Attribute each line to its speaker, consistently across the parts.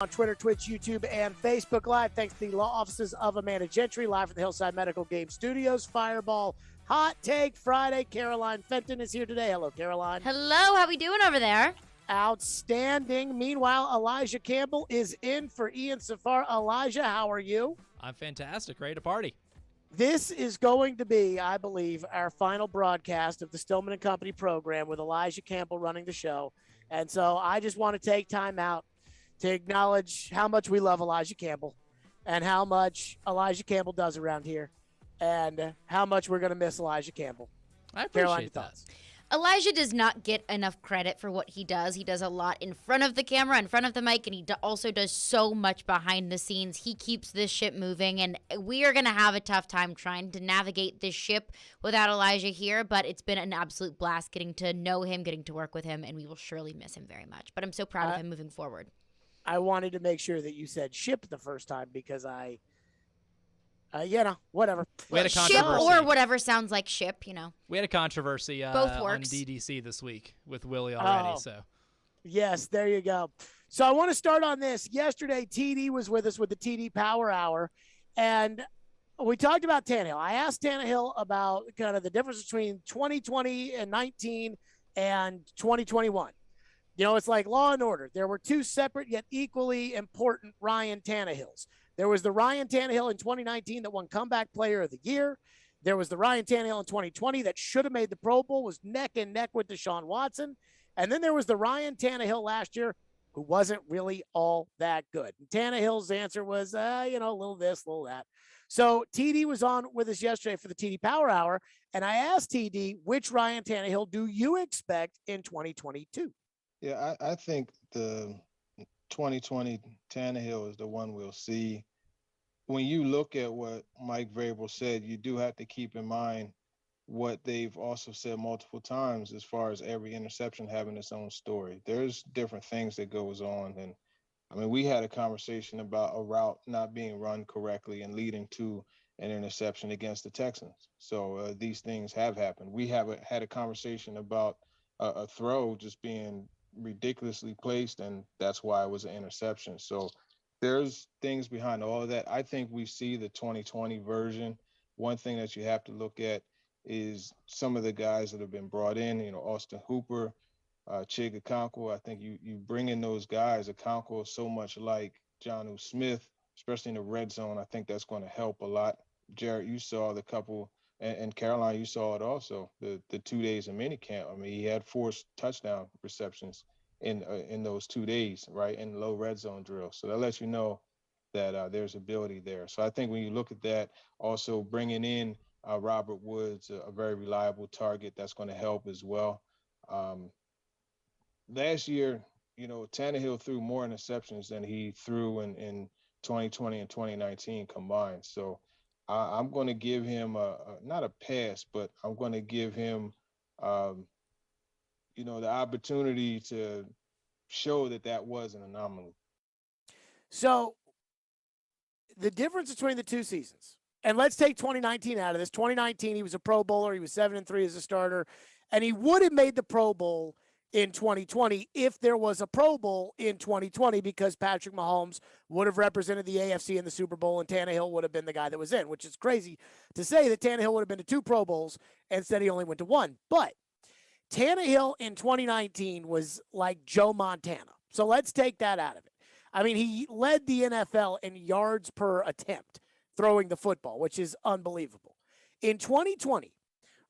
Speaker 1: On Twitter, Twitch, YouTube, and Facebook Live. Thanks to the law offices of Amanda Gentry, live from the Hillside Medical Game Studios. Fireball Hot Take Friday. Caroline Fenton is here today. Hello, Caroline.
Speaker 2: Hello, how we doing over there?
Speaker 1: Outstanding. Meanwhile, Elijah Campbell is in for Ian Safar. Elijah, how are you?
Speaker 3: I'm fantastic. Ready to party.
Speaker 1: This is going to be, I believe, our final broadcast of the Stillman and Company program with Elijah Campbell running the show. And so I just want to take time out to acknowledge how much we love Elijah Campbell and how much Elijah Campbell does around here and how much we're going to miss Elijah Campbell.
Speaker 3: I appreciate
Speaker 1: Caroline,
Speaker 3: that.
Speaker 1: thoughts?
Speaker 2: Elijah does not get enough credit for what he does. He does a lot in front of the camera, in front of the mic, and he also does so much behind the scenes. He keeps this ship moving, and we are going to have a tough time trying to navigate this ship without Elijah here, but it's been an absolute blast getting to know him, getting to work with him, and we will surely miss him very much. But I'm so proud of him moving forward.
Speaker 1: I wanted to make sure that you said ship the first time because whatever.
Speaker 3: We had a
Speaker 2: Ship
Speaker 3: controversy.
Speaker 2: or whatever sounds like ship, you know.
Speaker 3: We had a controversy
Speaker 2: Both
Speaker 3: on
Speaker 2: works.
Speaker 3: DDC this week with Willie already.
Speaker 1: Oh.
Speaker 3: So
Speaker 1: Yes, there you go. So I want to start on this. Yesterday, TD was with us with the TD Power Hour, and we talked about Tannehill. I asked Tannehill about kind of the difference between 2020 and 19 and 2021. You know, it's like Law and Order. There were two separate yet equally important Ryan Tannehills. There was the Ryan Tannehill in 2019 that won Comeback Player of the Year. There was the Ryan Tannehill in 2020 that should have made the Pro Bowl, was neck and neck with Deshaun Watson. And then there was the Ryan Tannehill last year who wasn't really all that good. And Tannehill's answer was, a little this, a little that. So TD was on with us yesterday for the TD Power Hour, and I asked TD, which Ryan Tannehill do you expect in 2022?
Speaker 4: Yeah, I think the 2020 Tannehill is the one we'll see. When you look at what Mike Vrabel said, you do have to keep in mind what they've also said multiple times as far as every interception having its own story. There's different things that goes on. And I mean, we had a conversation about a route not being run correctly and leading to an interception against the Texans. So these things have happened. We had a conversation about a throw just being ridiculously placed, and that's why it was an interception. So there's things behind all of that. I think we see the 2020 version. One thing that you have to look at is some of the guys that have been brought in, Austin Hooper, Chig Okonkwo. I think you bring in those guys. Okonkwo is so much like Jonnu Smith, especially in the red zone. I think that's going to help a lot. Jared, you saw the couple, and Caroline, you saw it also, the 2 days of minicamp. I mean, he had 4 touchdown receptions in those 2 days, right, in low red zone drill. So that lets you know that there's ability there. So I think when you look at that, also bringing in Robert Woods, a very reliable target, that's going to help as well. Last year, Tannehill threw more interceptions than he threw in 2020 and 2019 combined. So I'm going to give him not a pass, but I'm going to give him, the opportunity to show that was an anomaly.
Speaker 1: So the difference between the two seasons, and let's take 2019 out of this. 2019, he was a Pro Bowler. He was 7-3 as a starter, and he would have made the Pro Bowl in 2020 if there was a Pro Bowl in 2020 because Patrick Mahomes would have represented the AFC in the Super Bowl and Tannehill would have been the guy that was in, which is crazy to say that Tannehill would have been to 2 Pro Bowls and instead he only went to 1. But Tannehill in 2019 was like Joe Montana. So let's take that out of it. I mean, he led the NFL in yards per attempt throwing the football, which is unbelievable. In 2020,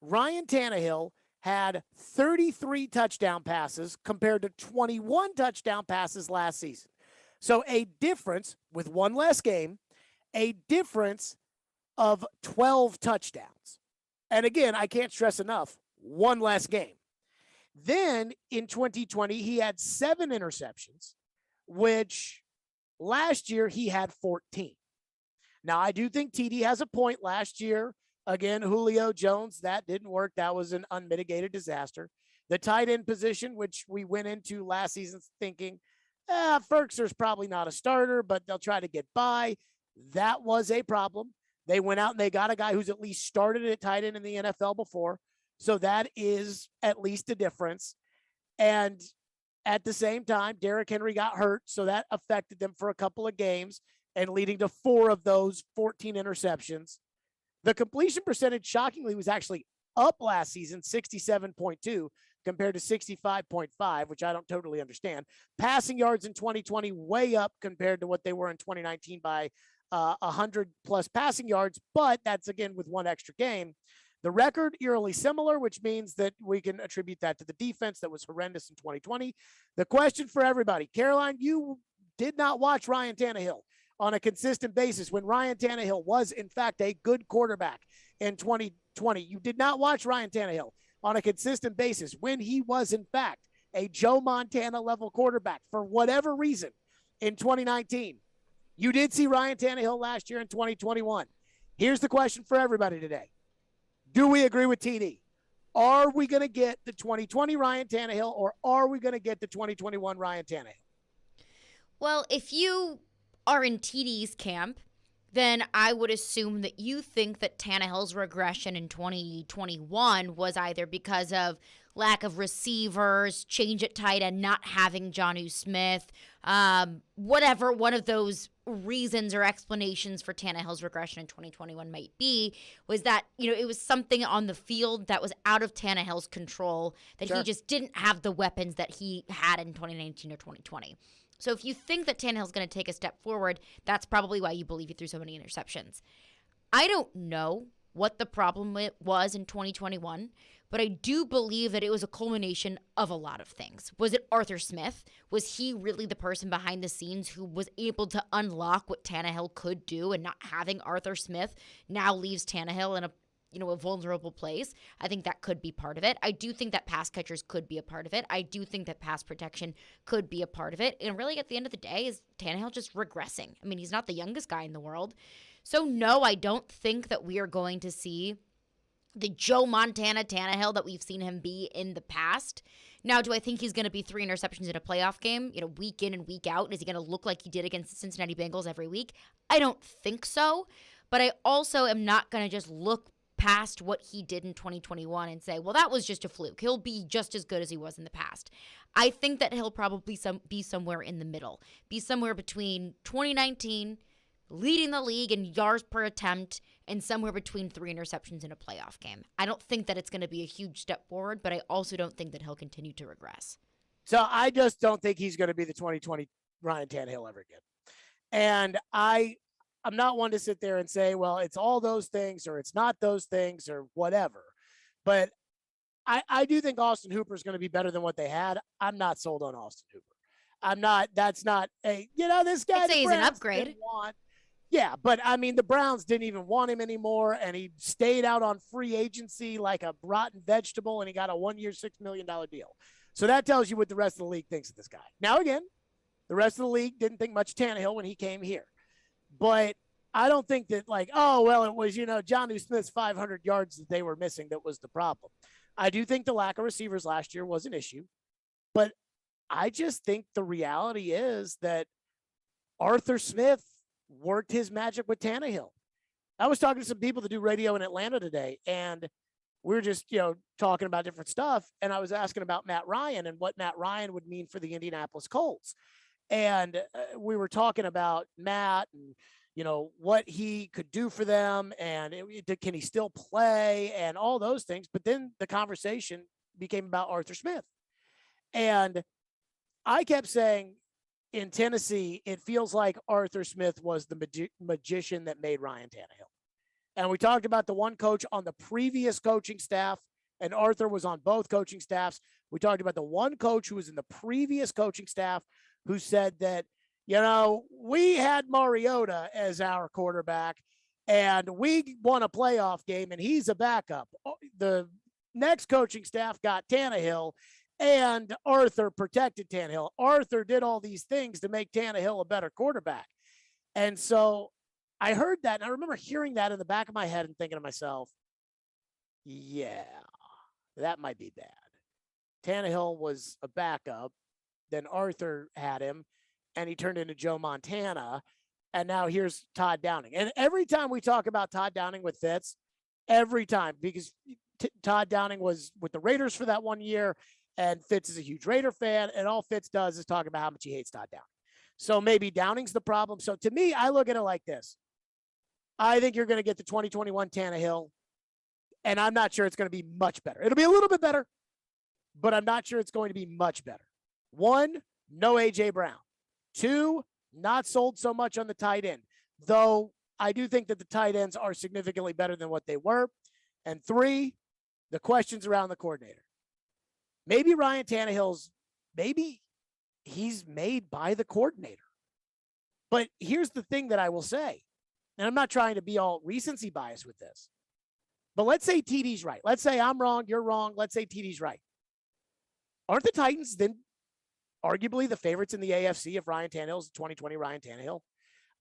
Speaker 1: Ryan Tannehill had 33 touchdown passes compared to 21 touchdown passes last season. So a difference with one less game, a difference of 12 touchdowns. And again, I can't stress enough, one less game. Then in 2020, he had 7 interceptions, which last year he had 14. Now, I do think TD has a point last year. Again, Julio Jones, that didn't work. That was an unmitigated disaster. The tight end position, which we went into last season thinking, Ferkser's probably not a starter, but they'll try to get by. That was a problem. They went out and they got a guy who's at least started at tight end in the NFL before. So that is at least a difference. And At the same time, Derrick Henry got hurt, so that affected them for a couple of games and leading to 4 of those 14 interceptions. The completion percentage, shockingly, was actually up last season, 67.2 compared to 65.5, which I don't totally understand. Passing yards in 2020 way up compared to what they were in 2019 by 100 plus passing yards, but that's again with one extra game. The record eerily similar, which means that we can attribute that to the defense that was horrendous in 2020. The question for everybody, Caroline, you did not watch Ryan Tannehill on a consistent basis when Ryan Tannehill was, in fact, a good quarterback in 2020. You did not watch Ryan Tannehill on a consistent basis when he was, in fact, a Joe Montana level quarterback for whatever reason in 2019. You did see Ryan Tannehill last year in 2021. Here's the question for everybody today. Do we agree with TD? Are we going to get the 2020 Ryan Tannehill, or are we going to get the 2021 Ryan Tannehill?
Speaker 2: Well, if you are in TD's camp, then I would assume that you think that Tannehill's regression in 2021 was either because of lack of receivers, change at tight end, not having Jonnu Smith, whatever one of those reasons or explanations for Tannehill's regression in 2021 might be, was that, it was something on the field that was out of Tannehill's control, that he just didn't have the weapons that he had in 2019 or 2020. So if you think that Tannehill's going to take a step forward, that's probably why you believe he threw so many interceptions. I don't know what the problem was in 2021, but I do believe that it was a culmination of a lot of things. Was it Arthur Smith? Was he really the person behind the scenes who was able to unlock what Tannehill could do, and not having Arthur Smith now leaves Tannehill in a vulnerable place? I think that could be part of it. I do think that pass catchers could be a part of it. I do think that pass protection could be a part of it. And really, at the end of the day, is Tannehill just regressing? I mean, he's not the youngest guy in the world. So no, I don't think that we are going to see the Joe Montana Tannehill that we've seen him be in the past. Now, do I think he's going to be 3 interceptions in a playoff game, week in and week out? Is he going to look like he did against the Cincinnati Bengals every week? I don't think so. But I also am not going to just look past what he did in 2021 and say, well, that was just a fluke. He'll be just as good as he was in the past. I think that he'll probably be somewhere in the middle, be somewhere between 2019, leading the league in yards per attempt, and somewhere between 3 interceptions in a playoff game. I don't think that it's going to be a huge step forward, but I also don't think that he'll continue to regress.
Speaker 1: So I just don't think he's going to be the 2020 Ryan Tannehill ever again. And I'm not one to sit there and say, well, it's all those things or it's not those things or whatever. But I do think Austin Hooper is going to be better than what they had. I'm not sold on Austin Hooper. That's not a, this guy.
Speaker 2: I'd say he's an upgrade.
Speaker 1: Yeah, but I mean, the Browns didn't even want him anymore, and he stayed out on free agency like a rotten vegetable, and he got a 1-year, $6 million deal. So that tells you what the rest of the league thinks of this guy. Now, again, the rest of the league didn't think much of Tannehill when he came here. But I don't think that it was, Jonnu Smith's 500 yards that they were missing that was the problem. I do think the lack of receivers last year was an issue, but I just think the reality is that Arthur Smith worked his magic with Tannehill. I was talking to some people that do radio in Atlanta today, and we were just, talking about different stuff. And I was asking about Matt Ryan and what Matt Ryan would mean for the Indianapolis Colts. And we were talking about Matt and, what he could do for them, and can he still play and all those things. But then the conversation became about Arthur Smith. And I kept saying, in Tennessee, it feels like Arthur Smith was the magician that made Ryan Tannehill. And we talked about the one coach on the previous coaching staff, and Arthur was on both coaching staffs. We talked about the one coach who was in the previous coaching staff who said that, we had Mariota as our quarterback, and we won a playoff game, and he's a backup. The next coaching staff got Tannehill, and Arthur protected Tannehill. Arthur did all these things to make Tannehill a better quarterback. And so I heard that, and I remember hearing that in the back of my head and thinking to myself, yeah, that might be bad. Tannehill was a backup. Then Arthur had him, and he turned into Joe Montana. And now here's Todd Downing. And every time we talk about Todd Downing with Fitz, every time, because Todd Downing was with the Raiders for that 1 year, And Fitz is a huge Raider fan, and all Fitz does is talk about how much he hates Todd Downing. So maybe Downing's the problem. So to me, I look at it like this. I think you're going to get the 2021 Tannehill, and I'm not sure it's going to be much better. It'll be a little bit better, but I'm not sure it's going to be much better. 1, no A.J. Brown. 2, not sold so much on the tight end, though I do think that the tight ends are significantly better than what they were. And 3, the questions around the coordinator. Maybe Ryan Tannehill's, maybe he's made by the coordinator. But here's the thing that I will say, and I'm not trying to be all recency bias with this, but let's say TD's right. Let's say I'm wrong, you're wrong. Let's say TD's right. Aren't the Titans then arguably the favorites in the AFC if Ryan Tannehill's the 2020 Ryan Tannehill?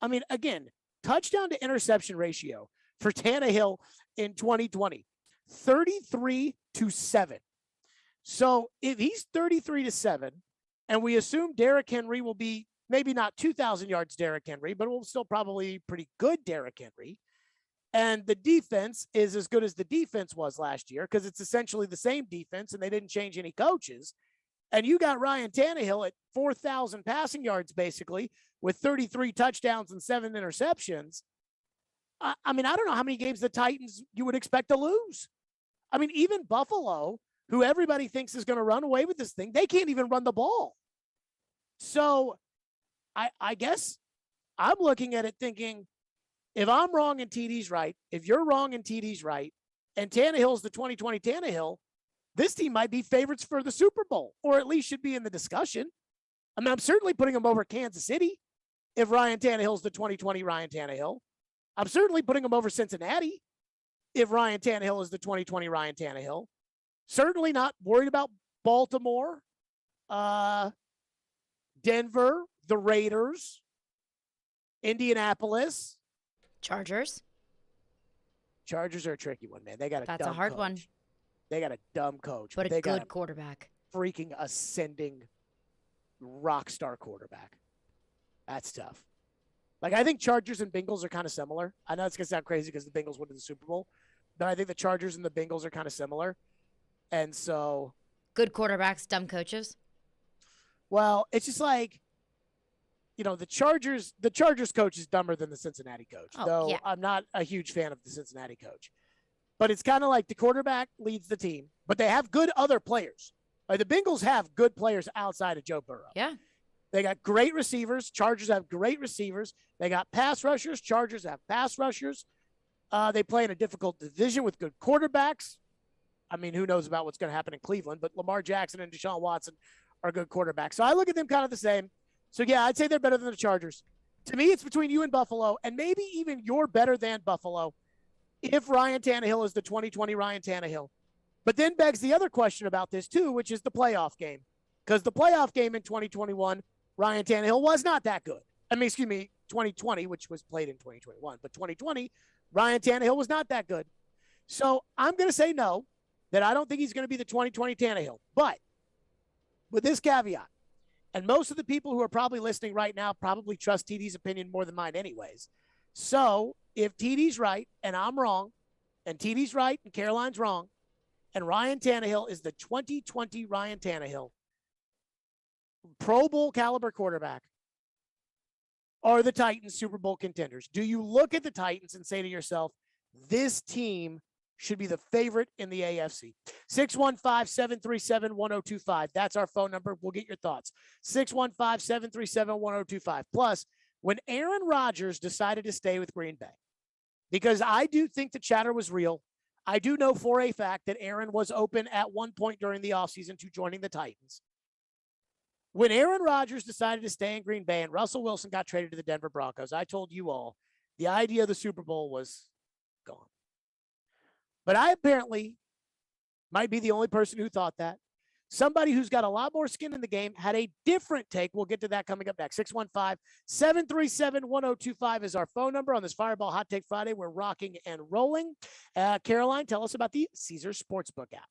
Speaker 1: I mean, again, touchdown to interception ratio for Tannehill in 2020, 33-7. So if he's 33-7, and we assume Derrick Henry will be maybe not 2,000 yards Derrick Henry, but will still probably pretty good Derrick Henry, and the defense is as good as the defense was last year because it's essentially the same defense and they didn't change any coaches, and you got Ryan Tannehill at 4,000 passing yards basically with 33 touchdowns and 7 interceptions. I mean, I don't know how many games the Titans you would expect to lose. I mean, even Buffalo, who everybody thinks is going to run away with this thing, they can't even run the ball. So I guess I'm looking at it thinking, if I'm wrong and TD's right, if you're wrong and TD's right, and Tannehill's the 2020 Tannehill, this team might be favorites for the Super Bowl, or at least should be in the discussion. I mean, I'm certainly putting them over Kansas City if Ryan Tannehill's the 2020 Ryan Tannehill. I'm certainly putting them over Cincinnati if Ryan Tannehill is the 2020 Ryan Tannehill. Certainly not worried about Baltimore, Denver, the Raiders, Indianapolis.
Speaker 2: Chargers.
Speaker 1: Chargers are a tricky one, man. They got a
Speaker 2: That's
Speaker 1: dumb
Speaker 2: a hard
Speaker 1: coach.
Speaker 2: one.
Speaker 1: They got a dumb coach.
Speaker 2: But
Speaker 1: they
Speaker 2: a
Speaker 1: got
Speaker 2: good quarterback.
Speaker 1: freaking ascending rock star quarterback. That's tough. Like, I think Chargers and Bengals are kind of similar. I know it's going to sound crazy because the Bengals went to the Super Bowl, but I think the Chargers and the Bengals are kind of similar. And so,
Speaker 2: Good quarterbacks, dumb coaches.
Speaker 1: well, it's just like, you know, the Chargers coach is dumber than the Cincinnati coach,
Speaker 2: Oh,
Speaker 1: though
Speaker 2: yeah.
Speaker 1: I'm not a huge fan of the Cincinnati coach. But it's kind of like the quarterback leads the team, but they have good other players. Like the Bengals have good players outside of Joe Burrow.
Speaker 2: Yeah.
Speaker 1: They got great receivers. Chargers have great receivers. They got pass rushers. Chargers have pass rushers. They play in a difficult division with good quarterbacks. I mean, who knows about what's going to happen in Cleveland, but Lamar Jackson and Deshaun Watson are good quarterbacks. So I look at them kind of the same. So, yeah, I'd say they're better than the Chargers. To me, it's between you and Buffalo, and maybe even you're better than Buffalo if Ryan Tannehill is the 2020 Ryan Tannehill. But then begs the other question about this, too, which is the playoff game. Because the playoff game in 2021, Ryan Tannehill was not that good. I mean, 2020, which was played in 2021. But 2020, Ryan Tannehill was not that good. So I'm going to say no, that I don't think he's going to be the 2020 Tannehill. But with this caveat, and most of the people who are probably listening right now probably trust TD's opinion more than mine anyways. So if TD's right and I'm wrong, and TD's right and Caroline's wrong, and Ryan Tannehill is the 2020 Ryan Tannehill, Pro Bowl caliber quarterback, are the Titans Super Bowl contenders? Do you look at the Titans and say to yourself, this team should be the favorite in the AFC? 615-737-1025. That's our phone number. We'll get your thoughts. 615-737-1025. Plus, when Aaron Rodgers decided to stay with Green Bay, because I do think the chatter was real. I do know for a fact that Aaron was open at one point during the offseason to joining the Titans. When Aaron Rodgers decided to stay in Green Bay and Russell Wilson got traded to the Denver Broncos, I told you all the idea of the Super Bowl was gone. But I apparently might be the only person who thought that. Somebody who's got a lot more skin in the game had a different take. We'll get to that coming up next. 615-737-1025 is our phone number on this Fireball Hot Take Friday. We're rocking and rolling. Caroline, tell us about the Caesars Sportsbook app.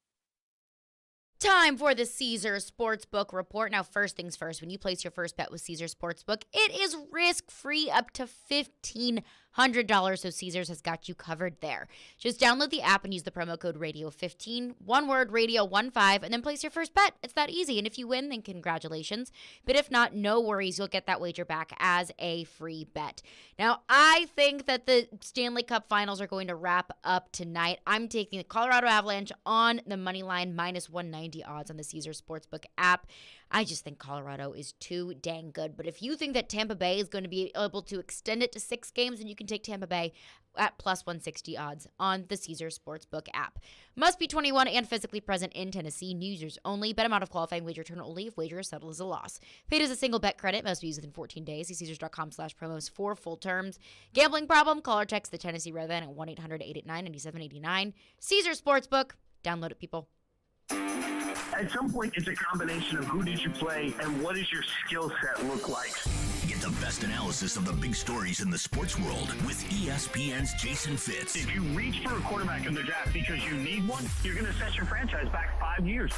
Speaker 2: Time for the Caesars Sportsbook Report. Now, first things first, when you place your first bet with Caesars Sportsbook, it is risk-free up to $1,500. $100, so Caesars has got you covered there. Just download the app and use the promo code radio15, one word radio15, and then place your first bet. It's that easy, and if you win, then congratulations. But if not, no worries, you'll get that wager back as a free bet. Now, I think that the Stanley Cup Finals are going to wrap up tonight. I'm taking the Colorado Avalanche on the money line, minus 190 odds on the Caesars Sportsbook app. I just think Colorado is too dang good. But if you think that Tampa Bay is going to be able to extend it to 6 games, then you can take Tampa Bay at plus 160 odds on the Caesars Sportsbook app. Must be 21 and physically present in Tennessee. New users only. Bet amount of qualifying wager return only if wager is settled as a loss. Paid as a single bet credit. Must be used within 14 days. See Caesars.com/promos for full terms. Gambling problem? Call or text the Tennessee Redline at 1-800-889-9789. Caesars Sportsbook. Download it, people.
Speaker 5: At some point, it's a combination of who did you play and what does your skill set look like.
Speaker 6: Get the best analysis of the big stories in the sports world with ESPN's Jason Fitz.
Speaker 5: If you reach for a quarterback in the draft because you need one, you're going to set your franchise back 5 years.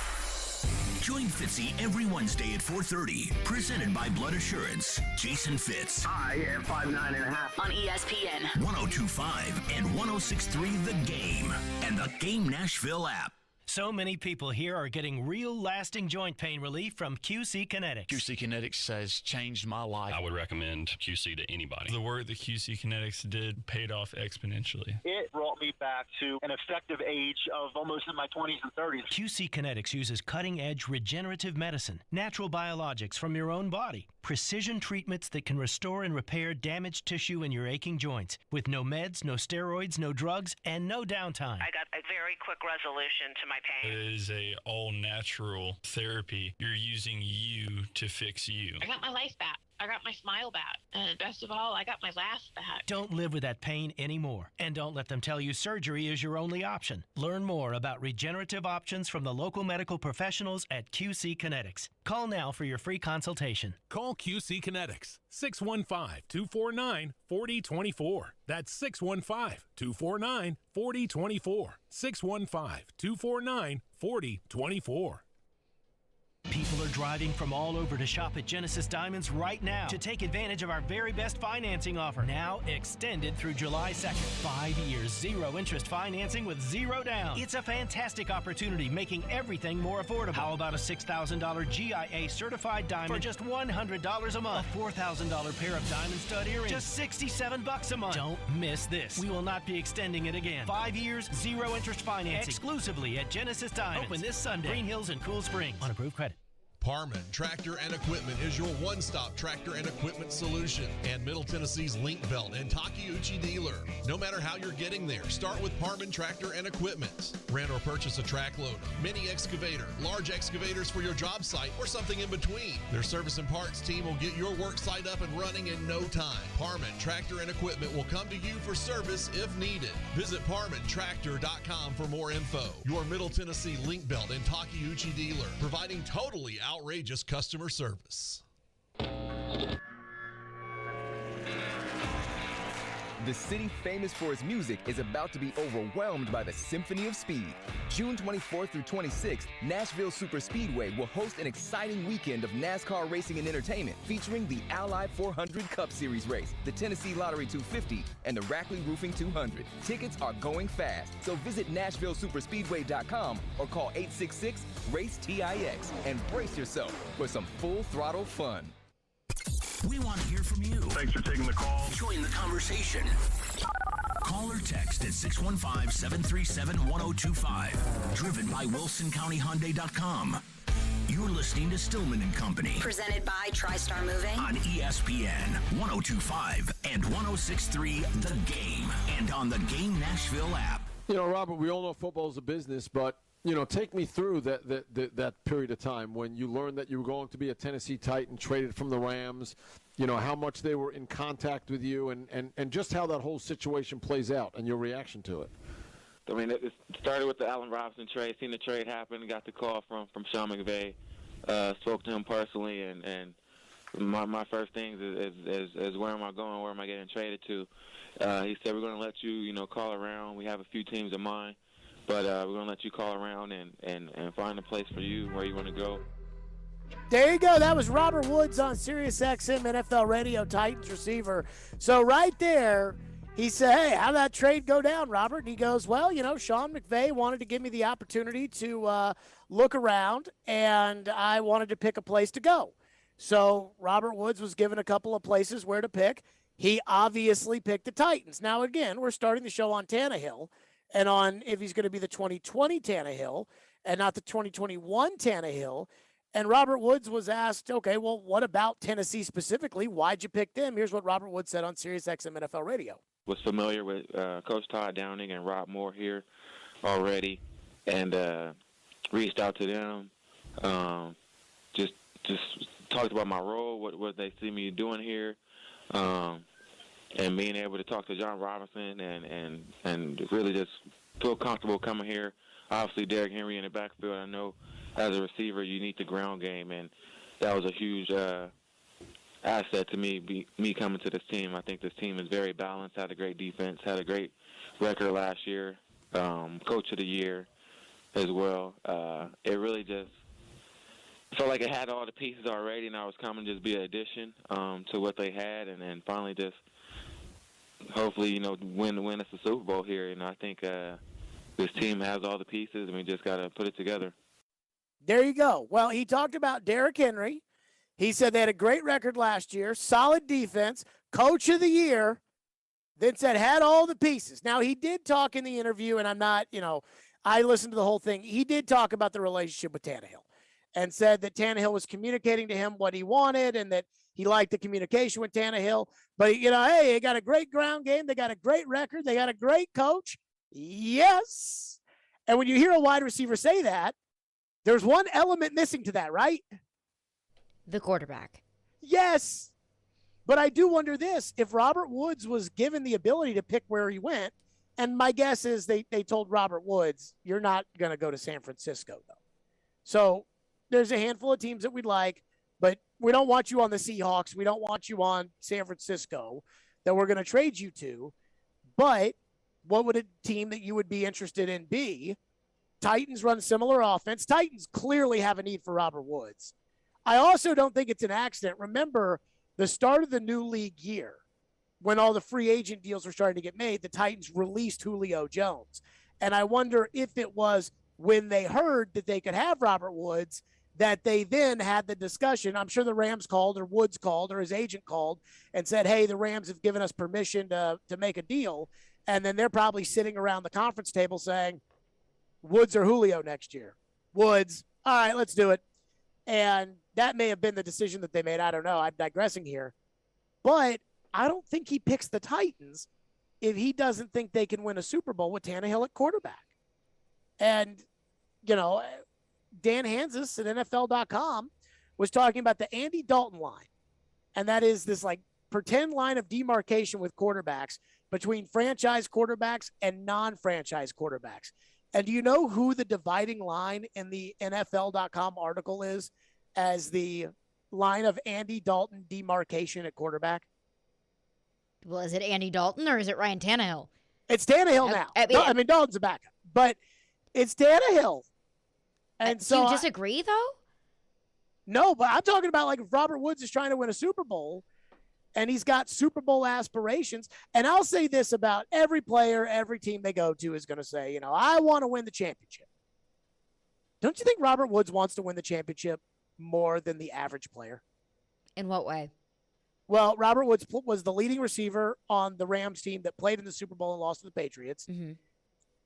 Speaker 6: Join Fitzy every Wednesday at 4:30. Presented by Blood Assurance. Jason Fitz.
Speaker 5: I am 5'9.5"
Speaker 7: on ESPN
Speaker 6: 1025 and 1063 The Game and the Game Nashville app.
Speaker 8: So many people here are getting real lasting joint pain relief from QC Kinetics.
Speaker 9: QC Kinetics has changed my life.
Speaker 10: I would recommend QC to anybody. The work that QC Kinetics did paid off exponentially.
Speaker 11: It brought me back to an effective age of almost in my 20s and 30s.
Speaker 8: QC Kinetics uses cutting-edge regenerative medicine, natural biologics from your own body, precision treatments that can restore and repair damaged tissue in your aching joints, with no meds, no steroids, no drugs, and no downtime.
Speaker 12: I got a very quick resolution to my pain.
Speaker 10: It is a all-natural therapy. You're using you to fix you.
Speaker 12: I got my life back. I got my smile back. And best of all, I got my laugh back.
Speaker 8: Don't live with that pain anymore. And don't let them tell you surgery is your only option. Learn more about regenerative options from the local medical professionals at QC Kinetics. Call now for your free consultation.
Speaker 13: Call QC Kinetics, 615-249-4024. That's 615-249-4024. 615-249-4024.
Speaker 8: People are driving from all over to shop at Genesis Diamonds right now to take advantage of our very best financing offer. Now extended through July 2nd. 5 years, zero interest financing with zero down. It's a fantastic opportunity, making everything more affordable. How about a $6,000 GIA certified diamond for just $100 a month? A $4,000 pair of diamond stud earrings, just $67 a month. Don't miss this. We will not be extending it again. 5 years, zero interest financing, exclusively at Genesis Diamonds. Open this Sunday. Green Hills and Cool Springs. On approved credit.
Speaker 14: Parman Tractor and Equipment is your one-stop tractor and equipment solution and Middle Tennessee's Link Belt and Takeuchi dealer. No matter how you're getting there, start with Parman Tractor and Equipment. Rent or purchase a track loader, mini excavator, large excavators for your job site, or something in between. Their service and parts team will get your work site up and running in no time. Parman Tractor and Equipment will come to you for service if needed. Visit ParmanTractor.com for more info. Your Middle Tennessee Link Belt and Takeuchi dealer, providing totally outrageous customer service.
Speaker 15: The city famous for its music is about to be overwhelmed by the Symphony of Speed. June 24th through 26th, Nashville Super Speedway will host an exciting weekend of NASCAR racing and entertainment featuring the Ally 400 Cup Series race, the Tennessee Lottery 250, and the Rackley Roofing 200. Tickets are going fast, so visit NashvilleSuperspeedway.com or call 866-RACE-TIX and brace yourself for some full-throttle fun.
Speaker 6: We want to hear from you.
Speaker 5: Thanks for taking the call.
Speaker 6: Join the conversation. Call or text at 615-737-1025. Driven by WilsonCountyHyundai.com. You're listening to Stillman and Company.
Speaker 7: Presented by TriStar Moving.
Speaker 6: On ESPN 1025 and 1063 The Game. And on the Game Nashville app.
Speaker 16: You know, Robert, we all know football is a business, but you know, take me through that period of time when you learned that you were going to be a Tennessee Titan, traded from the Rams, you know, how much they were in contact with you and just how that whole situation plays out and your reaction to it.
Speaker 17: I mean, it started with the Allen Robinson trade, seen the trade happen, got the call from Sean McVay, spoke to him personally, and my first things is where am I going, where am I getting traded to? He said, we're going to let you, call around. We have a few teams in mind. But we're going to let you call around and find a place for you where you want to go.
Speaker 1: There you go. That was Robert Woods on SiriusXM NFL Radio, Titans receiver. So right there, he said, hey, how'd that trade go down, Robert? And he goes, well, Sean McVay wanted to give me the opportunity to look around, and I wanted to pick a place to go. So Robert Woods was given a couple of places where to pick. He obviously picked the Titans. Now, again, we're starting the show on Tannehill and on if he's going to be the 2020 Tannehill and not the 2021 Tannehill. And Robert Woods was asked, okay, well, what about Tennessee specifically? Why'd you pick them? Here's what Robert Woods said on SiriusXM NFL Radio.
Speaker 17: Was familiar with Coach Todd Downing and Rob Moore here already, and reached out to them. Just talked about my role, what they see me doing here, and being able to talk to John Robinson and really just feel comfortable coming here. Obviously, Derrick Henry in the backfield. I know as a receiver you need the ground game, and that was a huge asset to me coming to this team. I think this team is very balanced, had a great defense, had a great record last year, coach of the year as well. It really just felt like it had all the pieces already, and I was coming to just be an addition to what they had, and then finally just hopefully, win us the Super Bowl here. I think this team has all the pieces, and we just got to put it together.
Speaker 1: There you go. Well, he talked about Derrick Henry. He said they had a great record last year, solid defense, coach of the year, then said had all the pieces. Now, he did talk in the interview, and I'm not, I listened to the whole thing. He did talk about the relationship with Tannehill and said that Tannehill was communicating to him what he wanted and that he liked the communication with Tannehill. But, hey, they got a great ground game. They got a great record. They got a great coach. Yes. And when you hear a wide receiver say that, there's one element missing to that, right?
Speaker 2: The quarterback.
Speaker 1: Yes. But I do wonder this. If Robert Woods was given the ability to pick where he went, and my guess is they told Robert Woods, you're not going to go to San Francisco, though. So there's a handful of teams that we'd like, but we don't want you on the Seahawks. We don't want you on San Francisco that we're going to trade you to. But what would a team that you would be interested in be? Titans run similar offense. Titans clearly have a need for Robert Woods. I also don't think it's an accident. Remember, the start of the new league year, when all the free agent deals were starting to get made, the Titans released Julio Jones. And I wonder if it was when they heard that they could have Robert Woods that they then had the discussion. I'm sure the Rams called or Woods called or his agent called and said, hey, the Rams have given us permission to make a deal. And then they're probably sitting around the conference table saying, Woods or Julio next year? Woods. All right, let's do it. And that may have been the decision that they made. I don't know. I'm digressing here. But I don't think he picks the Titans if he doesn't think they can win a Super Bowl with Tannehill at quarterback. And, Dan Hansis at NFL.com was talking about the Andy Dalton line. And that is this, pretend line of demarcation with quarterbacks between franchise quarterbacks and non-franchise quarterbacks. And do you know who the dividing line in the NFL.com article is as the line of Andy Dalton demarcation at quarterback?
Speaker 2: Well, is it Andy Dalton or is it Ryan Tannehill?
Speaker 1: It's Tannehill now. I mean, Dalton's a backup, but it's Tannehill. And so
Speaker 2: do you disagree, though?
Speaker 1: No, but I'm talking about if Robert Woods is trying to win a Super Bowl and he's got Super Bowl aspirations. And I'll say this about every player, every team they go to is going to say, I want to win the championship. Don't you think Robert Woods wants to win the championship more than the average player?
Speaker 2: In what way?
Speaker 1: Well, Robert Woods was the leading receiver on the Rams team that played in the Super Bowl and lost to the Patriots.
Speaker 2: Mm-hmm.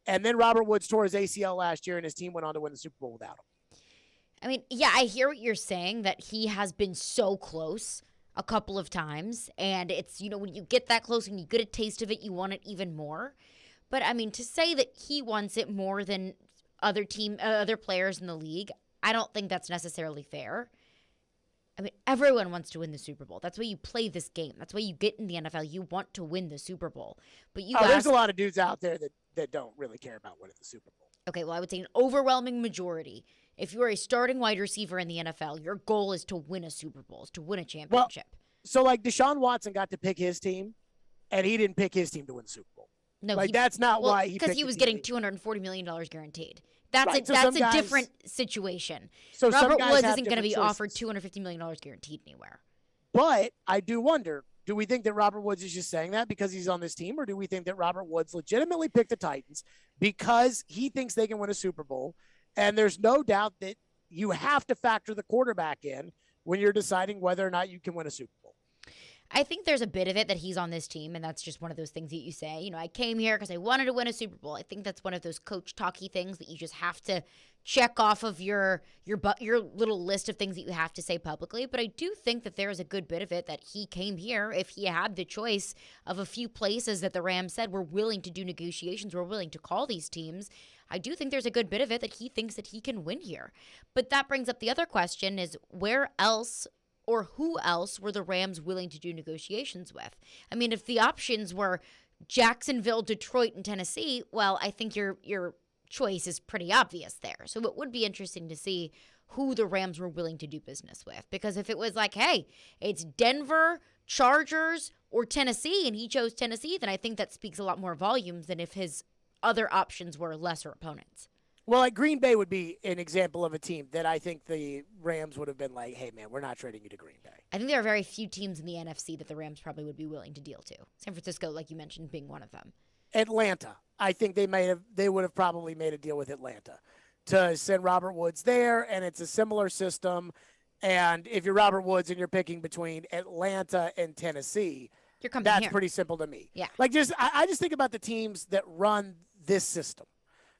Speaker 1: And then Robert Woods tore his ACL last year, and his team went on to win the Super Bowl without him.
Speaker 2: I mean, yeah, I hear what you're saying, that he has been so close a couple of times. And it's, when you get that close and you get a taste of it, you want it even more. But, I mean, to say that he wants it more than other players in the league, I don't think that's necessarily fair. I mean, everyone wants to win the Super Bowl. That's why you play this game. That's why you get in the NFL. You want to win the Super Bowl. But
Speaker 1: there's a lot of dudes out there that don't really care about winning the Super Bowl.
Speaker 2: Okay, well, I would say an overwhelming majority. If you are a starting wide receiver in the NFL, your goal is to win a Super Bowl, is to win a championship.
Speaker 1: Well, so Deshaun Watson got to pick his team, and he didn't pick his team to win the Super Bowl.
Speaker 2: No,
Speaker 1: that's not why he picked
Speaker 2: because he was getting $240 million guaranteed. That's
Speaker 1: right,
Speaker 2: a different situation.
Speaker 1: So
Speaker 2: Robert Woods isn't
Speaker 1: going to
Speaker 2: be offered $250 million guaranteed anywhere.
Speaker 1: But I do wonder, Do we think that Robert Woods is just saying that because he's on this team, or do we think that Robert Woods legitimately picked the Titans because he thinks they can win a Super Bowl? And there's no doubt that you have to factor the quarterback in when you're deciding whether or not you can win a Super Bowl.
Speaker 2: I think there's a bit of it that he's on this team, and that's just one of those things that you say, I came here because I wanted to win a Super Bowl. I think that's one of those coach talky things that you just have to check off of your little list of things that you have to say publicly. But I do think that there is a good bit of it that he came here if he had the choice of a few places that the Rams said we're willing to do negotiations, we're willing to call these teams. I do think there's a good bit of it that he thinks that he can win here. But that brings up the other question is where else or who else were the Rams willing to do negotiations with? I mean, if the options were Jacksonville, Detroit, and Tennessee, well, I think your choice is pretty obvious there. So it would be interesting to see who the Rams were willing to do business with. Because if it was like, hey, it's Denver, Chargers, or Tennessee, and he chose Tennessee, then I think that speaks a lot more volumes than if his other options were lesser opponents.
Speaker 1: Well, like Green Bay would be an example of a team that I think the Rams would have been like, hey, man, we're not trading you to Green Bay.
Speaker 2: I think there are very few teams in the NFC that the Rams probably would be willing to deal to. San Francisco, like you mentioned, being one of them.
Speaker 1: Atlanta. I think they would have probably made a deal with Atlanta to send Robert Woods there, and it's a similar system. And if you're Robert Woods and you're picking between Atlanta and Tennessee,
Speaker 2: you're coming
Speaker 1: that's
Speaker 2: here.
Speaker 1: pretty simple to me.
Speaker 2: Yeah.
Speaker 1: Like I just think about the teams that run this system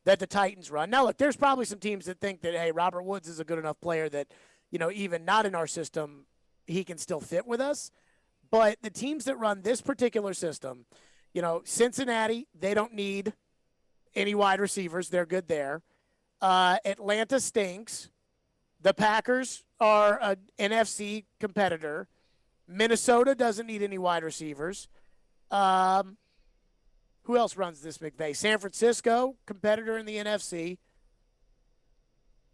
Speaker 1: that the Titans run. Now, look, there's probably some teams that think that, hey, Robert Woods is a good enough player that, even not in our system, he can still fit with us. But the teams that run this particular system, Cincinnati, they don't need any wide receivers. They're good there. Atlanta stinks. The Packers are an NFC competitor. Minnesota doesn't need any wide receivers. Who else runs this McVay? San Francisco, competitor in the NFC.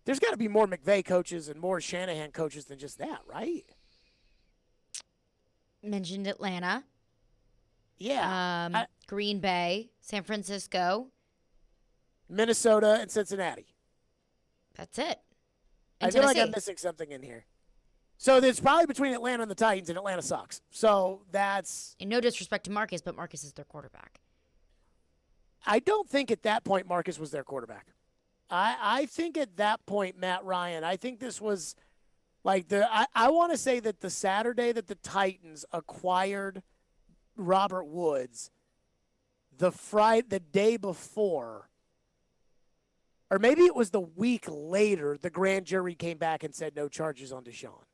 Speaker 1: There's got to be more McVay coaches and more Shanahan coaches than just that, right?
Speaker 2: Mentioned Atlanta.
Speaker 1: Yeah.
Speaker 2: Green Bay, San Francisco.
Speaker 1: Minnesota and Cincinnati.
Speaker 2: That's it.
Speaker 1: I feel like I'm missing something in here. So it's probably between Atlanta and the Titans, and Atlanta sucks. So that's...
Speaker 2: And no disrespect to Marcus, but Marcus is their quarterback.
Speaker 1: I don't think at that point Marcus was their quarterback. I think at that point, Matt Ryan, I think this was like I want to say that the Saturday that the Titans acquired Robert Woods, the day before, or maybe it was the week later, the grand jury came back and said no charges on Deshaun.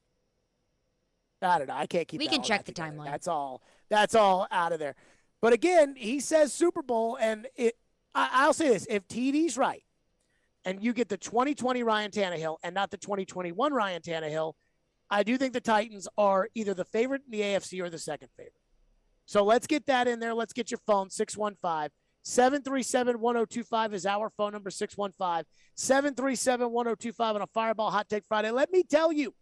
Speaker 1: I don't know. I can't keep.
Speaker 2: We can check the timeline.
Speaker 1: That's all out of there. But again, he says Super Bowl, and I'll say this: if TD's right, and you get the 2020 Ryan Tannehill and not the 2021 Ryan Tannehill, I do think the Titans are either the favorite in the AFC or the second favorite. So let's get that in there. Let's get your phone, 615-737-1025 is our phone number, 615-737-1025 on a Fireball Hot Take Friday. Let me tell you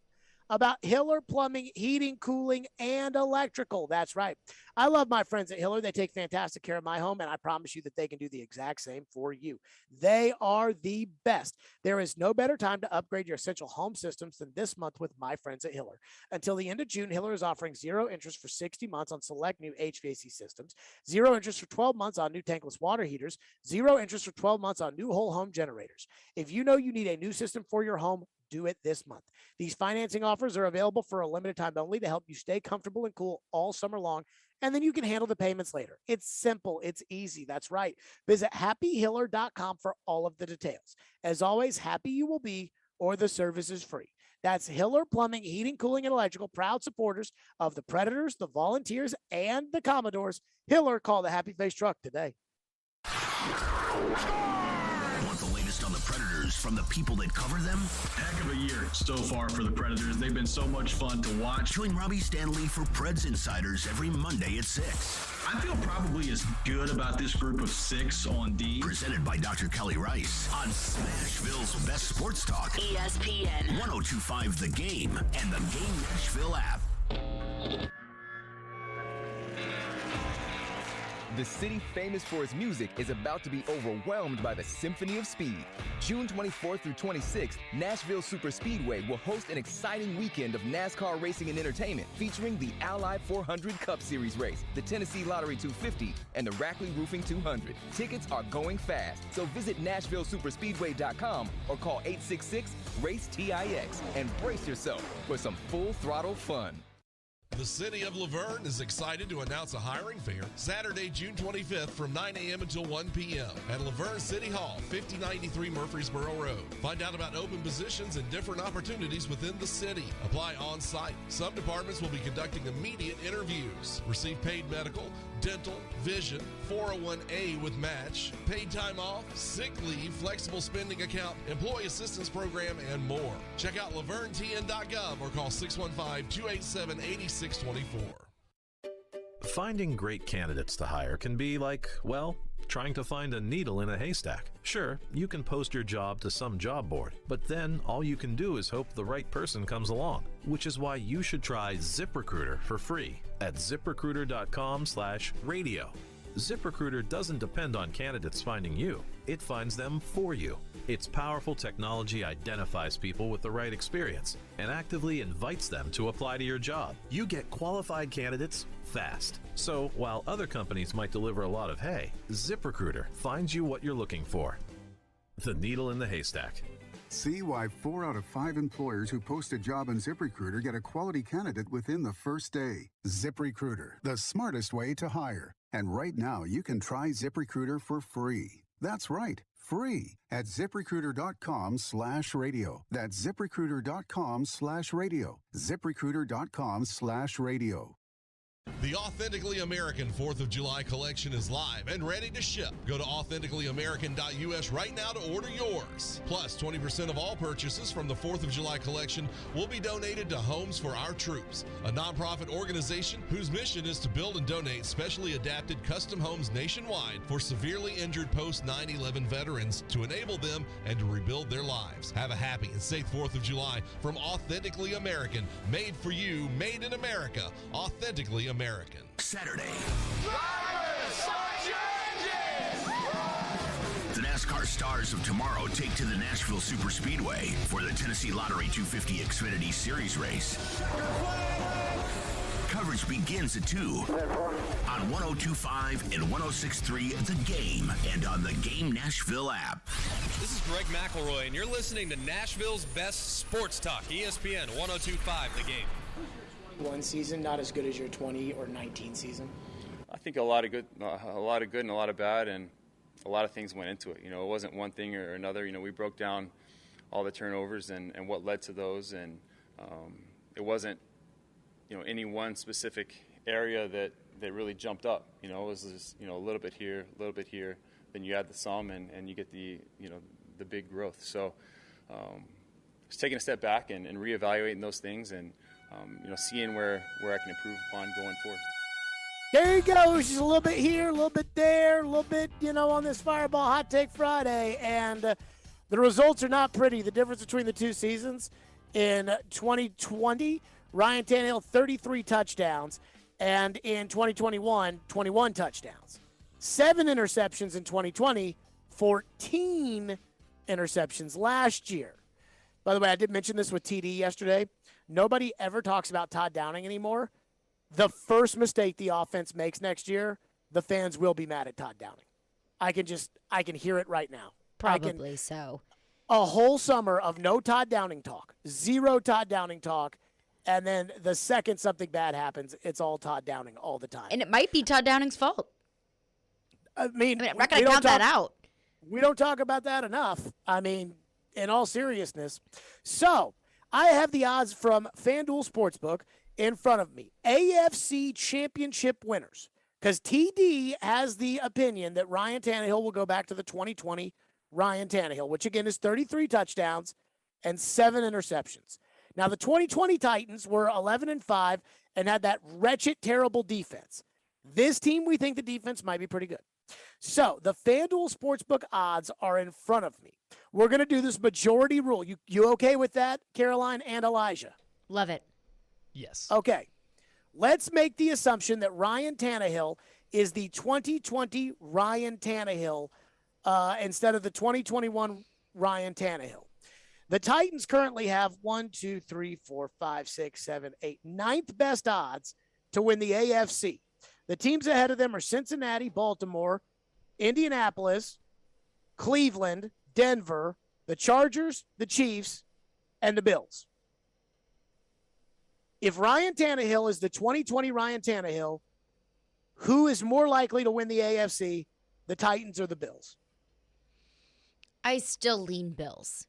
Speaker 1: about Hiller Plumbing, Heating, Cooling, and Electrical. That's right. I love my friends at Hiller. They take fantastic care of my home, and I promise you that they can do the exact same for you. They are the best. There is no better time to upgrade your essential home systems than this month with my friends at Hiller. Until the end of June, Hiller is offering 0 interest for 60 months on select new HVAC systems, 0 interest for 12 months on new tankless water heaters, 0 interest for 12 months on new whole home generators. If you know you need a new system for your home, do it this month. These financing offers are available for a limited time only to help you stay comfortable and cool all summer long, and then you can handle the payments later. It's simple. It's easy. That's right. Visit happyhiller.com for all of the details. As always, happy you will be, or the service is free. That's Hiller Plumbing, Heating, Cooling, and Electrical, proud supporters of the Predators, the Volunteers, and the Commodores. Hiller, call the Happy Face Truck today.
Speaker 6: Want the latest on the Predators from the people that cover them?
Speaker 18: Heck of a year so far for the Predators. They've been so much fun to watch.
Speaker 6: Join Robbie Stanley for Preds Insiders every Monday at 6.
Speaker 18: I feel probably as good about this group of 6 on D.
Speaker 6: Presented by Dr. Kelly Rice on Nashville's best sports talk.
Speaker 7: ESPN
Speaker 6: 1025 The Game and the Game Nashville app.
Speaker 15: The city famous for its music is about to be overwhelmed by the symphony of speed. June 24th through 26th, Nashville Superspeedway will host an exciting weekend of NASCAR racing and entertainment featuring the Ally 400 Cup Series race, the Tennessee Lottery 250, and the Rackley Roofing 200. Tickets are going fast, so visit NashvilleSuperspeedway.com or call 866-RACE-TIX and brace yourself for some full-throttle fun.
Speaker 14: The city of Laverne is excited to announce a hiring fair Saturday, June 25th from 9 a.m. until 1 p.m. at Laverne City Hall, 5093 Murfreesboro Road. Find out about open positions and different opportunities within the city. Apply on site. Some departments will be conducting immediate interviews. Receive paid medical, dental, vision, 401A with match, paid time off, sick leave, flexible spending account, employee assistance program, and more. Check out lavernetn.gov or call 615-287-8624.
Speaker 19: Finding great candidates to hire can be like, well, trying to find a needle in a haystack. Sure, you can post your job to some job board, but then all you can do is hope the right person comes along, which is why you should try ZipRecruiter for free at ziprecruiter.com/radio. ZipRecruiter doesn't depend on candidates finding you. It finds them for you. Its powerful technology identifies people with the right experience and actively invites them to apply to your job. You get qualified candidates fast. So while other companies might deliver a lot of hay, ZipRecruiter finds you what you're looking for. The needle in the haystack.
Speaker 20: See why 4 out of 5 employers who post a job on ZipRecruiter get a quality candidate within the first day. ZipRecruiter, the smartest way to hire. And right now, you can try ZipRecruiter for free. That's right, free at ZipRecruiter.com/radio. That's ZipRecruiter.com/radio. ZipRecruiter.com/radio.
Speaker 14: The Authentically American 4th of July collection is live and ready to ship. Go to authenticallyamerican.us right now to order yours. Plus, 20% of all purchases from the 4th of July collection will be donated to Homes for Our Troops, a nonprofit organization whose mission is to build and donate specially adapted custom homes nationwide for severely injured post-9/11 veterans to enable them and to rebuild their lives. Have a happy and safe 4th of July from Authentically American. Made for you, made in America. Authentically American.
Speaker 6: Saturday. The NASCAR stars of tomorrow take to the Nashville Superspeedway for the Tennessee Lottery 250 Xfinity Series race. Coverage begins at 2 on 102.5 and 106.3 The Game and on the Game Nashville app.
Speaker 21: This is Greg McElroy, and you're listening to Nashville's best sports talk, ESPN 102.5 The Game.
Speaker 1: One season not as good as your 20 or 19 season?
Speaker 22: I think a lot of good and a lot of bad, and a lot of things went into it. You know, it wasn't one thing or another. You know, we broke down all the turnovers and what led to those, and it wasn't, you know, any one specific area that really jumped up. You know, it was just, you know, a little bit here, then you add the sum and you get the, you know, the big growth. So just taking a step back and reevaluating those things and you know, seeing where I can improve upon going forward.
Speaker 1: There you go. She's a little bit here, a little bit there, a little bit, you know, on this Fireball Hot Take Friday. And the results are not pretty. The difference between the two seasons, in 2020, Ryan Tannehill, 33 touchdowns. And in 2021, 21 touchdowns. 7 interceptions in 2020, 14 interceptions last year. By the way, I did mention this with TD yesterday. Nobody ever talks about Todd Downing anymore. The first mistake the offense makes next year, the fans will be mad at Todd Downing. I can hear it right now.
Speaker 2: Probably so.
Speaker 1: A whole summer of no Todd Downing talk, 0 Todd Downing talk, and then the second something bad happens, it's all Todd Downing all the time.
Speaker 2: And it might be Todd Downing's fault.
Speaker 1: I mean
Speaker 2: I'm not going to count that out.
Speaker 1: We don't talk about that enough. I mean, in all seriousness. So, I have the odds from FanDuel Sportsbook in front of me. AFC Championship winners. Because TD has the opinion that Ryan Tannehill will go back to the 2020 Ryan Tannehill, which again is 33 touchdowns and 7 interceptions. Now, the 2020 Titans were 11-5 and had that wretched, terrible defense. This team, we think the defense might be pretty good. So, the FanDuel Sportsbook odds are in front of me. We're going to do this majority rule. You okay with that, Caroline and Elijah?
Speaker 2: Love it.
Speaker 3: Yes.
Speaker 1: Okay. Let's make the assumption that Ryan Tannehill is the 2020 Ryan Tannehill instead of the 2021 Ryan Tannehill? The Titans currently have 1, 2, 3, 4, 5, 6, 7, 8, ninth best odds to win the AFC. The teams ahead of them are Cincinnati, Baltimore, Indianapolis, Cleveland, Denver, the Chargers, the Chiefs, and the Bills. If Ryan Tannehill is the 2020 Ryan Tannehill, who is more likely to win the AFC, the Titans or the Bills?
Speaker 2: I still lean Bills.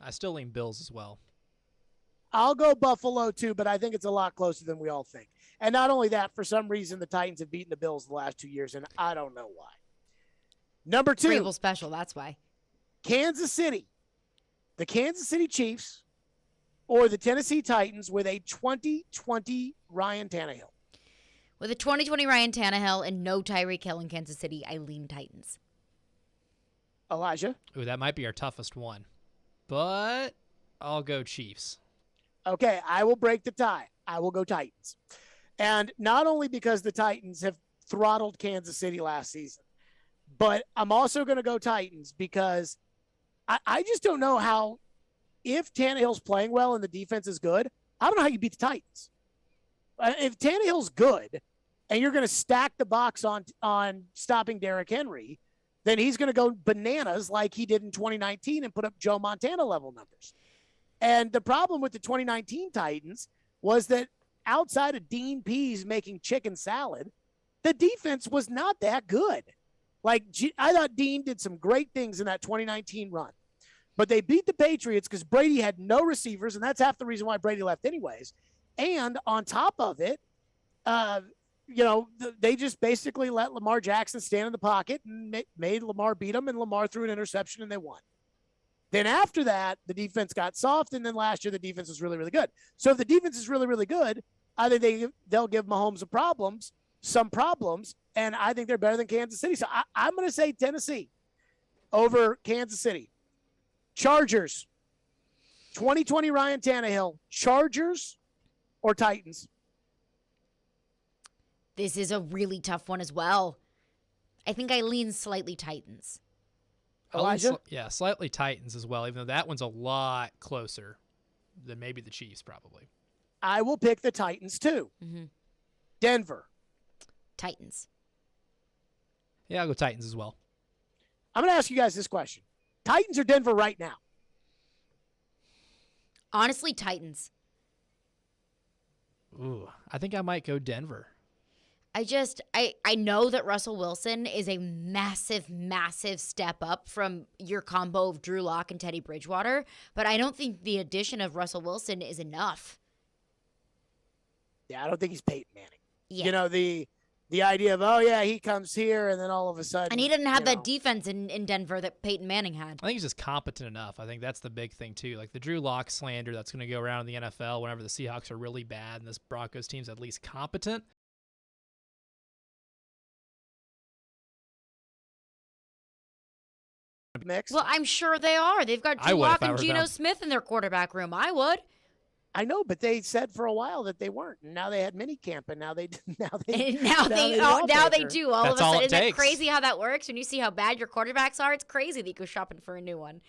Speaker 3: I still lean Bills as well.
Speaker 1: I'll go Buffalo too, but I think it's a lot closer than we all think. And not only that, for some reason, the Titans have beaten the Bills the last 2 years, and I don't know why. Number 2.
Speaker 2: Vrabel special, that's why.
Speaker 1: Kansas City. The Kansas City Chiefs or the Tennessee Titans with a 2020 Ryan Tannehill?
Speaker 2: With a 2020 Ryan Tannehill and no Tyreek Hill in Kansas City, I lean Titans.
Speaker 1: Elijah?
Speaker 3: Ooh, that might be our toughest one. But I'll go Chiefs.
Speaker 1: Okay, I will break the tie. I will go Titans. And not only because the Titans have throttled Kansas City last season, but I'm also going to go Titans because I just don't know how, if Tannehill's playing well and the defense is good, I don't know how you beat the Titans. If Tannehill's good and you're going to stack the box on stopping Derrick Henry, then he's going to go bananas like he did in 2019 and put up Joe Montana level numbers. And the problem with the 2019 Titans was that outside of Dean Pease making chicken salad, the defense was not that good. Like, I thought Dean did some great things in that 2019 run. But they beat the Patriots because Brady had no receivers, and that's half the reason why Brady left anyways. And on top of it, they just basically let Lamar Jackson stand in the pocket and made Lamar beat him, and Lamar threw an interception, and they won. Then after that, the defense got soft, and then last year the defense was really, really good. So if the defense is really, really good, I think they'll give Mahomes some problems, and I think they're better than Kansas City. So I'm going to say Tennessee over Kansas City. Chargers, 2020 Ryan Tannehill, Chargers or Titans?
Speaker 2: This is a really tough one as well. I think I lean slightly Titans.
Speaker 1: Elijah?
Speaker 3: Yeah, slightly Titans as well, even though that one's a lot closer than maybe the Chiefs probably.
Speaker 1: I will pick the Titans too.
Speaker 2: Mm-hmm.
Speaker 1: Denver.
Speaker 2: Titans.
Speaker 3: Yeah, I'll go Titans as well.
Speaker 1: I'm going to ask you guys this question. Titans or Denver right now?
Speaker 2: Honestly, Titans.
Speaker 3: Ooh, I think I might go Denver.
Speaker 2: I know that Russell Wilson is a massive, massive step up from your combo of Drew Lock and Teddy Bridgewater, but I don't think the addition of Russell Wilson is enough.
Speaker 1: Yeah, I don't think he's Peyton Manning.
Speaker 2: Yeah.
Speaker 1: You know, the idea of, he comes here and then all of a sudden.
Speaker 2: And he didn't have that defense in Denver that Peyton Manning had.
Speaker 3: I think he's just competent enough. I think that's the big thing, too. Like the Drew Lock slander that's going to go around in the NFL whenever the Seahawks are really bad and this Broncos team's at least competent.
Speaker 1: Mix.
Speaker 2: Well, I'm sure they are. They've got Drew Lock and Geno Smith in their quarterback room. I would.
Speaker 1: I know, but they said for a while that they weren't. And now they had minicamp, and now they do.
Speaker 2: Now they do. All
Speaker 3: That's
Speaker 2: of a sudden, isn't
Speaker 3: takes.
Speaker 2: it crazy how that works? When you see how bad your quarterbacks are, it's crazy that you go shopping for a new one.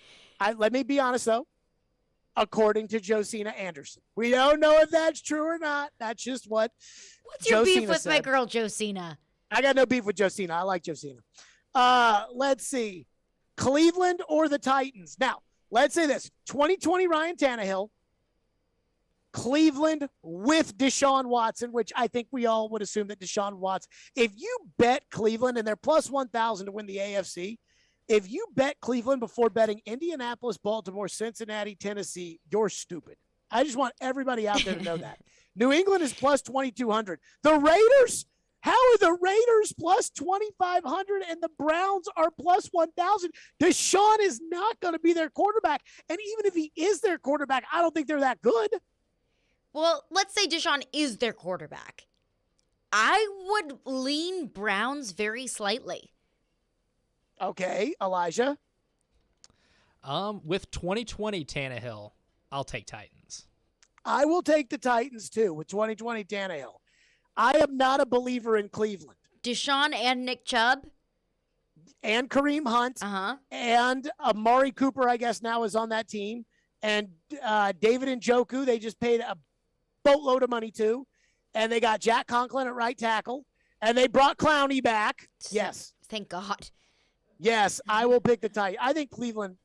Speaker 1: Let me be honest though. According to Josina Anderson, we don't know if that's true or not. That's just what.
Speaker 2: What's your beef
Speaker 1: Josina
Speaker 2: with
Speaker 1: said.
Speaker 2: my girl Josina?
Speaker 1: I got no beef with Josina. I like Josina. Let's see. Cleveland or the Titans? Now, let's say this. 2020 Ryan Tannehill. Cleveland with Deshaun Watson, which I think we all would assume that Deshaun Watson. If you bet Cleveland, and they're plus 1,000 to win the AFC, if you bet Cleveland before betting Indianapolis, Baltimore, Cincinnati, Tennessee, you're stupid. I just want everybody out there to know that. New England is plus 2,200. The Raiders? How are the Raiders plus 2,500 and the Browns are plus 1,000? Deshaun is not going to be their quarterback. And even if he is their quarterback, I don't think they're that good.
Speaker 2: Well, let's say Deshaun is their quarterback. I would lean Browns very slightly.
Speaker 1: Okay, Elijah?
Speaker 3: With 2020 Tannehill, I'll take Titans.
Speaker 1: I will take the Titans too with 2020 Tannehill. I am not a believer in Cleveland.
Speaker 2: Deshaun and Nick Chubb.
Speaker 1: And Kareem Hunt. And Amari Cooper, I guess, now is on that team. And David Njoku, they just paid a boatload of money to. And they got Jack Conklin at right tackle. And they brought Clowney back. Yes.
Speaker 2: Thank God.
Speaker 1: Yes, I will pick the Titans. I think Cleveland.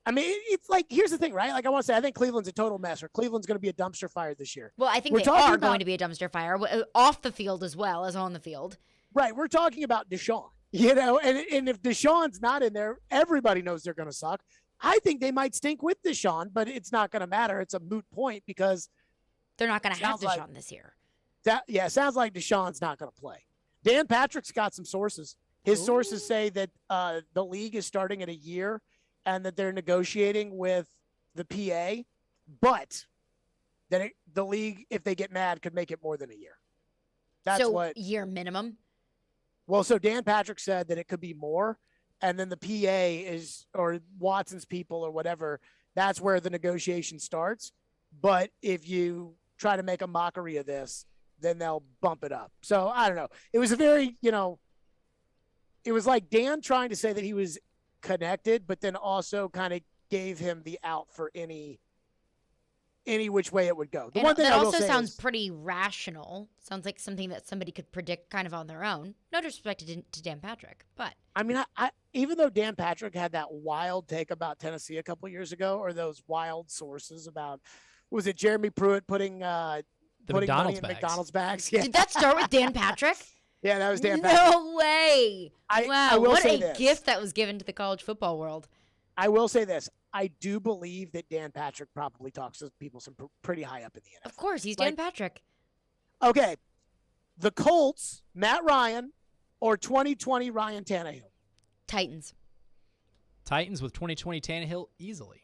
Speaker 1: I mean, it's like, here's the thing, right? Like, I want to say, I think Cleveland's a total mess, or Cleveland's going to be a dumpster fire this year.
Speaker 2: Well, I think they are going to be a dumpster fire, off the field as well as on the field.
Speaker 1: Right. We're talking about Deshaun, and if Deshaun's not in there, everybody knows they're going to suck. I think they might stink with Deshaun, but it's not going to matter. It's a moot point because
Speaker 2: they're not going to have Deshaun this year.
Speaker 1: It sounds like Deshaun's not going to play. Dan Patrick's got some sources. His sources say that the league is starting at a year and that they're negotiating with the PA, but that the league, if they get mad, could make it more than a year. That's what
Speaker 2: year minimum.
Speaker 1: Well, so Dan Patrick said that it could be more, and then the PA is, or Watson's people or whatever, that's where the negotiation starts. But if you try to make a mockery of this, then they'll bump it up. So I don't know. It was a very, it was like Dan trying to say that he was connected, but then also kind of gave him the out for any which way it would go.
Speaker 2: One thing that also sounds pretty rational. Sounds like something that somebody could predict kind of on their own. No disrespect to Dan Patrick, but
Speaker 1: I mean, I even though Dan Patrick had that wild take about Tennessee a couple years ago, or those wild sources about, was it Jeremy Pruitt putting money in McDonald's bags? Yeah.
Speaker 2: Did that start with Dan Patrick?
Speaker 1: Yeah, that was Dan Patrick.
Speaker 2: No way. Wow, what a gift that was given to the college football world.
Speaker 1: I will say this. I do believe that Dan Patrick probably talks to people some pretty high up in the NFL.
Speaker 2: Of course, he's Dan Patrick.
Speaker 1: Okay. The Colts, Matt Ryan, or 2020 Ryan Tannehill?
Speaker 2: Titans.
Speaker 3: Titans with 2020 Tannehill easily.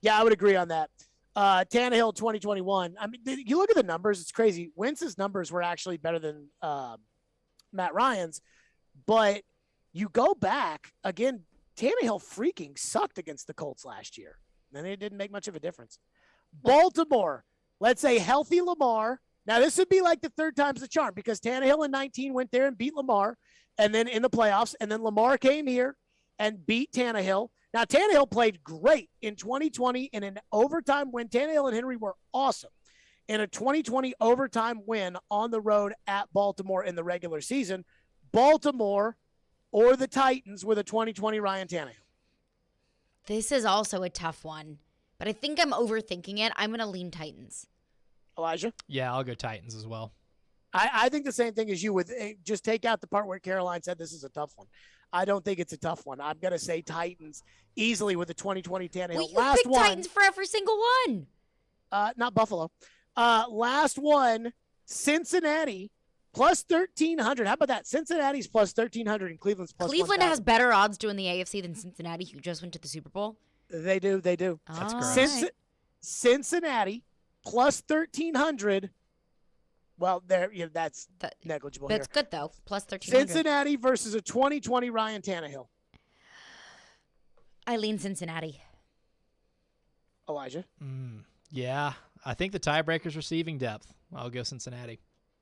Speaker 1: Yeah, I would agree on that. Tannehill 2021. I mean, you look at the numbers, it's crazy. Wentz's numbers were actually better than Matt Ryan's, but you go back, again, Tannehill freaking sucked against the Colts last year. And it didn't make much of a difference. Baltimore, let's say healthy Lamar. Now, this would be like the third time's the charm because Tannehill in 19 went there and beat Lamar, and then in the playoffs, and then Lamar came here and beat Tannehill. Now, Tannehill played great in 2020 in an overtime win. Tannehill and Henry were awesome in a 2020 overtime win on the road at Baltimore in the regular season. Baltimore or the Titans with a 2020 Ryan Tannehill?
Speaker 2: This is also a tough one, but I think I'm overthinking it. I'm going to lean Titans.
Speaker 1: Elijah?
Speaker 3: Yeah, I'll go Titans as well.
Speaker 1: I think the same thing as you with just take out the part where Caroline said this is a tough one. I don't think it's a tough one. I'm going to say Titans easily with the 2020 Tannehill.
Speaker 2: Well, you picked Titans for every single one.
Speaker 1: Not Buffalo. Last one, Cincinnati. Plus 1,300. How about that? Cincinnati's plus 1,300 and Cleveland's plus
Speaker 2: Cleveland
Speaker 1: 1,000.
Speaker 2: has better odds to win the AFC than Cincinnati, who just went to the Super Bowl.
Speaker 1: They do.
Speaker 3: That's gross.
Speaker 1: Cincinnati plus 1,300. Well, that's negligible.
Speaker 2: That's good, though. Plus 1,300.
Speaker 1: Cincinnati versus a 2020 Ryan Tannehill.
Speaker 2: I lean Cincinnati.
Speaker 1: Elijah?
Speaker 3: Yeah, I think the tiebreaker's receiving depth. I'll go Cincinnati.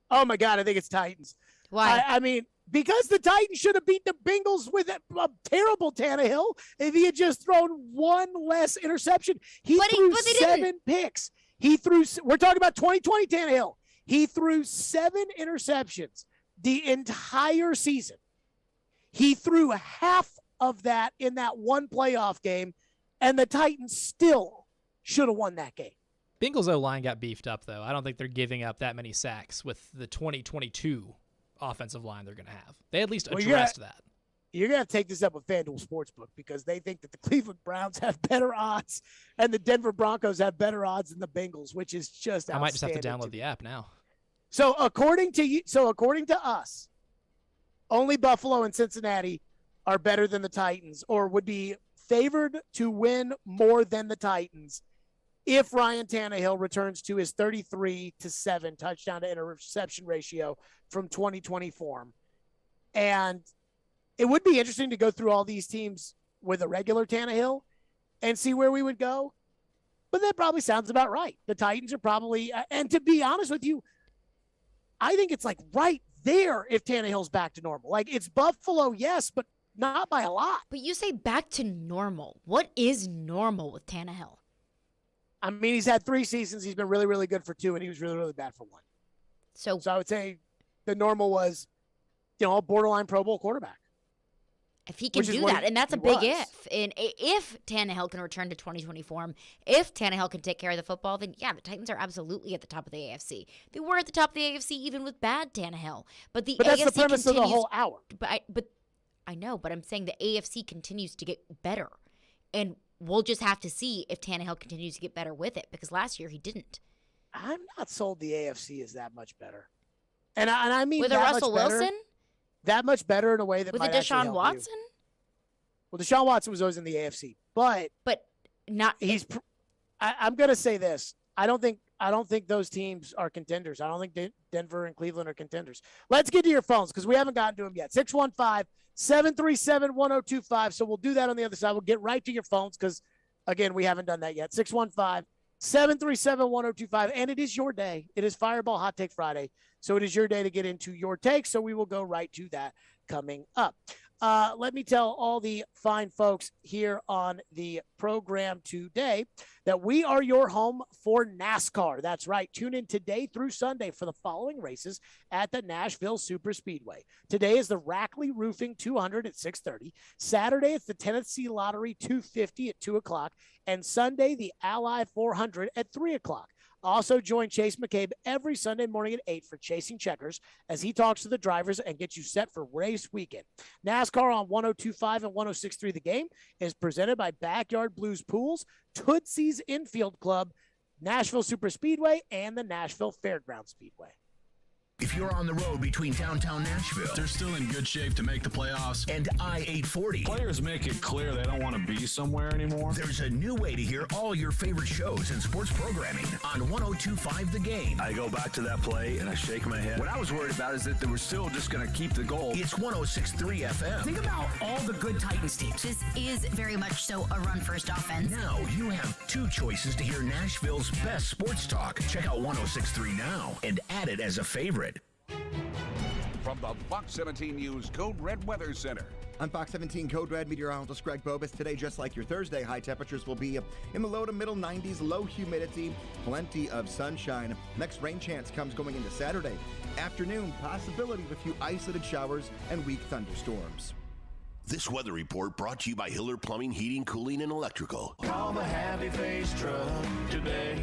Speaker 1: Oh, my God, I think it's Titans.
Speaker 2: Why?
Speaker 1: I mean, because the Titans should have beat the Bengals with a terrible Tannehill if he had just thrown one less interception. He threw 7 picks. We're talking about 2020 Tannehill. He threw 7 interceptions the entire season. He threw half of that in that one playoff game, and the Titans still should have won that game.
Speaker 3: Bengals O-line got beefed up, though. I don't think they're giving up that many sacks with the 2022 offensive line they're going to have. They at least addressed that.
Speaker 1: You're going to have to take this up with FanDuel Sportsbook because they think that the Cleveland Browns have better odds and the Denver Broncos have better odds than the Bengals, which is just outstanding.
Speaker 3: I might just have to download the app now.
Speaker 1: So according to us, only Buffalo and Cincinnati are better than the Titans or would be favored to win more than the Titans if Ryan Tannehill returns to his 33-7 touchdown to interception ratio from 2020 form. And it would be interesting to go through all these teams with a regular Tannehill and see where we would go. But that probably sounds about right. The Titans are probably, and to be honest with you, I think it's like right there if Tannehill's back to normal. Like, it's Buffalo, yes, but not by a lot.
Speaker 2: But you say back to normal. What is normal with Tannehill?
Speaker 1: I mean, he's had 3 seasons. He's been really, really good for 2, and he was really, really bad for 1.
Speaker 2: So
Speaker 1: I would say the normal was, a borderline Pro Bowl quarterback.
Speaker 2: If he can do that, and that's a big if. And if Tannehill can return to 2020 form, if Tannehill can take care of the football, then yeah, the Titans are absolutely at the top of the AFC. They were at the top of the AFC even with bad Tannehill. But the
Speaker 1: that's
Speaker 2: AFC
Speaker 1: the premise
Speaker 2: continues,
Speaker 1: of the whole hour.
Speaker 2: But I know, but I'm saying the AFC continues to get better. And we'll just have to see if Tannehill continues to get better with it, because last year he didn't.
Speaker 1: I'm not sold the AFC is that much better. And I mean
Speaker 2: with a
Speaker 1: that
Speaker 2: Russell
Speaker 1: much better,
Speaker 2: Wilson?
Speaker 1: That much better in a way that
Speaker 2: With
Speaker 1: might
Speaker 2: a
Speaker 1: actually
Speaker 2: Deshaun
Speaker 1: help
Speaker 2: Watson?
Speaker 1: you. Well, Deshaun Watson was always in the AFC, but
Speaker 2: not.
Speaker 1: I'm going to say this. I don't think those teams are contenders. I don't think Denver and Cleveland are contenders. Let's get to your phones because we haven't gotten to them yet. 615-737-1025. So we'll do that on the other side. We'll get right to your phones because, again, we haven't done that yet. 615-737-1025. And it is your day. It is Fireball Hot Take Friday. So it is your day to get into your take. So we will go right to that coming up. Let me tell all the fine folks here on the program today that we are your home for NASCAR. That's right. Tune in today through Sunday for the following races at the Nashville Superspeedway. Today is the Rackley Roofing 200 at 6:30. Saturday, it's the Tennessee Lottery 250 at 2 o'clock. And Sunday, the Ally 400 at 3 o'clock. Also join Chase McCabe every Sunday morning at 8 for Chasing Checkers as he talks to the drivers and gets you set for race weekend. NASCAR on 102.5 and 106.3 The Game is presented by Backyard Blues Pools, Tootsie's Infield Club, Nashville Superspeedway, and the Nashville Fairgrounds Speedway.
Speaker 6: If you're on the road between downtown Nashville,
Speaker 18: They're still in good shape to make the playoffs.
Speaker 6: and I-840,
Speaker 18: Players make it clear they don't want to be somewhere anymore.
Speaker 6: there's a new way to hear all your favorite shows and sports programming on 102.5 The Game.
Speaker 4: I go back to that play and I shake my head. What I was worried about is that they were still just going to keep the goal.
Speaker 6: It's 106.3 FM.
Speaker 7: Think about all the good Titans teams. This is very much so a run-first offense.
Speaker 6: Now you have 2 choices to hear Nashville's best sports talk. Check out 106.3 now and add it as a favorite.
Speaker 9: From the Fox 17 News Code Red Weather Center.
Speaker 23: On Fox 17 Code Red, meteorologist Greg Bobus. Today, just like your Thursday, high temperatures will be in the low to middle 90s, low humidity, plenty of sunshine. Next rain chance comes going into Saturday. Afternoon, possibility of a few isolated showers and weak thunderstorms.
Speaker 6: This weather report brought to you by Hiller Plumbing, Heating, Cooling, and Electrical.
Speaker 24: Call the Happy Face Truck today.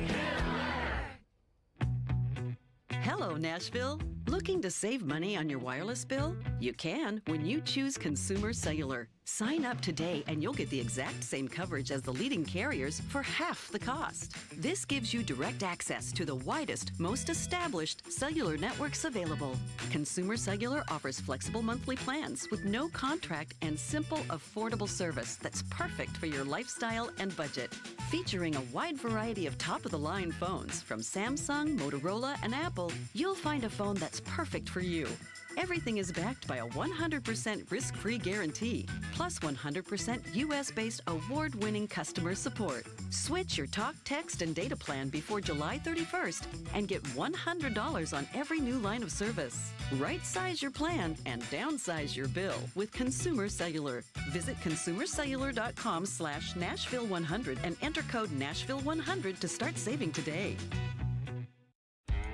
Speaker 25: Hello, Nashville. Looking to save money on your wireless bill? You can when you choose Consumer Cellular. Sign up today and you'll get the exact same coverage as the leading carriers for half the cost. This gives you direct access to the widest, most established cellular networks available. Consumer Cellular offers flexible monthly plans with no contract and simple, affordable service that's perfect for your lifestyle and budget. Featuring a wide variety of top-of-the-line phones from Samsung, Motorola, and Apple, you'll find a phone that's perfect for you. Everything is backed by a 100% risk-free guarantee, plus 100% U.S.-based award-winning customer support. Switch your talk, text, and data plan before July 31st and get $100 on every new line of service. Right-size your plan and downsize your bill with Consumer Cellular. Visit consumercellular.com/Nashville100 and enter code Nashville100 to start saving today.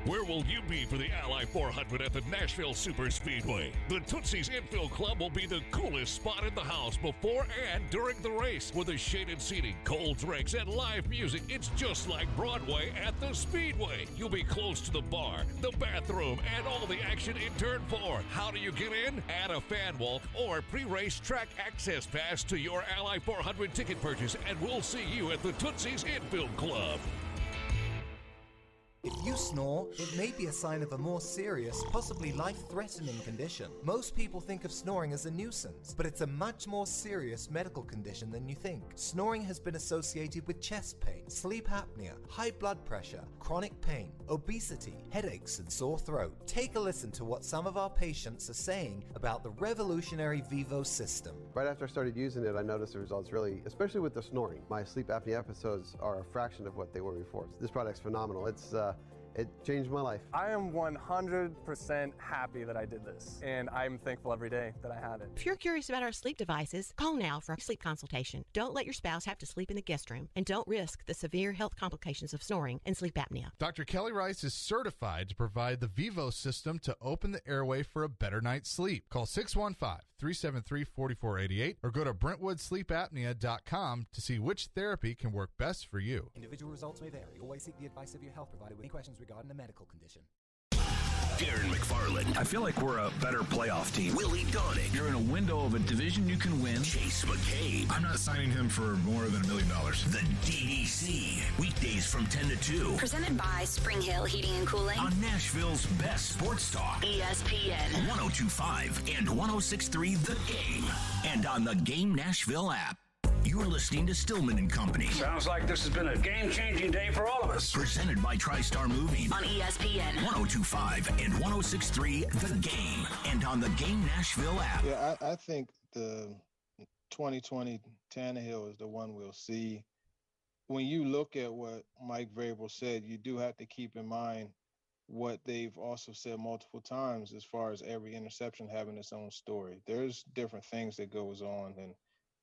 Speaker 26: Where will you be for the Ally 400 at the Nashville Superspeedway? The Tootsie's Infield Club will be the coolest spot in the house before and during the race. With the shaded seating, cold drinks, and live music, it's just like Broadway at the Speedway. You'll be close to the bar, the bathroom, and all the action in Turn 4. How do you get in? Add a fan walk or pre-race track access pass to your Ally 400 ticket purchase, and we'll see you at the Tootsie's Infield Club.
Speaker 27: If you snore, it may be a sign of a more serious, possibly life-threatening condition. Most people think of snoring as a nuisance, but it's a much more serious medical condition than you think. Snoring has been associated with chest pain, sleep apnea, high blood pressure, chronic pain, obesity, headaches, and sore throat. Take a listen to what some of our patients are saying about the revolutionary Vivo system.
Speaker 28: Right after I started using it, I noticed the results really, especially with the snoring. My sleep apnea episodes are a fraction of what they were before. This product's phenomenal. It changed my life.
Speaker 5: I am 100% happy that I did this, and I'm thankful every day that I had it.
Speaker 8: If you're curious about our sleep devices, call now for a sleep consultation. Don't let your spouse have to sleep in the guest room, and don't risk the severe health complications of snoring and sleep apnea.
Speaker 10: Dr. Kelly Rice is certified to provide the Vivo system to open the airway for a better night's sleep. Call 615-373-4488 or go to BrentwoodSleepApnea.com to see which therapy can work best for you.
Speaker 11: Individual results may vary. Always seek the advice of your health provider with any questions regarding a medical condition.
Speaker 6: Darren McFarland.
Speaker 4: I feel like we're a better playoff team.
Speaker 6: Willie Donick.
Speaker 4: You're in a window of a division you can win.
Speaker 6: Chase McCabe.
Speaker 4: I'm not signing him for more than $1 million.
Speaker 6: The DDC. Weekdays from 10 to 2.
Speaker 7: Presented by Spring Hill Heating and Cooling.
Speaker 6: On Nashville's best sports talk.
Speaker 7: ESPN.
Speaker 6: 102.5 and 106.3 The Game. And on the Game Nashville app. You're listening to Stillman and Company.
Speaker 4: Sounds like this has been a game-changing day for all of us.
Speaker 6: Presented by TriStar Moving.
Speaker 7: On ESPN.
Speaker 6: 102.5 and 106.3 The Game. And on the Game Nashville app.
Speaker 12: Yeah, I think the 2020 Tannehill is the one we'll see. When you look at what Mike Vrabel said, you do have to keep in mind what they've also said multiple times as far as every interception having its own story. There's different things that goes on, and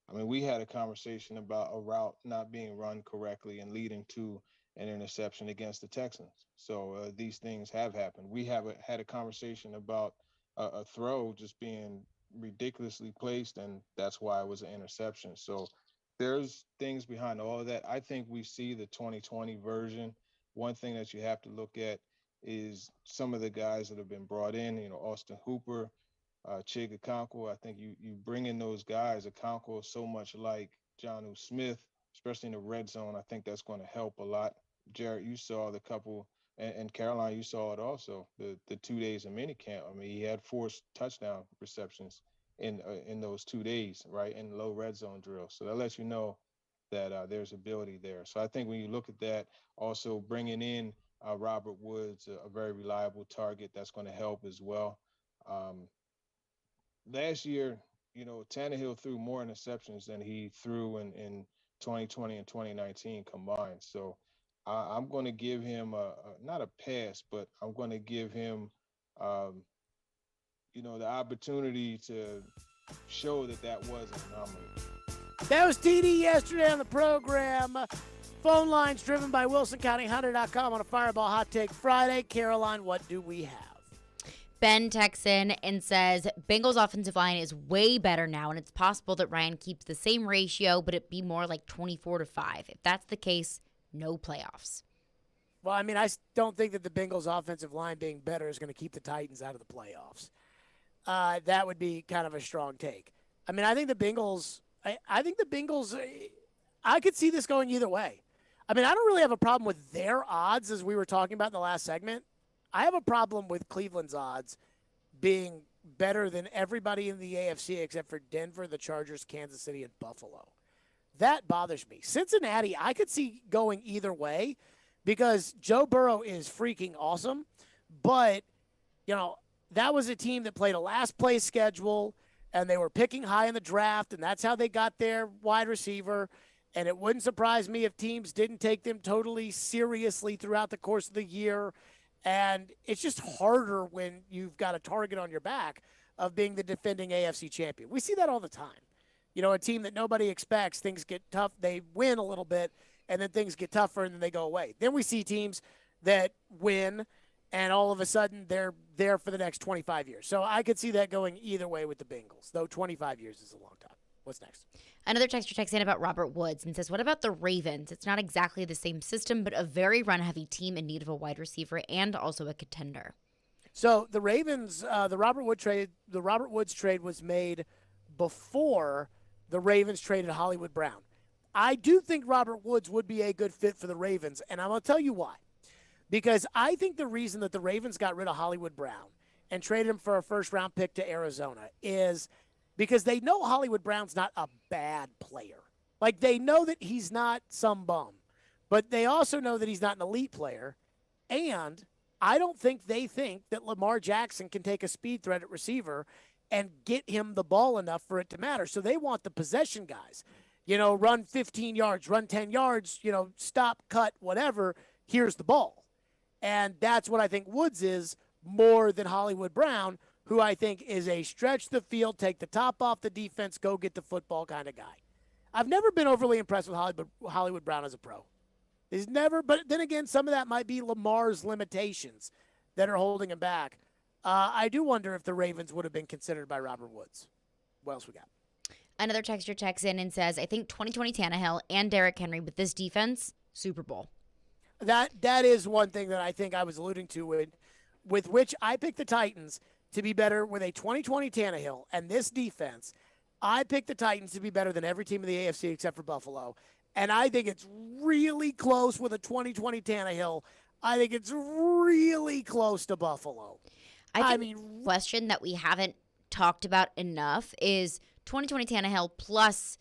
Speaker 12: I mean, we had a conversation about a route not being run correctly and leading to an interception against the Texans. So these things have happened. We have had a conversation about a throw just being ridiculously placed, and that's why it was an interception. So there's things behind all of that. I think we see the 2020 version. One thing that you have to look at is some of the guys that have been brought in, Austin Hooper, Chig Okonkwo. I think you bring in those guys. Okonkwo is so much like Jonnu Smith, especially in the red zone. I think that's going to help a lot. Jared, you saw the couple, and Caroline, you saw it also, the 2 days of minicamp. I mean, he had 4 touchdown receptions in those 2 days, right, in low red zone drills. So that lets you know that there's ability there. So I think when you look at that, also bringing in Robert Woods, a very reliable target, that's going to help as well. Last year, Tannehill threw more interceptions than he threw in 2020 and 2019 combined. So I'm going to give him not a pass, but I'm going to give him, the opportunity to show that was an anomaly.
Speaker 1: That was TD yesterday on the program. Phone lines driven by WilsonCountyHunter.com on a Fireball Hot Take Friday. Caroline, what do we have?
Speaker 2: Ben texts in and says, Bengals offensive line is way better now, and it's possible that Ryan keeps the same ratio, but it be more like 24-5. If that's the case, no playoffs.
Speaker 1: Well, I mean, I don't think that the Bengals offensive line being better is going to keep the Titans out of the playoffs. That would be kind of a strong take. I mean, I think the Bengals, I could see this going either way. I mean, I don't really have a problem with their odds, as we were talking about in the last segment. I have a problem with Cleveland's odds being better than everybody in the AFC except for Denver, the Chargers, Kansas City, and Buffalo. That bothers me. Cincinnati, I could see going either way because Joe Burrow is freaking awesome. But, that was a team that played a last-place schedule, and they were picking high in the draft, and that's how they got their wide receiver. And it wouldn't surprise me if teams didn't take them totally seriously throughout the course of the year. And it's just harder when you've got a target on your back of being the defending AFC champion. We see that all the time. A team that nobody expects, things get tough. They win a little bit, and then things get tougher, and then they go away. Then we see teams that win, and all of a sudden they're there for the next 25 years. So I could see that going either way with the Bengals, though 25 years is a long time. What's next?
Speaker 2: Another texter texts in about Robert Woods and says, what about the Ravens? It's not exactly the same system, but a very run-heavy team in need of a wide receiver and also a contender.
Speaker 1: So the Ravens, the Robert Woods trade was made before the Ravens traded Hollywood Brown. I do think Robert Woods would be a good fit for the Ravens, and I'm going to tell you why. Because I think the reason that the Ravens got rid of Hollywood Brown and traded him for a first-round pick to Arizona is because they know Hollywood Brown's not a bad player. Like, they know that he's not some bum, but they also know that he's not an elite player, and I don't think they think that Lamar Jackson can take a speed threat at receiver and get him the ball enough for it to matter. So they want the possession guys. Run 15 yards, run 10 yards, stop, cut, whatever. Here's the ball. And that's what I think Woods is more than Hollywood Brown, who I think is a stretch the field, take the top off the defense, go get the football kind of guy. I've never been overly impressed with Hollywood Brown as a pro. He's never, but then again, some of that might be Lamar's limitations that are holding him back. I do wonder if the Ravens would have been considered by Robert Woods. What else we got?
Speaker 2: Another texter checks in and says, I think 2020 Tannehill and Derrick Henry with this defense, Super Bowl.
Speaker 1: That is one thing that I think I was alluding to with which I picked the Titans to be better with a 2020 Tannehill and this defense. I picked the Titans to be better than every team in the AFC except for Buffalo. And I think it's really close with a 2020 Tannehill. I think it's really close to Buffalo.
Speaker 2: I mean, question that we haven't talked about enough is 2020 Tannehill plus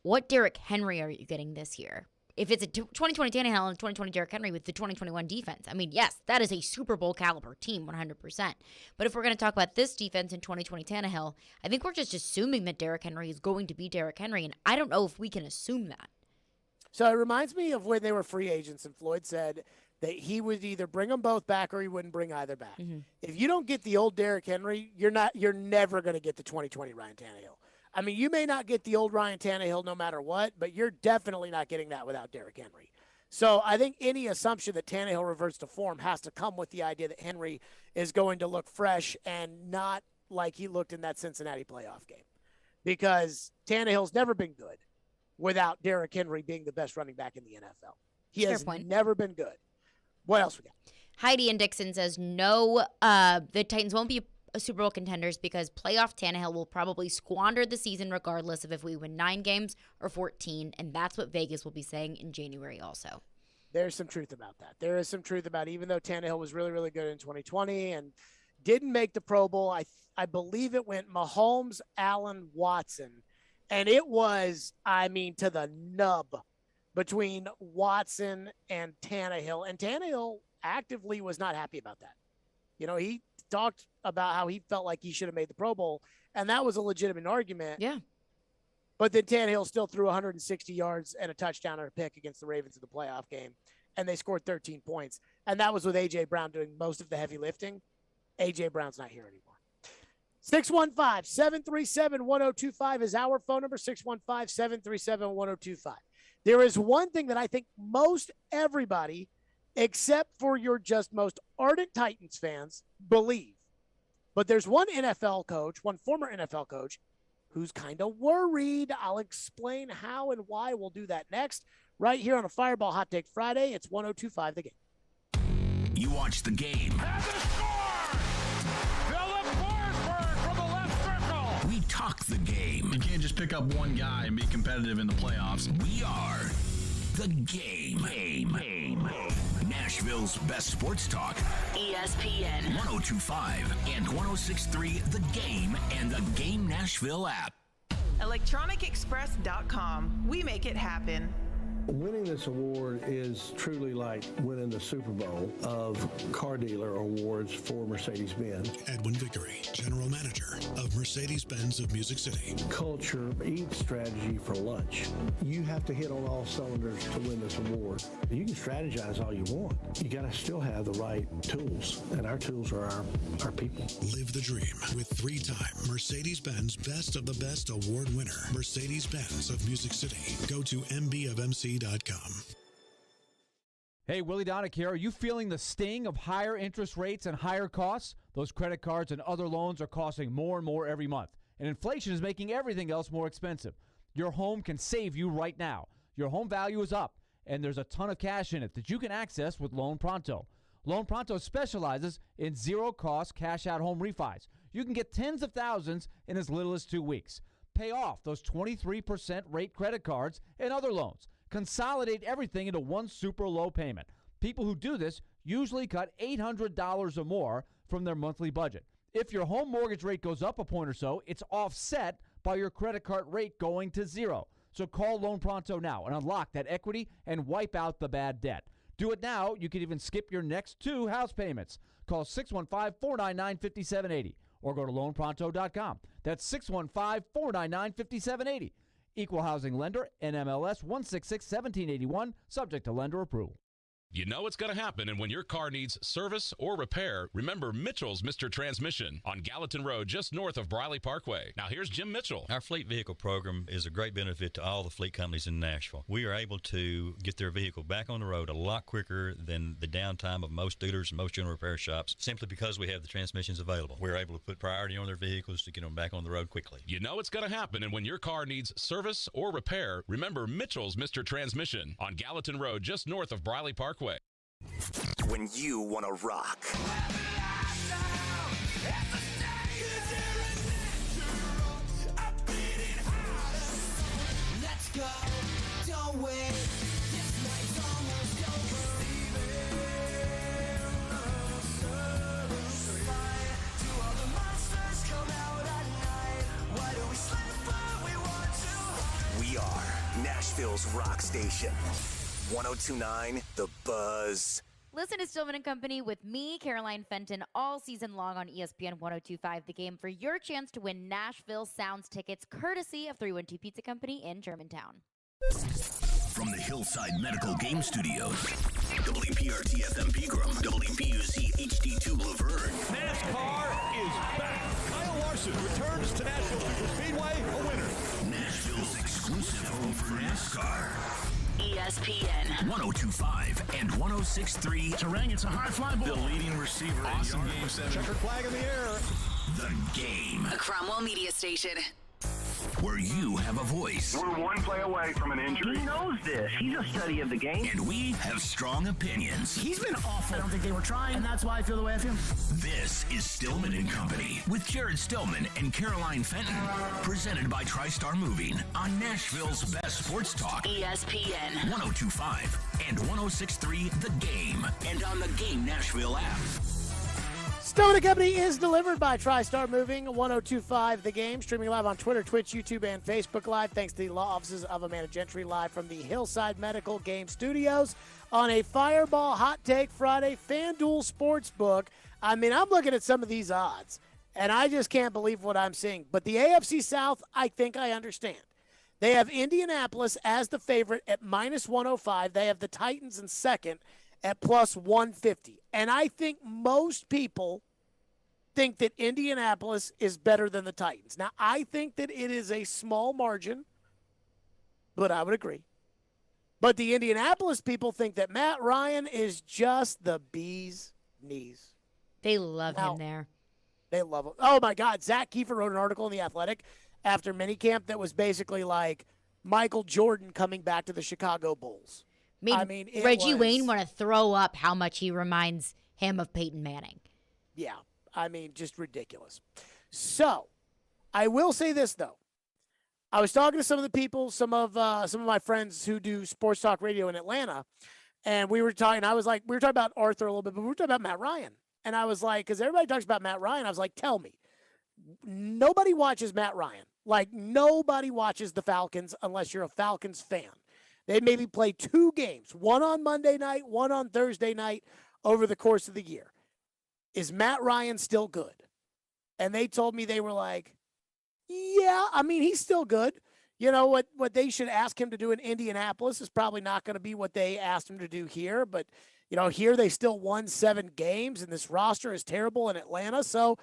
Speaker 2: what Derrick Henry are you getting this year? If it's a 2020 Tannehill and 2020 Derrick Henry with the 2021 defense, I mean, yes, that is a Super Bowl caliber team, 100%. But if we're going to talk about this defense in 2020 Tannehill, I think we're just assuming that Derrick Henry is going to be Derrick Henry, and I don't know if we can assume that.
Speaker 1: So it reminds me of when they were free agents, and Floyd said that he would either bring them both back or he wouldn't bring either back.
Speaker 2: Mm-hmm.
Speaker 1: If you don't get the old Derrick Henry, you're never going to get the 2020 Ryan Tannehill. I mean, you may not get the old Ryan Tannehill no matter what, but you're definitely not getting that without Derrick Henry. So I think any assumption that Tannehill reverts to form has to come with the idea that Henry is going to look fresh and not like he looked in that Cincinnati playoff game. Because Tannehill's never been good without Derrick Henry being the best running back in the NFL. He has never been good. What else we got?
Speaker 2: Heidi and Dixon says, no, the Titans won't be a Super Bowl contenders because playoff Tannehill will probably squander the season regardless of if we win 9 games or 14, and that's what Vegas will be saying in January also.
Speaker 1: There's some truth about that. There is some truth about even though Tannehill was really, really good in 2020 and didn't make the Pro Bowl, I believe it went Mahomes, Allen, Watson, and it was, I mean, to the nub between Watson and Tannehill, and Tannehill actively was not happy about that. You know, he talked about how he felt like he should have made the Pro Bowl, and that was a legitimate argument.
Speaker 2: Yeah.
Speaker 1: But then Tannehill still threw 160 yards and a touchdown and a pick against the Ravens in the playoff game, and they scored 13 points. And that was with A.J. Brown doing most of the heavy lifting. A.J. Brown's not here anymore. 615-737-1025 is our phone number, 615-737-1025. There is one thing that I think most everybody, except for your just most ardent Titans fans, believe. But there's one NFL coach, one former NFL coach, who's kind of worried. I'll explain how and why. We'll do that next, right here on a Fireball Hot Take Friday. It's 102.5 The Game.
Speaker 6: You watch The Game. We talk the game.
Speaker 18: You can't just pick up one guy and be competitive in the playoffs.
Speaker 6: We are The Game. Nashville's best sports talk.
Speaker 7: ESPN
Speaker 6: 102.5 and 106.3 The Game and the Game Nashville app.
Speaker 13: ElectronicExpress.com. We make it happen.
Speaker 14: Winning this award is truly like winning the Super Bowl of car dealer awards for Mercedes-Benz.
Speaker 15: Edwin Vickery, General Manager of Mercedes-Benz of Music City.
Speaker 14: Culture eats strategy for lunch. You have to hit on all cylinders to win this award. You can strategize all you want. You got to still have the right tools, and our tools are our people.
Speaker 15: Live the dream with 3-time Mercedes-Benz Best of the Best award winner, Mercedes-Benz of Music City. Go to mbofmc.com.
Speaker 16: Hey, Willie Donick here. Are you feeling the sting of higher interest rates and higher costs? Those credit cards and other loans are costing more and more every month, and inflation is making everything else more expensive. Your home can save you right now. Your home value is up, and there's a ton of cash in it that you can access with Loan Pronto. Loan Pronto specializes in zero-cost cash-out home refis. You can get tens of thousands in as little as 2 weeks. Pay off those 23% rate credit cards and other loans. Consolidate everything into one super low payment. People who do this usually cut $800 or more from their monthly budget. If your home mortgage rate goes up a point or so, it's offset by your credit card rate going to zero. So call Loan Pronto now and unlock that equity and wipe out the bad debt. Do it now. You can even skip your next 2 house payments. Call 615-499-5780 or go to loanpronto.com. That's 615-499-5780. Equal housing lender, NMLS 166-1781, subject to lender approval.
Speaker 26: You know it's going to happen, and when your car needs service or repair, remember Mitchell's Mr. Transmission on Gallatin Road, just north of Briley Parkway. Now here's Jim Mitchell.
Speaker 3: Our fleet vehicle program is a great benefit to all the fleet companies in Nashville. We are able to get their vehicle back on the road a lot quicker than the downtime of most dealers and most general repair shops, simply because we have the transmissions available. We're able to put priority on their vehicles to get them back on the road quickly.
Speaker 26: You know it's going to happen, and when your car needs service or repair, remember Mitchell's Mr. Transmission on Gallatin Road, just north of Briley Parkway.
Speaker 9: When you want to rock.
Speaker 24: Let's go, don't wait. This night's almost over. Do all the monsters come out at night? Why do we sleep when we want to?
Speaker 9: We are Nashville's rock station. 102.9 The Buzz.
Speaker 2: Listen to Stillman and Company with me, Caroline Fenton, all season long on ESPN 102.5 The Game for your chance to win Nashville Sounds tickets, courtesy of 312 Pizza Company in Germantown.
Speaker 6: From the Hillside Medical Game Studios, WPRT FM Pegram, WPUC HD2 Laverne.
Speaker 24: NASCAR is back. Kyle Larson returns to Nashville Superspeedway a winner.
Speaker 6: Nashville's exclusive home for NASCAR.
Speaker 7: ESPN
Speaker 6: 102.5 and 106.3.
Speaker 24: Terang, it's a high fly ball. The leading receiver. Awesome game 7. Checkered flag in the air.
Speaker 6: The Game.
Speaker 7: A Cromwell media station.
Speaker 6: Where you have a voice.
Speaker 24: We're one play away from an injury. He knows this. He's a study of the game.
Speaker 6: And we have strong opinions.
Speaker 24: He's been awful. I don't think they were trying, and that's why I feel the way I feel.
Speaker 6: This is Stillman and Company with Jared Stillman and Caroline Fenton. Presented by TriStar Moving on Nashville's best sports talk.
Speaker 7: ESPN
Speaker 6: 102.5 and 106.3 The Game. And on the Game Nashville app.
Speaker 1: Stone and Company is delivered by TriStar Moving, 102.5 The Game, streaming live on Twitter, Twitch, YouTube, and Facebook Live. Thanks to the law offices of Amanda Gentry, live from the Hillside Medical Game Studios on a Fireball Hot Take Friday FanDuel Sportsbook. I mean, I'm looking at some of these odds, and I just can't believe what I'm seeing. But the AFC South, I think I understand. They have Indianapolis as the favorite at minus 105. They have the Titans in second at plus 150. And I think most people think that Indianapolis is better than the Titans. Now, I think that it is a small margin, but I would agree. But the Indianapolis people think that Matt Ryan is just the bee's knees.
Speaker 2: They love him there.
Speaker 1: They love him. Oh, my God. Zach Kiefer wrote an article in The Athletic after minicamp that was basically like Michael Jordan coming back to the Chicago Bulls. I mean,
Speaker 2: Reggie Wayne want to throw up how much he reminds him of Peyton Manning.
Speaker 1: Yeah, I mean, just ridiculous. So, I will say this though. I was talking to some of the people, some of my friends who do sports talk radio in Atlanta, and we were talking. I was like, we were talking about Arthur a little bit, but we were talking about Matt Ryan, and I was like, because everybody talks about Matt Ryan, I was like, tell me, nobody watches Matt Ryan. Like nobody watches the Falcons unless you're a Falcons fan. They maybe play 2 games, one on Monday night, one on Thursday night over the course of the year. Is Matt Ryan still good? And they told me, they were like, yeah, I mean, he's still good. You know, what they should ask him to do in Indianapolis is probably not going to be what they asked him to do here. But, you know, here they still won 7 games, and this roster is terrible in Atlanta. So,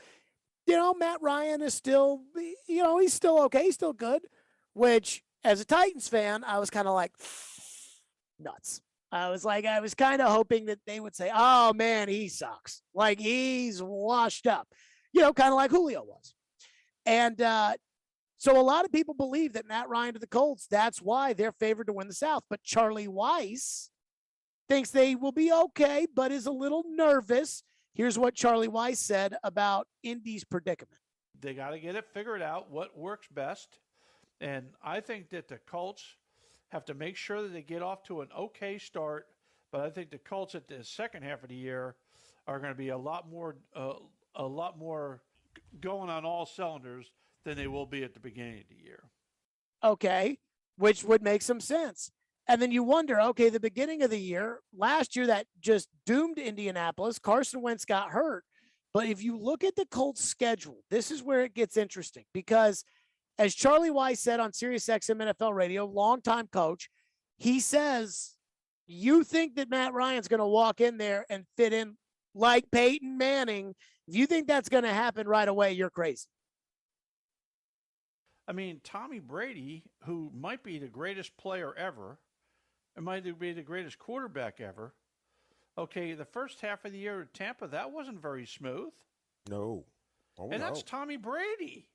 Speaker 1: you know, Matt Ryan is still, you know, he's still okay. He's still good, which – as a Titans fan, I was kind of like, nuts. I was kind of hoping that they would say, oh, man, he sucks. Like, he's washed up. You know, kind of like Julio was. And so a lot of people believe that Matt Ryan to the Colts, that's why they're favored to win the South. But Charlie Weiss thinks they will be okay, but is a little nervous. Here's what Charlie Weiss said about Indy's predicament.
Speaker 17: They got to get it figured out, what works best. And I think that the Colts have to make sure that they get off to an okay start. But I think the Colts at the second half of the year are going to be a lot more going on all cylinders than they will be at the beginning of the year.
Speaker 1: Okay, which would make some sense. And then you wonder, okay, the beginning of the year, last year that just doomed Indianapolis. Carson Wentz got hurt. But if you look at the Colts schedule, this is where it gets interesting because as Charlie Weiss said on SiriusXM NFL Radio, longtime coach, he says you think that Matt Ryan's going to walk in there and fit in like Peyton Manning, if you think that's going to happen right away, you're crazy.
Speaker 17: I mean, Tommy Brady, who might be the greatest player ever, and might be the greatest quarterback ever. Okay, the first half of the year at Tampa, that wasn't very smooth.
Speaker 19: No. Oh,
Speaker 17: and
Speaker 19: no.
Speaker 17: that's Tommy Brady.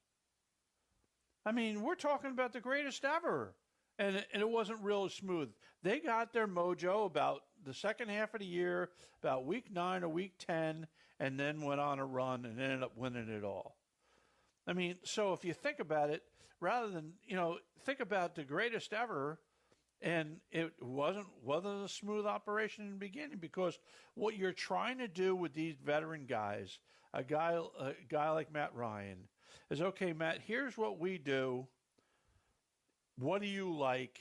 Speaker 17: I mean, we're talking about the greatest ever. And it wasn't real smooth. They got their mojo about the second half of the year, about week 9 or week 10, and then went on a run and ended up winning it all. I mean, so if you think about it, rather than, think about the greatest ever, and it wasn't a smooth operation in the beginning, because what you're trying to do with these veteran guys, a guy like Matt Ryan, is, okay, Matt, here's what we do. What do you like?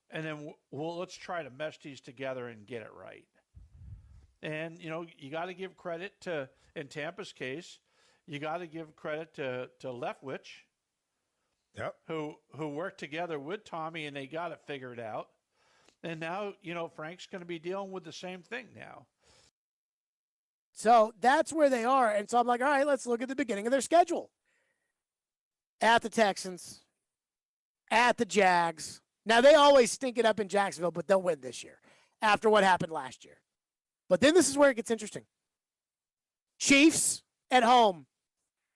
Speaker 17: And then let's try to mesh these together and get it right. And, you got to give credit to, in Tampa's case, you got to give credit to Leftwich,
Speaker 19: yep,
Speaker 17: who worked together with Tommy, and they got it figured out. And now, Frank's going to be dealing with the same thing now.
Speaker 1: So that's where they are. And so I'm like, all right, let's look at the beginning of their schedule. At the Texans, at the Jags. Now, they always stink it up in Jacksonville, but they'll win this year after what happened last year. But then this is where it gets interesting. Chiefs at home.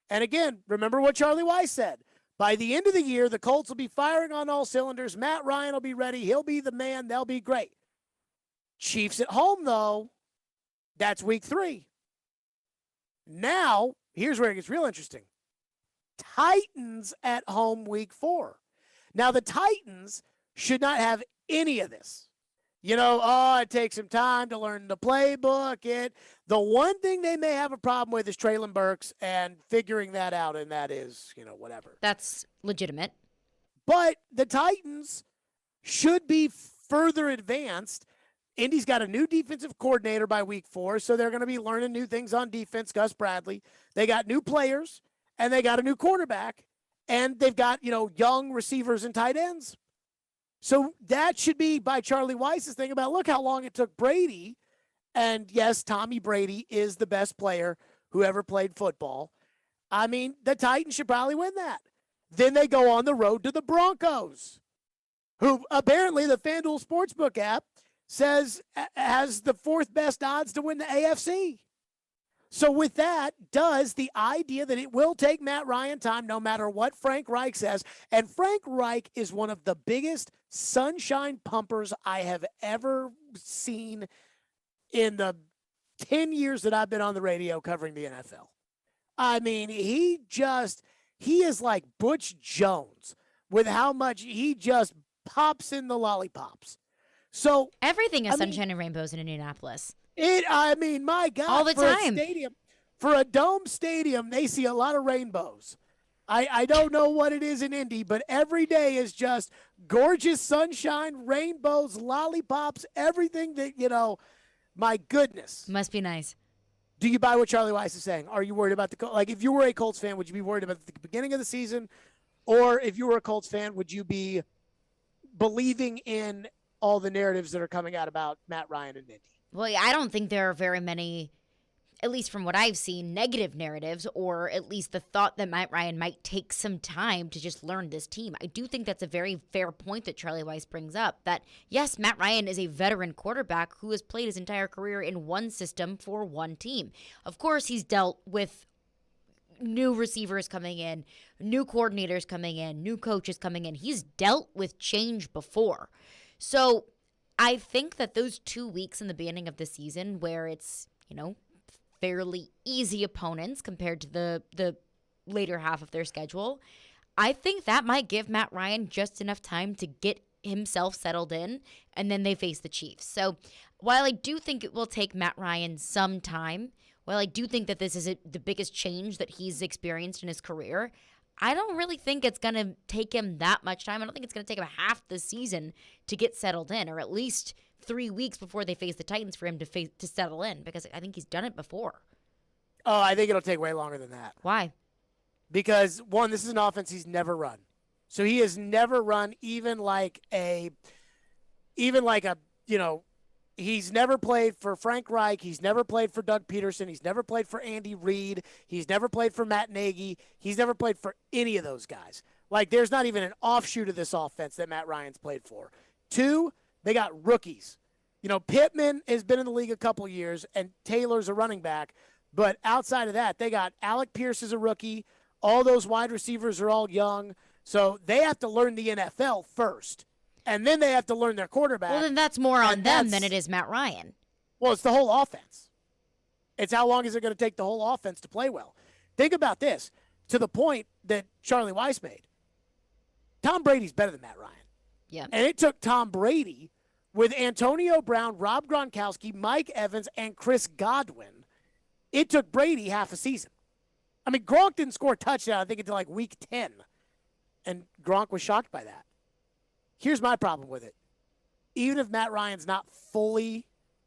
Speaker 1: And again, remember what Charlie Weiss said. By the end of the year, the Colts will be firing on all cylinders. Matt Ryan will be ready. He'll be the man. They'll be great. Chiefs at home, though, that's week 3. Now, here's where it gets real interesting. Titans at home week 4. Now, the Titans should not have any of this. It takes some time to learn the playbook. The one thing they may have a problem with is Traylon Burks and figuring that out, and that is, whatever.
Speaker 2: That's legitimate.
Speaker 1: But the Titans should be further advanced. Indy's got a new defensive coordinator by week 4, so they're going to be learning new things on defense, Gus Bradley. They got new players, and they got a new quarterback. And they've got, young receivers and tight ends. So that should be by Charlie Weiss's thing about, look how long it took Brady. And yes, Tommy Brady is the best player who ever played football. I mean, the Titans should probably win that. Then they go on the road to the Broncos, who apparently the FanDuel Sportsbook app says has the 4th best odds to win the AFC. So with that, does the idea that it will take Matt Ryan time no matter what Frank Reich says, and Frank Reich is one of the biggest sunshine pumpers I have ever seen in the 10 years that I've been on the radio covering the NFL. I mean, he is like Butch Jones with how much he just pops in the lollipops. So
Speaker 2: everything is sunshine and rainbows in Indianapolis.
Speaker 1: My God.
Speaker 2: All the time.
Speaker 1: For a dome stadium, they see a lot of rainbows. I don't know what it is in Indy, but every day is just gorgeous sunshine, rainbows, lollipops, everything that, my goodness.
Speaker 2: Must be nice.
Speaker 1: Do you buy what Charlie Weiss is saying? Are you worried about if you were a Colts fan, would you be worried about the beginning of the season? Or if you were a Colts fan, would you be believing in all the narratives that are coming out about Matt Ryan and Indy?
Speaker 2: Well, I don't think there are very many, at least from what I've seen, negative narratives, or at least the thought that Matt Ryan might take some time to just learn this team. I do think that's a very fair point that Charlie Weiss brings up, that yes, Matt Ryan is a veteran quarterback who has played his entire career in one system for one team. Of course, he's dealt with new receivers coming in, new coordinators coming in, new coaches coming in. He's dealt with change before. So I think that those 2 weeks in the beginning of the season where it's, fairly easy opponents compared to the later half of their schedule, I think that might give Matt Ryan just enough time to get himself settled in, and then they face the Chiefs. So while I do think it will take Matt Ryan some time, while I do think that this is the biggest change that he's experienced in his career, I don't really think it's going to take him that much time. I don't think it's going to take him half the season to get settled in, or at least 3 weeks before they face the Titans for him to settle in, because I think he's done it before.
Speaker 1: Oh, I think it'll take way longer than that.
Speaker 2: Why?
Speaker 1: Because, one, this is an offense he's never run. So he has never run even like a he's never played for Frank Reich. He's never played for Doug Peterson. He's never played for Andy Reid. He's never played for Matt Nagy. He's never played for any of those guys. Like, there's not even an offshoot of this offense that Matt Ryan's played for. 2, they got rookies. You know, Pittman has been in the league a couple years, and Taylor's a running back. But outside of that, they got Alec Pierce as a rookie. All those wide receivers are all young. So they have to learn the NFL first. And then they have to learn their quarterback.
Speaker 2: Well, then that's more on them than it is Matt Ryan.
Speaker 1: Well, it's the whole offense. It's how long is it going to take the whole offense to play well. Think about this, to the point that Charlie Weiss made. Tom Brady's better than Matt Ryan.
Speaker 2: Yeah.
Speaker 1: And it took Tom Brady with Antonio Brown, Rob Gronkowski, Mike Evans, and Chris Godwin. It took Brady half a season. I mean, Gronk didn't score a touchdown, I think, until like week 10. And Gronk was shocked by that. Here's my problem with it. Even if Matt Ryan's not fully,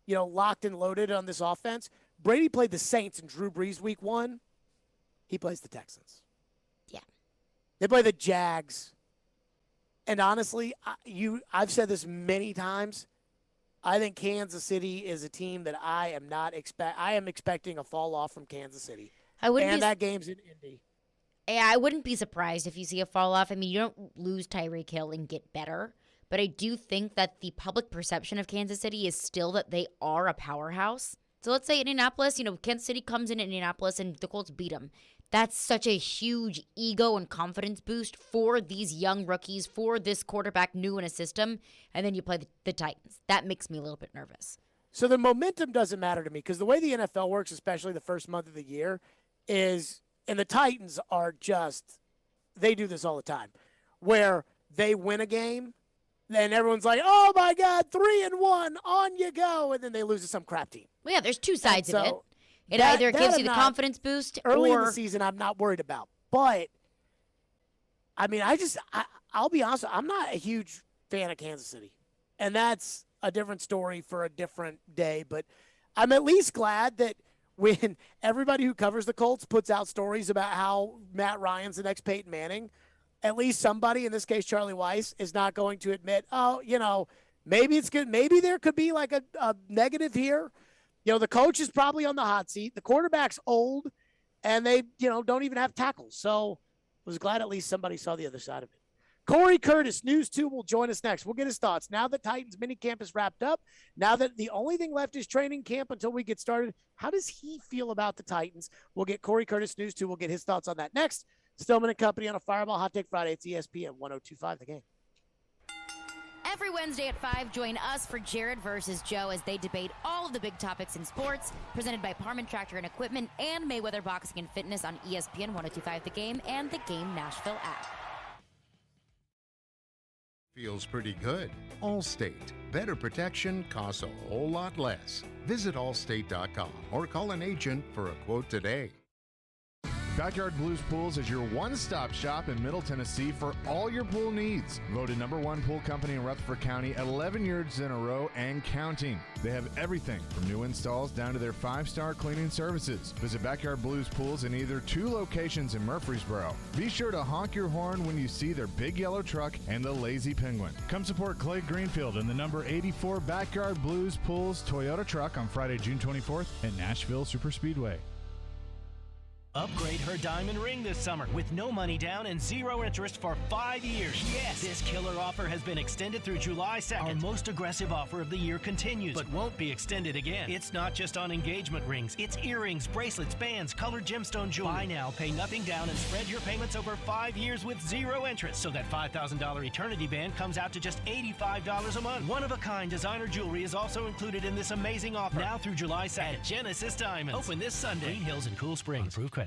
Speaker 1: locked and loaded on this offense, Brady played the Saints and Drew Brees week 1. He plays the Texans.
Speaker 2: Yeah.
Speaker 1: They play the Jags. And honestly, I've said this many times. I think Kansas City is a team that I am expecting a fall off from Kansas City. That game's in Indy.
Speaker 2: Yeah, I wouldn't be surprised if you see a fall off. I mean, you don't lose Tyreek Hill and get better, but I do think that the public perception of Kansas City is still that they are a powerhouse. So let's say Indianapolis, Kansas City comes in Indianapolis and the Colts beat them. That's such a huge ego and confidence boost for these young rookies, for this quarterback new in a system, and then you play the Titans. That makes me a little bit nervous.
Speaker 1: So the momentum doesn't matter to me because the way the NFL works, especially the first month of the year, is, and the Titans are just, they do this all the time, where they win a game, then everyone's like, oh my God, 3-1, on you go, and then they lose to some crap team.
Speaker 2: Well, yeah, there's two sides of it. It either gives you the confidence boost
Speaker 1: early
Speaker 2: or
Speaker 1: in the season I'm not worried about. But, I mean, I'll be honest, I'm not a huge fan of Kansas City. And that's a different story for a different day. But I'm at least glad that when everybody who covers the Colts puts out stories about how Matt Ryan's the next Peyton Manning, at least somebody, in this case Charlie Weiss, is not going to admit, maybe it's good. Maybe there could be like a negative here. The coach is probably on the hot seat. The quarterback's old, and they, don't even have tackles. So I was glad at least somebody saw the other side of it. Corey Curtis, News 2, will join us next. We'll get his thoughts. Now that Titans minicamp is wrapped up, now that the only thing left is training camp until we get started, how does he feel about the Titans? We'll get Corey Curtis, News 2. We'll get his thoughts on that next. Stillman and Company on a Fireball Hot Take Friday. It's ESPN 102.5 The Game.
Speaker 7: Every Wednesday at 5, join us for Jared versus Joe as they debate all of the big topics in sports, presented by Parman Tractor and Equipment and Mayweather Boxing and Fitness on ESPN 102.5 The Game and the Game Nashville app.
Speaker 5: Feels pretty good. Allstate. Better protection costs a whole lot less. Visit allstate.com or call an agent for a quote today.
Speaker 10: Backyard Blues Pools is your one-stop shop in Middle Tennessee for all your pool needs. Voted #1 pool company in Rutherford County 11 years in a row and counting. They have everything from new installs down to their 5-star cleaning services. Visit Backyard Blues Pools in either 2 locations in Murfreesboro. Be sure to honk your horn when you see their big yellow truck and the Lazy Penguin. Come support Clay Greenfield in the number 84 Backyard Blues Pools Toyota truck on Friday, June 24th at Nashville Superspeedway.
Speaker 20: Upgrade her diamond ring this summer with no money down and 0 interest for 5 years. Yes! This killer offer has been extended through July 2nd. Our most aggressive offer of the year continues, but won't be extended again. It's not just on engagement rings. It's earrings, bracelets, bands, colored gemstone jewelry. Buy now, pay nothing down, and spread your payments over 5 years with 0 interest. So that $5,000 eternity band comes out to just $85 a month. One-of-a-kind designer jewelry is also included in this amazing offer. Now through July 2nd at Genesis Diamonds. Open this Sunday. Green Hills and Cool Springs. Approved credit.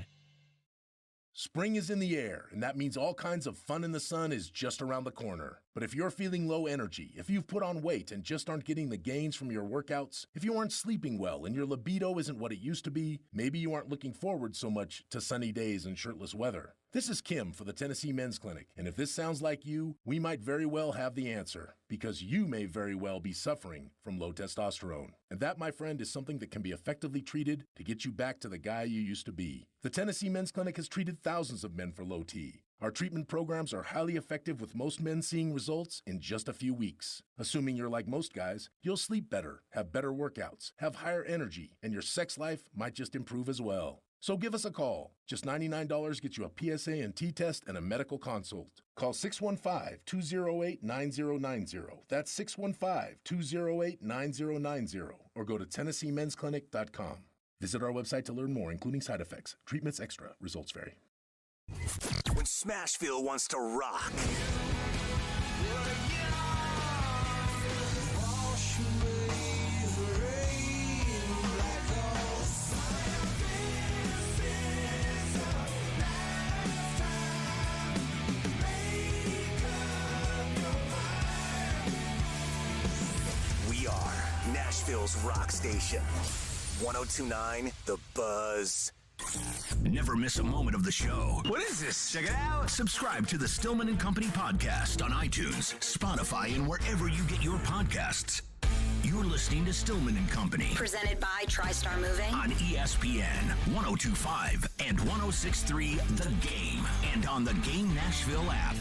Speaker 21: Spring is in the air, and that means all kinds of fun in the sun is just around the corner. But if you're feeling low energy, if you've put on weight and just aren't getting the gains from your workouts, if you aren't sleeping well and your libido isn't what it used to be, maybe you aren't looking forward so much to sunny days and shirtless weather. This is Kim for the Tennessee Men's Clinic, and if this sounds like you, we might very well have the answer, because you may very well be suffering from low testosterone. And that, my friend, is something that can be effectively treated to get you back to the guy you used to be. The Tennessee Men's Clinic has treated thousands of men for low T. Our treatment programs are highly effective, with most men seeing results in just a few weeks. Assuming you're like most guys, you'll sleep better, have better workouts, have higher energy, and your sex life might just improve as well. So give us a call. Just $99 gets you a PSA and T test and a medical consult. Call 615-208-9090. That's 615-208-9090. Or go to TennesseeMen'sClinic.com. Visit our website to learn more, including side effects. Treatments extra. Results vary.
Speaker 9: When Smashville wants to rock. We are Nashville's rock station. 102.9 The Buzz.
Speaker 6: Never miss a moment of the show. What is this? Check it out. Subscribe to the Stillman and Company podcast on iTunes, Spotify, and wherever you get your podcasts. You're listening to Stillman and Company.
Speaker 4: Presented by TriStar Moving.
Speaker 6: On ESPN 102.5 and 106.3 The Game. And on the Game Nashville app.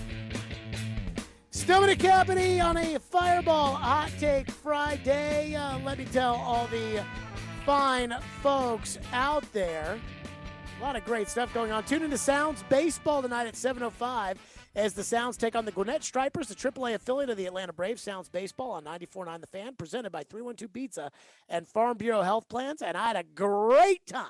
Speaker 1: Stillman and Company on a Fireball Hot Take Friday. Let me tell all the fine folks out there, a lot of great stuff going on. Tune into Sounds Baseball tonight at 7:05 as the Sounds take on the Gwinnett Stripers, the AAA affiliate of the Atlanta Braves. Sounds Baseball on 94.9 The Fan, presented by 312 Pizza and Farm Bureau Health Plans. And I had a great time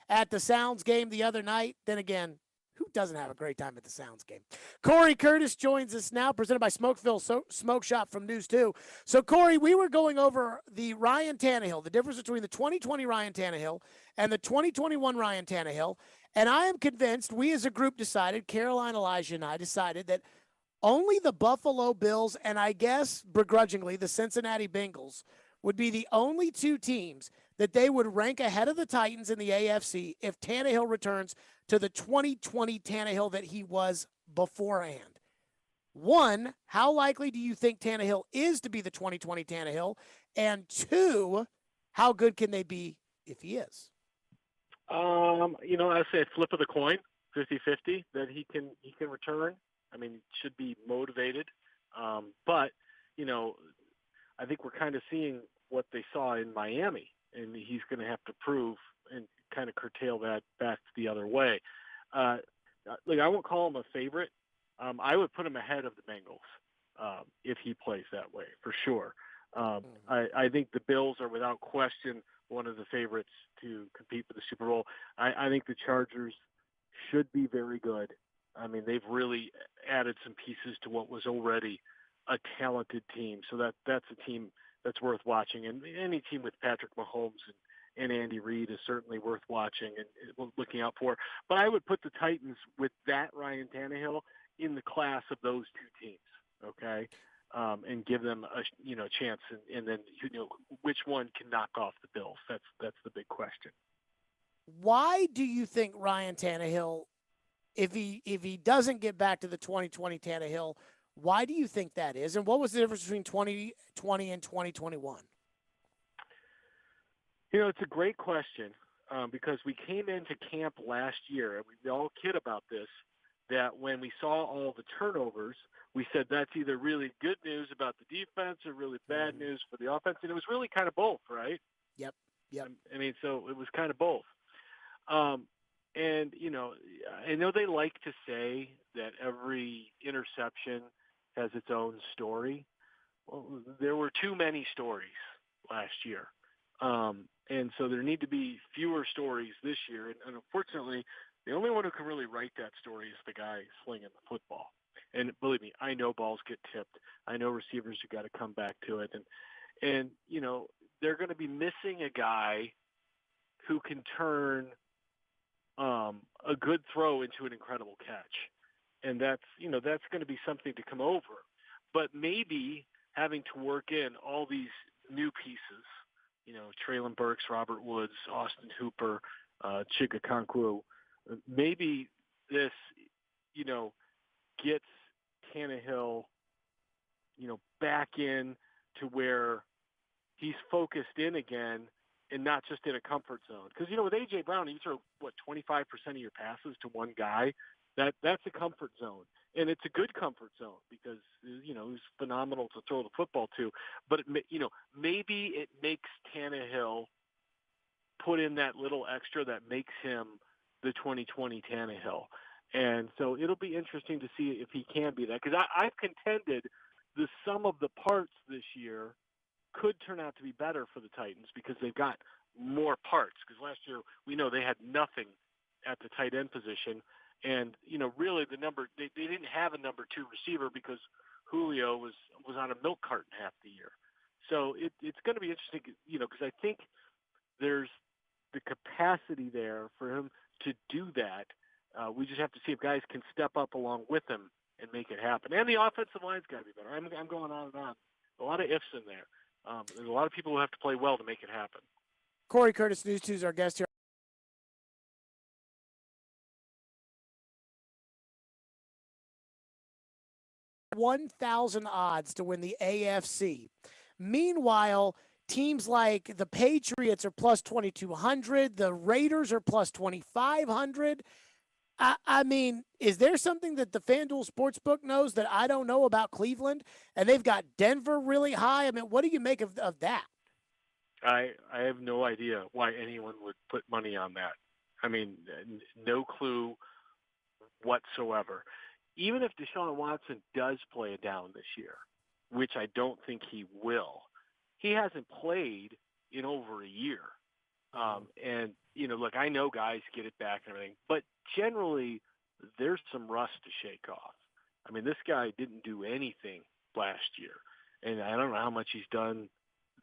Speaker 1: at the Sounds game the other night. Then again, who doesn't have a great time at the Sounds game? Corey Curtis joins us now, presented by Smokeville Smoke Shop from News 2. So, Corey, we were going over the Ryan Tannehill, the difference between the 2020 Ryan Tannehill and the 2021 Ryan Tannehill. And I am convinced we as a group decided, Caroline, Elijah, and I decided that only the Buffalo Bills and I guess begrudgingly the Cincinnati Bengals would be the only two teams that they would rank ahead of the Titans in the AFC if Tannehill returns to the 2020 Tannehill that he was beforehand. One, how likely do you think Tannehill is to be the 2020 Tannehill? And two, how good can they be if he is?
Speaker 8: I say a flip of the coin, 50-50, that he can return. I mean, he should be motivated. But I think we're kind of seeing what they saw in Miami, and he's going to have to prove and kind of curtail that back the other way. I won't call him a favorite. I would put him ahead of the Bengals if he plays that way, for sure. I think the Bills are without question one of the favorites to compete for the Super Bowl. I think the Chargers should be very good. I mean, they've really added some pieces to what was already a talented team. So that's a team that's worth watching. And any team with Patrick Mahomes and Andy Reid is certainly worth watching and looking out for. But I would put the Titans with that Ryan Tannehill in the class of those two teams, okay, and give them a chance. And then which one can knock off the Bills? That's the big question.
Speaker 1: Why do you think Ryan Tannehill, if he doesn't get back to the 2020 Tannehill, why do you think that is? And what was the difference between 2020 and 2021?
Speaker 8: It's a great question because we came into camp last year, and we all kid about this, that when we saw all the turnovers, we said that's either really good news about the defense or really bad news for the offense. And it was really kind of both, right?
Speaker 1: Yep.
Speaker 8: I mean, so it was kind of both. And, I know they like to say that every interception has its own story. Well, there were too many stories last year. And so there need to be fewer stories this year. And unfortunately, the only one who can really write that story is the guy slinging the football. And believe me, I know balls get tipped. I know receivers have got to come back to it. And they're going to be missing a guy who can turn a good throw into an incredible catch. And that's going to be something to come over. But maybe having to work in all these new pieces, Traylon Burks, Robert Woods, Austin Hooper, Chika Okonkwo, maybe this, gets Tannehill, back in to where he's focused in again and not just in a comfort zone. Because, with A.J. Brown, you throw, 25% of your passes to one guy. That's a comfort zone. And it's a good comfort zone because, he's phenomenal to throw the football to. But, maybe it makes Tannehill put in that little extra that makes him the 2020 Tannehill. And so it'll be interesting to see if he can be that. Because I've contended the sum of the parts this year could turn out to be better for the Titans because they've got more parts. Because last year we know they had nothing at the tight end position. And, really they didn't have a number 2 receiver because Julio was on a milk carton half the year. So it's going to be interesting, because I think there's the capacity there for him to do that. We just have to see if guys can step up along with him and make it happen. And the offensive line's got to be better. I'm going on and on. A lot of ifs in there. There's a lot of people who have to play well to make it happen.
Speaker 1: Corey Curtis, News 2, is our guest here. 1,000 odds to win the AFC. Meanwhile, teams like the Patriots are plus 2,200. The Raiders are plus 2,500. I mean, is there something that the FanDuel Sportsbook knows that I don't know about Cleveland? And they've got Denver really high. I mean, what do you make of that?
Speaker 8: I have no idea why anyone would put money on that. I mean, no clue whatsoever. Even if Deshaun Watson does play it down this year, which I don't think he will, he hasn't played in over a year. And, look, I know guys get it back and everything, but generally there's some rust to shake off. I mean, this guy didn't do anything last year, and I don't know how much he's done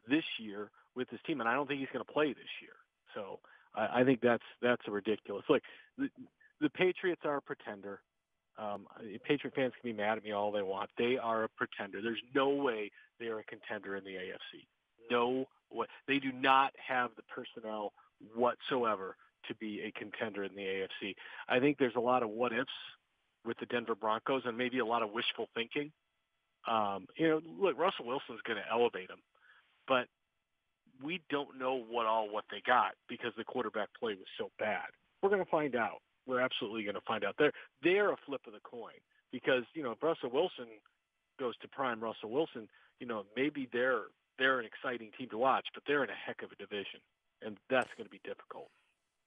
Speaker 8: this year with his team, and I don't think he's going to play this year. So I think that's ridiculous. Look, the Patriots are a pretender. Patriot fans can be mad at me all they want. They are a pretender. There's no way they are a contender in the AFC. No way. They do not have the personnel whatsoever to be a contender in the AFC. I think there's a lot of what-ifs with the Denver Broncos and maybe a lot of wishful thinking. Look, Russell Wilson's going to elevate them, but we don't know what they got because the quarterback play was so bad. We're going to find out. We're absolutely going to find out. They're a flip of the coin because, if Russell Wilson goes to prime Russell Wilson, maybe they're an exciting team to watch, but they're in a heck of a division, and that's going to be difficult.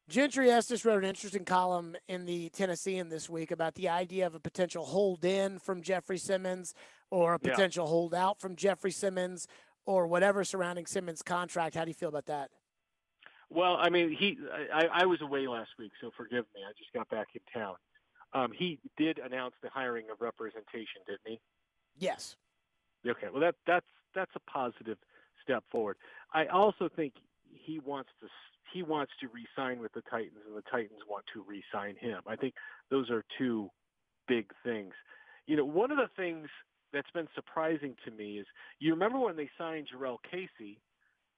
Speaker 1: Gentry Estes wrote an interesting column in the Tennessean this week about the idea of a potential hold-in from Jeffrey Simmons or a potential holdout from Jeffrey Simmons or whatever surrounding Simmons' contract. How do you feel about that?
Speaker 8: Well, I mean, I was away last week, so forgive me. I just got back in town. He did announce the hiring of representation, didn't he?
Speaker 1: Yes.
Speaker 8: Okay. Well, that's a positive step forward. I also think he wants to re-sign with the Titans, and the Titans want to re-sign him. I think those are two big things. One of the things that's been surprising to me is you remember when they signed Jarrell Casey.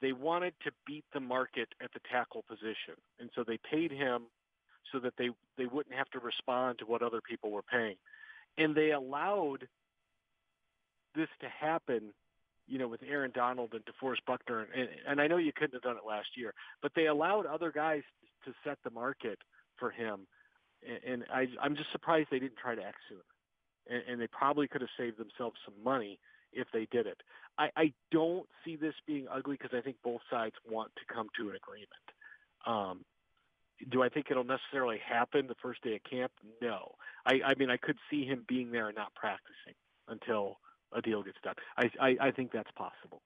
Speaker 8: They wanted to beat the market at the tackle position, and so they paid him so that they wouldn't have to respond to what other people were paying. And they allowed this to happen, with Aaron Donald and DeForest Buckner. And I know you couldn't have done it last year, but they allowed other guys to set the market for him. And I'm just surprised they didn't try to act sooner. And they probably could have saved themselves some money if they did it. I don't see this being ugly because I think both sides want to come to an agreement. Do I think it'll necessarily happen the first day of camp? No. I mean, I could see him being there and not practicing until a deal gets done. I think that's possible.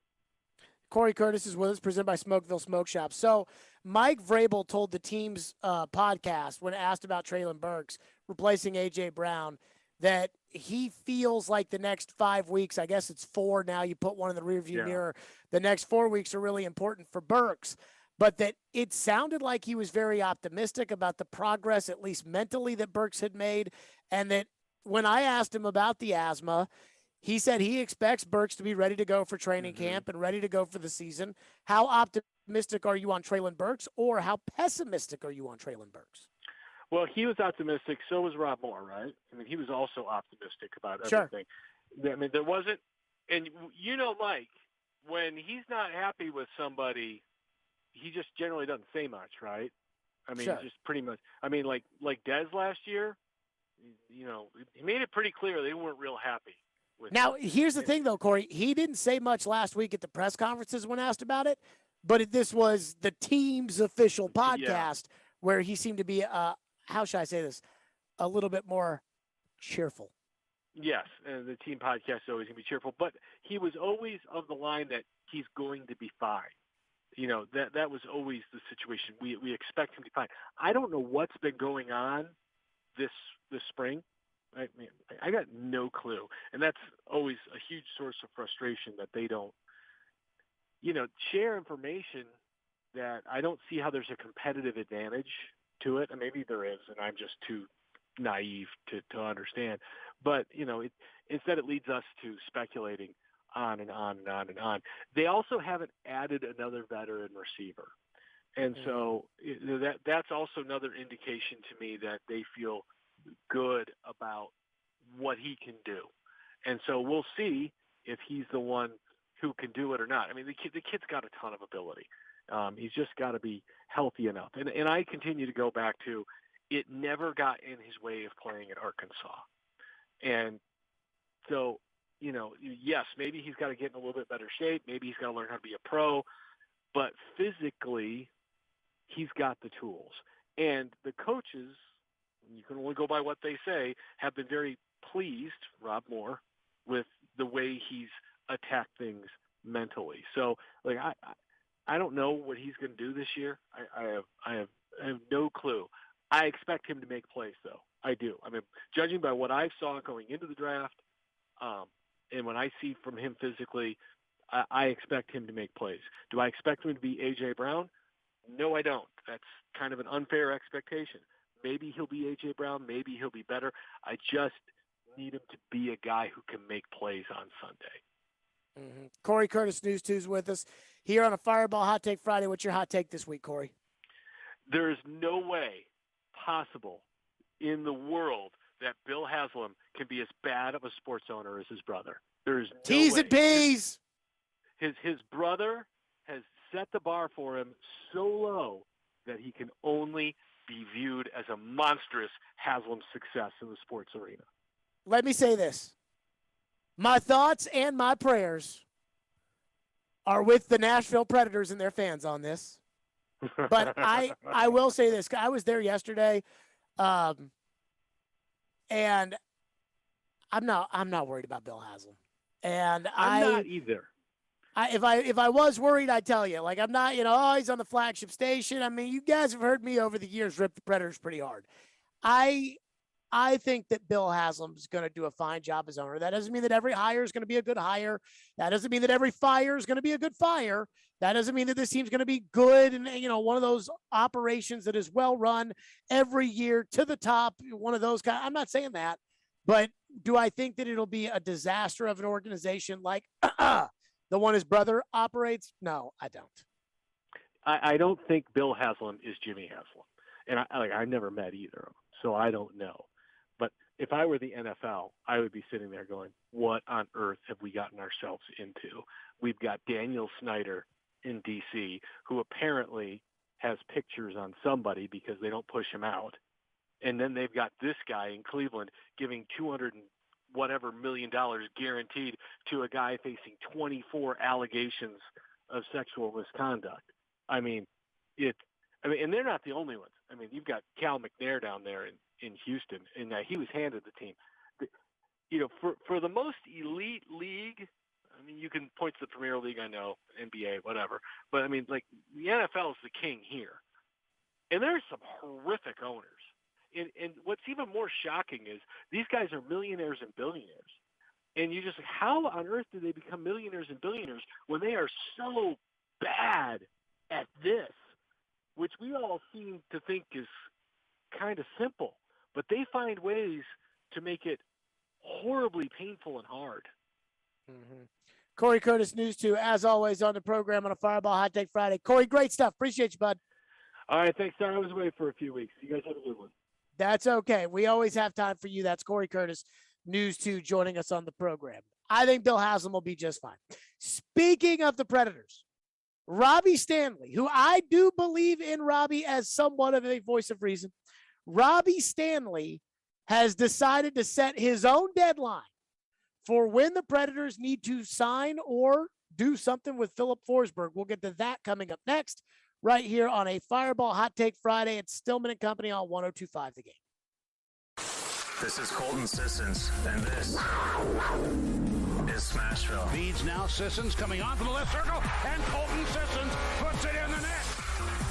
Speaker 1: Corey Curtis is with us, presented by Smokeville Smoke Shop. So Mike Vrabel told the team's podcast when asked about Treylon Burks replacing A.J. Brown that he feels like the next 5 weeks, I guess it's 4 now, you put one in the rearview mirror, the next 4 weeks are really important for Burks, but that it sounded like he was very optimistic about the progress, at least mentally, that Burks had made, and that when I asked him about the asthma, he said he expects Burks to be ready to go for training camp and ready to go for the season. How optimistic are you on Treylon Burks, or how pessimistic are you on Treylon Burks?
Speaker 8: Well, he was optimistic. So was Rob Moore, right? I mean, he was also optimistic about
Speaker 1: Sure.
Speaker 8: everything. I mean, there wasn't, and Mike, when he's not happy with somebody, he just generally doesn't say much, right? I mean,
Speaker 1: Sure.
Speaker 8: just pretty much. I mean, like Dez last year, he made it pretty clear they weren't real happy with
Speaker 1: Now,
Speaker 8: him.
Speaker 1: here's the thing, though, Corey. He didn't say much last week at the press conferences when asked about it, but this was the team's official podcast where he seemed to be, how should I say this, a little bit more cheerful.
Speaker 8: Yes, and the team podcast is always going to be cheerful, but he was always of the line that he's going to be fine. That was always the situation. We expect him to be fine. I don't know what's been going on this spring. I got no clue, and that's always a huge source of frustration that they don't, share information that I don't see how there's a competitive advantage to it. And maybe there is, and I'm just too naive to understand. But, instead it leads us to speculating on and on and on and on. They also haven't added another veteran receiver. And so that's also another indication to me that they feel good about what he can do. And so we'll see if he's the one who can do it or not. I mean, the kid's got a ton of ability. He's just got to be healthy enough. And I continue to go back to it never got in his way of playing at Arkansas. And so, yes, maybe he's got to get in a little bit better shape. Maybe he's got to learn how to be a pro. But physically, he's got the tools. And the coaches, you can only go by what they say, have been very pleased, Rob Moore, with the way he's attacked things mentally. So, I don't know what he's going to do this year. I have no clue. I expect him to make plays, though. I do. I mean, judging by what I saw going into the draft, and when I see from him physically, I expect him to make plays. Do I expect him to be A.J. Brown? No, I don't. That's kind of an unfair expectation. Maybe he'll be A.J. Brown. Maybe he'll be better. I just need him to be a guy who can make plays on Sunday.
Speaker 1: Mm-hmm. Corey Curtis, News 2's with us here on a Fireball Hot Take Friday. What's your hot take this week, Corey?
Speaker 8: There is no way possible in the world that Bill Haslam can be as bad of a sports owner as his brother. There is no
Speaker 1: T's
Speaker 8: way.
Speaker 1: and P's.
Speaker 8: His brother has set the bar for him so low that he can only be viewed as a monstrous Haslam success in the sports arena.
Speaker 1: Let me say this. My thoughts and my prayers are with the Nashville Predators and their fans on this. But I will say this. I was there yesterday, and I'm not worried about Bill Haslam. And
Speaker 8: I'm not either.
Speaker 1: If I was worried, I'd tell you. I'm not, he's on the flagship station. I mean, you guys have heard me over the years rip the Predators pretty hard. I think that Bill Haslam's going to do a fine job as owner. That doesn't mean that every hire is going to be a good hire. That doesn't mean that every fire is going to be a good fire. That doesn't mean that this team's going to be good and, one of those operations that is well run every year to the top, one of those guys. I'm not saying that. But do I think that it'll be a disaster of an organization like the one his brother operates? No, I don't.
Speaker 8: I don't think Bill Haslam is Jimmy Haslam. And I never met either of them, so I don't know. But if I were the NFL, I would be sitting there going, what on earth have we gotten ourselves into? We've got Daniel Snyder in D.C., who apparently has pictures on somebody because they don't push him out. And then they've got this guy in Cleveland giving $200 and whatever $1 million guaranteed to a guy facing 24 allegations of sexual misconduct. And they're not the only ones. I mean, you've got Cal McNair down there in Houston, and he was handed the team. For the most elite league, I mean, you can point to the Premier League, I know, NBA, whatever. But, the NFL is the king here. And there's some horrific owners. And what's even more shocking is these guys are millionaires and billionaires. And you just, how on earth do they become millionaires and billionaires when they are so bad at this, which we all seem to think is kind of simple, but they find ways to make it horribly painful and hard.
Speaker 1: Mm-hmm. Corey Curtis, News 2, as always, on the program on a Fireball Hot Take Friday. Corey, great stuff. Appreciate you, bud.
Speaker 8: All right, thanks, Don. I was away for a few weeks. You guys have a good one.
Speaker 1: That's okay. We always have time for you. That's Corey Curtis, News 2, joining us on the program. I think Bill Haslam will be just fine. Speaking of the Predators, Robbie Stanley, who I do believe in Robbie as somewhat of a voice of reason, Robbie Stanley has decided to set his own deadline for when the Predators need to sign or do something with Philip Forsberg. We'll get to that coming up next, right here on a Fireball Hot Take Friday at Stillman and Company on 102.5 The Game.
Speaker 11: This is Colton Sissons, and this is Smashville.
Speaker 12: Feeds now, Sissons coming on from the left circle, and Colton Sissons puts it in the net.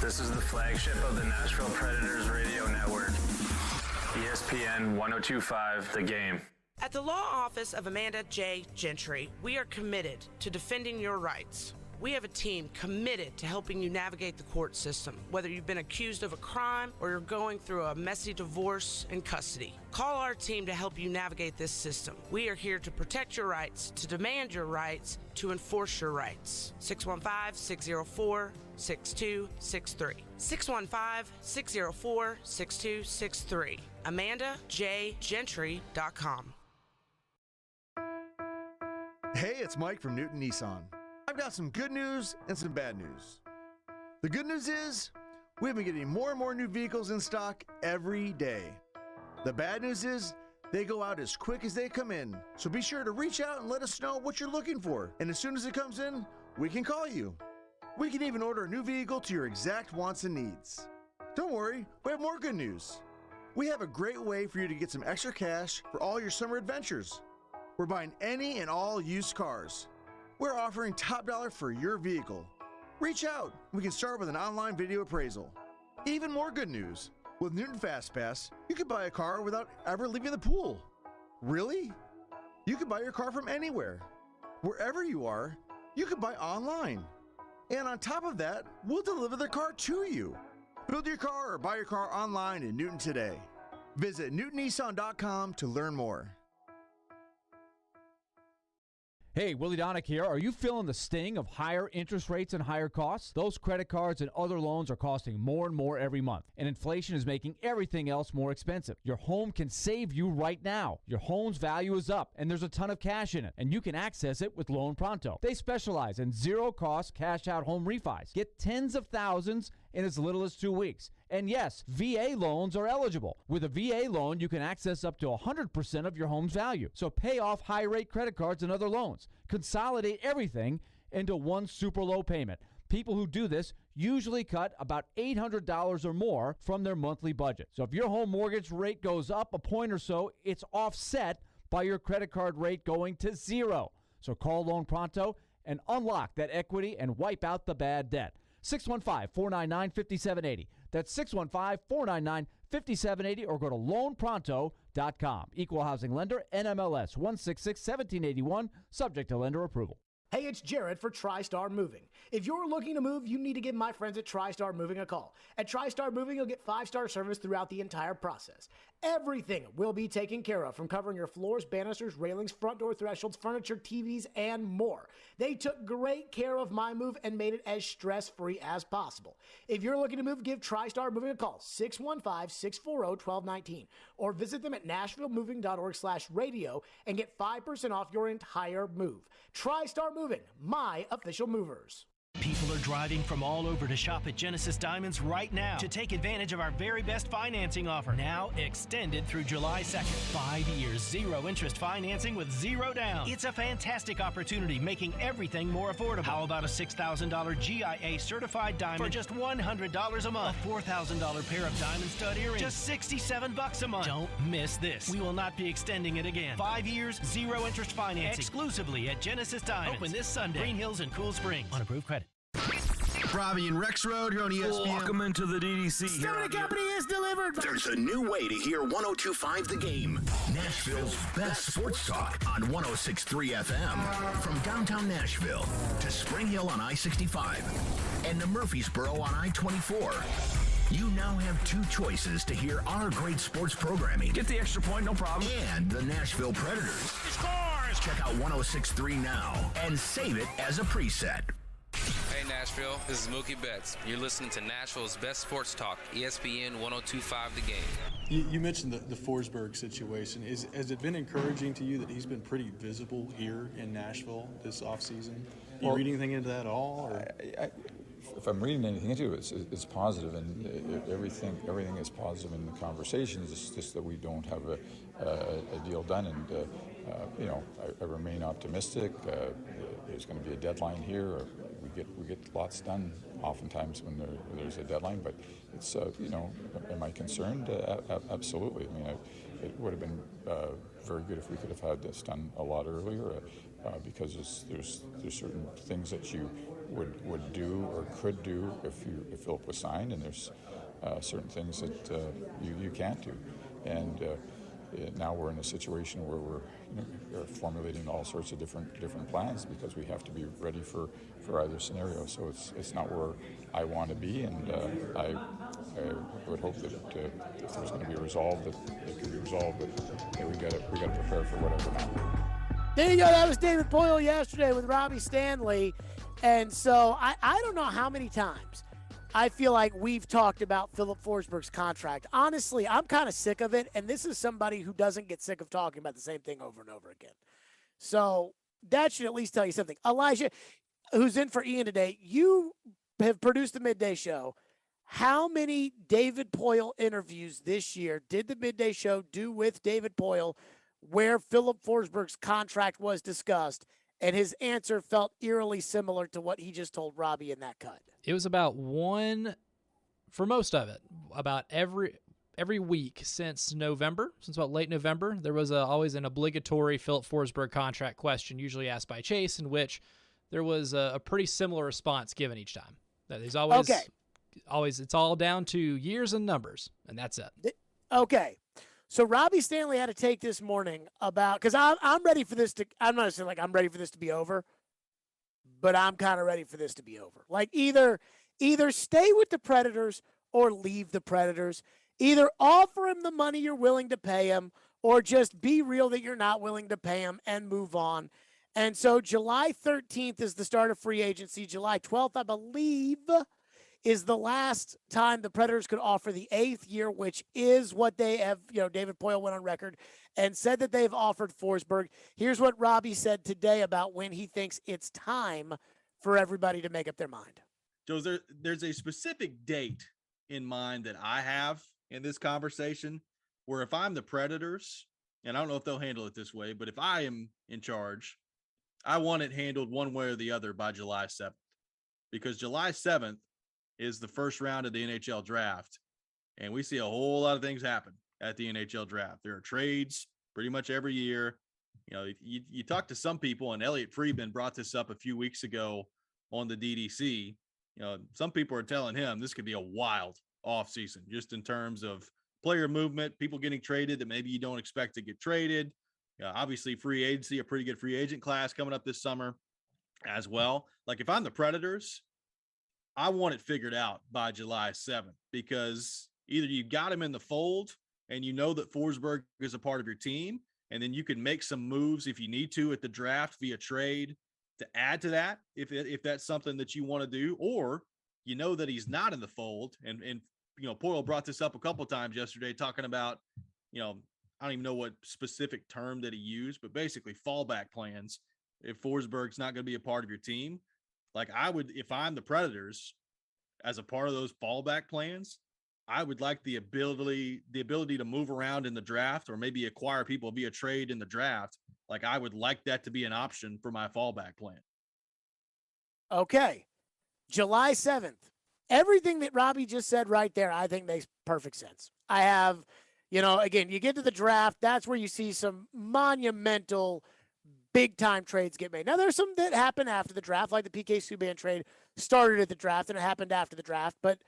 Speaker 11: This is the flagship of the Nashville Predators radio network, ESPN 102.5 The Game.
Speaker 18: At the law office of Amanda J. Gentry, we are committed to defending your rights. We have a team committed to helping you navigate the court system, whether you've been accused of a crime or you're going through a messy divorce and custody. Call our team to help you navigate this system. We are here to protect your rights, to demand your rights, to enforce your rights. 615-604-6263. 615-604-6263. AmandaJGentry.com.
Speaker 22: Hey, it's Mike from Newton Nissan. I've got some good news and some bad news. The good news is we've been getting more and more new vehicles in stock every day. The bad news is they go out as quick as they come in. So be sure to reach out and let us know what you're looking for. And as soon as it comes in, we can call you. We can even order a new vehicle to your exact wants and needs. Don't worry, we have more good news. We have a great way for you to get some extra cash for all your summer adventures. We're buying any and all used cars. We're offering top dollar for your vehicle. Reach out. We can start with an online video appraisal. Even more good news. With Newton FastPass, you can buy a car without ever leaving the pool. Really? You can buy your car from anywhere. Wherever you are, you can buy online. And on top of that, we'll deliver the car to you. Build your car or buy your car online in Newton today. Visit newtonnissan.com to learn more.
Speaker 16: Hey, Willie Donick here. Are you feeling the sting of higher interest rates and higher costs? Those credit cards and other loans are costing more and more every month, and inflation is making everything else more expensive. Your home can save you right now. Your home's value is up, and there's a ton of cash in it, and you can access it with Loan Pronto. They specialize in zero-cost cash-out home refis. Get tens of thousands in as little as 2 weeks. And yes, VA loans are eligible. With a VA loan, you can access up to 100% of your home's value. So pay off high-rate credit cards and other loans. Consolidate everything into one super low payment. People who do this usually cut about $800 or more from their monthly budget. So if your home mortgage rate goes up a point or so, it's offset by your credit card rate going to zero. So call Loan Pronto and unlock that equity and wipe out the bad debt. 615-499-5780. That's 615-499-5780 or go to loanpronto.com. Equal housing lender, NMLS 166-1781, subject to lender approval.
Speaker 23: Hey, it's Jared for TriStar Moving. If you're looking to move, you need to give my friends at TriStar Moving a call. At TriStar Moving, you'll get 5-star service throughout the entire process. Everything will be taken care of, from covering your floors, banisters, railings, front door thresholds, furniture, TVs, and more. They took great care of my move and made it as stress-free as possible. If you're looking to move, give TriStar Moving a call, 615-640-1219, or visit them at nashvillemoving.org/radio and get 5% off your entire move. TriStar Moving, my official movers.
Speaker 20: People are driving from all over to shop at Genesis Diamonds right now to take advantage of our very best financing offer, now extended through July 2nd. 5 years, zero interest financing with zero down. It's a fantastic opportunity, making everything more affordable. How about a $6,000 GIA certified diamond for just $100 a month? A $4,000 pair of diamond stud earrings, just $67 a month. Don't miss this. We will not be extending it again. 5 years, zero interest financing, exclusively at Genesis Diamonds. Open this Sunday, Green Hills and Cool Springs. On approved credit.
Speaker 6: Robbie and Rex Road here on ESPN.
Speaker 9: Welcome into the DDC.
Speaker 23: Stillman Company is delivered.
Speaker 6: There's a new way to hear 102.5 The Game. Nashville's best sports talk on 106.3 FM. From downtown Nashville to Spring Hill on I-65 and to Murfreesboro on I-24. You now have two choices to hear our great sports programming.
Speaker 9: Get the extra point, no problem.
Speaker 6: And the Nashville Predators.
Speaker 12: Scores!
Speaker 6: Check out 106.3 now and save it as a preset.
Speaker 25: Hey,
Speaker 3: Hey, Nashville. This is Mookie Betts. You're listening to Nashville's best sports talk, ESPN 1025 The Game.
Speaker 13: You mentioned the Forsberg situation. Has it been encouraging to you that he's been pretty visible here in Nashville this offseason? Do you read anything into that at all? Or?
Speaker 14: If I'm reading anything into it, it's positive, and everything is positive in the conversations. It's just that we don't have a deal done, and I remain optimistic. There's going to be a deadline here. We get lots done oftentimes when there's a deadline, but it's am I concerned? Absolutely. I mean, it would have been very good if we could have had this done a lot earlier, because there's certain things that you would do or could do if Philip was signed, and there's certain things that you can't do, and now we're in a situation where we're formulating all sorts of different plans because we have to be ready for either scenario. So it's not where I want to be, and I would hope that if there's going to be a resolve, that it can be resolved. But we got to prepare for whatever now.
Speaker 1: There you go. That was David Boyle yesterday with Robbie Stanley. And so I don't know how many times I feel like we've talked about Philip Forsberg's contract. Honestly, I'm kind of sick of it, and this is somebody who doesn't get sick of talking about the same thing over and over again. So that should at least tell you something. Elijah, who's in for Ian today, you have produced the Midday Show. How many David Poyle interviews this year did the Midday Show do with David Poyle where Philip Forsberg's contract was discussed, and his answer felt eerily similar to what he just told Robbie in that cut?
Speaker 15: It was about one, for most of it, about every week since November, since about late November. There was always an obligatory Philip Forsberg contract question, usually asked by Chase, in which there was a pretty similar response given each time. That is always it's all down to years and numbers, and that's it.
Speaker 1: Okay. So Robbie Stanley had to take this morning about, because I'm ready for this to, I'm not saying like I'm ready for this to be over, but I'm kind of ready for this to be over. Like either stay with the Predators or leave the Predators. Either offer him the money you're willing to pay him, or just be real that you're not willing to pay him and move on. And so July 13th is the start of free agency. July 12th, I believe, is the last time the Predators could offer the 8th year, which is what they have, David Poyle went on record and said that they've offered Forsberg. Here's what Robbie said today about when he thinks it's time for everybody to make up their mind.
Speaker 25: Joe, there's a specific date in mind that I have in this conversation where if I'm the Predators, and I don't know if they'll handle it this way, but if I am in charge, I want it handled one way or the other by July 7th, because July 7th is the first round of the NHL draft, and we see a whole lot of things happen at the NHL draft. There are trades pretty much every year. You talk to some people, and Elliot Friedman brought this up a few weeks ago on the DDC. Some people are telling him this could be a wild offseason just in terms of player movement, people getting traded that maybe you don't expect to get traded. Obviously, free agency, a pretty good free agent class coming up this summer as well. Like if I'm the Predators, I want it figured out by July 7th, because either you got him in the fold and you know that Forsberg is a part of your team, and then you can make some moves if you need to at the draft via trade to add to that if that's something that you want to do, or you know that he's not in the fold. And Poyle brought this up a couple of times yesterday, talking about, I don't even know what specific term that he used, but basically fallback plans if Forsberg's not going to be a part of your team. Like I would, if I'm the Predators, as a part of those fallback plans, I would like the ability to move around in the draft, or maybe acquire people via trade in the draft. Like I would like that to be an option for my fallback plan.
Speaker 1: Okay. July 7th. Everything that Robbie just said right there, I think makes perfect sense. I have, again, you get to the draft, that's where you see some monumental big-time trades get made. Now, there's some that happen after the draft, like the PK Subban trade started at the draft, and it happened after the draft. But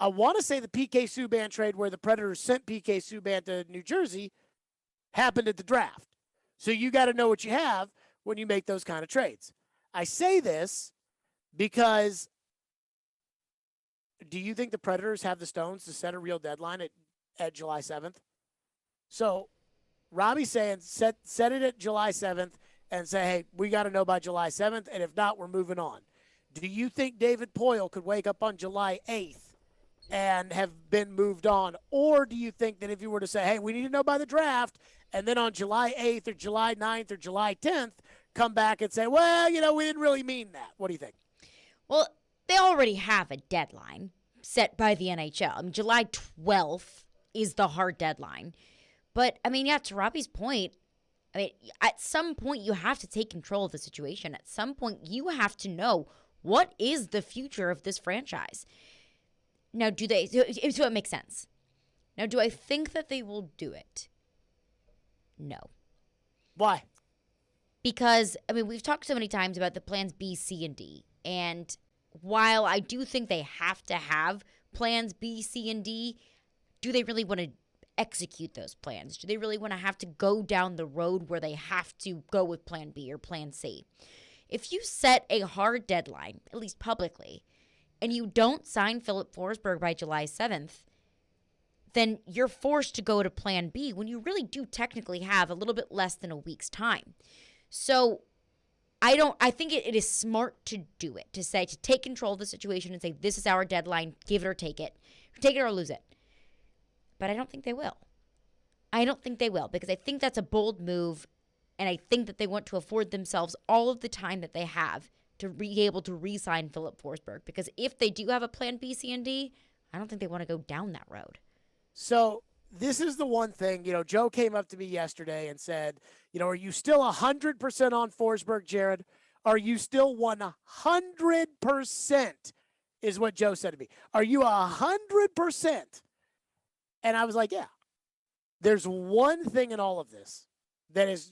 Speaker 1: I want to say the PK Subban trade, where the Predators sent PK Subban to New Jersey, happened at the draft. So you got to know what you have when you make those kind of trades. I say this because do you think the Predators have the stones to set a real deadline at July 7th? So Robbie's saying set it at July 7th and say, hey, we got to know by July 7th, and if not, we're moving on. Do you think David Poyle could wake up on July 8th and have been moved on? Or do you think that if you were to say, hey, we need to know by the draft, and then on July 8th or July 9th or July 10th, come back and say, well, we didn't really mean that. What do you think?
Speaker 2: Well, they already have a deadline set by the NHL. I mean, July 12th is the hard deadline. But, to Robbie's point, at some point you have to take control of the situation. At some point you have to know what is the future of this franchise. Now, so it makes sense. Now, do I think that they will do it? No.
Speaker 1: Why?
Speaker 2: Because, we've talked so many times about the plans B, C, and D. And while I do think they have to have plans B, C, and D, do they really want to execute those plans? Do they really want to have to go down the road where they have to go with plan B or plan C? If you set a hard deadline, at least publicly, and you don't sign Philip Forsberg by July 7th, then you're forced to go to plan B when you really do technically have a little bit less than a week's time. So I think it is smart to do it, to take control of the situation and say, this is our deadline, give it or take it or lose it. But I don't think they will. Because I think that's a bold move, and I think that they want to afford themselves all of the time that they have to be able to re-sign Philip Forsberg. Because if they do have a plan B, C, and D, I don't think they want to go down that road.
Speaker 1: So this is the one thing, Joe came up to me yesterday and said, are you still 100% on Forsberg, Jared? Are you still 100% is what Joe said to me. Are you 100%? And I was like, yeah. There's one thing in all of this that is,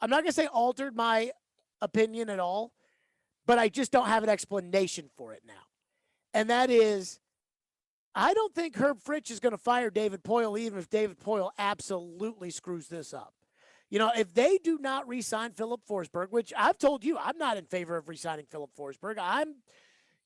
Speaker 1: I'm not going to say altered my opinion at all, but I just don't have an explanation for it now. And that is, I don't think Herb Fritch is going to fire David Poyle, even if David Poyle absolutely screws this up. If they do not re-sign Philip Forsberg, which I've told you, I'm not in favor of re-signing Philip Forsberg.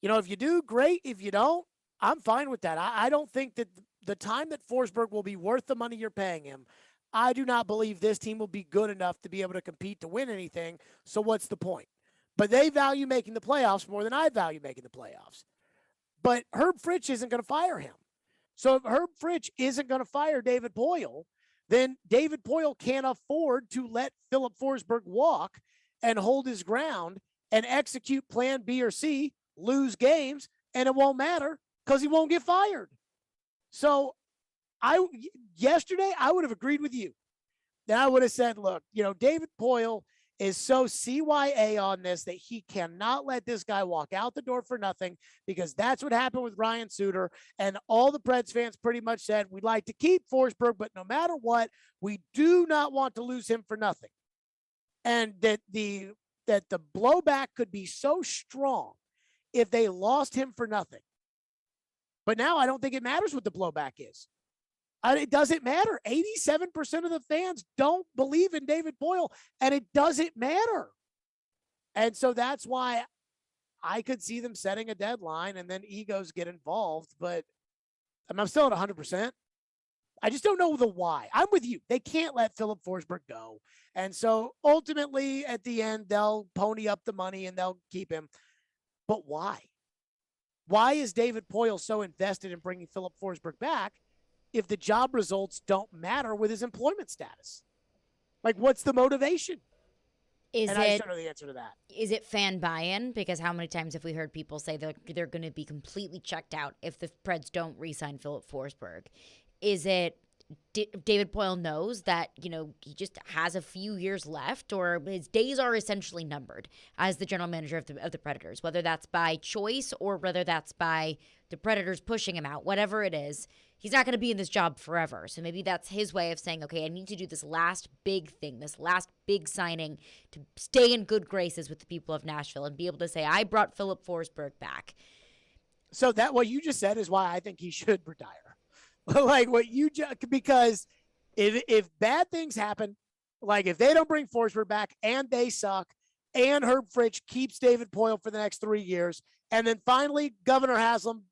Speaker 1: If you do, great. If you don't, I'm fine with that. I don't think that the time that Forsberg will be worth the money you're paying him. I do not believe this team will be good enough to be able to compete to win anything. So what's the point? But they value making the playoffs more than I value making the playoffs. But Herb Fritch isn't going to fire him. So if Herb Fritch isn't going to fire David Poyle, then David Poyle can't afford to let Philip Forsberg walk and hold his ground and execute plan B or C, lose games, and it won't matter because he won't get fired. So yesterday I would have agreed with you. Then I would have said, look, David Poyle is so CYA on this that he cannot let this guy walk out the door for nothing, because that's what happened with Ryan Suter. And all the Preds fans pretty much said, we'd like to keep Forsberg, but no matter what, we do not want to lose him for nothing. And that the blowback could be so strong if they lost him for nothing. But now I don't think it matters what the blowback is. It doesn't matter. 87% of the fans don't believe in David Poyle, and it doesn't matter. And so that's why I could see them setting a deadline and then egos get involved. But I'm still at 100%. I just don't know the why. I'm with you. They can't let Philip Forsberg go. And so ultimately at the end, they'll pony up the money and they'll keep him. But why? Why is David Poyle so invested in bringing Philip Forsberg back if the job results don't matter with his employment status? What's the motivation? I just don't know the answer to that.
Speaker 2: Is it fan buy-in? Because how many times have we heard people say they're going to be completely checked out if the Preds don't re-sign Philip Forsberg? Is it David Poyle knows that, he just has a few years left, or his days are essentially numbered as the general manager of the Predators, whether that's by choice or whether that's by the Predators pushing him out, whatever it is, he's not going to be in this job forever. So maybe that's his way of saying, okay, I need to do this last big thing, this last big signing to stay in good graces with the people of Nashville and be able to say, I brought Philip Forsberg back.
Speaker 1: So that what you just said is why I think he should retire. Because if bad things happen, if they don't bring Forsberg back and they suck, and Herb Fritch keeps David Poyle for the next 3 years, and then finally Governor Haslam,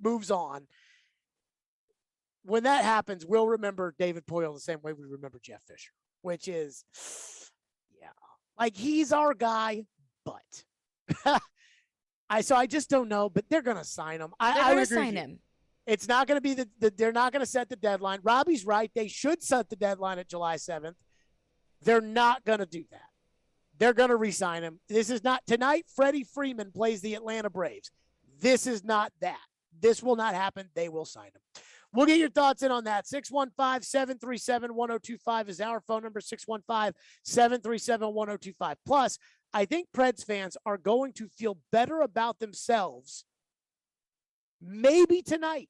Speaker 1: moves on. When that happens, we'll remember David Poyle the same way we remember Jeff Fisher, which is, he's our guy, but I just don't know, but they're going to sign him.
Speaker 2: They're
Speaker 1: I
Speaker 2: going
Speaker 1: would
Speaker 2: to
Speaker 1: agree
Speaker 2: sign
Speaker 1: with you.
Speaker 2: him.
Speaker 1: It's not going to be they're not going to set the deadline. Robbie's right. They should set the deadline at July 7th. They're not going to do that. They're going to re-sign him. This is not tonight. Freddie Freeman plays the Atlanta Braves. This is not that. This will not happen. They will sign him. We'll get your thoughts in on that. 615-737-1025 is our phone number, 615-737-1025. Plus, I think Preds fans are going to feel better about themselves maybe tonight.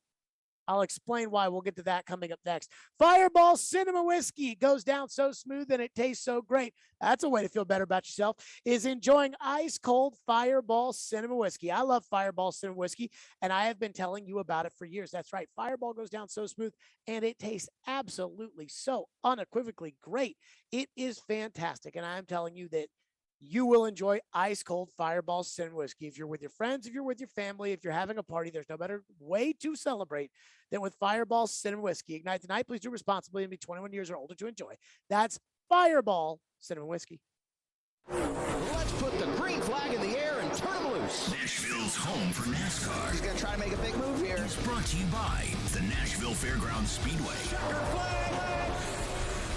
Speaker 1: I'll explain why. We'll get to that coming up next. Fireball Cinema Whiskey goes down so smooth and it tastes so great. That's a way to feel better about yourself, is enjoying ice cold Fireball Cinema Whiskey. I love Fireball Cinema Whiskey, and I have been telling you about it for years. That's right. Fireball goes down so smooth and it tastes absolutely so unequivocally great. It is fantastic. And I'm telling you that you will enjoy ice cold Fireball Cinnamon Whiskey. If you're with your friends, if you're with your family, if you're having a party, there's no better way to celebrate than with Fireball Cinnamon Whiskey. Ignite tonight. Please do responsibly and be 21 years or older to enjoy. That's Fireball Cinnamon Whiskey.
Speaker 5: Let's put the green flag in the air and turn them loose.
Speaker 6: Nashville's home for NASCAR.
Speaker 5: He's going to try to make a big move here.
Speaker 6: It's brought to you by the Nashville Fairgrounds Speedway.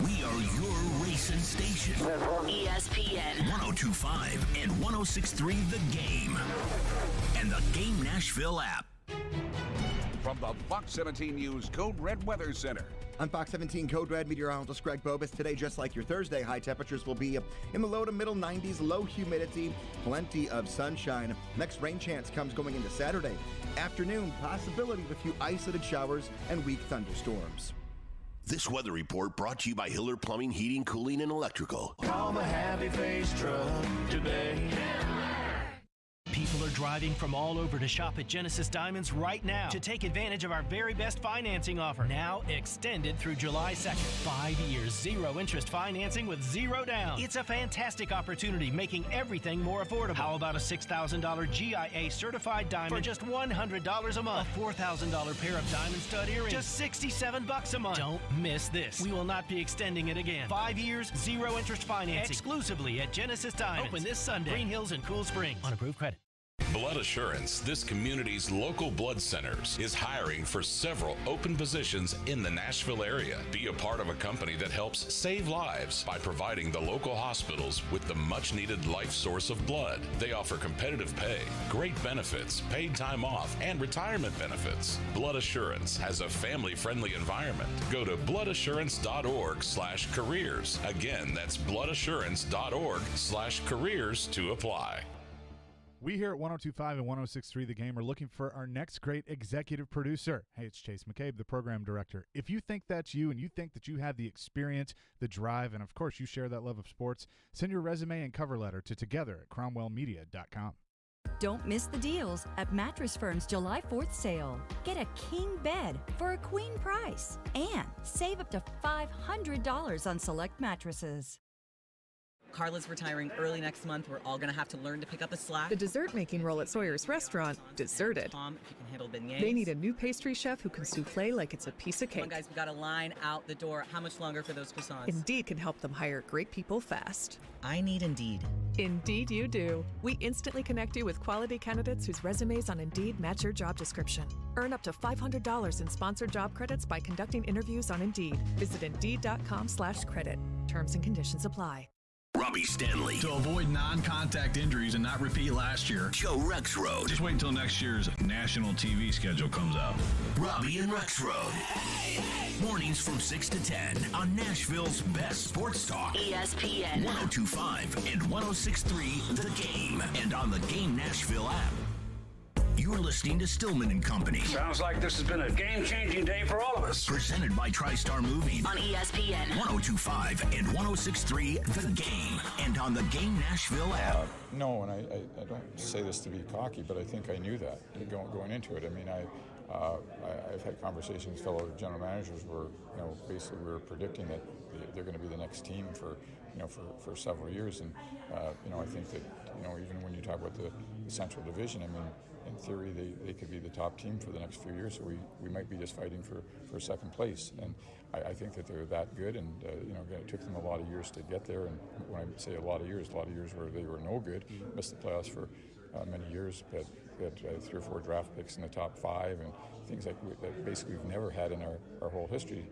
Speaker 6: We are your racing station.
Speaker 4: ESPN
Speaker 6: 1025 and 1063 The Game. And the Game Nashville app.
Speaker 7: From the Fox 17 News Code Red Weather Center.
Speaker 17: On Fox 17 Code Red, meteorologist Greg Bobus. Today, just like your Thursday, high temperatures will be in the low to middle 90s, low humidity, plenty of sunshine. Next rain chance comes going into Saturday. Afternoon, possibility of a few isolated showers and weak thunderstorms.
Speaker 6: This weather report brought to you by Hiller Plumbing, Heating, Cooling, and Electrical.
Speaker 5: Call the Happy Face Truck today.
Speaker 20: People are driving from all over to shop at Genesis Diamonds right now to take advantage of our very best financing offer. Now extended through July 2nd. 5 years, zero interest financing with zero down. It's a fantastic opportunity, making everything more affordable. How about a $6,000 GIA certified diamond for just $100 a month? A $4,000 pair of diamond stud earrings, just $67 a month. Don't miss this. We will not be extending it again. 5 years, zero interest financing, exclusively at Genesis Diamonds. Open this Sunday. Green Hills and Cool Springs. On approved credit.
Speaker 19: Blood Assurance, this community's local blood centers, is hiring for several open positions in the Nashville area. Be a part of a company that helps save lives by providing the local hospitals with the much-needed life source of blood. They offer competitive pay, great benefits, paid time off, and retirement benefits. Blood Assurance has a family-friendly environment. Go to bloodassurance.org/careers. Again, that's bloodassurance.org/careers to apply.
Speaker 10: We here at 102.5 and 106.3 The Game are looking for our next great executive producer. Hey, it's Chase McCabe, the program director. If you think that's you and you think that you have the experience, the drive, and of course you share that love of sports, send your resume and cover letter to together@cromwellmedia.com.
Speaker 24: Don't miss the deals at Mattress Firm's July 4th sale. Get a king bed for a queen price and save up to $500 on select mattresses.
Speaker 26: Carla's retiring early next month. We're all going to have to learn to pick up the slack.
Speaker 27: The dessert-making role at Sawyer's Restaurant, deserted.
Speaker 26: Tom, if you can handle beignets.
Speaker 27: They need a new pastry chef who can souffle like it's a piece of cake.
Speaker 26: Come on, guys, we got a line out the door. How much longer for those croissants?
Speaker 27: Indeed can help them hire great people fast.
Speaker 26: I need Indeed.
Speaker 27: Indeed you do. We instantly connect you with quality candidates whose resumes on Indeed match your job description. Earn up to $500 in sponsored job credits by conducting interviews on Indeed. Visit Indeed.com/credit. Terms and conditions apply.
Speaker 6: Robbie Stanley.
Speaker 28: To avoid non-contact injuries and not repeat last year.
Speaker 6: Joe Rexroad.
Speaker 28: Just wait until next year's national TV schedule comes out.
Speaker 6: Robbie and Rexroad. Mornings from 6 to 10 on Nashville's best sports talk.
Speaker 4: ESPN
Speaker 6: 1025 and 1063 The Game. And on the Game Nashville app. You're listening to Stillman and Company.
Speaker 12: Sounds like this has been a game-changing day for all of us.
Speaker 6: Presented by TriStar Moving.
Speaker 4: on ESPN
Speaker 6: 1025 and 1063 The Game. And on the Game Nashville app.
Speaker 14: No, and I don't say this to be cocky, but I think I knew that going into it. I mean, I've had conversations with fellow general managers where, basically we were predicting that they're going to be the next team for several years. And, I think that, even when you talk about the Central Division, I mean, in theory, they could be the top team for the next few years, so we might be just fighting for second place. And I think that they're that good, and it took them a lot of years to get there. And when I say a lot of years where they were no good, missed the playoffs for many years, but we had 3 or 4 draft picks in the top 5 and things like that basically we've never had in our whole history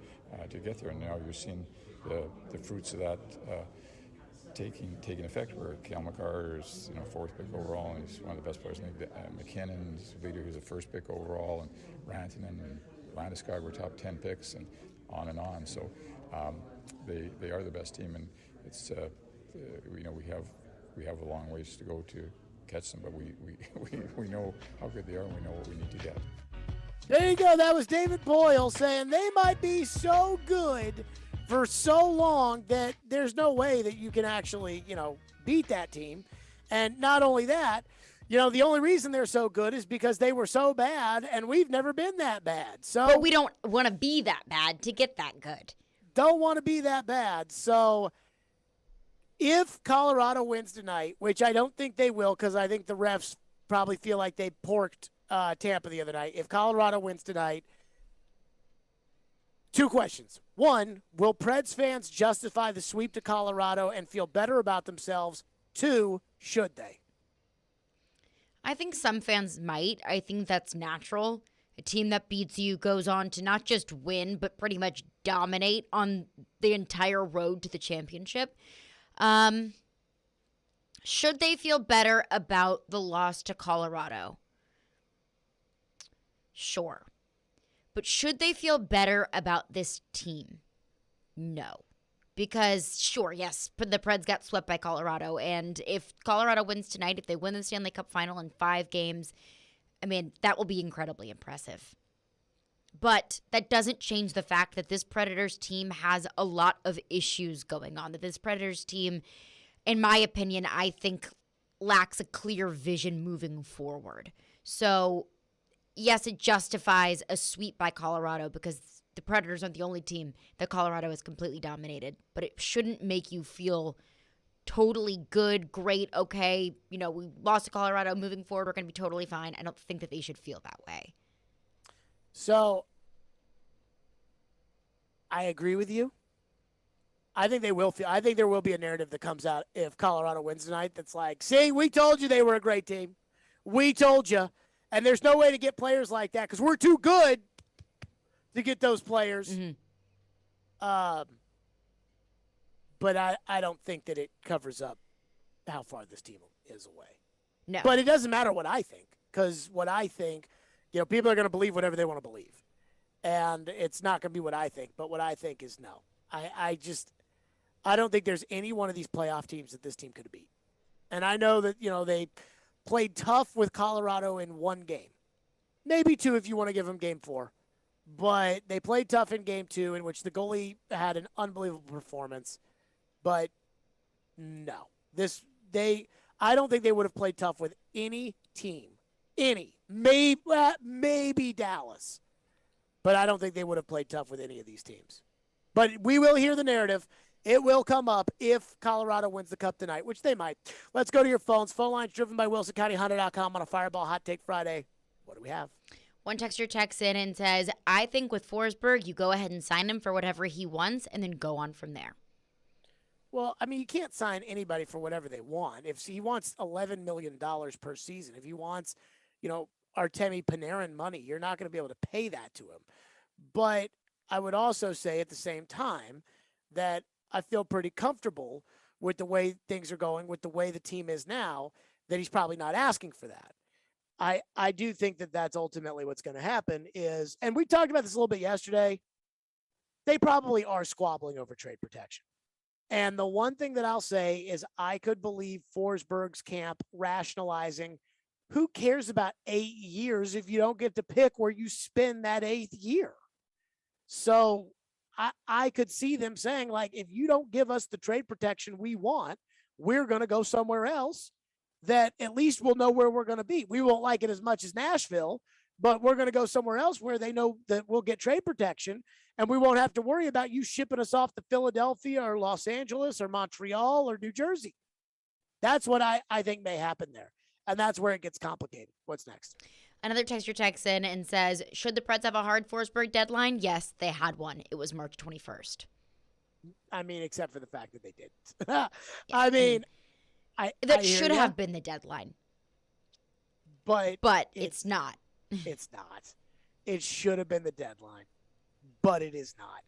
Speaker 14: to get there. And now you're seeing the fruits of that taking effect, where Cal McCarr is 4th pick overall, and he's one of the best players in the league. McKinnon's leader, who's the 1st pick overall, and Rantanen and Landeskog were top 10 picks, and on and on. So they are the best team, and it's we have a long ways to go to catch them, but we know how good they are, and we know what we need to get.
Speaker 1: There you go. That was David Boyle saying they might be so good for so long that there's no way that you can actually, beat that team. And not only that, the only reason they're so good is because they were so bad, and we've never been that bad. So,
Speaker 2: but we don't want to be that bad to get that good.
Speaker 1: Don't want to be that bad. So if Colorado wins tonight, which I don't think they will, because I think the refs probably feel like they porked Tampa the other night. If Colorado wins tonight, 2 questions. 1, will Preds fans justify the sweep to Colorado and feel better about themselves? 2, should they?
Speaker 2: I think some fans might. I think that's natural. A team that beats you goes on to not just win, but pretty much dominate on the entire road to the championship. Should they feel better about the loss to Colorado? Sure. But should they feel better about this team? No. Because, sure, yes, the Preds got swept by Colorado. And if Colorado wins tonight, if they win the Stanley Cup final in 5 games, I mean, that will be incredibly impressive. But that doesn't change the fact that this Predators team has a lot of issues going on. That this Predators team, in my opinion, I think lacks a clear vision moving forward. So, yes, it justifies a sweep by Colorado because the Predators aren't the only team that Colorado has completely dominated. But it shouldn't make you feel totally good, great, okay, we lost to Colorado, moving forward, we're going to be totally fine. I don't think that they should feel that way.
Speaker 1: So, I agree with you. I think they will feel. I think there will be a narrative that comes out if Colorado wins tonight that's like, see, we told you they were a great team. We told you. And there's no way to get players like that because we're too good to get those players.
Speaker 2: Mm-hmm.
Speaker 1: But I don't think that it covers up how far this team is away.
Speaker 2: No.
Speaker 1: But it doesn't matter what I think, because what I think, people are going to believe whatever they want to believe. And it's not going to be what I think, but what I think is no. I don't think there's any one of these playoff teams that this team could beat. And I know that, they played tough with Colorado in 1 game. Maybe 2 if you want to give them game 4. But they played tough in game 2, in which the goalie had an unbelievable performance. But no. I don't think they would have played tough with any team. Maybe Dallas. But I don't think they would have played tough with any of these teams. But we will hear the narrative. It will come up if Colorado wins the Cup tonight, which they might. Let's go to your phones. Phone lines driven by WilsonCountyHonda.com on a Fireball Hot Take Friday. What do we have?
Speaker 2: One texter checks in and says, I think with Forsberg, you go ahead and sign him for whatever he wants and then go on from there.
Speaker 1: Well, I mean, you can't sign anybody for whatever they want. If he wants $11 million per season, if he wants, Artemi Panarin money, you're not going to be able to pay that to him. But I would also say at the same time that I feel pretty comfortable with the way things are going, with the way the team is now, that he's probably not asking for that. I do think that that's ultimately what's going to happen is, and we talked about this a little bit yesterday, they probably are squabbling over trade protection. And the one thing that I'll say is I could believe Forsberg's camp rationalizing, who cares about 8 years if you don't get to pick where you spend that 8th year? So I could see them saying, like, if you don't give us the trade protection we want, we're going to go somewhere else that at least we'll know where we're going to be. We won't like it as much as Nashville, but we're going to go somewhere else where they know that we'll get trade protection and we won't have to worry about you shipping us off to Philadelphia or Los Angeles or Montreal or New Jersey. That's what I think may happen there. And that's where it gets complicated. What's next?
Speaker 2: Another texter checks in and says, should the Preds have a hard Forsberg deadline? Yes, they had one. It was March 21st.
Speaker 1: I mean, except for the fact that they didn't. I mean,
Speaker 2: that should have been the deadline.
Speaker 1: But
Speaker 2: it's not.
Speaker 1: It's not. It should have been the deadline, but it is not.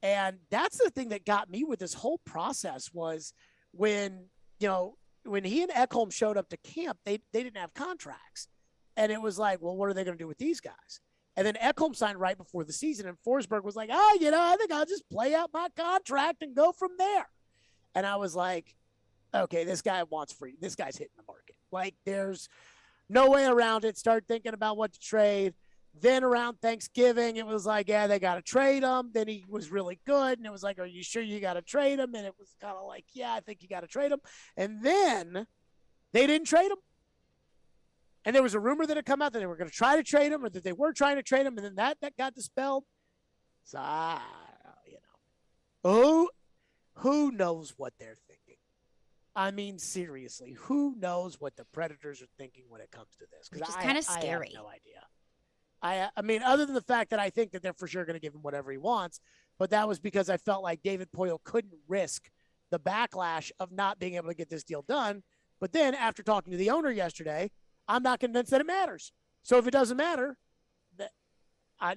Speaker 1: And that's the thing that got me with this whole process was when he and Ekholm showed up to camp, they didn't have contracts. And it was like, well, what are they going to do with these guys? And then Ekholm signed right before the season, and Forsberg was like, I think I'll just play out my contract and go from there. And I was like, okay, this guy wants free. This guy's hitting the market. Like, there's no way around it. Start thinking about what to trade. Then around Thanksgiving, it was like, yeah, they got to trade him. Then he was really good. And it was like, are you sure you got to trade him? And it was kind of like, yeah, I think you got to trade him. And then they didn't trade him. And there was a rumor that had come out that they were going to try to trade him or that they were trying to trade him. And then that got dispelled. So, who knows what they're thinking? I mean, seriously, who knows what the Predators are thinking when it comes to this?
Speaker 2: Which is kind of scary.
Speaker 1: I have no idea. I mean, other than the fact that I think that they're for sure going to give him whatever he wants, but that was because I felt like David Poile couldn't risk the backlash of not being able to get this deal done. But then after talking to the owner yesterday, I'm not convinced that it matters. So if it doesn't matter,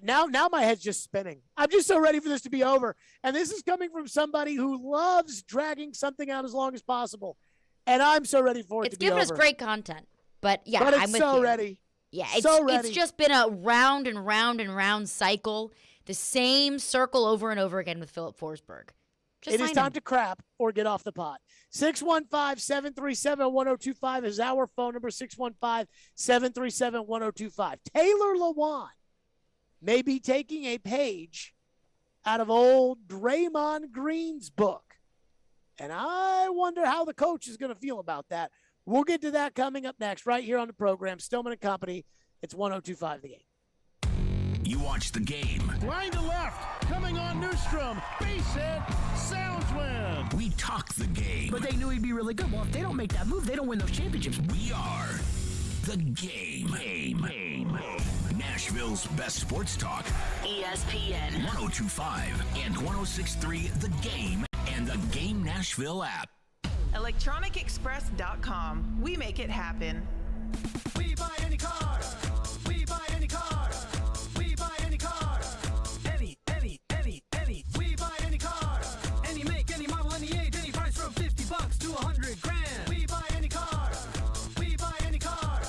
Speaker 1: now my head's just spinning. I'm just so ready for this to be over. And this is coming from somebody who loves dragging something out as long as possible. And I'm so ready for it to be over.
Speaker 2: It's given us great content. But yeah,
Speaker 1: but it's
Speaker 2: I'm with
Speaker 1: so
Speaker 2: you.
Speaker 1: ready.
Speaker 2: Yeah,
Speaker 1: it's
Speaker 2: just been a round and round and round cycle. The same circle over and over again with Philip Forsberg.
Speaker 1: It is time to crap or get off the pot. 615-737-1025 is our phone number, 615-737-1025. Taylor Lewan may be taking a page out of old Draymond Green's book. And I wonder how the coach is going to feel about that. We'll get to that coming up next right here on the program. Stillman and Company. It's 1025 The Game.
Speaker 6: You watch The Game.
Speaker 12: Line to left, coming on Newstrom. Base hit, Sounds win.
Speaker 6: We talk The Game.
Speaker 8: But they knew he'd be really good. Well, if they don't make that move, they don't win those championships.
Speaker 6: We are The Game. Nashville's best sports talk.
Speaker 4: ESPN
Speaker 6: 1025 and 1063 The Game and the Game Nashville app.
Speaker 9: ElectronicExpress.com. We make it happen.
Speaker 11: We buy any car. We buy any car. We buy any car. Any. We buy any car. Any make, any model, any age, any price from $50 to $100,000. We buy any car. We buy any car.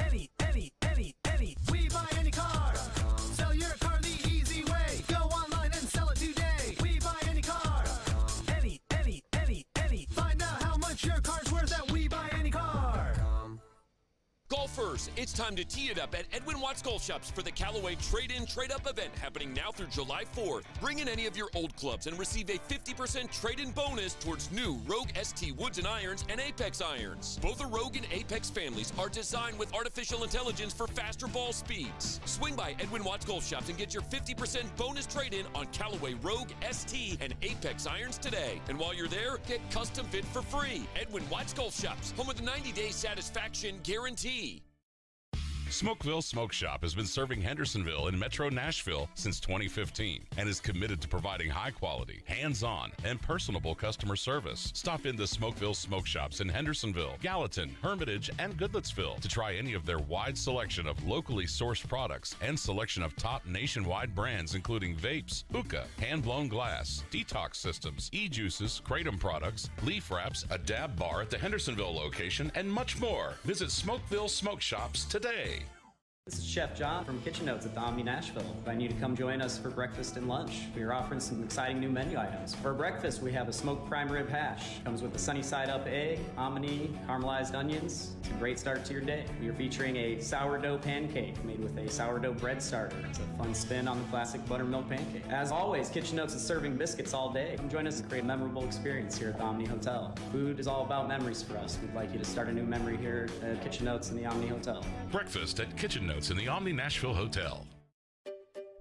Speaker 11: Any. We buy any car. Sell your car the easy way. Go online and sell it today. We buy any car. Any. Find out how much your car's worth at We Buy Any Car.
Speaker 16: Golfers, it's time to tee it up at Edwin Watts Golf Shops for the Callaway Trade-In Trade-Up event happening now through July 4th. Bring in any of your old clubs and receive a 50% trade-in bonus towards new Rogue ST Woods and Irons and Apex Irons. Both the Rogue and Apex families are designed with artificial intelligence for faster ball speeds. Swing by Edwin Watts Golf Shops and get your 50% bonus trade-in on Callaway Rogue, ST, and Apex Irons today. And while you're there, get custom fit for free. Edwin Watts Golf Shops, home of the 90-day satisfaction guarantee.
Speaker 19: Smokeville Smoke Shop has been serving Hendersonville and Metro Nashville since 2015 and is committed to providing high quality, hands-on, and personable customer service. Stop in the Smokeville Smoke Shops in Hendersonville, Gallatin, Hermitage, and Goodlettsville to try any of their wide selection of locally sourced products and selection of top nationwide brands including vapes, hookah, hand-blown glass, detox systems, e-juices, kratom products, leaf wraps, a dab bar at the Hendersonville location, and much more. Visit Smokeville Smoke Shops today.
Speaker 18: This is Chef John from Kitchen Notes at the Omni Nashville. Inviting you to come join us for breakfast and lunch. We are offering some exciting new menu items. For breakfast, we have a smoked prime rib hash. Comes with a sunny side up egg, hominy, caramelized onions. It's a great start to your day. We are featuring a sourdough pancake made with a sourdough bread starter. It's a fun spin on the classic buttermilk pancake. As always, Kitchen Notes is serving biscuits all day. Come join us and create a memorable experience here at the Omni Hotel. Food is all about memories for us. We'd like you to start a new memory here at Kitchen Notes in the Omni Hotel.
Speaker 19: Breakfast at Kitchen Notes in the Omni Nashville Hotel.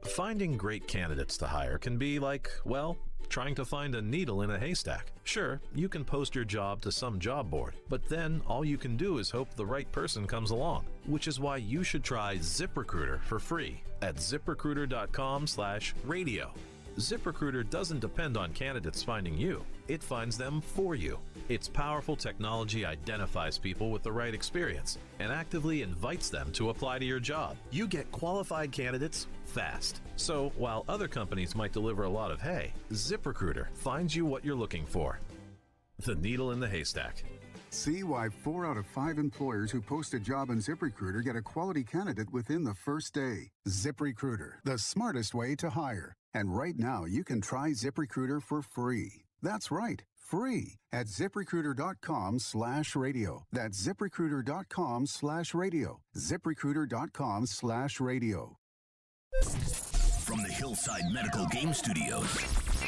Speaker 21: Finding great candidates to hire can be like, well, trying to find a needle in a haystack. Sure, you can post your job to some job board, but then all you can do is hope the right person comes along, which is why you should try ZipRecruiter for free at ziprecruiter.com/radio. ZipRecruiter doesn't depend on candidates finding you. it finds them for you. Its powerful technology identifies people with the right experience and actively invites them to apply to your job. You get qualified candidates fast. So while other companies might deliver a lot of hay, ZipRecruiter finds you what you're looking for. The needle in the haystack.
Speaker 3: See why 4 out of 5 employers who post a job on ZipRecruiter get a quality candidate within the first day. ZipRecruiter, the smartest way to hire. And right now, you can try ZipRecruiter for free. That's right, free at ZipRecruiter.com/radio. That's ZipRecruiter.com/radio. ZipRecruiter.com/radio.
Speaker 6: From the Hillside Medical Game Studios,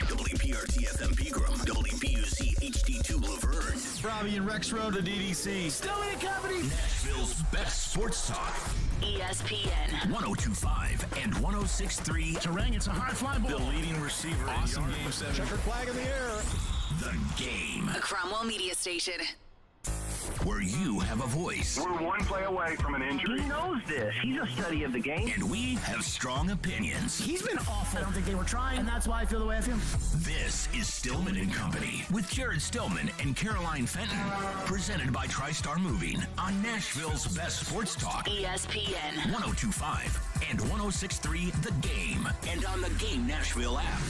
Speaker 6: WPRT FM Pegram, WPUC HD2 Laverne,
Speaker 5: Robbie and Rex Road to DDC.
Speaker 6: Stillman and Company, Nashville's best sports talk.
Speaker 4: ESPN
Speaker 6: 102.5 and 106.3.
Speaker 28: Terang, it's a high fly ball.
Speaker 5: The leading receiver.
Speaker 28: Awesome game 7.
Speaker 5: Checker flag in the air.
Speaker 6: The Game.
Speaker 4: A Cromwell Media Station.
Speaker 6: Where you have a voice.
Speaker 12: We're one play away from an injury.
Speaker 8: He knows this. He's a study of the game.
Speaker 6: And we have strong opinions.
Speaker 8: He's been awful. I don't think they were trying, and that's why I feel the way I feel.
Speaker 6: This is Stillman and Company with Jared Stillman and Caroline Fenton. Presented by TriStar Moving on Nashville's best sports talk.
Speaker 4: ESPN
Speaker 6: 102.5 and 106.3 The Game. And on the Game Nashville app.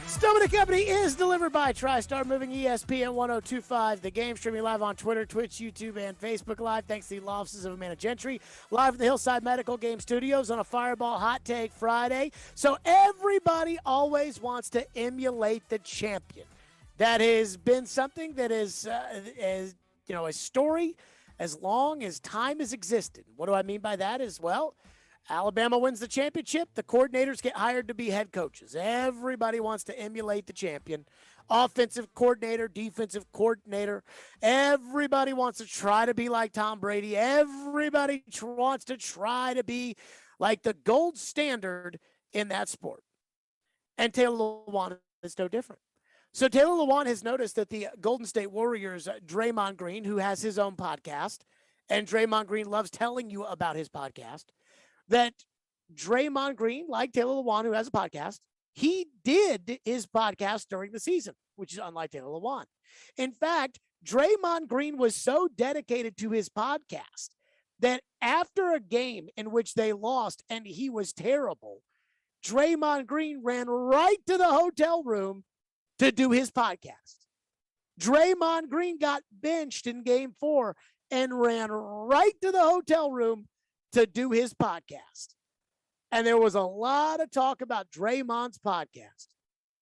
Speaker 1: Stillman and Company is delivered by TriStar Moving, ESPN 102.5. The Game streaming live on Twitter, Twitch, YouTube, and Facebook Live. Thanks to the law offices of Amanda Gentry. Live from the Hillside Medical Game Studios on a Fireball Hot Take Friday. So everybody always wants to emulate the champion. That has been something that is, a story as long as time has existed. What do I mean by that is, well, Alabama wins the championship. The coordinators get hired to be head coaches. Everybody wants to emulate the champion. Offensive coordinator, defensive coordinator. Everybody wants to try to be like Tom Brady. Everybody wants to try to be like the gold standard in that sport. And Taylor Lewan is no different. So Taylor Lewan has noticed that the Golden State Warriors, Draymond Green, who has his own podcast, and Draymond Green loves telling you about his podcast, that Draymond Green, like Taylor Lewan, who has a podcast, he did his podcast during the season, which is unlike Taylor Lewan. In fact, Draymond Green was so dedicated to his podcast that after a game in which they lost and he was terrible, Draymond Green ran right to the hotel room to do his podcast. Draymond Green got benched in game 4 and ran right to the hotel room to do his podcast. And there was a lot of talk about Draymond's podcast.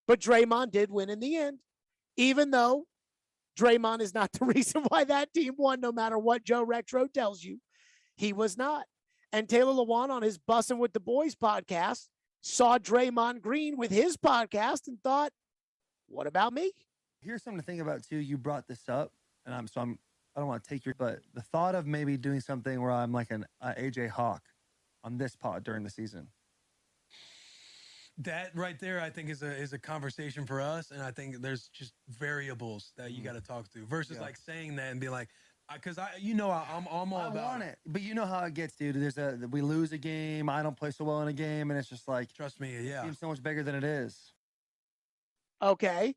Speaker 1: But Draymond did win in the end, even though Draymond is not the reason why that team won, no matter what Joe Rexrow tells you. He was not. And Taylor Lewan on his Bussin' with the Boys podcast saw Draymond Green with his podcast and thought, what about me?
Speaker 7: Here's something to think about, too. You brought this up, and I don't want to take your, but the thought of maybe doing something where I'm like an AJ Hawk on this pod during the season.
Speaker 13: That right there, I think, is a conversation for us, and I think there's just variables that you got to talk through versus like saying that and be like, because I'm all about.
Speaker 7: I want it, but you know how it gets, dude. We lose a game, I don't play so well in a game, and it's just like,
Speaker 13: trust me,
Speaker 7: it seems so much bigger than it is.
Speaker 1: Okay,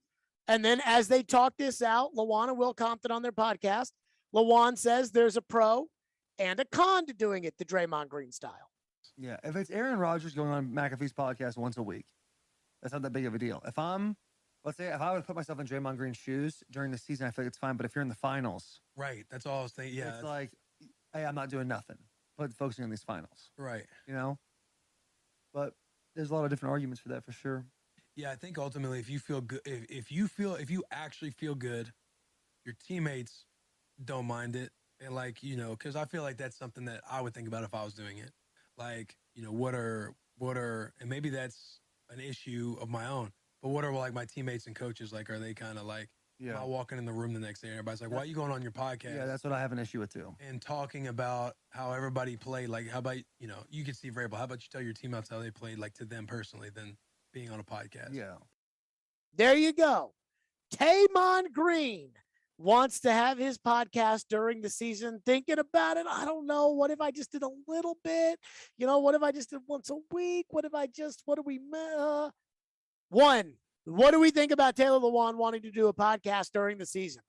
Speaker 1: and then as they talk this out, Lewan and Will Compton on their podcast, Lewan says there's a pro and a con to doing it the Draymond Green style.
Speaker 7: Yeah, if it's Aaron Rodgers going on McAfee's podcast once a week, that's not that big of a deal. Let's say if I would put myself in Draymond Green's shoes during the season, I feel like it's fine. But if you're in the finals,
Speaker 13: right? That's all I was thinking. Yeah,
Speaker 7: it's like, hey, I'm not doing nothing, but focusing on these finals,
Speaker 13: right?
Speaker 7: You know, but there's a lot of different arguments for that, for sure.
Speaker 13: Yeah, I think ultimately, if you feel good, if you actually feel good, your teammates don't mind it, and because I feel like that's something that I would think about if I was doing it. Like, what are, and maybe that's an issue of my own, but what are like my teammates and coaches like? Are they kind of like, am I walking in the room the next day and everybody's like, why are you going on your podcast?
Speaker 7: Yeah, that's what I have an issue with too.
Speaker 13: And talking about how everybody played, like, how about, you can see variable. How about you tell your teammates how they played, like, to them personally, than being on a podcast?
Speaker 7: Yeah.
Speaker 1: There you go. Taymon Green wants to have his podcast during the season, thinking about it. I don't know. What if I just did a little bit? What if I just did once a week? What do we, 1, What do we think about Taylor Lewan wanting to do a podcast during the season?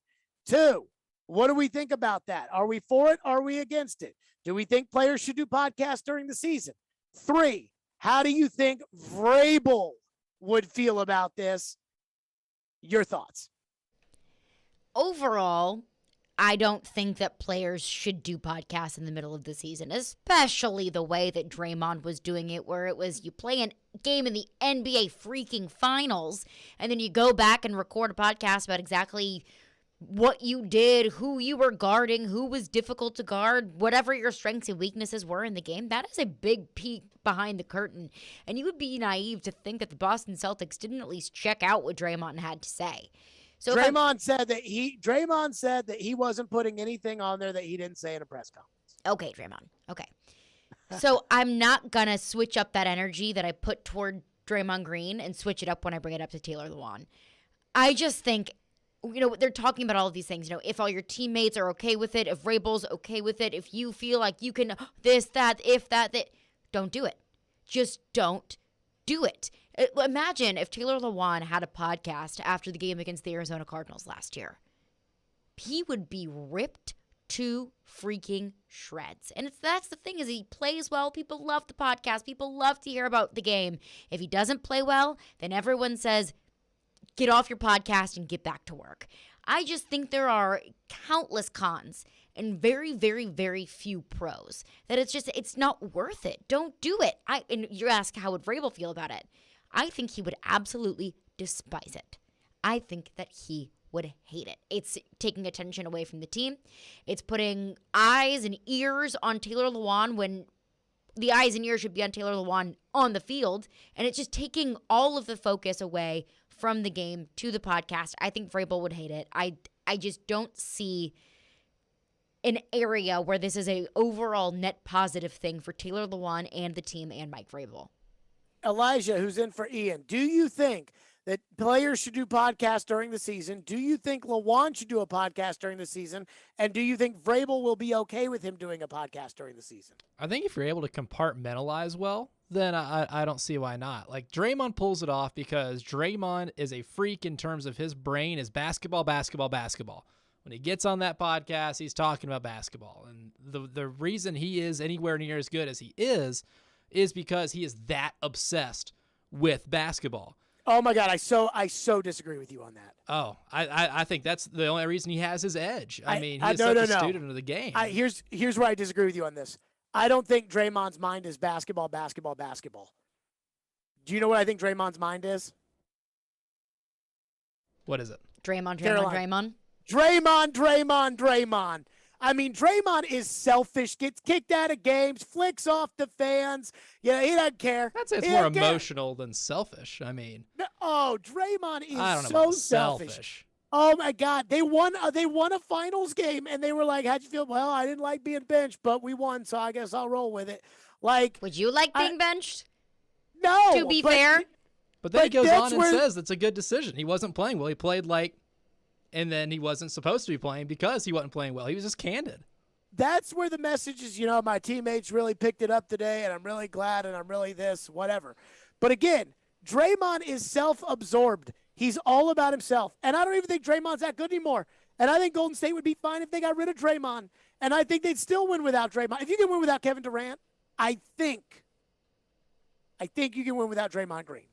Speaker 1: 2, what do we think about that? Are we for it? Are we against it? Do we think players should do podcasts during the season? 3, how do you think Vrabel would feel about this? Your thoughts.
Speaker 2: Overall, I don't think that players should do podcasts in the middle of the season, especially the way that Draymond was doing it, where it was you play a game in the NBA freaking finals, and then you go back and record a podcast about exactly what you did, who you were guarding, who was difficult to guard, whatever your strengths and weaknesses were in the game. That is a big peek behind the curtain. And you would be naive to think that the Boston Celtics didn't at least check out what Draymond had to say. So
Speaker 1: Draymond said that he wasn't putting anything on there that he didn't say in a press conference.
Speaker 2: Okay, Draymond. Okay. So I'm not going to switch up that energy that I put toward Draymond Green and switch it up when I bring it up to Taylor Lewan. I just think, they're talking about all of these things. If all your teammates are okay with it, if Vrabel's okay with it, if you feel like you can this, that, if that, don't do it. Just don't do it. Imagine if Taylor Lewan had a podcast after the game against the Arizona Cardinals last year. He would be ripped to freaking shreds. And that's the thing, is he plays well. People love the podcast. People love to hear about the game. If he doesn't play well, then everyone says, get off your podcast and get back to work. I just think there are countless cons and very, very, very few pros. That it's not worth it. Don't do it. And you ask, how would Vrabel feel about it? I think he would absolutely despise it. I think that he would hate it. It's taking attention away from the team. It's putting eyes and ears on Taylor Lewan when the eyes and ears should be on Taylor Lewan on the field. And it's just taking all of the focus away from the game to the podcast. I think Vrabel would hate it. I just don't see an area where this is a overall net positive thing for Taylor Lewan and the team and Mike Vrabel.
Speaker 1: Elijah, who's in for Ian, do you think that players should do podcasts during the season? Do you think Lewan should do a podcast during the season? And do you think Vrabel will be okay with him doing a podcast during the season?
Speaker 10: I think if you're able to compartmentalize well, then I don't see why not. Like, Draymond pulls it off because Draymond is a freak in terms of his brain is basketball, basketball, basketball. When he gets on that podcast, he's talking about basketball. And the reason he is anywhere near as good as he is because he is that obsessed with basketball.
Speaker 1: Oh my God, I so disagree with you on that.
Speaker 10: Oh, I think that's the only reason he has his edge. I mean, he's such a student of the game.
Speaker 1: Here's where I disagree with you on this. I don't think Draymond's mind is basketball, basketball, basketball. Do you know what I think Draymond's mind is?
Speaker 10: What is it?
Speaker 2: Draymond.
Speaker 1: I mean, Draymond is selfish, gets kicked out of games, flicks off the fans. Yeah, he doesn't care.
Speaker 10: I'd say it's more emotional than selfish. I mean,
Speaker 1: Draymond is
Speaker 10: I don't know
Speaker 1: so
Speaker 10: about
Speaker 1: selfish. Oh my God, they won a finals game, and they were like, "How'd you feel?" Well, I didn't like being benched, but we won, so I guess I'll roll with it. Like,
Speaker 2: would you like being benched?
Speaker 1: No.
Speaker 2: To be fair,
Speaker 10: but then he goes on and says it's a good decision. He wasn't playing well. He played and then he wasn't supposed to be playing because he wasn't playing well. He was just candid.
Speaker 1: That's where the message is, my teammates really picked it up today, and I'm really glad, and I'm really this, whatever. But again, Draymond is self-absorbed. He's all about himself. And I don't even think Draymond's that good anymore. And I think Golden State would be fine if they got rid of Draymond. And I think they'd still win without Draymond. If you can win without Kevin Durant, I think you can win without Draymond Green.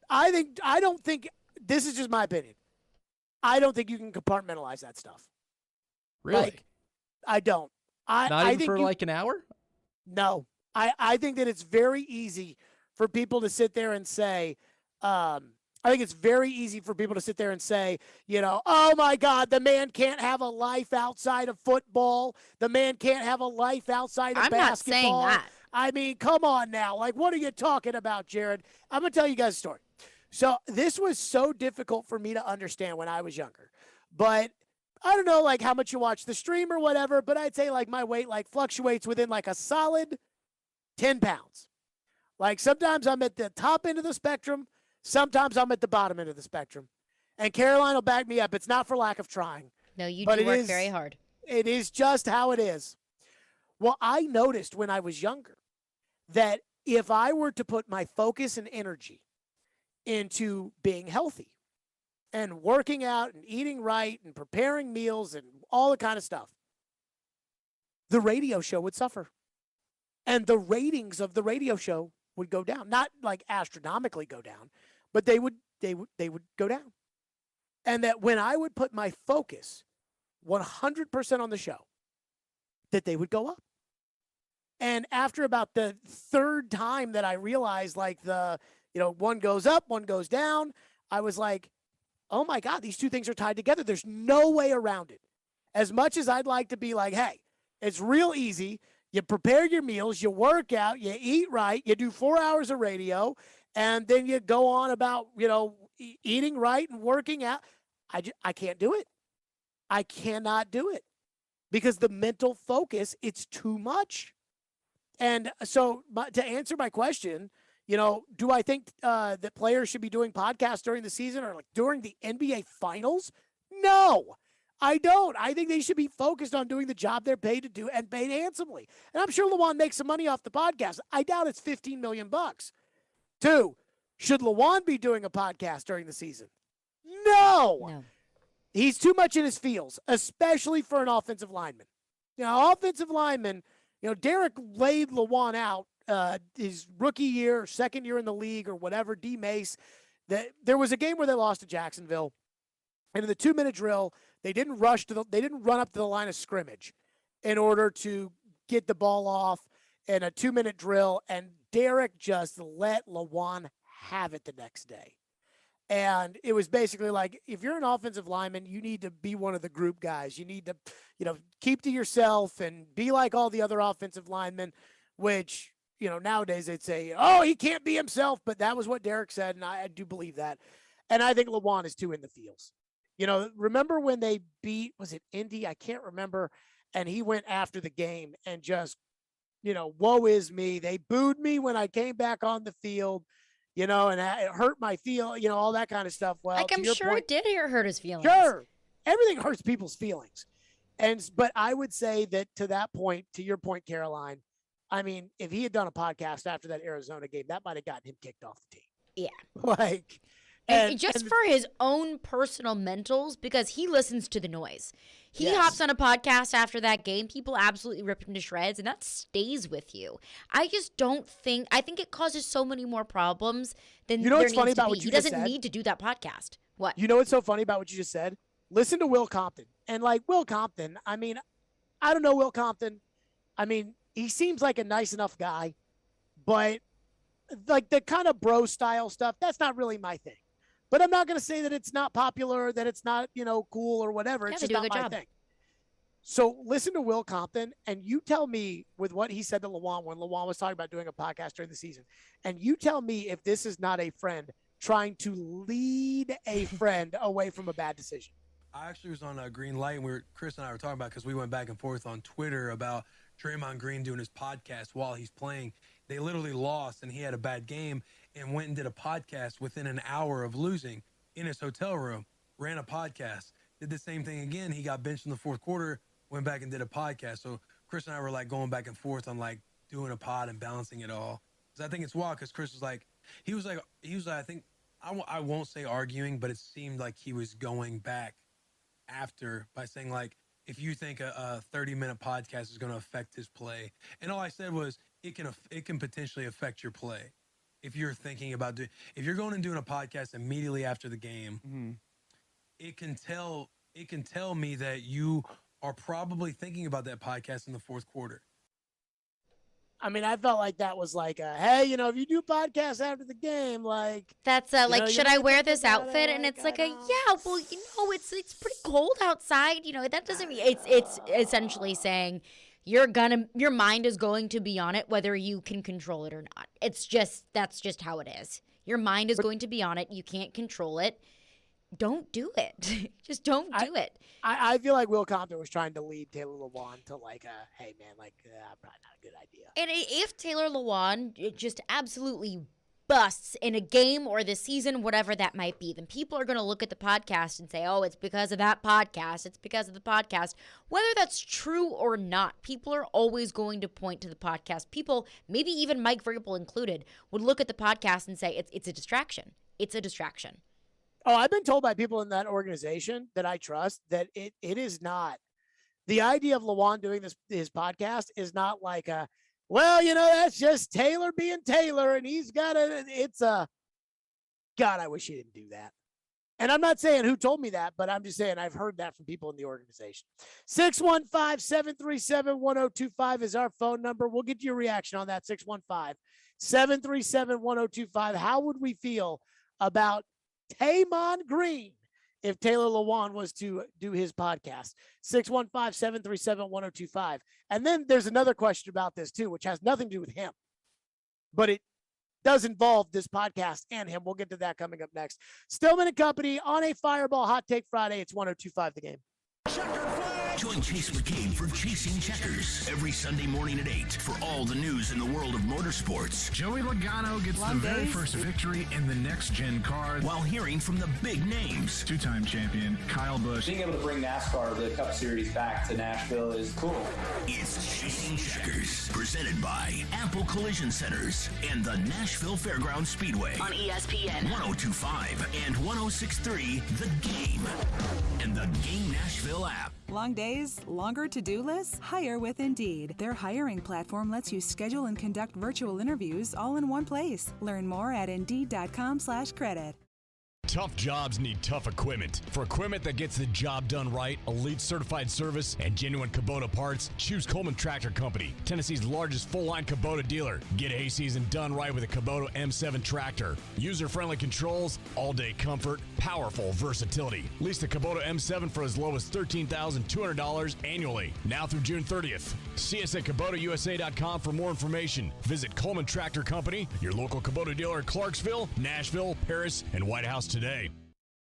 Speaker 1: I don't think, this is just my opinion, I don't think you can compartmentalize that stuff.
Speaker 10: Really?
Speaker 1: I don't.
Speaker 10: Not even for an hour?
Speaker 1: No. I think that it's very easy for people to sit there and say, oh my God, the man can't have a life outside of football. The man can't have a life outside of basketball.
Speaker 2: I'm not saying that.
Speaker 1: I mean, come on now. Like, what are you talking about, Jared? I'm going to tell you guys a story. So this was so difficult for me to understand when I was younger. But I don't know, how much you watch the stream or whatever, but I'd say, my weight, fluctuates within, a solid 10 pounds. Sometimes I'm at the top end of the spectrum. Sometimes I'm at the bottom end of the spectrum. And Caroline will back me up. It's not for lack of trying.
Speaker 2: No, you do work very hard.
Speaker 1: It is just how it is. Well, I noticed when I was younger that if I were to put my focus and energy into being healthy and working out and eating right and preparing meals and all the kind of stuff, the radio show would suffer. And the ratings of the radio show would go down. Not like astronomically go down, but they would go down. And that when I would put my focus 100% on the show, that they would go up. And after about the third time that I realized like one goes up, one goes down, I was like, oh my God, these two things are tied together. There's no way around it. As much as I'd like to be like, hey, it's real easy. You prepare your meals, you work out, you eat right, you do 4 hours of radio, and then you go on about, eating right and working out. I can't do it. I cannot do it because the mental focus, it's too much. And so to answer my question, do I think that players should be doing podcasts during the season or like during the NBA finals? No, I don't. I think they should be focused on doing the job they're paid to do and paid handsomely. And I'm sure Lawan makes some money off the podcast. I doubt it's $15 million. 2, should Lawan be doing a podcast during the season? No. He's too much in his feels, especially for an offensive lineman. Offensive lineman, Derek laid Lawan out his rookie year, second year in the league or whatever, D Mace. There was a game where they lost to Jacksonville. And in the 2-minute drill, they didn't run up to the line of scrimmage in order to get the ball off in a 2-minute drill. And Derek just let Lawan have it the next day. And it was basically like, if you're an offensive lineman, you need to be one of the group guys. You need to, keep to yourself and be like all the other offensive linemen, which, nowadays they'd say, oh, he can't be himself. But that was what Derek said, and I do believe that. And I think Lawan is too in the feels. Remember when they beat, was it Indy? I can't remember. And he went after the game and just, woe is me. They booed me when I came back on the field. And it hurt my feel, all that kind of stuff. Well,
Speaker 2: I'm sure it did hurt his feelings.
Speaker 1: Sure. Everything hurts people's feelings. But I would say that to that point, to your point, Caroline, I mean, if he had done a podcast after that Arizona game, that might have gotten him kicked off the team.
Speaker 2: Yeah. And for his own personal mentals, because he listens to the noise. He hops on a podcast after that game. People absolutely rip him to shreds, and that stays with you. I just don't think – I think it causes so many more problems than there needs to be. He doesn't need to do that podcast. What?
Speaker 1: You know what's so funny about what you just said? Listen to Will Compton. And, Will Compton, I mean, I don't know Will Compton. I mean, he seems like a nice enough guy. But, the kind of bro-style stuff, that's not really my thing. But I'm not going to say that it's not popular, that it's not, cool or whatever. It's just not my thing. So listen to Will Compton, and you tell me with what he said to Lawan when Lawan was talking about doing a podcast during the season, and you tell me if this is not a friend trying to lead a friend away from a bad decision.
Speaker 13: I actually was on a green light, and Chris and I were talking about because we went back and forth on Twitter about Draymond Green doing his podcast while he's playing. They literally lost, and he had a bad game, and went and did a podcast within an hour of losing in his hotel room, ran a podcast, did the same thing again. He got benched in the fourth quarter, went back and did a podcast. So Chris and I were going back and forth on doing a pod and balancing it all. Because I think it's wild because Chris was he was I think, I won't say arguing, but it seemed like he was going back after by saying if you think a 30-minute podcast is going to affect his play. And all I said was it can potentially affect your play. If you're thinking about if you're going and doing a podcast immediately after the game, it can tell me that you are probably thinking about that podcast in the fourth quarter.
Speaker 1: I mean, I felt like that was hey, if you do podcasts after the game,
Speaker 2: that's should I wear this outfit? And it's it's pretty cold outside. That doesn't mean it's essentially saying your mind is going to be on it whether you can control it or not. That's just how it is. Your mind is going to be on it. You can't control it. Don't do it. Just don't do it.
Speaker 1: I feel like Will Compton was trying to lead Taylor Lewan to hey man, probably not a good idea.
Speaker 2: And if Taylor Lewan just absolutely busts in a game or the season, whatever that might be, then people are going to look at the podcast and say, oh, it's because of that podcast. It's because of the podcast. Whether that's true or not, people are always going to point to the podcast. People, maybe even Mike Vrabel included, would look at the podcast and say it's a distraction. it's a distraction.
Speaker 1: Oh, I've been told by people in that organization that I trust that it is not. The idea of LaJuan doing his podcast is not like that's just Taylor being Taylor, and he's got God, I wish he didn't do that. And I'm not saying who told me that, but I'm just saying I've heard that from people in the organization. 615-737-1025 is our phone number. We'll get your reaction on that, 615-737-1025. How would we feel about Taymon Green if Taylor LaJuan was to do his podcast? 615-737-1025. And then there's another question about this too, which has nothing to do with him, but it does involve this podcast and him. We'll get to that coming up next. Stillman and Company on a Fireball Hot Take Friday. It's 102.5 The Game.
Speaker 6: Join Chase McCabe for Chasing Checkers every Sunday morning at 8 for all the news in the world of motorsports.
Speaker 12: Joey Logano gets the very first victory in the next-gen car
Speaker 6: while hearing from the big names.
Speaker 12: Two-time champion Kyle Busch.
Speaker 15: Being able to bring NASCAR, the Cup Series, back to Nashville is cool.
Speaker 6: It's Chasing Checkers, presented by Ample Collision Centers and the Nashville Fairgrounds Speedway
Speaker 4: on ESPN
Speaker 6: 102.5 and 106.3 The Game and the Game Nashville app.
Speaker 17: Long days, longer to-do lists? Hire with Indeed. Their hiring platform lets you schedule and conduct virtual interviews all in one place. Learn more at Indeed.com/credit.
Speaker 20: Tough jobs need tough equipment. For equipment that gets the job done right, elite certified service, and genuine Kubota parts, choose Coleman Tractor Company, Tennessee's largest full-line Kubota dealer. Get hay season done right with a Kubota M7 tractor. User-friendly controls, all-day comfort, powerful versatility. Lease the Kubota M7 for as low as $13,200 annually, now through June 30th. See us at KubotaUSA.com for more information. Visit Coleman Tractor Company, your local Kubota dealer in Clarksville, Nashville, Paris, and White House today.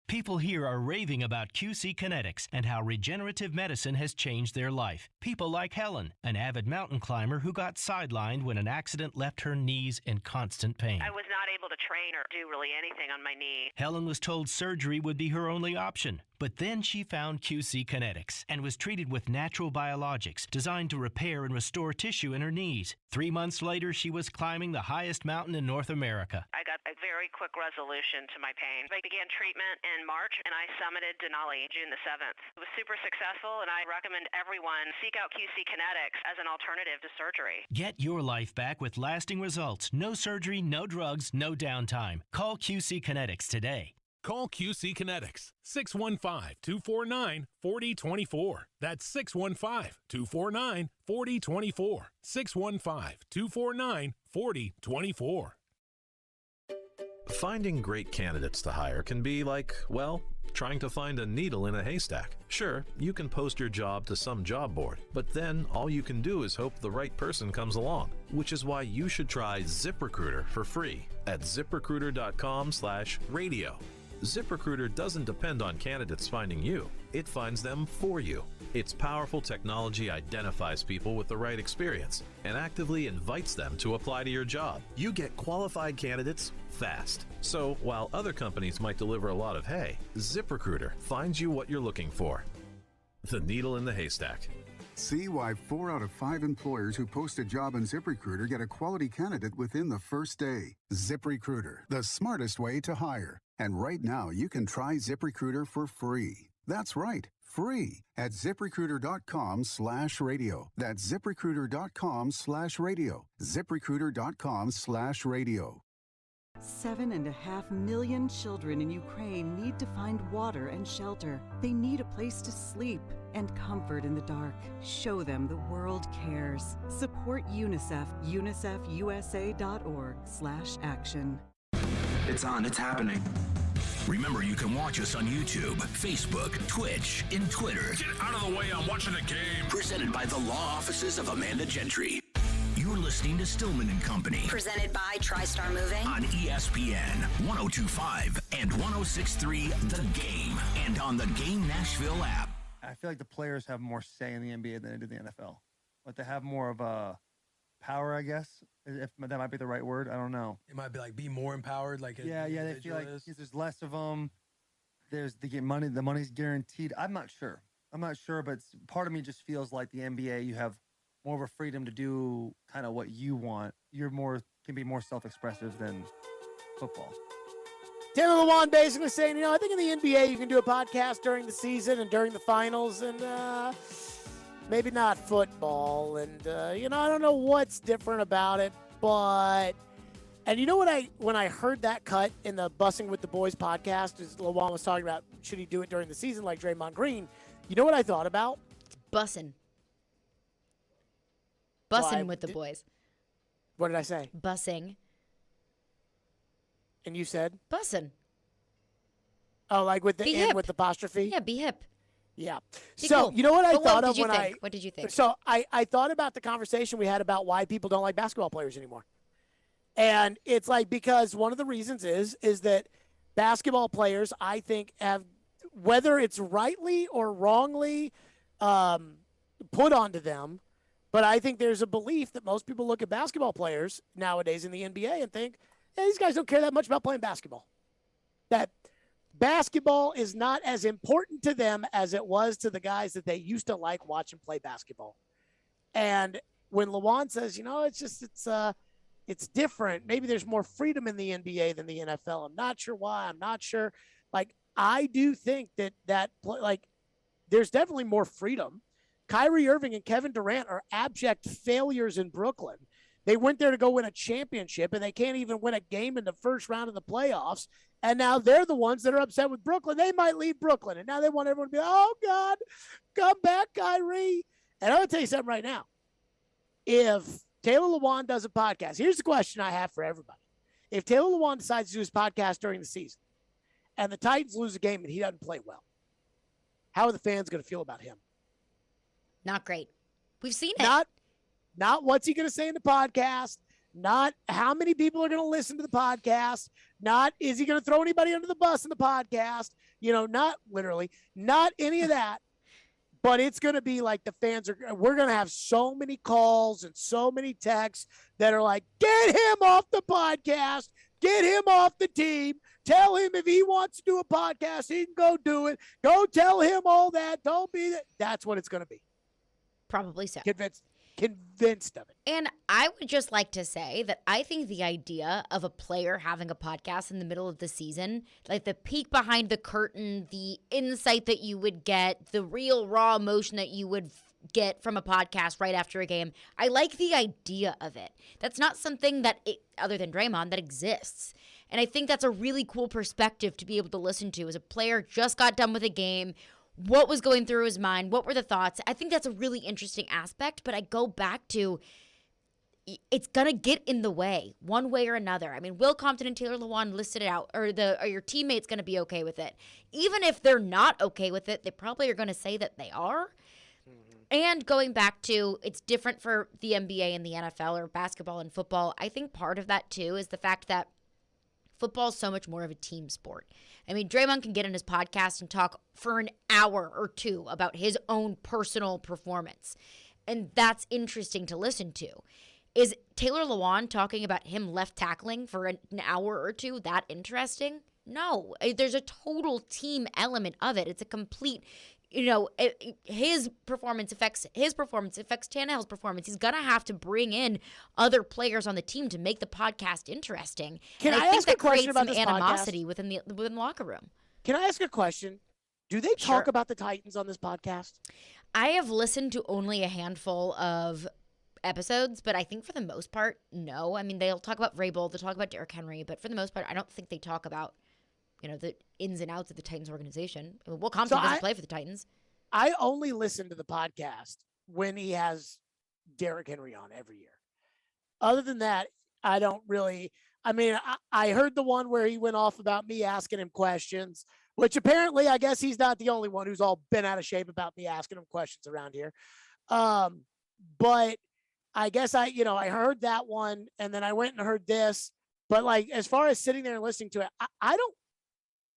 Speaker 22: People here are raving about QC Kinetics and how regenerative medicine has changed their life. People like Helen, an avid mountain climber who got sidelined when an accident left her knees in constant pain.
Speaker 23: I was not able to train or do really anything on my knee.
Speaker 22: Helen was told surgery would be her only option. But then she found QC Kinetics and was treated with natural biologics designed to repair and restore tissue in her knees. 3 months later, she was climbing the highest mountain in North America.
Speaker 23: I got a very quick resolution to my pain. I began treatment in March, and I summited Denali June the 7th. It was super successful, and I recommend everyone seek out QC Kinetics as an alternative to surgery.
Speaker 22: Get your life back with lasting results. No surgery, no drugs, no downtime. Call QC Kinetics today.
Speaker 24: Call QC Kinetics, 615-249-4024. That's 615-249-4024. 615-249-4024.
Speaker 21: Finding great candidates to hire can be like, well, trying to find a needle in a haystack. Sure, you can post your job to some job board, but then all you can do is hope the right person comes along, which is why you should try ZipRecruiter for free at ZipRecruiter.com/radio. ZipRecruiter doesn't depend on candidates finding you. It finds them for you. Its powerful technology identifies people with the right experience and actively invites them to apply to your job. You get qualified candidates fast. So while other companies might deliver a lot of hay, ZipRecruiter finds you what you're looking for. The needle in the haystack.
Speaker 3: See why 4 out of 5 employers who post a job on ZipRecruiter get a quality candidate within the first day. ZipRecruiter, the smartest way to hire. And right now, you can try ZipRecruiter for free. That's right, free at ZipRecruiter.com/radio. That's ZipRecruiter.com/radio. ZipRecruiter.com/radio.
Speaker 25: 7.5 million children in Ukraine need to find water and shelter. They need a place to sleep and comfort in the dark. Show them the world cares. Support UNICEF, UNICEFUSA.org/action.
Speaker 6: It's on. It's happening. Remember, you can watch us on YouTube, Facebook, Twitch, and Twitter.
Speaker 12: Get out of the way. I'm watching the game.
Speaker 6: Presented by the law offices of Amanda Gentry. You're listening to Stillman and Company.
Speaker 4: Presented by TriStar Moving.
Speaker 6: On ESPN 102.5 and 106.3 The Game. And on the Game Nashville app.
Speaker 7: I feel like the players have more say in the NBA than they do the NFL. But they have more of a power, I guess, if that might be the right word. I don't know.
Speaker 13: It might be like be more empowered. Like
Speaker 7: they feel like there's less of them. They get money. The money's guaranteed. I'm not sure, but part of me just feels like the NBA, you have more of a freedom to do kind of what you want. Can be more self-expressive than football.
Speaker 1: Taylor Lewan basically saying, I think in the NBA you can do a podcast during the season and during the finals, and maybe not football. And I don't know what's different about it, but and you know what when I heard that cut in the Bussing with the Boys podcast, as Lewan was talking about, should he do it during the season like Draymond Green? You know what I thought about?
Speaker 2: Bussing with the boys.
Speaker 1: What did I say?
Speaker 2: Bussing.
Speaker 1: And you said?
Speaker 2: Bussin'.
Speaker 1: Oh, like with the
Speaker 2: be
Speaker 1: end
Speaker 2: hip.
Speaker 1: with the apostrophe?
Speaker 2: Yeah, be hip.
Speaker 1: Yeah.
Speaker 2: Be
Speaker 1: So,
Speaker 2: cool.
Speaker 1: you know what I
Speaker 2: But
Speaker 1: thought
Speaker 2: what
Speaker 1: of
Speaker 2: did you
Speaker 1: when
Speaker 2: think? What did you think?
Speaker 1: So, I thought about the conversation we had about why people don't like basketball players anymore. And it's like, because one of the reasons is that basketball players, I think, have, whether it's rightly or wrongly put onto them, but I think there's a belief that most people look at basketball players nowadays in the NBA and think, hey, these guys don't care that much about playing basketball. That basketball is not as important to them as it was to the guys that they used to like watching play basketball. And when Lewan says, it's different. Maybe there's more freedom in the NBA than the NFL. I'm not sure why. I'm not sure. Like, I do think that there's definitely more freedom. Kyrie Irving and Kevin Durant are abject failures in Brooklyn. They went there to go win a championship, and they can't even win a game in the first round of the playoffs. And now they're the ones that are upset with Brooklyn. They might leave Brooklyn, and now they want everyone to be, oh, God, come back, Kyrie. And I'm going to tell you something right now. If Taylor Lewan does a podcast, here's the question I have for everybody. If Taylor Lewan decides to do his podcast during the season and the Titans lose a game and he doesn't play well, how are the fans going to feel about him?
Speaker 2: Not great. We've seen it.
Speaker 1: Not what's he going to say in the podcast, not how many people are going to listen to the podcast, not is he going to throw anybody under the bus in the podcast, not literally, not any of that. But it's going to be like we're going to have so many calls and so many texts that are like, get him off the podcast, get him off the team, tell him if he wants to do a podcast, he can go do it. Go tell him all that. Don't be that. That's what it's going to be.
Speaker 2: Probably so.
Speaker 1: Convinced of it.
Speaker 2: And I would just like to say that I think the idea of a player having a podcast in the middle of the season, like the peek behind the curtain, the insight that you would get, the real raw emotion that you would get from a podcast right after a game, I like the idea of it. That's not something that, other than Draymond, that exists. And I think that's a really cool perspective to be able to listen to as a player just got done with a game. What was going through his mind? What were the thoughts? I think that's a really interesting aspect, but I go back to it's going to get in the way one way or another. I mean, Will Compton and Taylor Lewan listed it out, or your teammates going to be okay with it? Even if they're not okay with it, they probably are going to say that they are. And going back to it's different for the NBA and the NFL or basketball and football, I think part of that too is the fact that football is so much more of a team sport. I mean, Draymond can get in his podcast and talk for an hour or two about his own personal performance. And that's interesting to listen to. Is Taylor Lewan talking about him left tackling for an hour or two that interesting? No. There's a total team element of it. It's a complete, his performance affects Tannehill's performance. He's going to have to bring in other players on the team to make the podcast interesting.
Speaker 1: Can
Speaker 2: and
Speaker 1: I
Speaker 2: think
Speaker 1: ask
Speaker 2: that
Speaker 1: a question
Speaker 2: creates
Speaker 1: about
Speaker 2: some
Speaker 1: this
Speaker 2: animosity
Speaker 1: podcast?
Speaker 2: within the locker room.
Speaker 1: Can I ask a question? Do they talk about the Titans on this podcast?
Speaker 2: I have listened to only a handful of episodes, but I think for the most part, no. I mean, they'll talk about Vrabel, they'll talk about Derrick Henry, but for the most part, I don't think they talk about, the ins and outs of the Titans organization. I mean, Will Compton doesn't play for the Titans.
Speaker 1: I only listen to the podcast when he has Derrick Henry on every year. Other than that, I don't really. I mean, I heard the one where he went off about me asking him questions, which apparently I guess he's not the only one who's all bent out of shape about me asking him questions around here. But I guess I heard that one and then I went and heard this. But like, as far as sitting there and listening to it, I don't,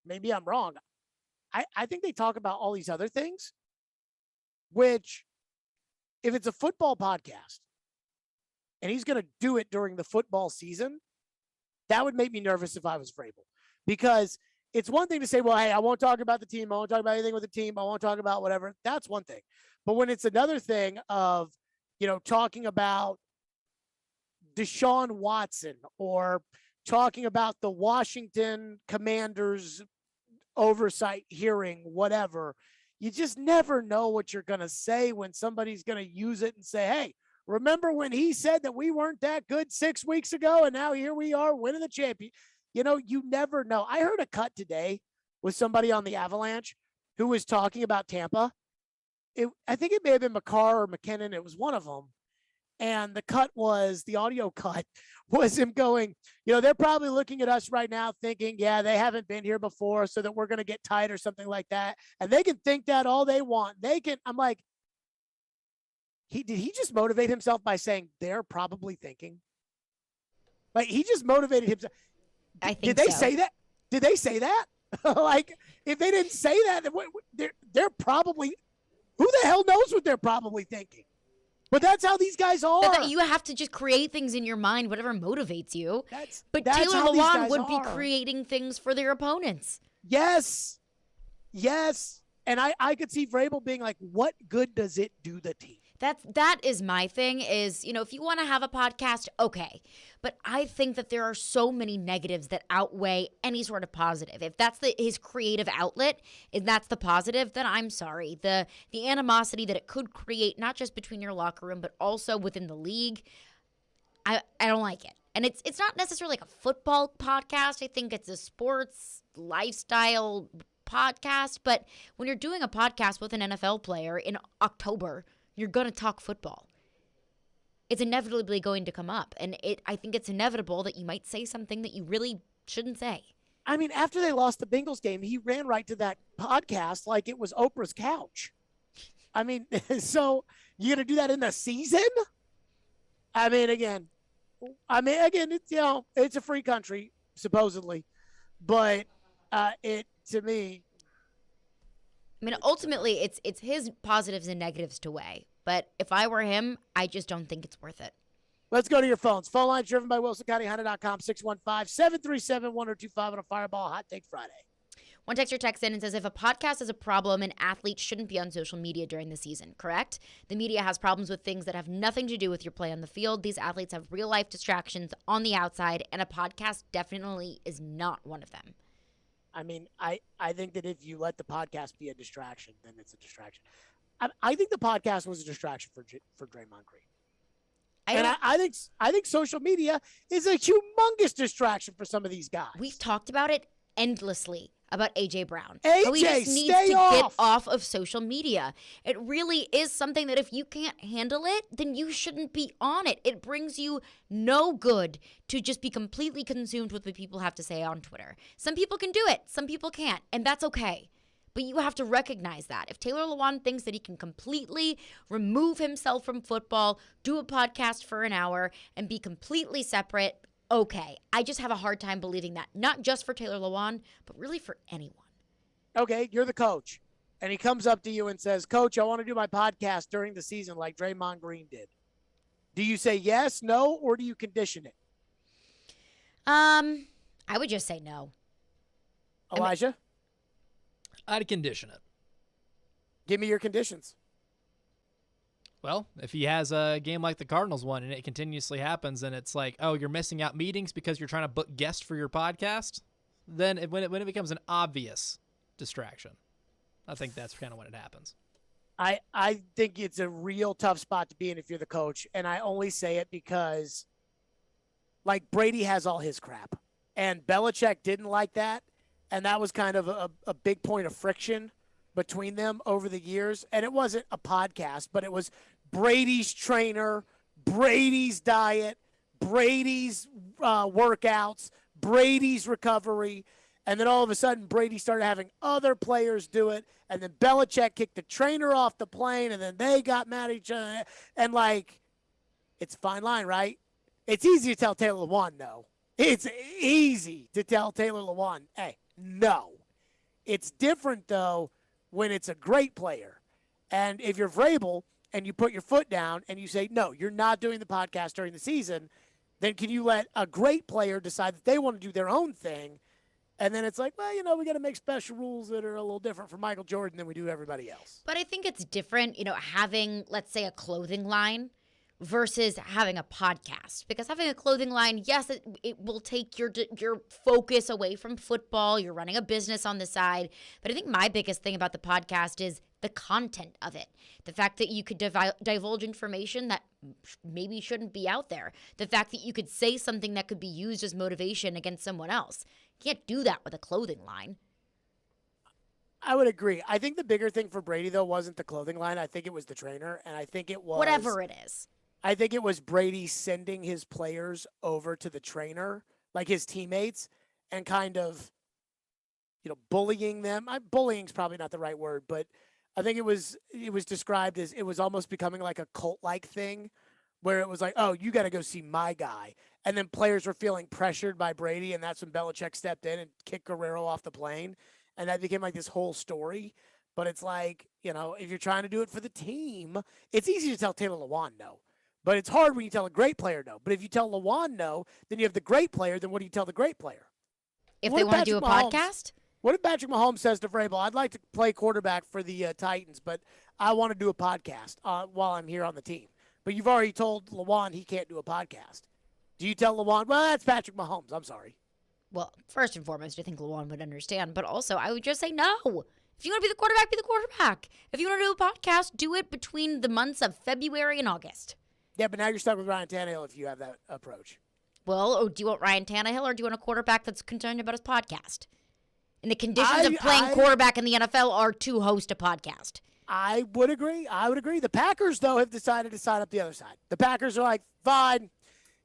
Speaker 1: maybe I'm wrong. I think they talk about all these other things, which if it's a football podcast and he's going to do it during the football season, that would make me nervous if I was Vrabel, because it's one thing to say, well, hey, I won't talk about the team. I won't talk about anything with the team. I won't talk about whatever. That's one thing. But when it's another thing of, talking about Deshaun Watson or talking about the Washington Commanders oversight hearing, whatever. You just never know what you're going to say when somebody's going to use it and say, hey, remember when he said that we weren't that good 6 weeks ago and now here we are winning the champion? You know, you never know. I heard a cut today with somebody on the Avalanche who was talking about Tampa. I think it may have been McCarr or McKinnon. It was one of them. And the audio cut was him going, you know, they're probably looking at us right now thinking, yeah, they haven't been here before, so that we're going to get tight or something like that. And they can think that all they want. I'm like, did he just motivate himself by saying they're probably thinking? Like, he just motivated himself.
Speaker 2: I think
Speaker 1: Did they
Speaker 2: so.
Speaker 1: say that? Did they say that? Like, if they didn't say that, they're probably, who the hell knows what they're probably thinking? But that's how these guys are.
Speaker 2: You have to just create things in your mind, whatever motivates you. But
Speaker 1: that's
Speaker 2: Taylor
Speaker 1: how these
Speaker 2: Lewan
Speaker 1: guys
Speaker 2: would be
Speaker 1: are.
Speaker 2: creating things for their opponents.
Speaker 1: Yes. And I could see Vrabel being like, what good does it do the team?
Speaker 2: That is my thing is, you know, if you want to have a podcast, okay. But I think that there are so many negatives that outweigh any sort of positive. If that's his creative outlet, and that's the positive, then I'm sorry. The animosity that it could create, not just between your locker room, but also within the league, I don't like it. And it's not necessarily like a football podcast. I think it's a sports lifestyle podcast. But when you're doing a podcast with an NFL player in October, you're going to talk football. It's inevitably going to come up. And I think it's inevitable that you might say something that you really shouldn't say.
Speaker 1: I mean, after they lost the Bengals game, he ran right to that podcast like it was Oprah's couch. I mean, so you're going to do that in the season? I mean, again, it's, you know, it's a free country, supposedly. But to me,
Speaker 2: I mean, ultimately, it's his positives and negatives to weigh. But if I were him, I just don't think it's worth it.
Speaker 1: Let's go to your phones. Phone lines driven by WilsonCountyHonda.com, 615-737-1025 on a Fireball Hot Take Friday.
Speaker 2: One texter texts in and says, if a podcast is a problem, an athlete shouldn't be on social media during the season, correct? The media has problems with things that have nothing to do with your play on the field. These athletes have real-life distractions on the outside, and a podcast definitely is not one of them.
Speaker 1: I mean, I think that if you let the podcast be a distraction, then it's a distraction. I think the podcast was a distraction for Draymond Green. I think social media is a humongous distraction for some of these guys.
Speaker 2: We've talked about it endlessly about A.J. Brown.
Speaker 1: AJ,
Speaker 2: how he just needs
Speaker 1: stay
Speaker 2: to
Speaker 1: off.
Speaker 2: get off of social media. It really is something that if you can't handle it, then you shouldn't be on it. It brings you no good to just be completely consumed with what people have to say on Twitter. Some people can do it, some people can't, and that's okay. But you have to recognize that. If Taylor Lewan thinks that he can completely remove himself from football, do a podcast for an hour, and be completely separate, okay. I just have a hard time believing that. Not just for Taylor Lewan, but really for anyone.
Speaker 1: Okay, you're the coach. And he comes up to you and says, Coach, I want to do my podcast during the season like Draymond Green did. Do you say yes, no, or do you condition it?
Speaker 2: I would just say no.
Speaker 1: Elijah?
Speaker 10: I'd condition it.
Speaker 1: Give me your conditions.
Speaker 10: Well, if he has a game like the Cardinals one and it continuously happens and it's like, oh, you're missing out meetings because you're trying to book guests for your podcast, then when it becomes an obvious distraction, I think that's kind of when it happens.
Speaker 1: I think it's a real tough spot to be in if you're the coach, and I only say it because, like, Brady has all his crap, and Belichick didn't like that, and that was kind of a big point of friction between them over the years. And it wasn't a podcast, but it was Brady's trainer, Brady's diet, Brady's workouts, Brady's recovery. And then all of a sudden, Brady started having other players do it. And then Belichick kicked the trainer off the plane, and then they got mad at each other. And, like, it's a fine line, right? It's easy to tell Taylor Lewan no. It's easy to tell Taylor Lewan, hey, no. It's different, though, when it's a great player. And if you're Vrabel and you put your foot down and you say, no, you're not doing the podcast during the season, then can you let a great player decide that they want to do their own thing? And then it's like, well, you know, we got to make special rules that are a little different for Michael Jordan than we do everybody else.
Speaker 2: But I think it's different, you know, having, let's say, a clothing line versus having a podcast. Because having a clothing line, yes, it will take your focus away from football. You're running a business on the side. But I think my biggest thing about the podcast is the content of it. The fact that you could divulge information that maybe shouldn't be out there. The fact that you could say something that could be used as motivation against someone else. You can't do that with a clothing line.
Speaker 1: I would agree. I think the bigger thing for Brady, though, wasn't the clothing line. I think it was the trainer, and I think it was...
Speaker 2: Whatever it is.
Speaker 1: I think it was Brady sending his players over to the trainer, like his teammates, and kind of, bullying them. Bullying's probably not the right word, but I think it was described as it was almost becoming like a cult-like thing where it was like, oh, you got to go see my guy. And then players were feeling pressured by Brady, and that's when Belichick stepped in and kicked Guerrero off the plane. And that became like this whole story. But it's like, if you're trying to do it for the team, it's easy to tell Taylor Lewan no. But it's hard when you tell a great player no. But if you tell Lewan no, then you have the great player. Then what do you tell the greet player?
Speaker 2: If they want to do a podcast?
Speaker 1: What if Patrick Mahomes says to Vrabel, I'd like to play quarterback for the Titans, but I want to do a podcast while I'm here on the team. But you've already told Lewan he can't do a podcast. Do you tell Lewan, well, that's Patrick Mahomes. I'm sorry.
Speaker 2: Well, first and foremost, I think Lewan would understand. But also, I would just say no. If you want to be the quarterback, be the quarterback. If you want to do a podcast, do it between the months of February and August.
Speaker 1: Yeah, but now you're stuck with Ryan Tannehill if you have that approach.
Speaker 2: Well, do you want Ryan Tannehill or do you want a quarterback that's concerned about his podcast? And the conditions of playing quarterback in the NFL are to host a podcast.
Speaker 1: I would agree. The Packers, though, have decided to sign up the other side. The Packers are like, fine,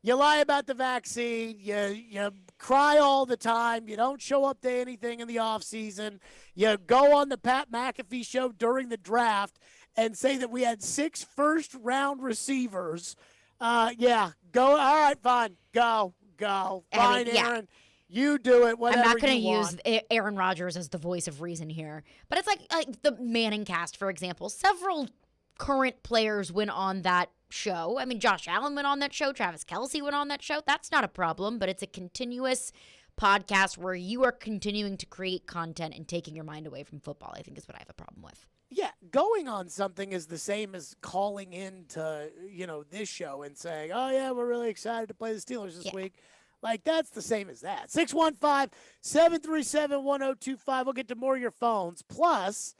Speaker 1: you lie about the vaccine, you cry all the time, you don't show up to anything in the offseason, you go on the Pat McAfee show during the draft and say that we had 6 first-round receivers. Go. All right, fine. Go. Fine, Aaron. You do it, whatever you want.
Speaker 2: I'm not going to use Aaron Rodgers as the voice of reason here. But it's like the Manning cast, for example. Several current players went on that show. I mean, Josh Allen went on that show. Travis Kelce went on that show. That's not a problem, but it's a continuous podcast where you are continuing to create content and taking your mind away from football, I think is what I have a problem with.
Speaker 1: Yeah, going on something is the same as calling in to, this show and saying, oh, yeah, we're really excited to play the Steelers this week. Like, that's the same as that. 615-737-1025. We'll get to more of your phones. Plus,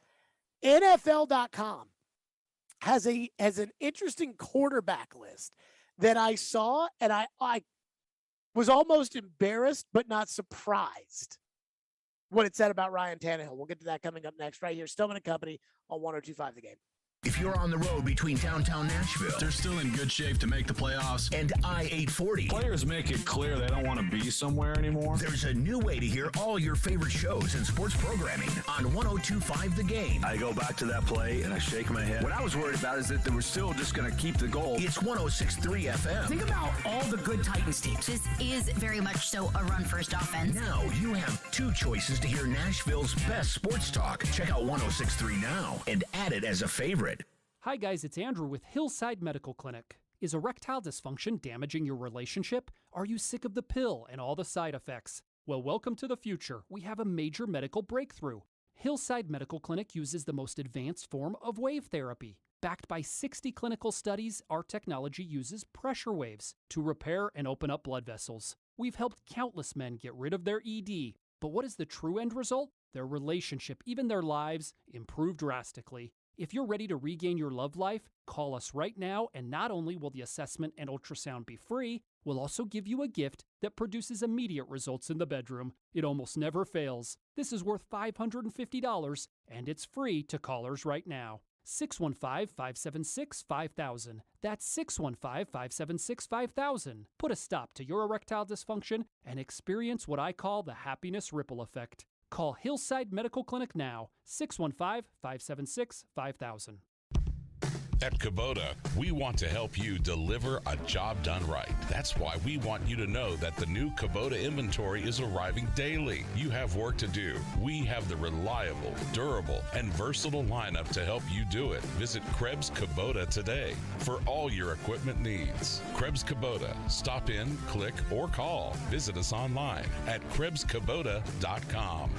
Speaker 1: NFL.com has an interesting quarterback list that I saw, and I was almost embarrassed but not surprised what it said about Ryan Tannehill. We'll get to that coming up next right here. Stillman & Company on 102.5 The Game.
Speaker 6: If you're on the road between downtown Nashville,
Speaker 9: they're still in good shape to make the playoffs.
Speaker 6: And I-840.
Speaker 9: Players make it clear they don't want to be somewhere anymore.
Speaker 6: There's a new way to hear all your favorite shows and sports programming on 102.5 The Game.
Speaker 9: I go back to that play and I shake my head.
Speaker 5: What I was worried about is that they were still just going to keep the goal.
Speaker 6: It's 106.3 FM.
Speaker 4: Think about all the good Titans teams. This is very much so a run-first offense.
Speaker 6: Now you have 2 choices to hear Nashville's best sports talk. Check out 106.3 now and add it as a favorite.
Speaker 11: Hi guys, it's Andrew with Hillside Medical Clinic. Is erectile dysfunction damaging your relationship? Are you sick of the pill and all the side effects? Well, welcome to the future. We have a major medical breakthrough. Hillside Medical Clinic uses the most advanced form of wave therapy. Backed by 60 clinical studies, our technology uses pressure waves to repair and open up blood vessels. We've helped countless men get rid of their ED. But what is the true end result? Their relationship, even their lives, improve drastically. If you're ready to regain your love life, call us right now, and not only will the assessment and ultrasound be free, we'll also give you a gift that produces immediate results in the bedroom. It almost never fails. This is worth $550, and it's free to callers right now. 615-576-5000. That's 615-576-5000. Put a stop to your erectile dysfunction and experience what I call the happiness ripple effect. Call Hillside Medical Clinic now, 615-576-5000.
Speaker 14: At Kubota, we want to help you deliver a job done right. That's why we want you to know that the new Kubota inventory is arriving daily. You have work to do. We have the reliable, durable, and versatile lineup to help you do it. Visit Krebs Kubota today for all your equipment needs. Krebs Kubota. Stop in, click, or call. Visit us online at KrebsKubota.com.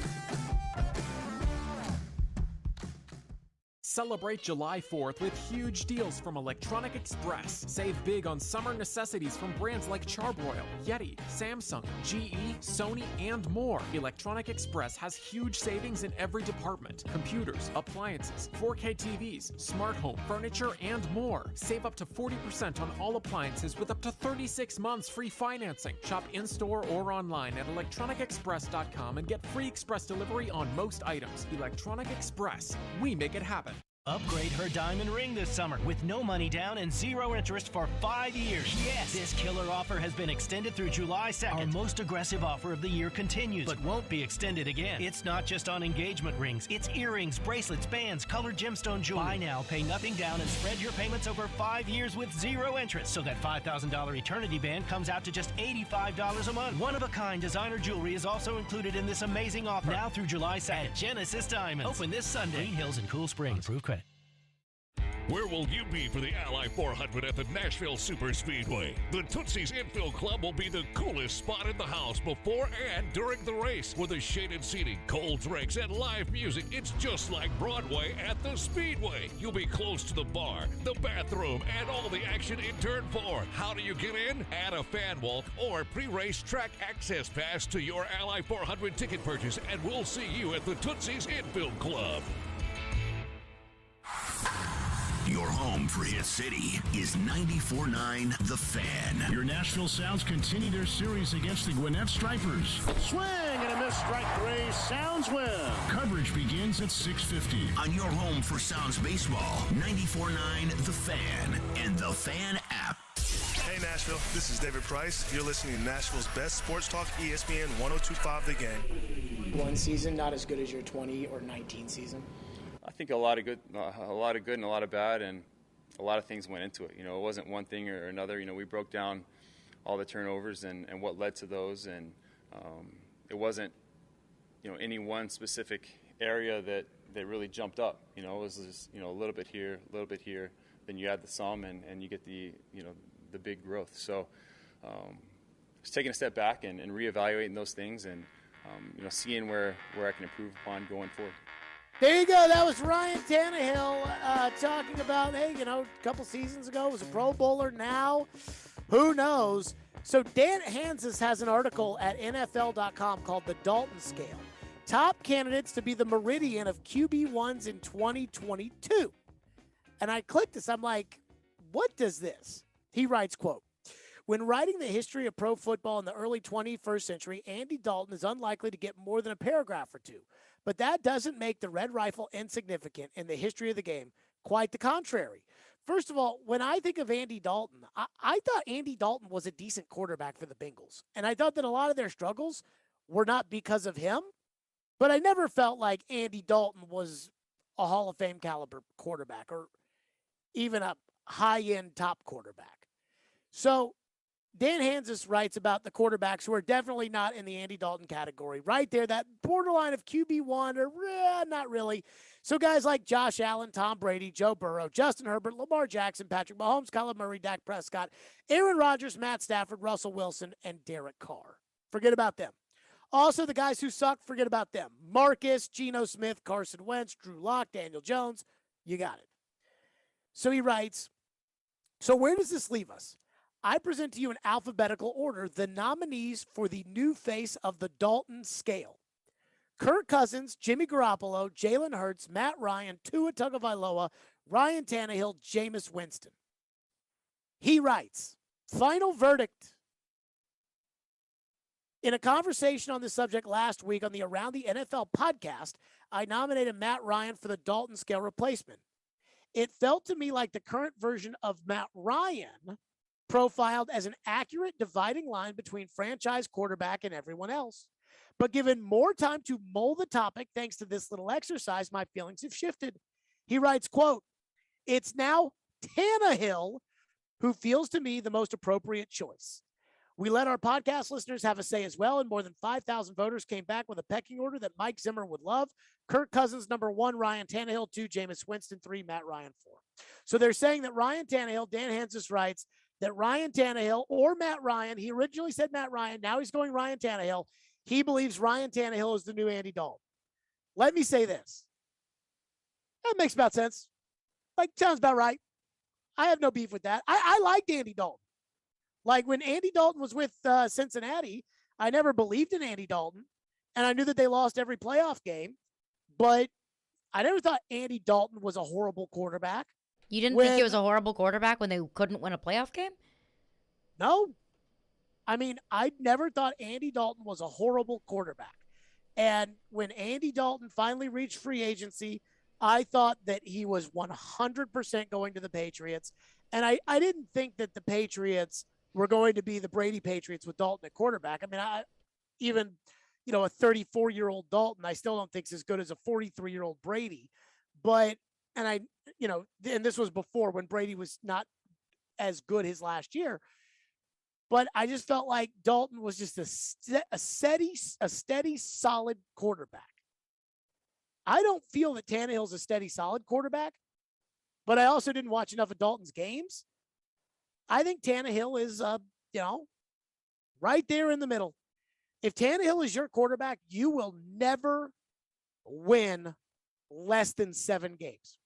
Speaker 8: Celebrate July 4th with huge deals from Electronic Express. Save big on summer necessities from brands like Charbroil, Yeti, Samsung, GE, Sony, and more. Electronic Express has huge savings in every department. Computers, appliances, 4K TVs, smart home, furniture, and more. Save up to 40% on all appliances with up to 36 months free financing. Shop in-store or online at electronicexpress.com and get free express delivery on most items. Electronic Express. We make it happen.
Speaker 22: Upgrade her diamond ring this summer with no money down and 0 interest for 5 years. Yes! This killer offer has been extended through July 2nd. Our most aggressive offer of the year continues, but won't be extended again. It's not just on engagement rings. It's earrings, bracelets, bands, colored gemstone jewelry. Buy now, pay nothing down, and spread your payments over 5 years with 0 interest. So that $5,000 eternity band comes out to just $85 a month. One-of-a-kind designer jewelry is also included in this amazing offer. Now through July 2nd at Genesis Diamonds. Open this Sunday. Green Hills and Cool Springs. Approved credit.
Speaker 15: Where will you be for the Ally 400 at the Nashville Super Speedway? The Tootsie's Infield Club will be the coolest spot in the house before and during the race. With the shaded seating, cold drinks, and live music, it's just like Broadway at the Speedway. You'll be close to the bar, the bathroom, and all the action in Turn 4. How do you get in? Add a fan walk or pre-race track access pass to your Ally 400 ticket purchase, and we'll see you at the Tootsie's Infield Club.
Speaker 6: Your home for Hit City is 94.9 The Fan.
Speaker 12: Your Nashville Sounds continue their series against the Gwinnett Stripers. Swing and a miss, strike 3. Sounds win. Coverage begins at 6:50.
Speaker 6: On your home for Sounds baseball, 94.9 The Fan and The Fan app.
Speaker 16: Hey Nashville, this is David Price. You're listening to Nashville's best sports talk, ESPN 102.5 The Game.
Speaker 1: One season not as good as your 20 or 19 season?
Speaker 18: I think a lot of good and a lot of bad, and a lot of things went into it. You know, it wasn't one thing or another. You know, we broke down all the turnovers and what led to those, and it wasn't, you know, any one specific area that really jumped up. You know, it was just, you know, a little bit here, then you add the sum and you get the, you know, the big growth. So just taking a step back and reevaluating those things and, you know, seeing where I can improve upon going forward.
Speaker 1: There you go. That was Ryan Tannehill talking about, hey, you know, a couple seasons ago was a Pro Bowler. Now, who knows? So Dan Hansis has an article at NFL.com called The Dalton Scale. Top candidates to be the meridian of QB1s in 2022. And I clicked this. I'm like, what does this? He writes, quote, when writing the history of pro football in the early 21st century, Andy Dalton is unlikely to get more than a paragraph or two. But that doesn't make the Red Rifle insignificant in the history of the game. Quite the contrary. First of all, when I think of Andy Dalton, I thought Andy Dalton was a decent quarterback for the Bengals. And I thought that a lot of their struggles were not because of him. But I never felt like Andy Dalton was a Hall of Fame caliber quarterback or even a high-end top quarterback. So Dan Hansis writes about the quarterbacks who are definitely not in the Andy Dalton category. Right there, that borderline of QB1 or not really. So guys like Josh Allen, Tom Brady, Joe Burrow, Justin Herbert, Lamar Jackson, Patrick Mahomes, Kyler Murray, Dak Prescott, Aaron Rodgers, Matt Stafford, Russell Wilson, and Derek Carr. Forget about them. Also, the guys who suck, forget about them. Marcus, Geno Smith, Carson Wentz, Drew Lock, Daniel Jones. You got it. So he writes, so where does this leave us? I present to you in alphabetical order the nominees for the new face of the Dalton scale. Kirk Cousins, Jimmy Garoppolo, Jalen Hurts, Matt Ryan, Tua Tagovailoa, Ryan Tannehill, Jameis Winston. He writes, final verdict. In a conversation on this subject last week on the Around the NFL podcast, I nominated Matt Ryan for the Dalton scale replacement. It felt to me like the current version of Matt Ryan profiled as an accurate dividing line between franchise quarterback and everyone else. But given more time to mull the topic, thanks to this little exercise, my feelings have shifted. He writes, quote, it's now Tannehill who feels to me the most appropriate choice. We let our podcast listeners have a say as well, and more than 5,000 voters came back with a pecking order that Mike Zimmer would love. Kirk Cousins, number 1, Ryan Tannehill, 2, Jameis Winston, 3, Matt Ryan, 4. So they're saying that Ryan Tannehill, Dan Hansis writes, that Ryan Tannehill or Matt Ryan, he originally said Matt Ryan, now he's going Ryan Tannehill. He believes Ryan Tannehill is the new Andy Dalton. Let me say this. That makes about sense. Like, sounds about right. I have no beef with that. I liked Andy Dalton. Like, when Andy Dalton was with Cincinnati, I never believed in Andy Dalton, and I knew that they lost every playoff game, but I never thought Andy Dalton was a horrible quarterback.
Speaker 2: You didn't think he was a horrible quarterback when they couldn't win a playoff game?
Speaker 1: No. I mean, I never thought Andy Dalton was a horrible quarterback. And when Andy Dalton finally reached free agency, I thought that he was 100% going to the Patriots. And I didn't think that the Patriots were going to be the Brady Patriots with Dalton at quarterback. I mean, even a 34-year-old Dalton, I still don't think is as good as a 43-year-old Brady. But, and this was before when Brady was not as good his last year. But I just felt like Dalton was just a steady, solid quarterback. I don't feel that Tannehill's a steady, solid quarterback, but I also didn't watch enough of Dalton's games. I think Tannehill is, right there in the middle. If Tannehill is your quarterback, you will never win less than 7 games.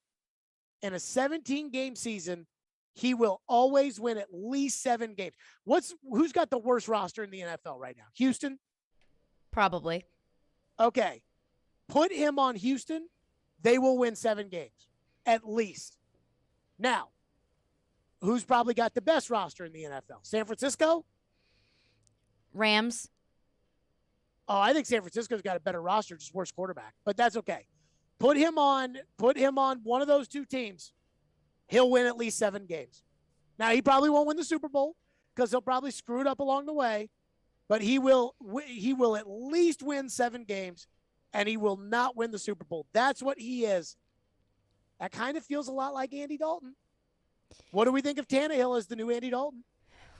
Speaker 1: In a 17-game season, he will always win at least 7 games. Who's got the worst roster in the NFL right now? Houston?
Speaker 2: Probably.
Speaker 1: Okay. Put him on Houston, they will win 7 games, at least. Now, who's probably got the best roster in the NFL? San Francisco?
Speaker 2: Rams?
Speaker 1: Oh, I think San Francisco's got a better roster, just worse quarterback. But that's okay. Put him on one of those 2 teams. He'll win at least 7 games. Now, he probably won't win the Super Bowl because he'll probably screw it up along the way. But he will at least win 7 games. And he will not win the Super Bowl. That's what he is. That kind of feels a lot like Andy Dalton. What do we think of Tannehill as the new Andy Dalton?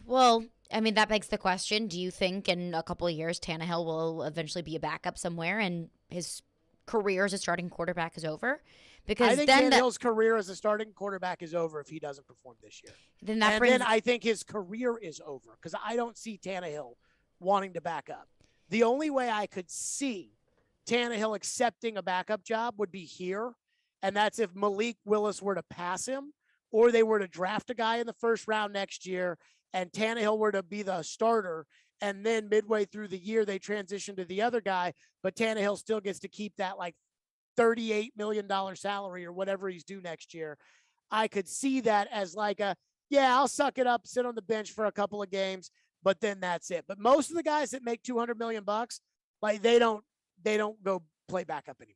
Speaker 2: Well, I mean, that begs the question. Do you think in a couple of years Tannehill will eventually be a backup somewhere and his career as a starting quarterback is over? Because
Speaker 1: I think Tannehill's career as a starting quarterback is over if he doesn't perform this year. Then I think his career is over because I don't see Tannehill wanting to back up. The only way I could see Tannehill accepting a backup job would be here, and that's if Malik Willis were to pass him or they were to draft a guy in the first round next year and Tannehill were to be the starter, and then midway through the year they transition to the other guy, but Tannehill still gets to keep that like $38 million salary or whatever he's due next year. I could see that as like I'll suck it up, sit on the bench for a couple of games, but then that's it. But most of the guys that make $200 million, like they don't go play backup anymore.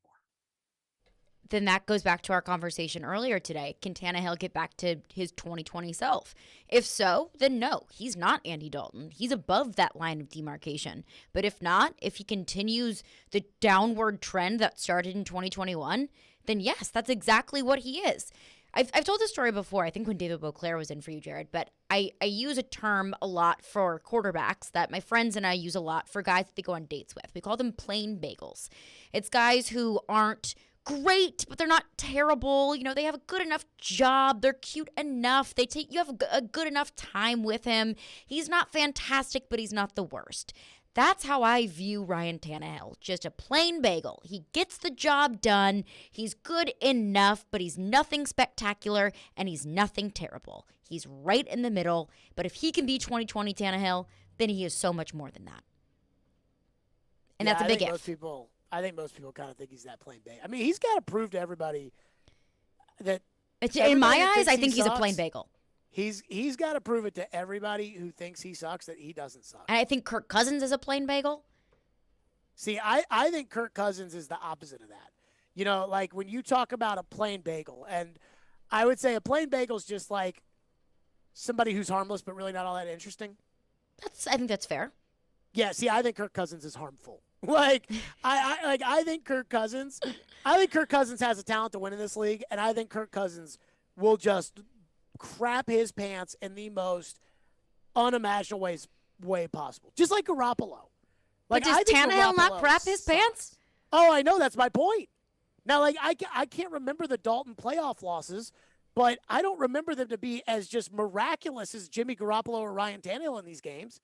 Speaker 2: Then that goes back to our conversation earlier today. Can Tannehill get back to his 2020 self? If so, then no, he's not Andy Dalton. He's above that line of demarcation. But if not, if he continues the downward trend that started in 2021, then yes, that's exactly what he is. I've told this story before, I think when David Beauclair was in for you, Jared, but I use a term a lot for quarterbacks that my friends and I use a lot for guys that they go on dates with. We call them plain bagels. It's guys who aren't great, but they're not terrible. You know, they have a good enough job. They're cute enough. You have a good enough time with him. He's not fantastic, but he's not the worst. That's how I view Ryan Tannehill. Just a plain bagel. He gets the job done. He's good enough, but he's nothing spectacular, and he's nothing terrible. He's right in the middle. But if he can be 2020 Tannehill, then he is so much more than that. And that's a big if.
Speaker 1: I think most people kind of think he's that plain bagel. I mean, he's got to prove to everybody that.
Speaker 2: In my eyes, I think he's a plain bagel.
Speaker 1: He's got to prove it to everybody who thinks he sucks that he doesn't suck.
Speaker 2: And I think Kirk Cousins is a plain bagel.
Speaker 1: See, I think Kirk Cousins is the opposite of that. You know, like when you talk about a plain bagel, and I would say a plain bagel is just like somebody who's harmless but really not all that interesting.
Speaker 2: I think that's fair.
Speaker 1: Yeah, see, I think Kirk Cousins is harmful. I think Kirk Cousins has a talent to win in this league, and I think Kirk Cousins will just crap his pants in the most unimaginable way possible. Just like Garoppolo.
Speaker 2: Like, does Tannehill not crap his pants?
Speaker 1: Oh, I know. That's my point. Now, like, I can't remember the Dalton playoff losses, but I don't remember them to be as just miraculous as Jimmy Garoppolo or Ryan Tannehill in these games.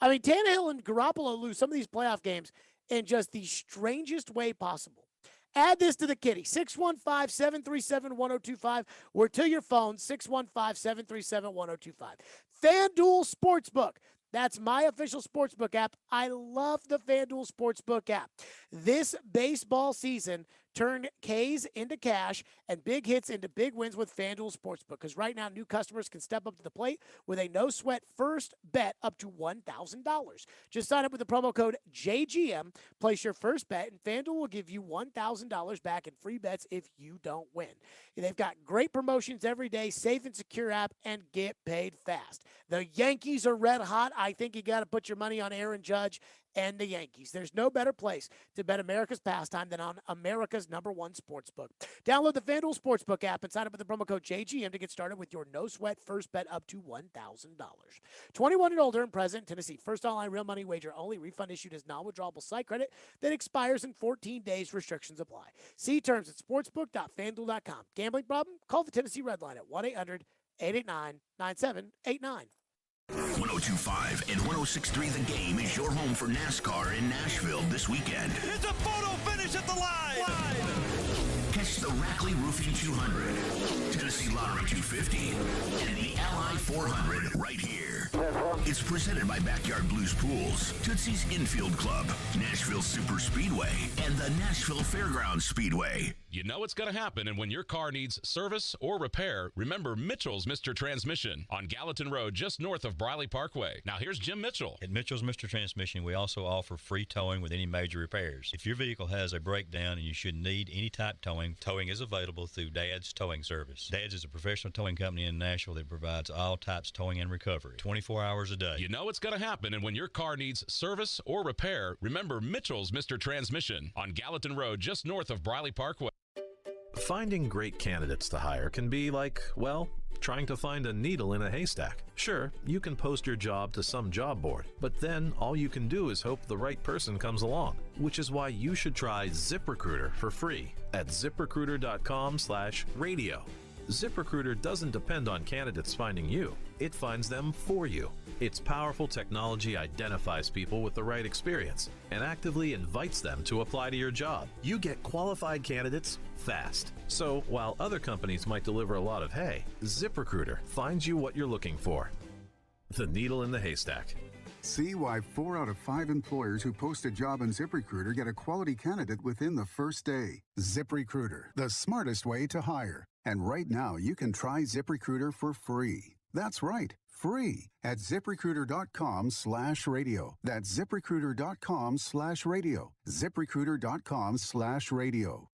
Speaker 1: I mean, Tannehill and Garoppolo lose some of these playoff games in just the strangest way possible. Add this to the kitty, 615-737-1025, or to your phone, 615-737-1025. FanDuel Sportsbook. That's my official sportsbook app. I love the FanDuel Sportsbook app. This baseball season, turn K's into cash and big hits into big wins with FanDuel Sportsbook. Because right now, new customers can step up to the plate with a no-sweat first bet up to $1,000. Just sign up with the promo code JGM, place your first bet, and FanDuel will give you $1,000 back in free bets if you don't win. They've got great promotions every day, safe and secure app, and get paid fast. The Yankees are red hot. I think you got to put your money on Aaron Judge and the Yankees. There's no better place to bet America's pastime than on America's #1 sportsbook. Download the FanDuel Sportsbook app and sign up with the promo code JGM to get started with your no-sweat first bet up to $1,000. 21 and older and present in Tennessee. First online real money wager only. Refund issued as non-withdrawable site credit that expires in 14 days. Restrictions apply. See terms at sportsbook.fanduel.com. Gambling problem? Call the Tennessee Red Line at 1-800-889-9789.
Speaker 6: 102.5 and 106.3 The Game is your home for NASCAR in Nashville this weekend.
Speaker 5: It's a photo finish at the line.
Speaker 6: Catch the Rackley Roofing 200, Tennessee Lottery 250, and the Ally 400 right here. It's presented by Backyard Blues Pools, Tootsie's Infield Club, Nashville Super Speedway, and the Nashville Fairgrounds Speedway.
Speaker 14: You know it's going to happen, and when your car needs service or repair, remember Mitchell's Mr. Transmission on Gallatin Road, just north of Briley Parkway. Now here's Jim Mitchell.
Speaker 17: At Mitchell's Mr. Transmission, we also offer free towing with any major repairs. If your vehicle has a breakdown and you should need any type towing, towing is available through Dad's Towing Service. Dad's is a professional towing company in Nashville that provides all types towing and recovery, 24 hours a day.
Speaker 14: You know it's going to happen, and when your car needs service or repair, remember Mitchell's Mr. Transmission on Gallatin Road, just north of Briley Parkway.
Speaker 21: Finding great candidates to hire can be like, well, trying to find a needle in a haystack. Sure, you can post your job to some job board, but then all you can do is hope the right person comes along, which is why you should try ZipRecruiter for free at ZipRecruiter.com/radio. ZipRecruiter doesn't depend on candidates finding you. It finds them for you. Its powerful technology identifies people with the right experience and actively invites them to apply to your job. You get qualified candidates fast. So while other companies might deliver a lot of hay, ZipRecruiter finds you what you're looking for. The needle in the haystack.
Speaker 3: See why 4 out of 5 employers who post a job on ZipRecruiter get a quality candidate within the first day. ZipRecruiter, the smartest way to hire. And right now, you can try ZipRecruiter for free. That's right, free at ZipRecruiter.com/radio. That's ZipRecruiter.com/radio. ZipRecruiter.com/radio.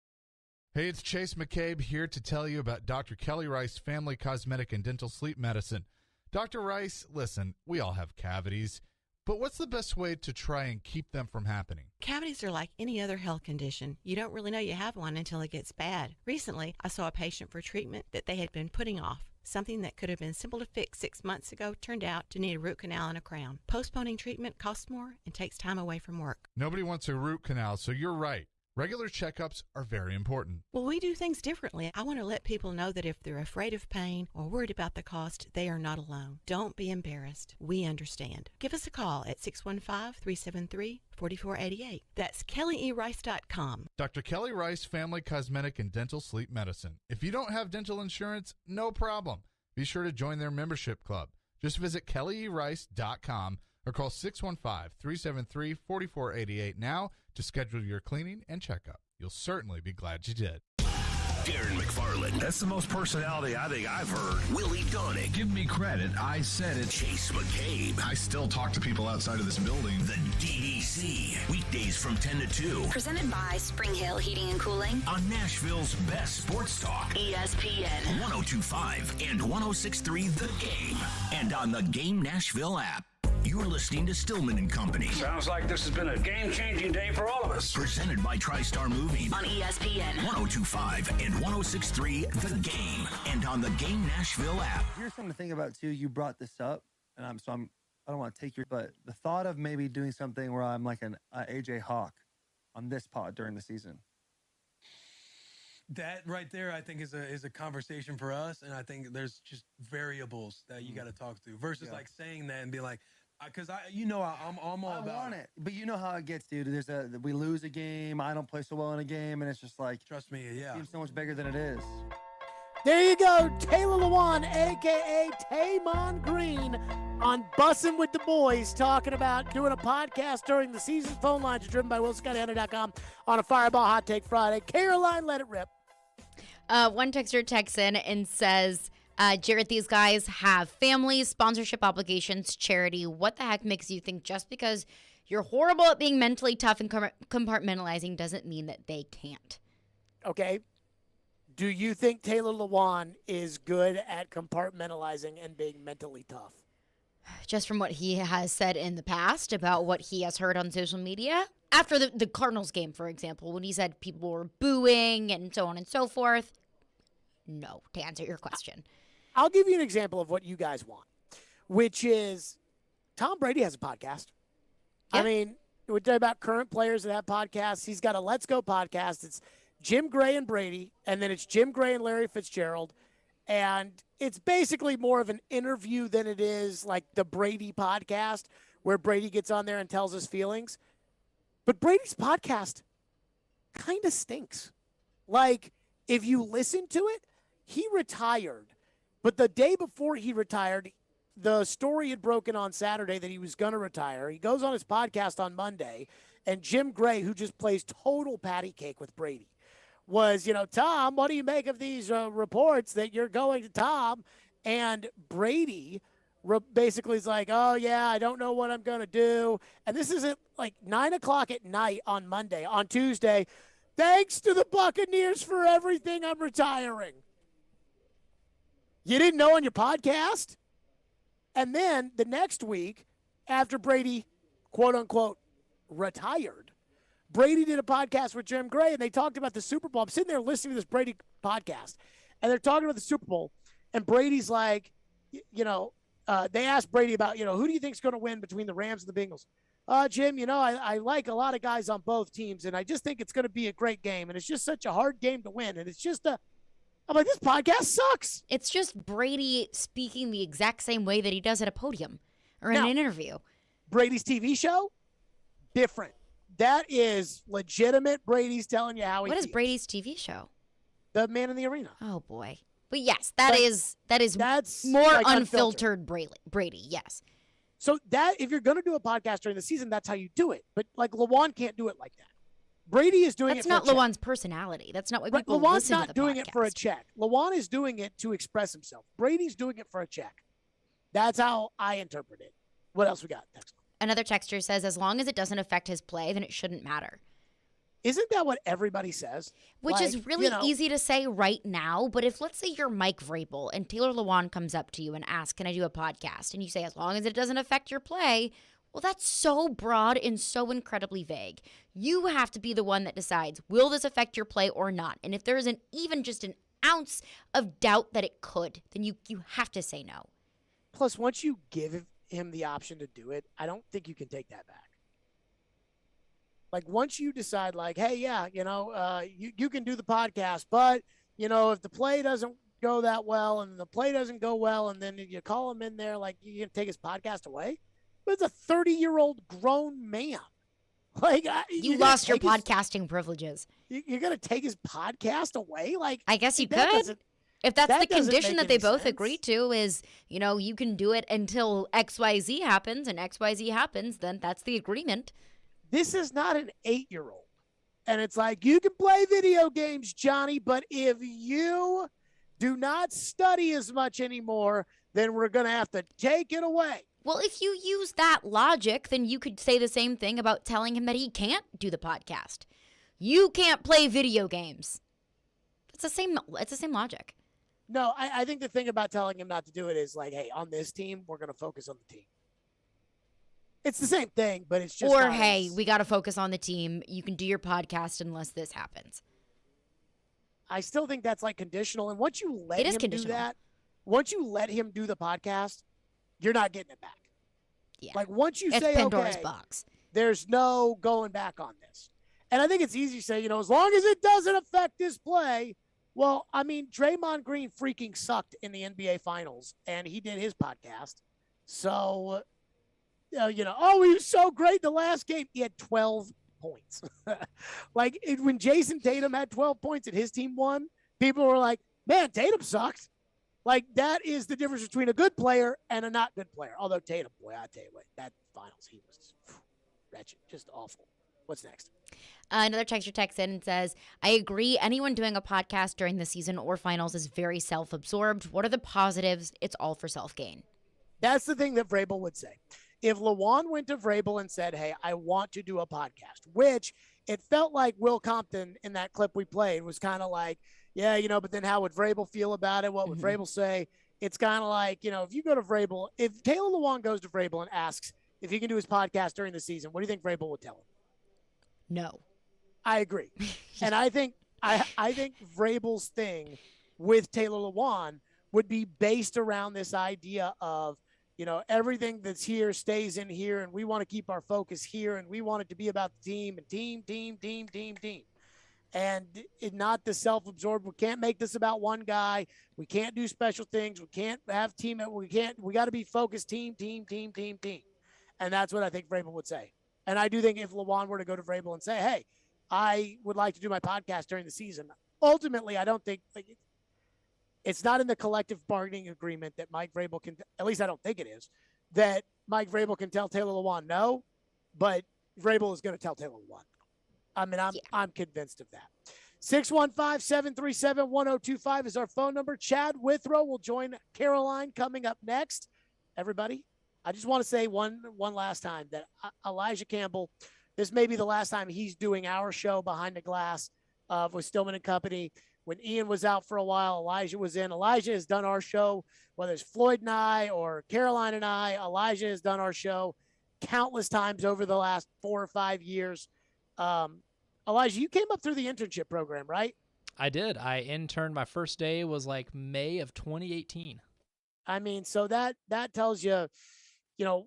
Speaker 19: Hey, it's Chase McCabe here to tell you about Dr. Kelly Rice Family Cosmetic and Dental Sleep Medicine. Dr. Rice, listen, we all have cavities, but what's the best way to try and keep them from happening?
Speaker 20: Cavities are like any other health condition. You don't really know you have one until it gets bad. Recently, I saw a patient for treatment that they had been putting off. Something that could have been simple to fix 6 months ago turned out to need a root canal and a crown. Postponing treatment costs more and takes time away from work.
Speaker 19: Nobody wants a root canal, so you're right. Regular checkups are very important.
Speaker 20: Well, we do things differently. I want to let people know that if they're afraid of pain or worried about the cost, they are not alone. Don't be embarrassed. We understand. Give us a call at 615-373-4488. That's KellyERice.com.
Speaker 19: Dr. Kelly Rice Family Cosmetic and Dental Sleep Medicine. If you don't have dental insurance, no problem. Be sure to join their membership club. Just visit KellyERice.com or call 615-373-4488 now to schedule your cleaning and checkup. You'll certainly be glad you did.
Speaker 6: Darren McFarland.
Speaker 9: That's the most personality I think I've heard.
Speaker 6: Willie Donick.
Speaker 9: Give me credit. I said it.
Speaker 6: Chase McCabe.
Speaker 9: I still talk to people outside of this building.
Speaker 6: The DDC. Weekdays from 10 to 2.
Speaker 4: Presented by Spring Hill Heating and Cooling.
Speaker 6: On Nashville's best sports talk.
Speaker 4: ESPN.
Speaker 6: 102.5 and 106.3 The Game. And on the Game Nashville app. You're listening to Stillman and Company.
Speaker 12: Sounds like this has been a game-changing day for all of us.
Speaker 6: Presented by TriStar Moving.
Speaker 4: On ESPN.
Speaker 6: 102.5 and 106.3 The Game. And on the Game Nashville app.
Speaker 7: Here's something to think about, too. You brought this up, and I don't want to take your, but the thought of maybe doing something where I'm like an AJ Hawk on this pod during the season.
Speaker 13: That right there, I think, is a conversation for us, and I think there's just variables that you got to talk to versus like saying that and be like, Because I'm all
Speaker 7: I
Speaker 13: about
Speaker 7: want it, but you know how it gets, dude. We lose a game. I don't play so well in a game, and it's just like,
Speaker 13: trust me, yeah,
Speaker 7: it seems so much bigger than it is.
Speaker 1: There you go, Taylor Lewan, a.k.a. Taymon Green, on Bussin' with the Boys, talking about doing a podcast during the season. Phone lines are driven by WillScottHunter.com on a Fireball Hot Take Friday. Caroline, let it rip.
Speaker 2: One texter texts in and says, Jared, these guys have families, sponsorship obligations, charity. What the heck makes you think just because you're horrible at being mentally tough and compartmentalizing doesn't mean that they can't?
Speaker 1: Okay. Do you think Taylor Lewan is good at compartmentalizing and being mentally tough?
Speaker 2: Just from what he has said in the past about what he has heard on social media. After the Cardinals game, for example, when he said people were booing and so on and so forth. No, to answer your question.
Speaker 1: I'll give you an example of what you guys want, which is Tom Brady has a podcast.
Speaker 2: Yeah.
Speaker 1: I mean, we're talking about current players that have podcasts. He's got a Let's Go podcast. It's Jim Gray and Brady, and then it's Jim Gray and Larry Fitzgerald. And it's basically more of an interview than it is like the Brady podcast where Brady gets on there and tells his feelings. But Brady's podcast kind of stinks. Like, if you listen to it, he retired. But the day before he retired, the story had broken on Saturday that he was going to retire. He goes on his podcast on Monday, and Jim Gray, who just plays total patty cake with Brady, was, Tom, what do you make of these reports that you're going to Tom? And Brady basically is like, oh, yeah, I don't know what I'm going to do. And this is at like 9 o'clock at night on Monday. On Tuesday, thanks to the Buccaneers for everything, I'm retiring. You didn't know on your podcast? And then the next week, after Brady, quote unquote, retired, Brady did a podcast with Jim Gray, and they talked about the Super Bowl. I'm sitting there listening to this Brady podcast, and they're talking about the Super Bowl, and Brady's like, they asked Brady about, who do you think's going to win between the Rams and the Bengals? Jim, I like a lot of guys on both teams, and I just think it's going to be a great game, and it's just such a hard game to win, and it's just I'm like, this podcast sucks.
Speaker 2: It's just Brady speaking the exact same way that he does at a podium or in
Speaker 1: Now,
Speaker 2: an interview.
Speaker 1: Brady's TV show, different. That is legitimate. Brady's telling you how he
Speaker 2: What is
Speaker 1: feels.
Speaker 2: Brady's TV show?
Speaker 1: The Man in the Arena.
Speaker 2: Oh boy. But yes, that's more
Speaker 1: like
Speaker 2: unfiltered Brady. Yes.
Speaker 1: So that if you're going to do a podcast during the season, that's how you do it. But like Lewan can't do it like that. Brady is doing
Speaker 2: That's
Speaker 1: it.
Speaker 2: That's
Speaker 1: for
Speaker 2: not
Speaker 1: a check.
Speaker 2: Lewan's personality. That's not why
Speaker 1: Right,
Speaker 2: people
Speaker 1: Lewan's
Speaker 2: listen to
Speaker 1: not
Speaker 2: the
Speaker 1: doing
Speaker 2: podcast.
Speaker 1: it for a check. Lewan is doing it to express himself. Brady's doing it for a check. That's how I interpret it. What else we got? Next.
Speaker 2: Another texter says, as long as it doesn't affect his play, then it shouldn't matter.
Speaker 1: Isn't that what everybody says?
Speaker 2: Which is really easy to say right now, but if, let's say, you're Mike Vrabel and Taylor Lewan comes up to you and asks, can I do a podcast? And you say, as long as it doesn't affect your play, well, that's so broad and so incredibly vague. You have to be the one that decides, will this affect your play or not? And if there isn't even just an ounce of doubt that it could, then you have to say no.
Speaker 1: Plus, once you give him the option to do it, I don't think you can take that back. Like, once you decide, like, hey, yeah, you can do the podcast, but, if the play doesn't go that well and the play doesn't go well and then you call him in there, like, you can take his podcast away? But it's a 30-year-old grown man. Like,
Speaker 2: you lost your podcasting privileges.
Speaker 1: You're going to take his podcast away? Like,
Speaker 2: I guess you could. If that's the condition that they both agree to is, you can do it until XYZ happens, and XYZ happens, then that's the agreement.
Speaker 1: This is not an 8-year-old. And it's like, you can play video games, Johnny, but if you do not study as much anymore, then we're going to have to take it away.
Speaker 2: Well, if you use that logic, then you could say the same thing about telling him that he can't do the podcast. You can't play video games. It's the same logic.
Speaker 1: No, I think the thing about telling him not to do it is like, hey, on this team, we're going to focus on the team. It's the same thing, but it's just.
Speaker 2: Or, hey, we got to focus on the team. You can do your podcast unless this happens.
Speaker 1: I still think that's like conditional. And once you let him do that, once you let him do the podcast, you're not getting it back.
Speaker 2: Yeah.
Speaker 1: Like, once you
Speaker 2: it's
Speaker 1: say,
Speaker 2: Pandora's
Speaker 1: okay,
Speaker 2: box.
Speaker 1: There's no going back on this. And I think it's easy to say, as long as it doesn't affect his play. Well, I mean, Draymond Green freaking sucked in the NBA Finals, and he did his podcast. So, he was so great the last game. He had 12 points. When Jason Tatum had 12 points and his team won, people were like, man, Tatum sucked. That is the difference between a good player and a not good player. Although Tatum, boy, I tell you what, that finals, he was wretched, just awful. What's next?
Speaker 2: Another texter texts in and says, I agree. Anyone doing a podcast during the season or finals is very self-absorbed. What are the positives? It's all for self-gain.
Speaker 1: That's the thing that Vrabel would say. If Lawan went to Vrabel and said, hey, I want to do a podcast, which it felt like Will Compton in that clip we played was kind of like, yeah, but then how would Vrabel feel about it? What would Vrabel say? It's kind of like, if you go to Vrabel, if Taylor Lewan goes to Vrabel and asks if he can do his podcast during the season, what do you think Vrabel would tell him?
Speaker 2: No.
Speaker 1: I agree. And I think Vrabel's thing with Taylor Lewan would be based around this idea of, everything that's here stays in here, and we want to keep our focus here, and we want it to be about the team and team. And not the self-absorbed. We can't make this about one guy. We can't do special things. We can't have team. We got to be focused team. And that's what I think Vrabel would say. And I do think if Lewan were to go to Vrabel and say, hey, I would like to do my podcast during the season, ultimately, I don't think it's not in the collective bargaining agreement that Mike Vrabel can, at least I don't think it is, that Mike Vrabel can tell Taylor Lewan no, but Vrabel is going to tell Taylor Lewan. I mean, I'm convinced of that. 615-737-1025 is our phone number. Chad Withrow will join Caroline coming up next. Everybody, I just want to say one last time that Elijah Campbell, this may be the last time he's doing our show Behind the Glass with Stillman and Company. When Ian was out for a while, Elijah was in. Elijah has done our show, whether it's Floyd and I or Caroline and I. Elijah has done our show countless times over the last 4 or 5 years. Elijah, you came up through the internship program, right?
Speaker 10: I did. I interned. My first day was like May of 2018.
Speaker 1: I mean, so that tells you,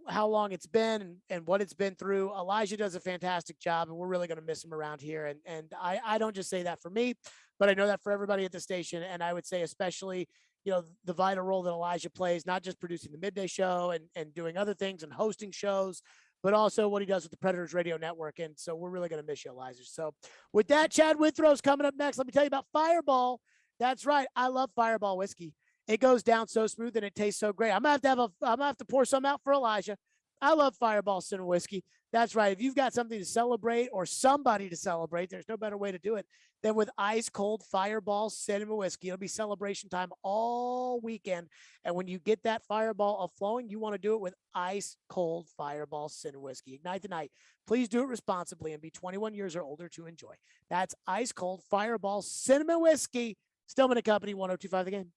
Speaker 1: how long it's been and what it's been through. Elijah does a fantastic job, and we're really going to miss him around here. And I don't just say that for me, but I know that for everybody at the station. And I would say especially, the vital role that Elijah plays, not just producing the midday show and doing other things and hosting shows, but also what he does with the Predators Radio Network. And so we're really going to miss you, Elijah. So with that, Chad Withrow's coming up next. Let me tell you about Fireball. That's right. I love Fireball whiskey. It goes down so smooth and it tastes so great. I'm gonna have to pour some out for Elijah. I love Fireball Cinnamon Whiskey. That's right. If you've got something to celebrate or somebody to celebrate, there's no better way to do it than with ice cold Fireball Cinnamon Whiskey. It'll be celebration time all weekend. And when you get that Fireball flowing, you want to do it with ice cold Fireball Cinnamon Whiskey. Ignite the night. Please do it responsibly and be 21 years or older to enjoy. That's ice cold Fireball Cinnamon Whiskey. Stillman & Company, 102.5 The Game.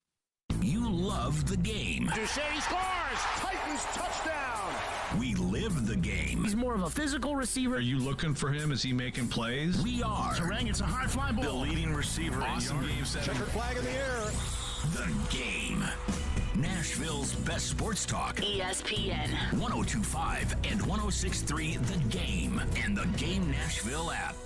Speaker 6: You love the game.
Speaker 12: Duchesne scores! Titans touchdown!
Speaker 6: We live the game.
Speaker 12: He's more of a physical receiver.
Speaker 9: Are you looking for him? Is he making plays?
Speaker 6: We are.
Speaker 12: Terang, it's a high fly ball.
Speaker 9: The leading receiver.
Speaker 5: Awesome game 7. Checkered flag in the air.
Speaker 6: The game. Nashville's best sports talk.
Speaker 4: ESPN.
Speaker 6: 102.5 and 106.3 The Game. And the Game Nashville app.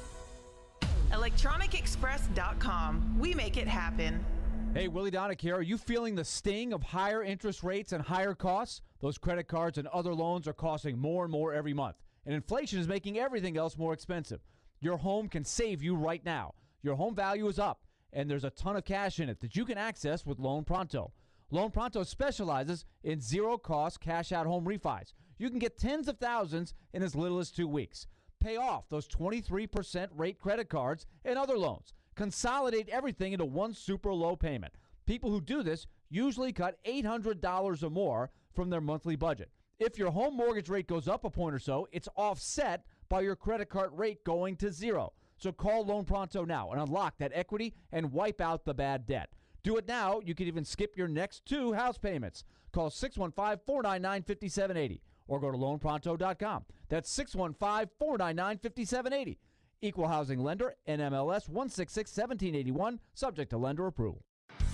Speaker 11: ElectronicExpress.com. We make it happen.
Speaker 23: Hey, Willie Donick here. Are you feeling the sting of higher interest rates and higher costs? Those credit cards and other loans are costing more and more every month, and inflation is making everything else more expensive. Your home can save you right now. Your home value is up, and there's a ton of cash in it that you can access with Loan Pronto. Loan Pronto specializes in zero-cost cash-out home refis. You can get tens of thousands in as little as 2 weeks. Pay off those 23% rate credit cards and other loans. Consolidate everything into one super low payment. People who do this usually cut $800 or more from their monthly budget. If your home mortgage rate goes up a point or so, it's offset by your credit card rate going to zero. So call Loan Pronto now and unlock that equity and wipe out the bad debt. Do it now. You can even skip your next 2 house payments. Call 615-499-5780 or go to loanpronto.com. That's 615-499-5780. Equal housing lender, NMLS 166-1781, subject to lender approval.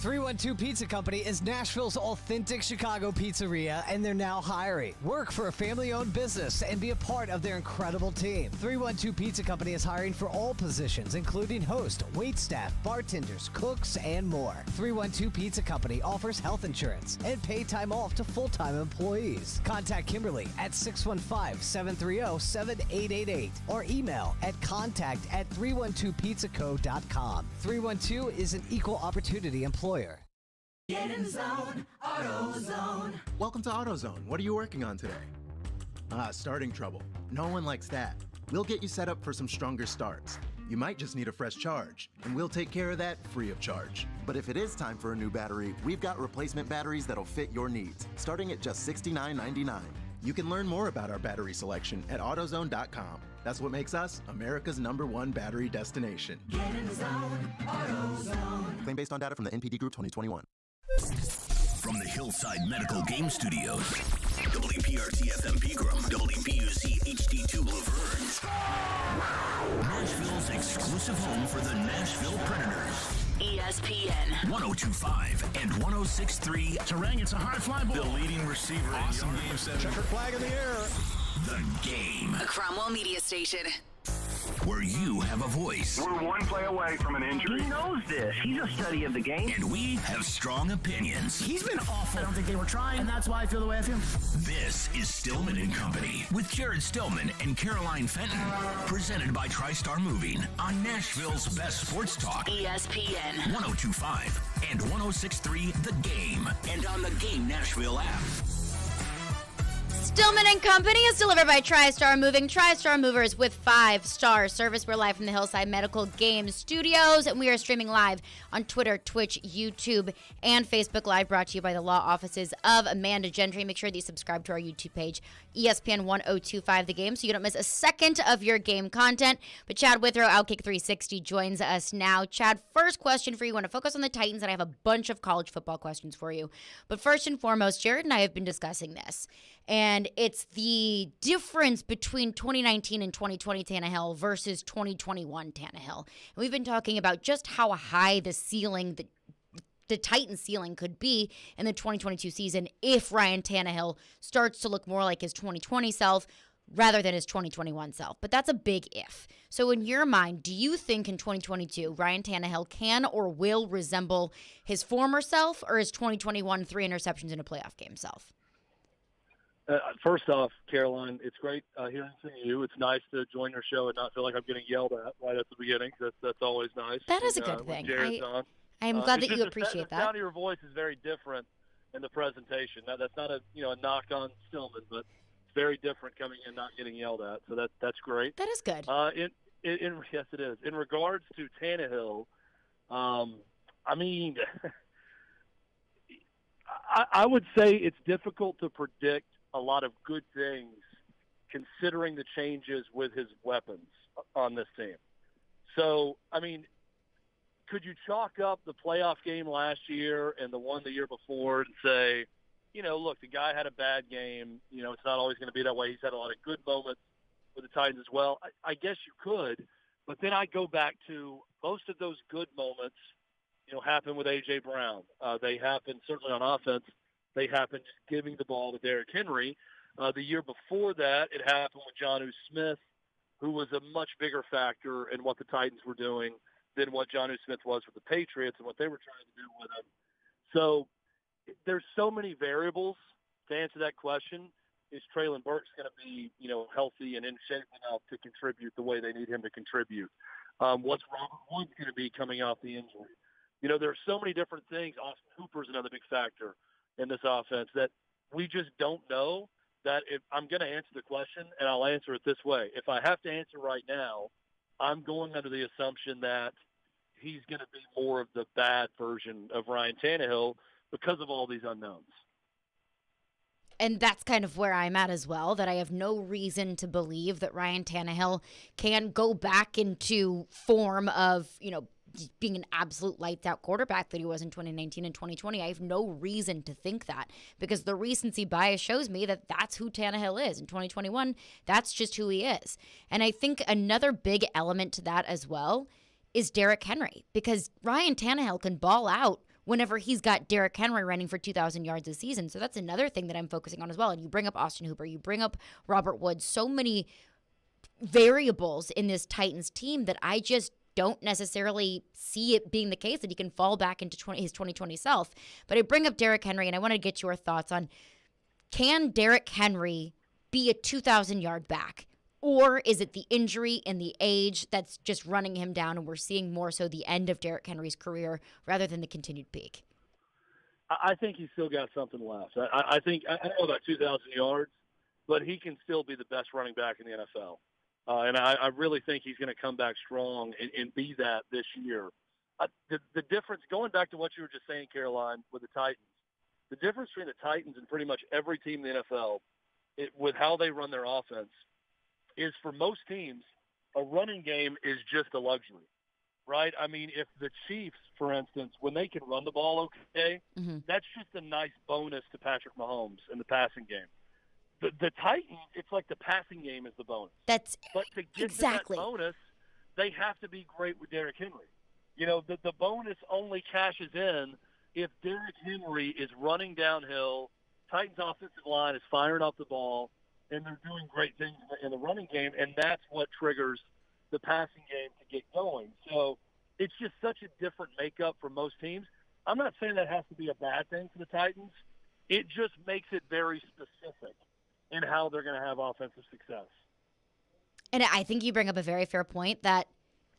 Speaker 8: 312 Pizza Company is Nashville's authentic Chicago pizzeria, and they're now hiring. Work for a family-owned business and be a part of their incredible team. 312 Pizza Company is hiring for all positions, including host, waitstaff, bartenders, cooks, and more. 312 Pizza Company offers health insurance and paid time off to full-time employees. Contact Kimberly at 615-730-7888 or email at contact@312pizzaco.com. 312 is an equal opportunity employer.
Speaker 15: Get in the zone, AutoZone.
Speaker 22: Welcome to AutoZone. What are you working on today? Starting trouble. No one likes that. We'll get you set up for some stronger starts. You might just need a fresh charge, and we'll take care of that free of charge. But if it is time for a new battery, we've got replacement batteries that'll fit your needs, starting at just $69.99. You can learn more about our battery selection at AutoZone.com. That's what makes us America's #1 battery destination.
Speaker 15: Get in the zone, AutoZone.
Speaker 22: Claim based on data from the NPD Group 2021.
Speaker 6: From the Hillside Medical Game Studios, WPRT-FM Pegram, WPUC HD2 Laverne, Nashville's exclusive home for the Nashville Predators. ESPN 102.5 and 106.3.
Speaker 12: Terang, it's a high fly ball.
Speaker 9: The leading receiver. Awesome game 7.
Speaker 12: Checkered flag in the air.
Speaker 6: The Game.
Speaker 4: A Cromwell media station.
Speaker 6: Where you have a voice.
Speaker 24: We're one play away from an injury.
Speaker 25: He knows this. He's a study of the game.
Speaker 6: And we have strong opinions.
Speaker 12: He's been awful. I don't think they were trying, and that's why I feel the way I feel.
Speaker 6: This is Stillman and Company with Jared Stillman and Caroline Fenton. Presented by TriStar Moving on Nashville's best sports talk.
Speaker 4: ESPN
Speaker 6: 102.5 and 106.3 The Game. And on the Game Nashville app.
Speaker 2: Stillman and Company is delivered by TriStar Moving. TriStar Movers with 5-star service. We're live from the Hillside Medical Game Studios, and we are streaming live on Twitter, Twitch, YouTube, and Facebook Live, brought to you by the law offices of Amanda Gentry. Make sure that you subscribe to our YouTube page, ESPN 1025 The Game, so you don't miss a second of your game content. But Chad Withrow, Outkick 360, joins us now. Chad, first question for you. I want to focus on the Titans, and I have a bunch of college football questions for you. But first and foremost, Jared and I have been discussing this, and it's the difference between 2019 and 2020 Tannehill versus 2021 Tannehill. And we've been talking about just how high the ceiling, the Titans ceiling could be in the 2022 season if Ryan Tannehill starts to look more like his 2020 self rather than his 2021 self. But that's a big if. So in your mind, do you think in 2022 Ryan Tannehill can or will resemble his former self or his 2021 3 interceptions in a playoff game self?
Speaker 26: First off, Caroline, it's great hearing from you. It's nice to join your show and not feel like I'm getting yelled at right at the beginning. That's always nice.
Speaker 2: That is a good thing. I'm glad that you appreciate that.
Speaker 26: The sound of your voice is very different in the presentation. Now, that's not a knock on Stillman, but it's very different coming in not getting yelled at. So that's great.
Speaker 2: That is good.
Speaker 26: Yes, it is. In regards to Tannehill, I mean, I would say it's difficult to predict a lot of good things considering the changes with his weapons on this team. So, I mean, could you chalk up the playoff game last year and the one the year before and say, look, the guy had a bad game. It's not always going to be that way. He's had a lot of good moments with the Titans as well. I guess you could, but then I go back to most of those good moments, happen with A.J. Brown. They happen certainly on offense. They happened just giving the ball to Derrick Henry. The year before that, it happened with Jonnu Smith, who was a much bigger factor in what the Titans were doing than what Jonnu Smith was with the Patriots and what they were trying to do with him. So there's so many variables to answer that question. Is Traylon Burks going to be, healthy and in shape enough to contribute the way they need him to contribute? What's Robert Woods going to be coming off the injury? There are so many different things. Austin Hooper's another big factor in this offense that we just don't know. That if I'm going to answer the question, and I'll answer it this way. If I have to answer right now, I'm going under the assumption that he's going to be more of the bad version of Ryan Tannehill because of all these unknowns.
Speaker 2: And that's kind of where I'm at as well, that I have no reason to believe that Ryan Tannehill can go back into form of, being an absolute lights-out quarterback that he was in 2019 and 2020. I have no reason to think that because the recency bias shows me that that's who Tannehill is. In 2021, that's just who he is. And I think another big element to that as well is Derrick Henry, because Ryan Tannehill can ball out whenever he's got Derrick Henry running for 2,000 yards a season. So that's another thing that I'm focusing on as well. And you bring up Austin Hooper, you bring up Robert Woods, so many variables in this Titans team that I just don't necessarily see it being the case that he can fall back into his 2020 self. But I bring up Derrick Henry, and I want to get your thoughts on, can Derrick Henry be a 2,000-yard back? Or is it the injury and the age that's just running him down, and we're seeing more so the end of Derrick Henry's career rather than the continued peak?
Speaker 26: I think he's still got something left. I think, I don't know about 2,000 yards, but he can still be the best running back in the NFL. And I really think he's going to come back strong and be that this year. The difference, going back to what you were just saying, Caroline, with the Titans, the difference between the Titans and pretty much every team in the NFL with how they run their offense is, for most teams, a running game is just a luxury, right? I mean, if the Chiefs, for instance, when they can run the ball okay, that's just a nice bonus to Patrick Mahomes in the passing game. The Titans, it's like the passing game is the bonus. But to get to that bonus, they have to be great with Derrick Henry. You know, the bonus only cashes in if Derrick Henry is running downhill, Titans' offensive line is firing off the ball, and they're doing great things in the running game, and that's what triggers the passing game to get going. So it's just such a different makeup for most teams. I'm not saying that has to be a bad thing for the Titans. It just makes it very specific in how they're going to have offensive success.
Speaker 2: And I think you bring up a very fair point that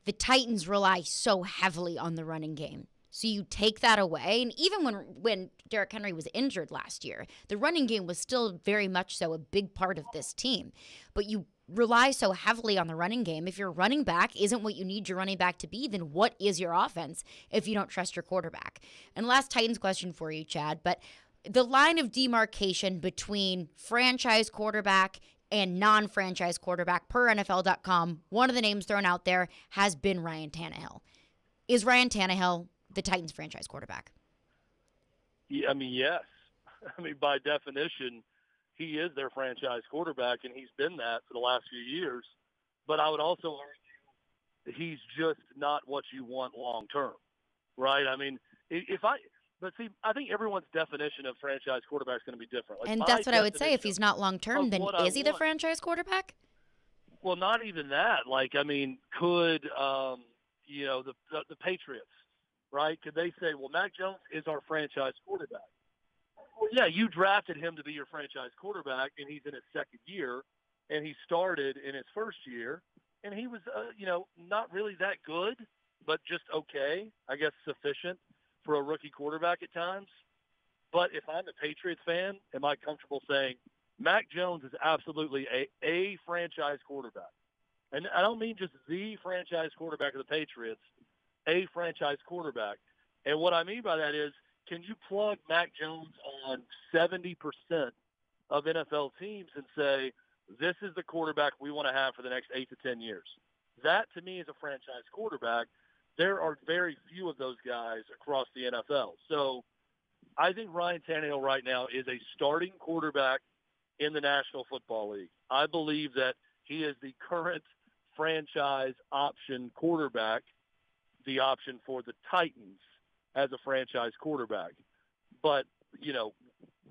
Speaker 2: the Titans rely so heavily on the running game. So you take that away, and even when Derrick Henry was injured last year, the running game was still very much so a big part of this team. But you rely so heavily on the running game. If your running back isn't what you need your running back to be, then what is your offense if you don't trust your quarterback? And last Titans question for you, Chad, but the line of demarcation between franchise quarterback and non-franchise quarterback per NFL.com, one of the names thrown out there has been Ryan Tannehill. Is Ryan Tannehill the Titans franchise quarterback?
Speaker 26: Yeah, I mean, yes. I mean, by definition, he is their franchise quarterback, and he's been that for the last few years. But I would also argue he's just not what you want long term, right? I mean, but see, I think everyone's definition of franchise quarterback is going to be different. Like,
Speaker 2: and that's what I would say. If he's not long term, then is he the franchise quarterback?
Speaker 26: Well, not even that. Like, I mean, could the Patriots, right? Could they say, well, Mac Jones is our franchise quarterback? Well, yeah, you drafted him to be your franchise quarterback, and he's in his second year, and he started in his first year, and he was, not really that good, but just okay, I guess sufficient for a rookie quarterback at times. But if I'm a Patriots fan, am I comfortable saying Mac Jones is absolutely a franchise quarterback? And I don't mean just the franchise quarterback of the Patriots, a franchise quarterback. And what I mean by that is, can you plug Mac Jones on 70% of NFL teams and say, this is the quarterback we want to have for the next 8 to 10 years? That, to me, is a franchise quarterback. There are very few of those guys across the NFL. So I think Ryan Tannehill right now is a starting quarterback in the National Football League. I believe that he is the current franchise option quarterback, the option for the Titans as a franchise quarterback. But,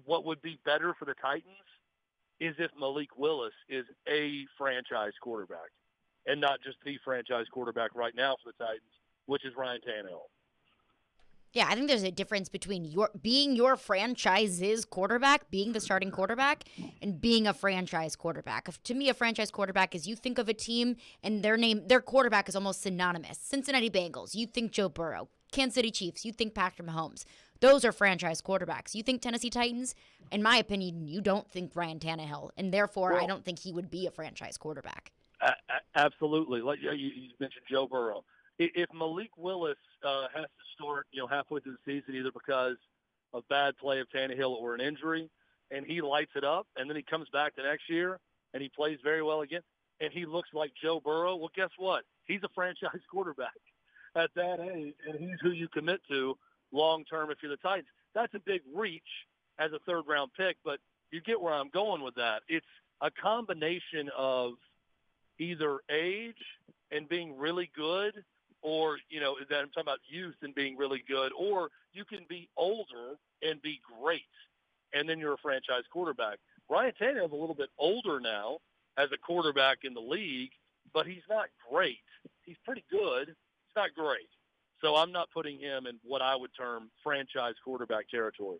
Speaker 26: what would be better for the Titans is if Malik Willis is a franchise quarterback and not just the franchise quarterback right now for the Titans, which is Ryan Tannehill.
Speaker 2: Yeah, I think there's a difference between being your franchise's quarterback, being the starting quarterback, and being a franchise quarterback. To me, a franchise quarterback is you think of a team and their quarterback is almost synonymous. Cincinnati Bengals, you think Joe Burrow. Kansas City Chiefs, you think Patrick Mahomes. Those are franchise quarterbacks. You think Tennessee Titans? In my opinion, you don't think Ryan Tannehill, and therefore I don't think he would be a franchise quarterback.
Speaker 26: Absolutely. Like you mentioned Joe Burrow. If Malik Willis has to start, halfway through the season, either because of bad play of Tannehill or an injury, and he lights it up, and then he comes back the next year and he plays very well again, and he looks like Joe Burrow, well, guess what? He's a franchise quarterback at that age, and he's who you commit to long term if you're the Titans. That's a big reach as a third-round pick, but you get where I'm going with that. It's a combination of either age and being really good or, then I'm talking about youth and being really good, or you can be older and be great, and then you're a franchise quarterback. Ryan Tannehill's a little bit older now as a quarterback in the league, but he's not great. He's pretty good. He's not great. So I'm not putting him in what I would term franchise quarterback territory.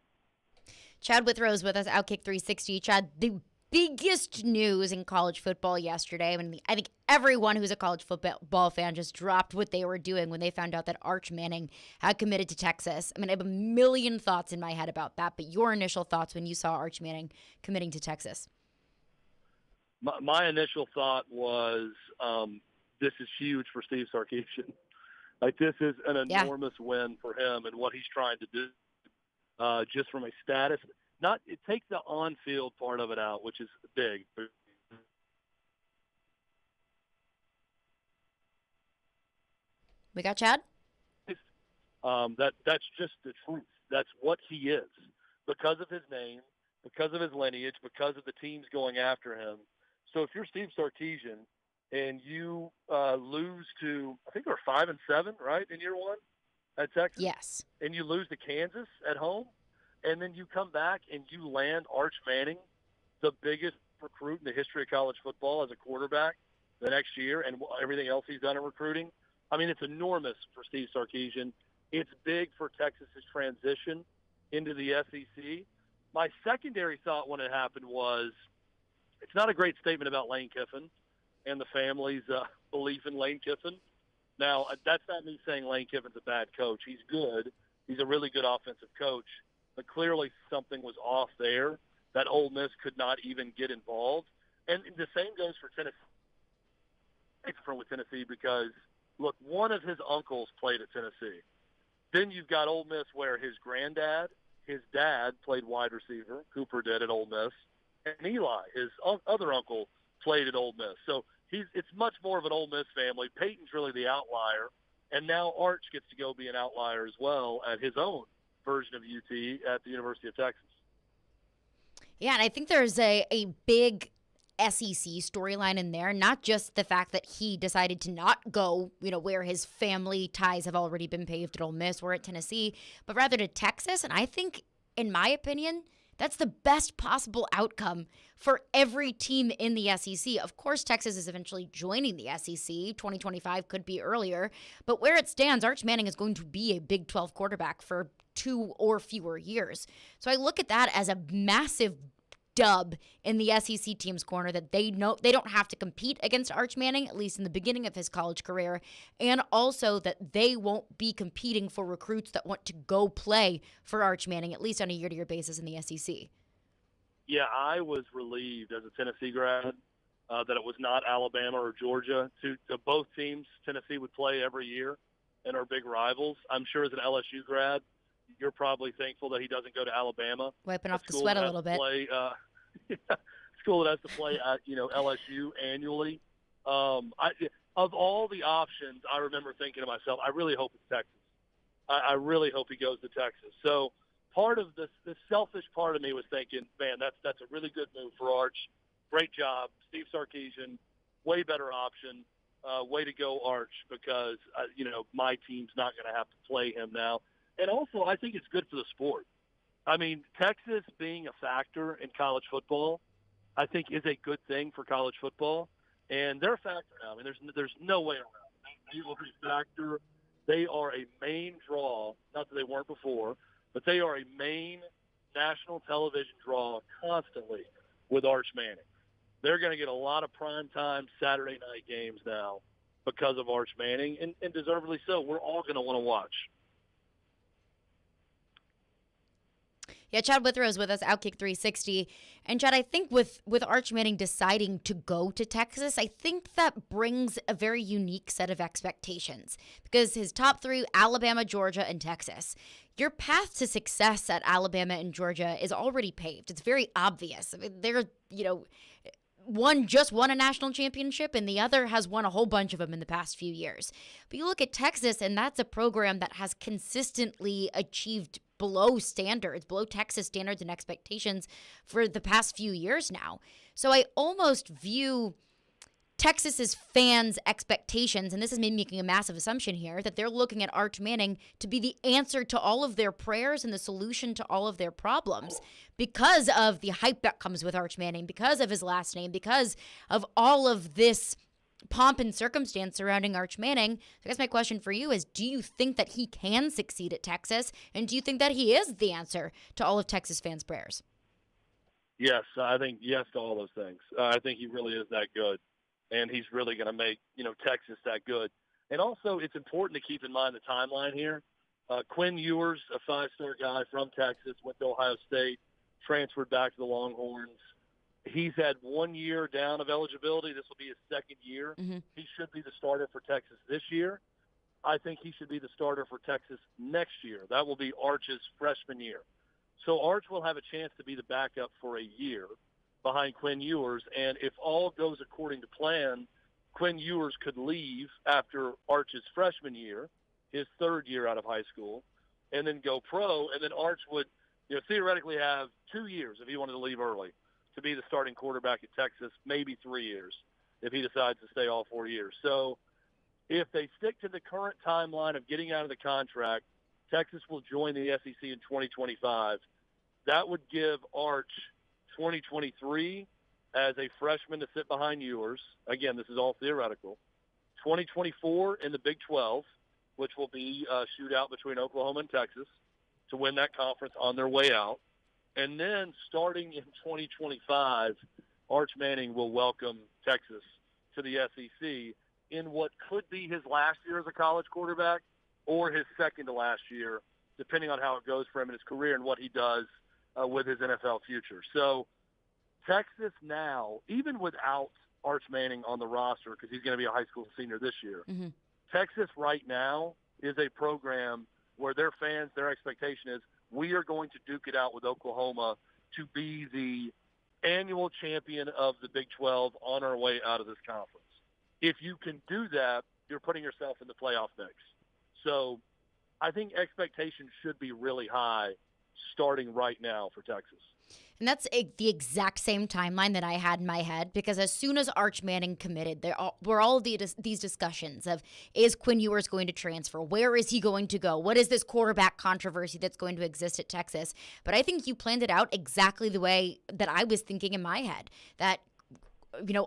Speaker 2: Chad Withrow's with us, Outkick 360. Chad, the biggest news in college football yesterday, I think everyone who's a college football fan just dropped what they were doing when they found out that Arch Manning had committed to Texas. I have a million thoughts in my head about that, but your initial thoughts when you saw Arch Manning committing to Texas?
Speaker 26: My initial thought was this is huge for Steve Sarkisian. This is an enormous win for him and what he's trying to do just from a status. Take the on-field part of it out, which is big.
Speaker 2: We got Chad?
Speaker 26: That's just the truth. That's what he is. Because of his name, because of his lineage, because of the teams going after him. So if you're Steve Sarkisian and you lose to, I think we're 5-7, right, in year one at Texas?
Speaker 2: Yes.
Speaker 26: And you lose to Kansas at home, and then you come back and you land Arch Manning, the biggest recruit in the history of college football as a quarterback the next year, and everything else he's done in recruiting. It's enormous for Steve Sarkisian. It's big for Texas's transition into the SEC. My secondary thought when it happened was it's not a great statement about Lane Kiffin and the family's belief in Lane Kiffin. Now, that's not me saying Lane Kiffin's a bad coach. He's good. He's a really good offensive coach. But clearly something was off there that Ole Miss could not even get involved. And the same goes for Tennessee. It's different with Tennessee because, look, one of his uncles played at Tennessee. Then you've got Ole Miss where his granddad, his dad played wide receiver. Cooper did at Ole Miss. And Eli, his other uncle, played at Ole Miss. So it's much more of an Ole Miss family. Peyton's really the outlier. And now Arch gets to go be an outlier as well at his own version of UT at the University of Texas.
Speaker 2: Yeah, and I think there's a big SEC storyline in there, not just the fact that he decided to not go, where his family ties have already been paved at Ole Miss or at Tennessee, but rather to Texas. And I think, in my opinion, that's the best possible outcome for every team in the SEC. Of course, Texas is eventually joining the SEC. 2025 could be earlier. But where it stands, Arch Manning is going to be a Big 12 quarterback for 2 or fewer years. So I look at that as a massive dub in the SEC team's corner, that they know they don't have to compete against Arch Manning, at least in the beginning of his college career, and also that they won't be competing for recruits that want to go play for Arch Manning, at least on a year-to-year basis in the SEC.
Speaker 26: Yeah, I was relieved as a Tennessee grad that it was not Alabama or Georgia. To both teams, Tennessee would play every year and are big rivals. I'm sure as an LSU grad, you're probably thankful that he doesn't go to Alabama.
Speaker 2: Wiping off the sweat a little bit.
Speaker 26: School that has to play at LSU annually. Of all the options, I remember thinking to myself, I really hope it's Texas. I really hope he goes to Texas. So part of the selfish part of me was thinking, man, that's a really good move for Arch. Great job, Steve Sarkisian. Way better option. Way to go, Arch, because my team's not going to have to play him now. And also, I think it's good for the sport. Texas being a factor in college football, I think, is a good thing for college football. And they're a factor now. There's no way around it. They are a factor. They are a main draw. Not that they weren't before, but they are a main national television draw constantly with Arch Manning. They're going to get a lot of primetime Saturday night games now because of Arch Manning, and deservedly so. We're all going to want to watch.
Speaker 2: Yeah, Chad Withrow is with us, Outkick 360. And Chad, I think with Arch Manning deciding to go to Texas, I think that brings a very unique set of expectations because his top 3, Alabama, Georgia, and Texas. Your path to success at Alabama and Georgia is already paved. It's very obvious. They're, one just won a national championship and the other has won a whole bunch of them in the past few years. But you look at Texas, and that's a program that has consistently achieved below Texas standards and expectations for the past few years now. So I almost view Texas's fans' expectations, and this is me making a massive assumption here, that they're looking at Arch Manning to be the answer to all of their prayers and the solution to all of their problems because of the hype that comes with Arch Manning, because of his last name, because of all of this pomp and circumstance surrounding Arch Manning. I guess my question for you is, do you think that he can succeed at Texas? And do you think that he is the answer to all of Texas fans' prayers?
Speaker 26: Yes, I think yes to all those things. I think he really is that good. And he's really going to make, Texas that good. And also, it's important to keep in mind the timeline here. Quinn Ewers, a five-star guy from Texas, went to Ohio State, transferred back to the Longhorns. He's had 1 year down of eligibility. This will be his second year.
Speaker 2: Mm-hmm.
Speaker 26: He should be the starter for Texas this year. I think he should be the starter for Texas next year. That will be Arch's freshman year. So Arch will have a chance to be the backup for a year behind Quinn Ewers, and if all goes according to plan, Quinn Ewers could leave after Arch's freshman year, his third year out of high school, and then go pro, and then Arch would theoretically have 2 years if he wanted to leave early to be the starting quarterback at Texas, maybe 3 years if he decides to stay all 4 years. So if they stick to the current timeline of getting out of the contract, Texas will join the SEC in 2025. That would give Arch 2023 as a freshman to sit behind Ewers. Again, this is all theoretical. 2024 in the Big 12, which will be a shootout between Oklahoma and Texas to win that conference on their way out. And then starting in 2025, Arch Manning will welcome Texas to the SEC in what could be his last year as a college quarterback or his second to last year, depending on how it goes for him in his career and what he does with his NFL future. So Texas now, even without Arch Manning on the roster, because he's going to be a high school senior this year,
Speaker 2: Mm-hmm.
Speaker 26: Texas right now is a program where their fans, their expectation is we are going to duke it out with Oklahoma to be the annual champion of the Big 12 on our way out of this conference. If you can do that, you're putting yourself in the playoff mix. So I think expectations should be really high starting right now for Texas.
Speaker 2: And that's the exact same timeline that I had in my head, because as soon as Arch Manning committed, there were all of these discussions of, is Quinn Ewers going to transfer? Where is he going to go? What is this quarterback controversy that's going to exist at Texas? But I think you planned it out exactly the way that I was thinking in my head, that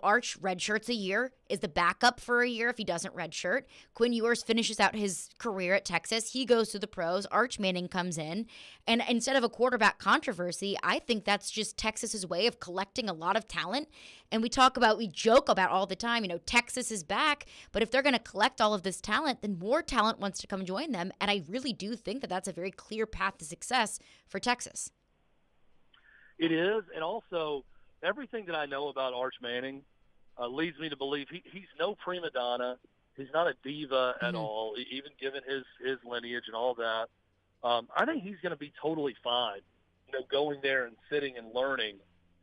Speaker 2: Arch redshirts a year, is the backup for a year if he doesn't redshirt. Quinn Ewers finishes out his career at Texas. He goes to the pros. Arch Manning comes in. And instead of a quarterback controversy, I think that's just Texas's way of collecting a lot of talent. And we joke about all the time, Texas is back. But if they're going to collect all of this talent, then more talent wants to come join them. And I really do think that that's a very clear path to success for Texas.
Speaker 26: It is. And also, everything that I know about Arch Manning leads me to believe he's no prima donna. He's not a diva at all, even given his lineage and all that. I think he's going to be totally fine, going there and sitting and learning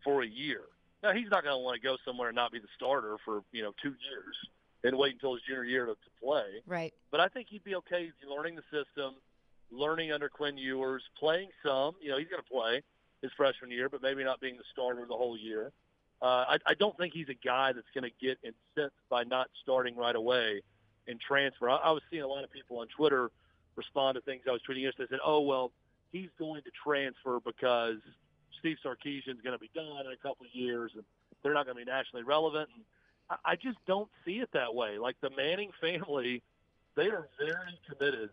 Speaker 26: for a year. Now, he's not going to want to go somewhere and not be the starter for, 2 years and wait until his junior year to play.
Speaker 2: Right.
Speaker 26: But I think he'd be okay learning the system, learning under Quinn Ewers, playing some. He's going to play his freshman year, but maybe not being the starter the whole year. I don't think he's a guy that's going to get incensed by not starting right away and transfer. I was seeing a lot of people on Twitter respond to things I was tweeting yesterday. They said, oh, well, he's going to transfer because Steve Sarkisian's going to be done in a couple of years and they're not going to be nationally relevant. And I just don't see it that way. Like the Manning family, they are very committed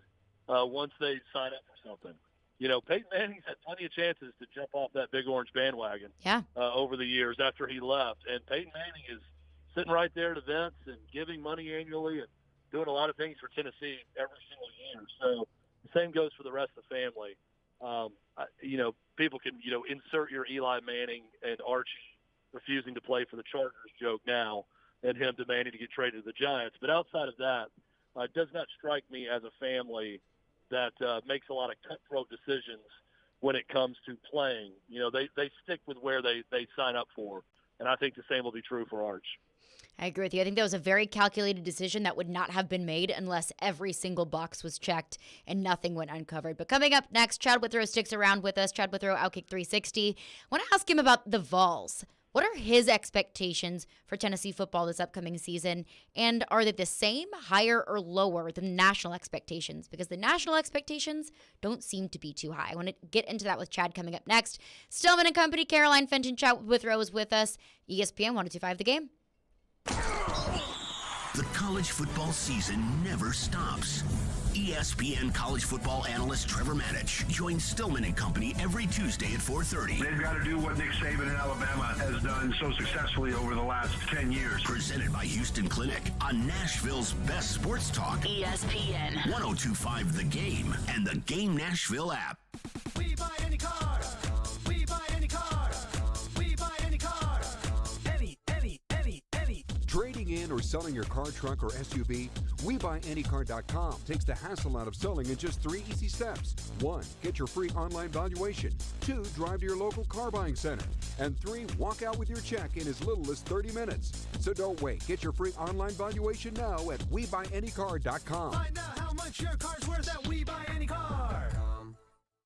Speaker 26: once they sign up for something. Peyton Manning's had plenty of chances to jump off that big orange bandwagon over the years after he left. And Peyton Manning is sitting right there at events and giving money annually and doing a lot of things for Tennessee every single year. So the same goes for the rest of the family. People can, insert your Eli Manning and Archie refusing to play for the Chargers joke now and him demanding to get traded to the Giants. But outside of that, it does not strike me as a family that makes a lot of cutthroat decisions when it comes to playing. They stick with where they sign up for, and I think the same will be true for Arch.
Speaker 2: I agree with you. I think that was a very calculated decision that would not have been made unless every single box was checked and nothing went uncovered. But coming up next, Chad Withrow sticks around with us. Chad Withrow, Outkick 360. I want to ask him about the Vols. What are his expectations for Tennessee football this upcoming season? And are they the same, higher, or lower than national expectations? Because the national expectations don't seem to be too high. I want to get into that with Chad coming up next. Stillman and Company, Caroline Fenton, Chad Withrow is with us. ESPN 102.5 The Game.
Speaker 6: The college football season never stops. ESPN college football analyst Trevor Manich joins Stillman and Company every Tuesday at 4:30.
Speaker 24: They've got to do what Nick Saban in Alabama has done so successfully over the last 10 years.
Speaker 6: Presented by Houston Clinic on Nashville's best sports talk.
Speaker 4: ESPN
Speaker 6: 102.5 The Game and the Game Nashville app.
Speaker 15: We buy any car. We buy any car. We buy any car. Any.
Speaker 3: Trading in or selling your car, truck, or SUV? WeBuyAnyCar.com takes the hassle out of selling in just 3 easy steps. 1. Get your free online valuation. 2. Drive to your local car buying center. And 3. Walk out with your check in as little as 30 minutes. So don't wait. Get your free online valuation now at WeBuyAnyCar.com.
Speaker 15: Find out how much your car's worth at WeBuyAnyCar.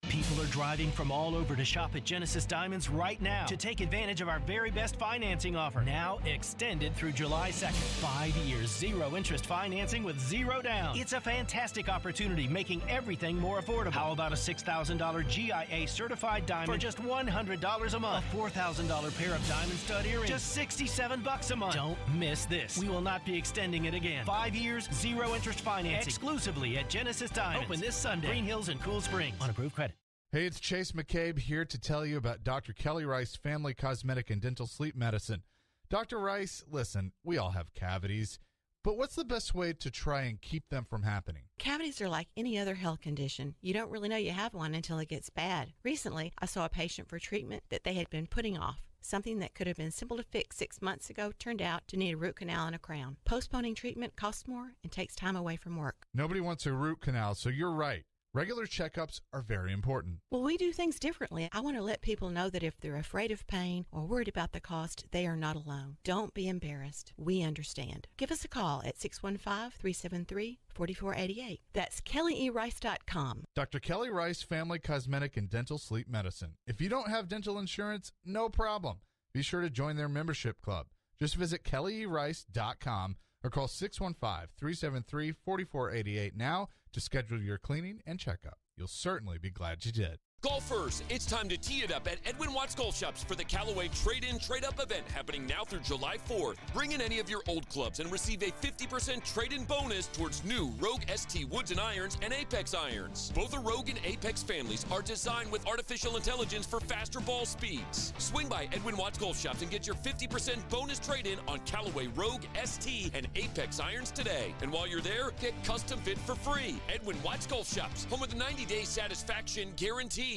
Speaker 14: People are driving from all over to shop at Genesis Diamonds right now to take advantage of our very best financing offer, now extended through July 2nd. 5 years, 0 interest financing with 0 down. It's a fantastic opportunity, making everything more affordable. How about a $6,000 GIA certified diamond for just $100 a month? A $4,000 pair of diamond stud earrings, just $67 a month. Don't miss this. We will not be extending it again. 5 years, 0 interest financing, exclusively at Genesis Diamonds. Open this Sunday, Green Hills and Cool Springs. On approved credit.
Speaker 19: Hey, it's Chase McCabe here to tell you about Dr. Kelly Rice Family Cosmetic and Dental Sleep Medicine. Dr. Rice, listen, we all have cavities, but what's the best way to try and keep them from happening?
Speaker 20: Cavities are like any other health condition. You don't really know you have one until it gets bad. Recently, I saw a patient for treatment that they had been putting off. Something that could have been simple to fix 6 months ago turned out to need a root canal and a crown. Postponing treatment costs more and takes time away from work.
Speaker 19: Nobody wants a root canal, so you're right. Regular checkups are very important.
Speaker 20: Well, we do things differently. I want to let people know that if they're afraid of pain or worried about the cost, they are not alone. Don't be embarrassed. We understand. Give us a call at 615-373-4488. That's KellyERice.com.
Speaker 19: Dr. Kelly Rice Family Cosmetic and Dental Sleep Medicine. If you don't have dental insurance, no problem. Be sure to join their membership club. Just visit KellyERice.com or call 615-373-4488 now to schedule your cleaning and checkup. You'll certainly be glad you did.
Speaker 16: Golfers, it's time to tee it up at Edwin Watts Golf Shops for the Callaway Trade-In Trade-Up event happening now through July 4th. Bring in any of your old clubs and receive a 50% trade-in bonus towards new Rogue ST Woods and Irons and Apex Irons. Both the Rogue and Apex families are designed with artificial intelligence for faster ball speeds. Swing by Edwin Watts Golf Shops and get your 50% bonus trade-in on Callaway Rogue, ST, and Apex Irons today. And while you're there, get custom fit for free. Edwin Watts Golf Shops, home of the 90-day satisfaction guarantee.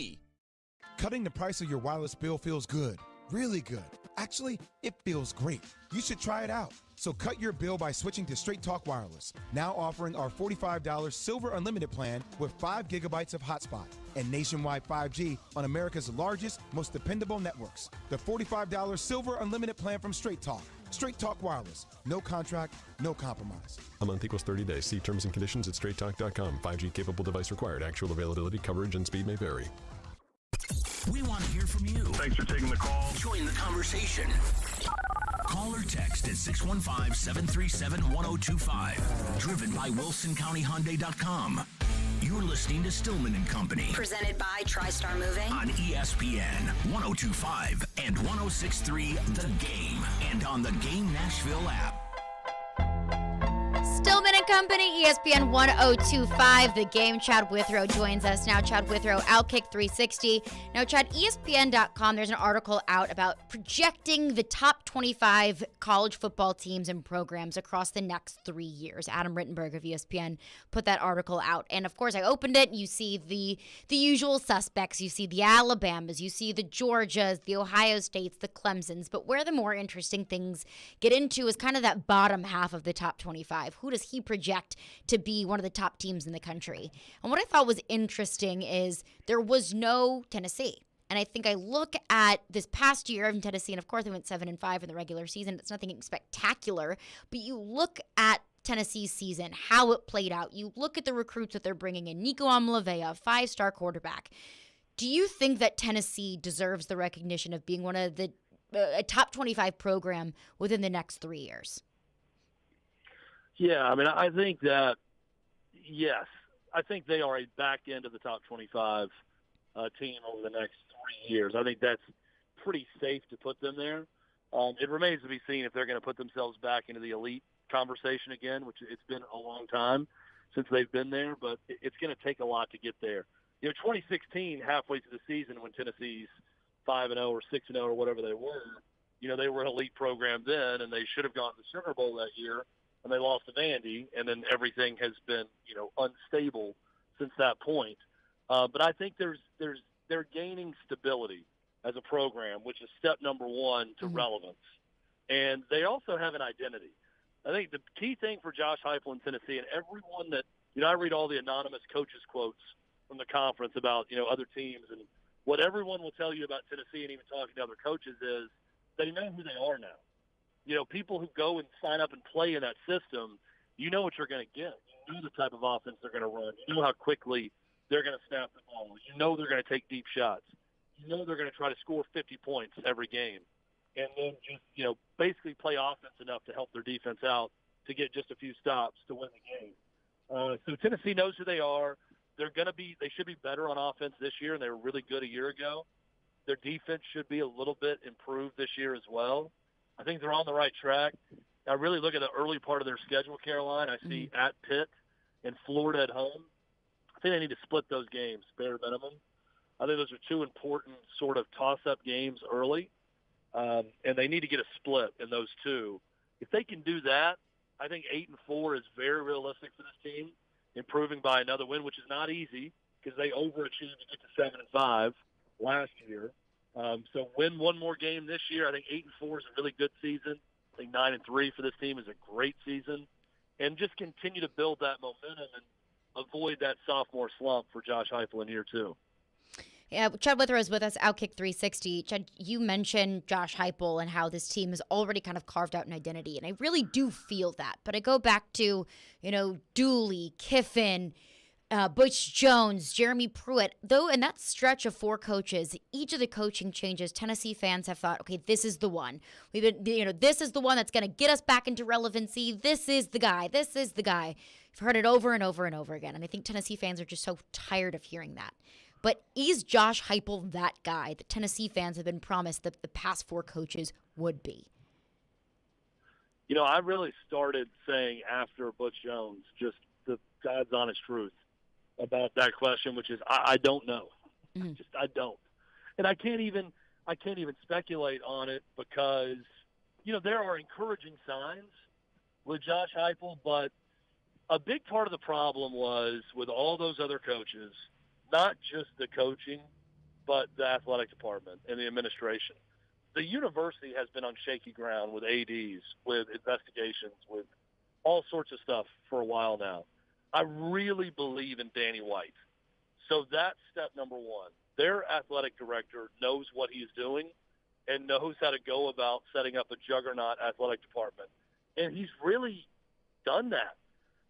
Speaker 17: Cutting the price of your wireless bill feels good, really good. Actually, it feels great. You should try it out. So cut your bill by switching to Straight Talk Wireless, now offering our $45 Silver Unlimited plan with 5 gigabytes of hotspot and nationwide 5G on America's largest, most dependable networks. The $45 Silver Unlimited plan from Straight Talk. Straight Talk Wireless. No contract, no compromise.
Speaker 18: A month equals 30 days. See terms and conditions at straighttalk.com. 5G capable device required. Actual availability, coverage, and speed may vary.
Speaker 6: We want to hear from you.
Speaker 24: Thanks for taking the call.
Speaker 6: Join the conversation. Call or text at 615-737-1025. Driven by WilsonCountyHyundai.com. You're listening to Stillman and Company.
Speaker 4: Presented by TriStar Moving.
Speaker 6: On ESPN 102.5 and 106.3 The Game. And on the Game Nashville app.
Speaker 2: Stillman and Company, ESPN 102.5 The Game. Chad Withrow joins us now. Chad Withrow, Outkick 360. Now, Chad, ESPN.com, there's an article out about projecting the top 25 college football teams and programs across the next 3 years. Adam Rittenberg of ESPN put that article out. And, of course, I opened it. You see the usual suspects. You see the Alabamas. You see the Georgias, the Ohio States, the Clemsons. But where the more interesting things get into is kind of that bottom half of the top 25. Who does he project to be one of the top teams in the country? And what I thought was interesting is there was no Tennessee. And I think I look at this past year in Tennessee, and of course they went 7-5 in the regular season. It's nothing spectacular, but you look at Tennessee's season, how it played out. You look at the recruits that they're bringing in. Nico Amlavea, 5-star quarterback. Do you think that Tennessee deserves the recognition of being one of the a top 25 program within the next 3 years?
Speaker 26: Yeah, I mean, I think that, yes, I think they are a back end of the top 25 team over the next 3 years. I think that's pretty safe to put them there. It remains to be seen if they're going to put themselves back into the elite conversation again, which it's been a long time since they've been there, but it's going to take a lot to get there. 2016, halfway through the season when Tennessee's 5-0 or 6-0 or whatever they were, they were an elite program then, and they should have gone to the Sugar Bowl that year, and they lost to Vandy, and then everything has been, unstable since that point. But I think they're gaining stability as a program, which is step number one to relevance. And they also have an identity. I think the key thing for Josh Heupel in Tennessee, and everyone that, I read all the anonymous coaches quotes from the conference about, other teams, and what everyone will tell you about Tennessee and even talking to other coaches is they know who they are now. People who go and sign up and play in that system, you know what you're going to get. You know the type of offense they're going to run. You know how quickly they're going to snap the ball. You know they're going to take deep shots. You know they're going to try to score 50 points every game. And then just, basically play offense enough to help their defense out to get just a few stops to win the game. So Tennessee knows who they are. They should be better on offense this year, and they were really good a year ago. Their defense should be a little bit improved this year as well. I think they're on the right track. I really look at the early part of their schedule, Caroline. I see at Pitt and Florida at home. I think they need to split those games, bare minimum. I think those are two important sort of toss-up games early, and they need to get a split in those two. If they can do that, I think 8-4 is very realistic for this team, improving by another win, which is not easy because they overachieved to get to 7-5 last year. So win one more game this year. I think 8-4 is a really good season. I think 9-3 for this team is a great season, and just continue to build that momentum and avoid that sophomore slump for Josh Heupel in year two.
Speaker 2: Yeah, Chad Withrow is with us, Outkick 360. Chad, you mentioned Josh Heupel and how this team has already kind of carved out an identity, and I really do feel that. But I go back to, Dooley, Kiffin, Butch Jones, Jeremy Pruitt. Though in that stretch of 4 coaches, each of the coaching changes, Tennessee fans have thought, okay, this is the one. This is the one that's going to get us back into relevancy. This is the guy. This is the guy. I've heard it over and over and over again, and I think Tennessee fans are just so tired of hearing that. But is Josh Heupel that guy that Tennessee fans have been promised that the past 4 coaches would be?
Speaker 26: I really started saying after Butch Jones, just the God's honest truth about that question, which is I don't know. I don't. And I can't even speculate on it because, there are encouraging signs with Josh Heupel, but a big part of the problem was with all those other coaches, not just the coaching, but the athletic department and the administration. The university has been on shaky ground with ADs, with investigations, with all sorts of stuff for a while now. I really believe in Danny White. So that's step number one. Their athletic director knows what he's doing and knows how to go about setting up a juggernaut athletic department. And he's really done that.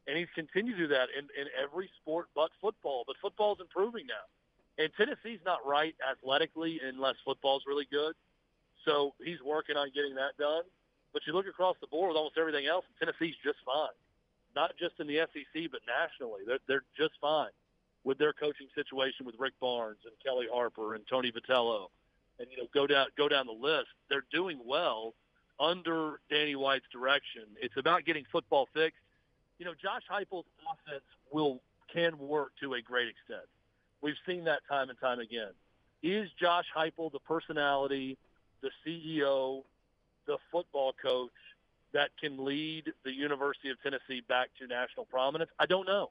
Speaker 26: And he's continued to do that in every sport but football. But football's improving now. And Tennessee's not right athletically unless football's really good. So he's working on getting that done. But you look across the board with almost everything else, and Tennessee's just fine. Not just in the SEC, but nationally. They're just fine with their coaching situation with Rick Barnes and Kelly Harper and Tony Vitello. And, go down the list. They're doing well under Danny White's direction. It's about getting football fixed. Josh Heupel's offense can work to a great extent. We've seen that time and time again. Is Josh Heupel the personality, the CEO, the football coach that can lead the University of Tennessee back to national prominence? I don't know.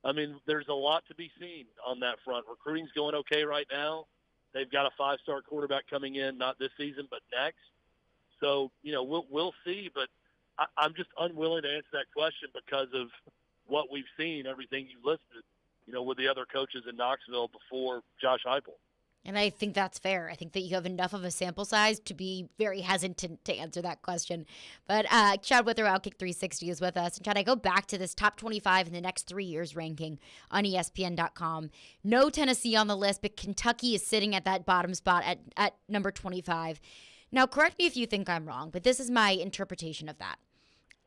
Speaker 26: I mean, there's a lot to be seen on that front. Recruiting's going okay right now. They've got a 5-star quarterback coming in, not this season, but next. So, we'll see, but I'm just unwilling to answer that question because of what we've seen, everything you listed, with the other coaches in Knoxville before Josh Heupel.
Speaker 2: And I think that's fair. I think that you have enough of a sample size to be very hesitant to answer that question. But Chad Withrow, Outkick 360, is with us. And Chad, I go back to this top 25 in the next 3 years ranking on ESPN.com. No Tennessee on the list, but Kentucky is sitting at that bottom spot at number 25. Now, correct me if you think I'm wrong, but this is my interpretation of that.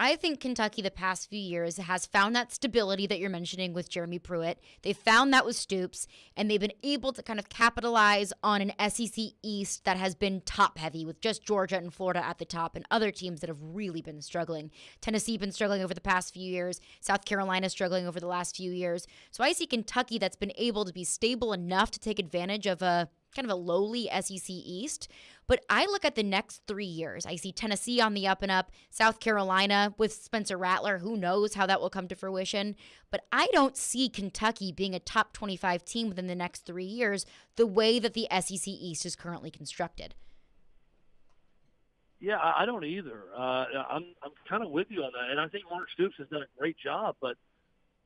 Speaker 2: I think Kentucky the past few years has found that stability that you're mentioning with Jeremy Pruitt. They found that with Stoops, and they've been able to kind of capitalize on an SEC East that has been top-heavy with just Georgia and Florida at the top and other teams that have really been struggling. Tennessee been struggling over the past few years. South Carolina struggling over the last few years. So I see Kentucky that's been able to be stable enough to take advantage of a kind of a lowly SEC East. But I look at the next 3 years. I see Tennessee on the up and up, South Carolina with Spencer Rattler. Who knows how that will come to fruition? But I don't see Kentucky being a top 25 team within the next 3 years the way that the SEC East is currently constructed.
Speaker 26: Yeah, I don't either. I'm kind of with you on that, and I think Mark Stoops has done a great job. But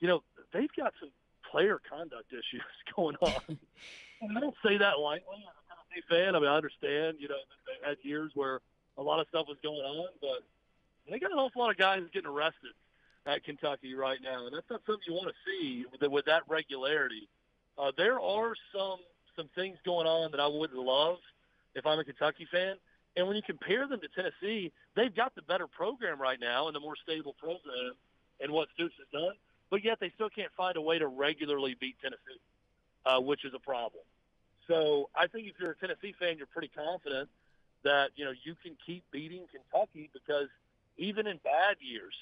Speaker 26: they've got some player conduct issues going on. I don't say that lightly as a Tennessee fan. I mean, I understand, they've had years where a lot of stuff was going on, but they got an awful lot of guys getting arrested at Kentucky right now, and that's not something you want to see with that regularity. There are some things going on that I wouldn't love if I'm a Kentucky fan, and when you compare them to Tennessee, they've got the better program right now and the more stable program and what Stoops has done, but yet they still can't find a way to regularly beat Tennessee, which is a problem. So I think if you're a Tennessee fan, you're pretty confident that, you can keep beating Kentucky because even in bad years,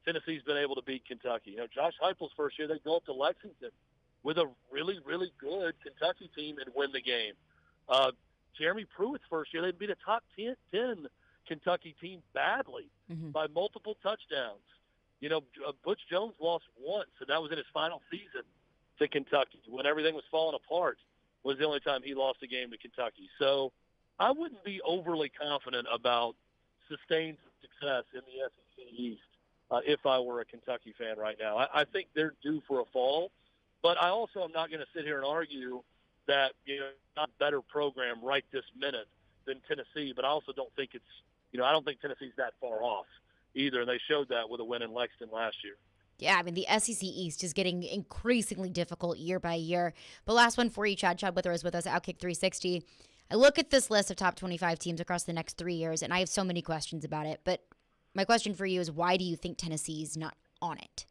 Speaker 26: Tennessee's been able to beat Kentucky. Josh Heupel's first year, they go up to Lexington with a really, really good Kentucky team and win the game. Jeremy Pruitt's first year, they beat a top 10 Kentucky team badly by multiple touchdowns. Butch Jones lost once, and that was in his final season to Kentucky when everything was falling apart. Was the only time he lost a game to Kentucky. So I wouldn't be overly confident about sustained success in the SEC East if I were a Kentucky fan right now. I think they're due for a fall, but I also am not going to sit here and argue that not a better program right this minute than Tennessee, but I also don't think I don't think Tennessee's that far off either, and they showed that with a win in Lexington last year.
Speaker 2: Yeah, I mean, the SEC East is getting increasingly difficult year by year. But last one for you, Chad. Chad Withrow is with us, Outkick 360. I look at this list of top 25 teams across the next 3 years, and I have so many questions about it. But my question for you is, why do you think Tennessee's not on it?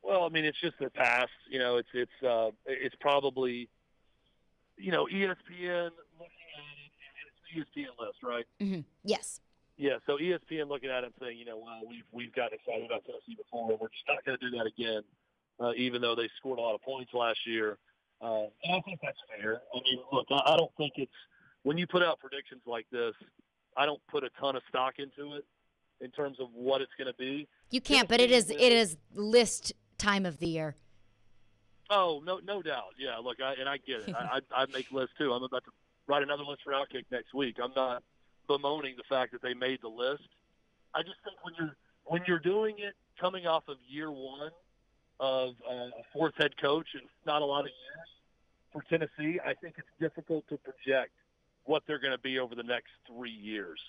Speaker 26: Well, I mean, it's just their past. It's probably, ESPN looking at it, and it's the ESPN list, right?
Speaker 2: Mm-hmm. Yes.
Speaker 26: Yeah, so ESPN looking at it and saying, we've gotten excited about Tennessee before. We're just not going to do that again, even though they scored a lot of points last year. And I think that's fair. I mean, look, I don't think it's – when you put out predictions like this, I don't put a ton of stock into it in terms of what it's going to be.
Speaker 2: You can't, but it is list time of the year.
Speaker 26: Oh, no doubt. Yeah, look, I get it. I make lists too. I'm about to write another list for Outkick next week. I'm not bemoaning the fact that they made the list. I just think when you're doing it coming off of year one of a fourth head coach and not a lot of years for Tennessee, I think it's difficult to project what they're going to be over the next 3 years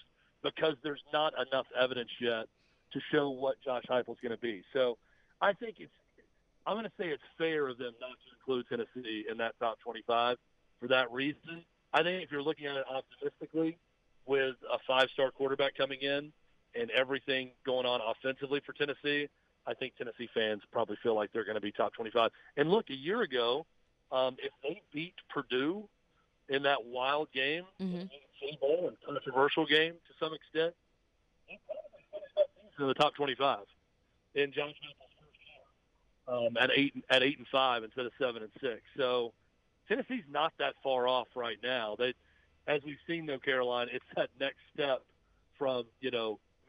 Speaker 26: because there's not enough evidence yet to show what Josh Heupel's going to be. So I think I'm going to say it's fair of them not to include Tennessee in that top 25 for that reason. I think if you're looking at it optimistically, with a five-star quarterback coming in and everything going on offensively for Tennessee, I think Tennessee fans probably feel like they're going to be top 25. And look, a year ago, if they beat Purdue in that wild game, and controversial game to some extent, they probably finished that season in the top 25 in Josh Heupel's first year at 8-5 instead of 7-6. So Tennessee's not that far off right now. As we've seen, though, Caroline, it's that next step from,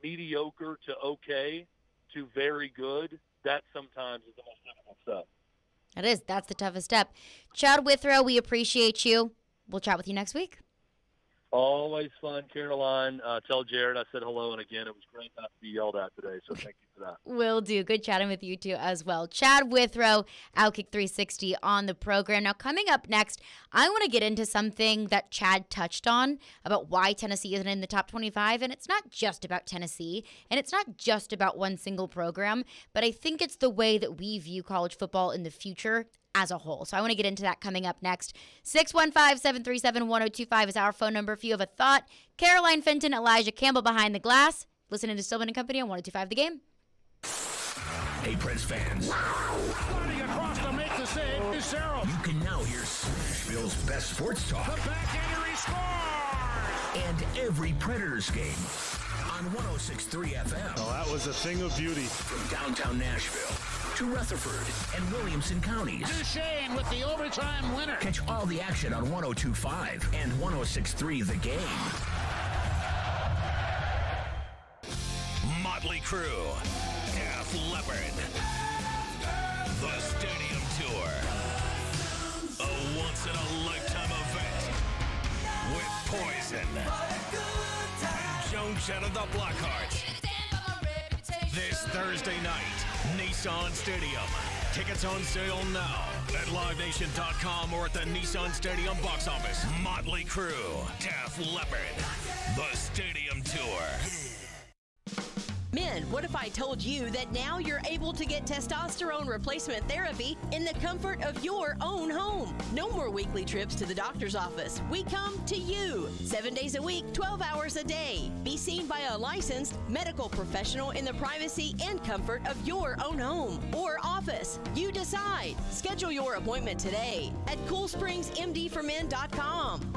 Speaker 26: mediocre to okay to very good. That sometimes is the most difficult step.
Speaker 2: It is. That's the toughest step. Chad Withrow, we appreciate you. We'll chat with you next week.
Speaker 26: Always fun, Caroline. Tell Jared I said hello, and again, it was great not to be yelled at today, so thank you for that.
Speaker 2: Will do. Good chatting with you, too, as well. Chad Withrow, Outkick 360 on the program. Now, coming up next, I want to get into something that Chad touched on about why Tennessee isn't in the top 25, and it's not just about Tennessee, and it's not just about one single program, but I think it's the way that we view college football in the future as a whole. So I want to get into that coming up next. 615-737-1025 is our phone number if you have a thought. Caroline Fenton, Elijah Campbell behind the glass. Listening to Stillman and Company on 1025 The Game.
Speaker 6: Hey, Preds fans.
Speaker 12: Sliding across to make the save is Sarah.
Speaker 6: You can now hear Nashville's best sports talk.
Speaker 12: The backhander, he scores!
Speaker 6: And every Predators game on 106.3 FM.
Speaker 9: Oh, that was a thing of beauty.
Speaker 6: From downtown Nashville to Rutherford and Williamson counties.
Speaker 12: Duchesne with the overtime winner.
Speaker 6: Catch all the action on 102.5 and 106.3 The Game.
Speaker 1: Motley Crue, Def Leppard, the Stadium Tour, a once-in-a-lifetime event with Poison and Joan Jett of the Blackhearts. This Thursday night, Nissan Stadium. Tickets on sale now at LiveNation.com or at the Nissan Stadium box office. Motley Crue, Def Leppard, the Stadium Tour.
Speaker 5: Men, what if I told you that now you're able to get testosterone replacement therapy in the comfort of your own home? No more weekly trips to the doctor's office. We come to you 7 days a week, 12 hours a day. Be seen by a licensed medical professional in the privacy and comfort of your own home or office. You decide. Schedule your appointment today at CoolSpringsMDformen.com.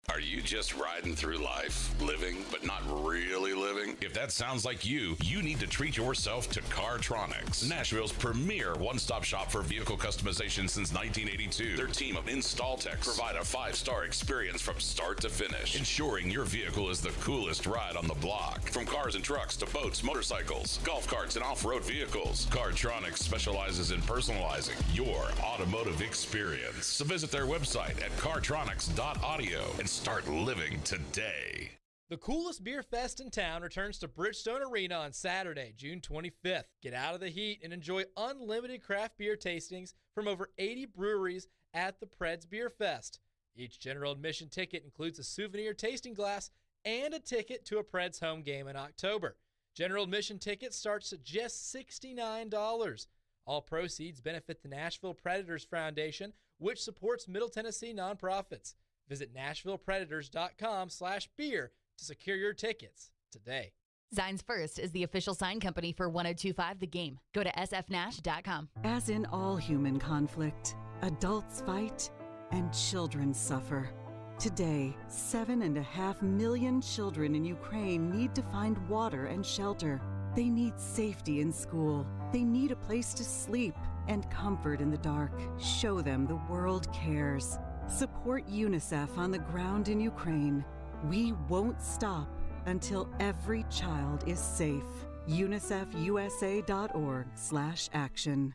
Speaker 1: Are you just riding through life, living, but not really living? If that sounds like you, you need to treat yourself to Cartronics, Nashville's premier one-stop shop for vehicle customization since 1982. Their team of install techs provide a 5-star experience from start to finish, ensuring your vehicle is the coolest ride on the block. From cars and trucks to boats, motorcycles, golf carts, and off-road vehicles, Cartronics specializes in personalizing your automotive experience. So visit their website at cartronics.audio and start living today.
Speaker 7: The coolest beer fest in town returns to Bridgestone Arena on Saturday, June 25th. Get out of the heat and enjoy unlimited craft beer tastings from over 80 breweries at the Preds Beer Fest. Each general admission ticket includes a souvenir tasting glass and a ticket to a Preds home game in October. General admission ticket starts at just $69. All proceeds benefit the Nashville Predators Foundation, which supports Middle Tennessee nonprofits. Visit NashvillePredators.com/beer to secure your tickets today.
Speaker 10: Zines First is the official sign company for 1025 The Game. Go to sfnash.com.
Speaker 13: As in all human conflict, adults fight and children suffer. Today, 7.5 million children in Ukraine need to find water and shelter. They need safety in school. They need a place to sleep and comfort in the dark. Show them the world cares. Support UNICEF on the ground in Ukraine. We won't stop until every child is safe. UNICEFUSA.org/action.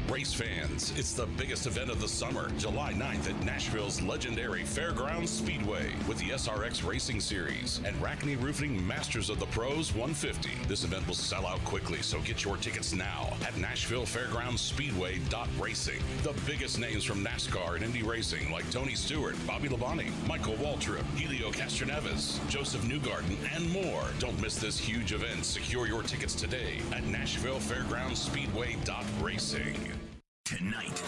Speaker 1: Race fans, it's the biggest event of the summer, July 9th at Nashville's legendary Fairgrounds Speedway with the SRX Racing Series and Rackney Roofing Masters of the Pros 150. This event will sell out quickly, so get your tickets now at NashvilleFairgroundsSpeedway.racing. The biggest names from NASCAR and Indy Racing like Tony Stewart, Bobby Labonte, Michael Waltrip, Helio Castroneves, Joseph Newgarden, and more. Don't miss this huge event. Secure your tickets today at NashvilleFairgroundsSpeedway.racing.
Speaker 6: Tonight,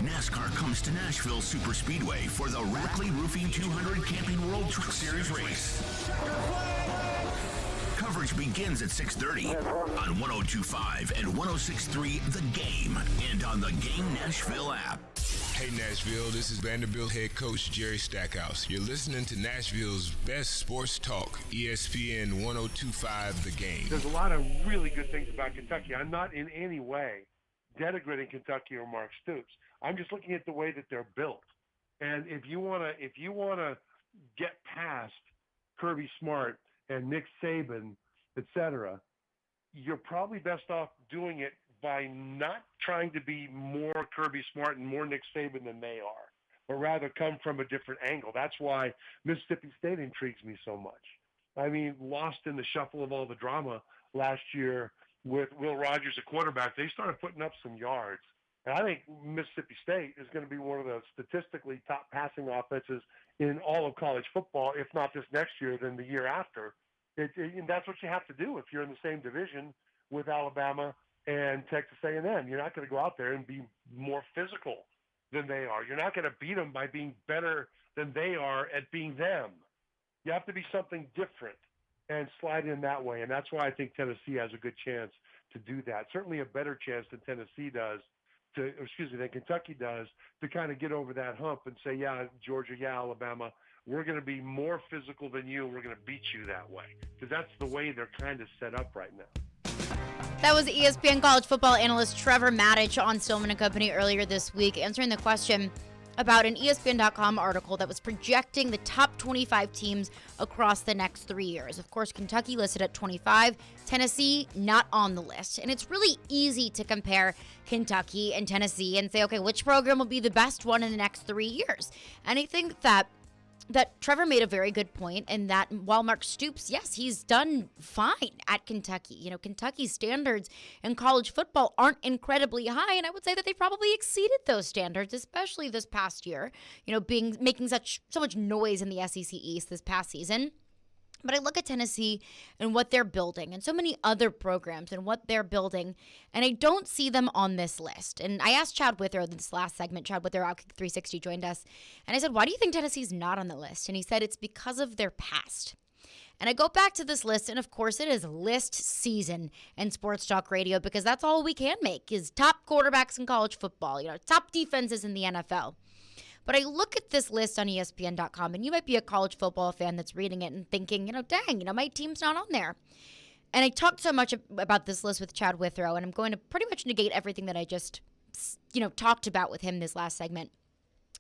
Speaker 6: NASCAR comes to Nashville Super Speedway for the Rackley Roofing 200 Camping World Truck Series race. Coverage begins at 6:30 on 102.5 and 106.3 The Game and on the Game Nashville app.
Speaker 21: Hey Nashville, this is Vanderbilt head coach Jerry Stackhouse. You're listening to Nashville's best sports talk, ESPN 102.5 The Game.
Speaker 26: There's a lot of really good things about Kentucky. I'm not in any way denigrating Kentucky or Mark Stoops. I'm just looking at the way that they're built. And if you wanna get past Kirby Smart and Nick Saban, et cetera, you're probably best off doing it by not trying to be more Kirby Smart and more Nick Saban than they are, but rather come from a different angle. That's why Mississippi State intrigues me so much. I mean, lost in the shuffle of all the drama last year with Will Rogers at quarterback, they started putting up some yards. And I think Mississippi State is going to be one of the statistically top passing offenses in all of college football, if not this next year, then the year after.
Speaker 3: And that's what you have to do if you're in the same division with Alabama and Texas A&M. You're not going to go out there and be more physical than they are. You're not going to beat them by being better than they are at being them. You have to be something different and slide in that way. And that's why I think Tennessee has a good chance to do that. Certainly a better chance than Tennessee does than Kentucky does to kind of get over that hump and say, yeah, Georgia, yeah, Alabama, we're going to be more physical than you. We're going to beat you that way. Because that's the way they're kind of set up right now.
Speaker 2: That was ESPN college football analyst Trevor Maddich on Stillman & Company earlier this week, answering the question about an ESPN.com article that was projecting the top 25 teams across the next 3 years. Of course, Kentucky listed at 25, Tennessee not on the list. And it's really easy to compare Kentucky and Tennessee and say, okay, which program will be the best one in the next 3 years? And I think that Trevor made a very good point, and that while Mark Stoops, yes, he's done fine at Kentucky. You know, Kentucky's standards in college football aren't incredibly high, and I would say that they probably exceeded those standards, especially this past year, you know, making so much noise in the SEC East this past season. But I look at Tennessee and what they're building and so many other programs and what they're building, and I don't see them on this list. And I asked Chad Withrow this last segment. Chad Withrow, Outkick 360, joined us. And I said, why do you think Tennessee's not on the list? And he said it's because of their past. And I go back to this list, and of course it is list season in Sportstalk Radio because that's all we can make is top quarterbacks in college football, you know, top defenses in the NFL. But I look at this list on ESPN.com, and you might be a college football fan that's reading it and thinking, you know, dang, you know, my team's not on there. And I talked so much about this list with Chad Withrow, and I'm going to pretty much negate everything that I just, you know, talked about with him this last segment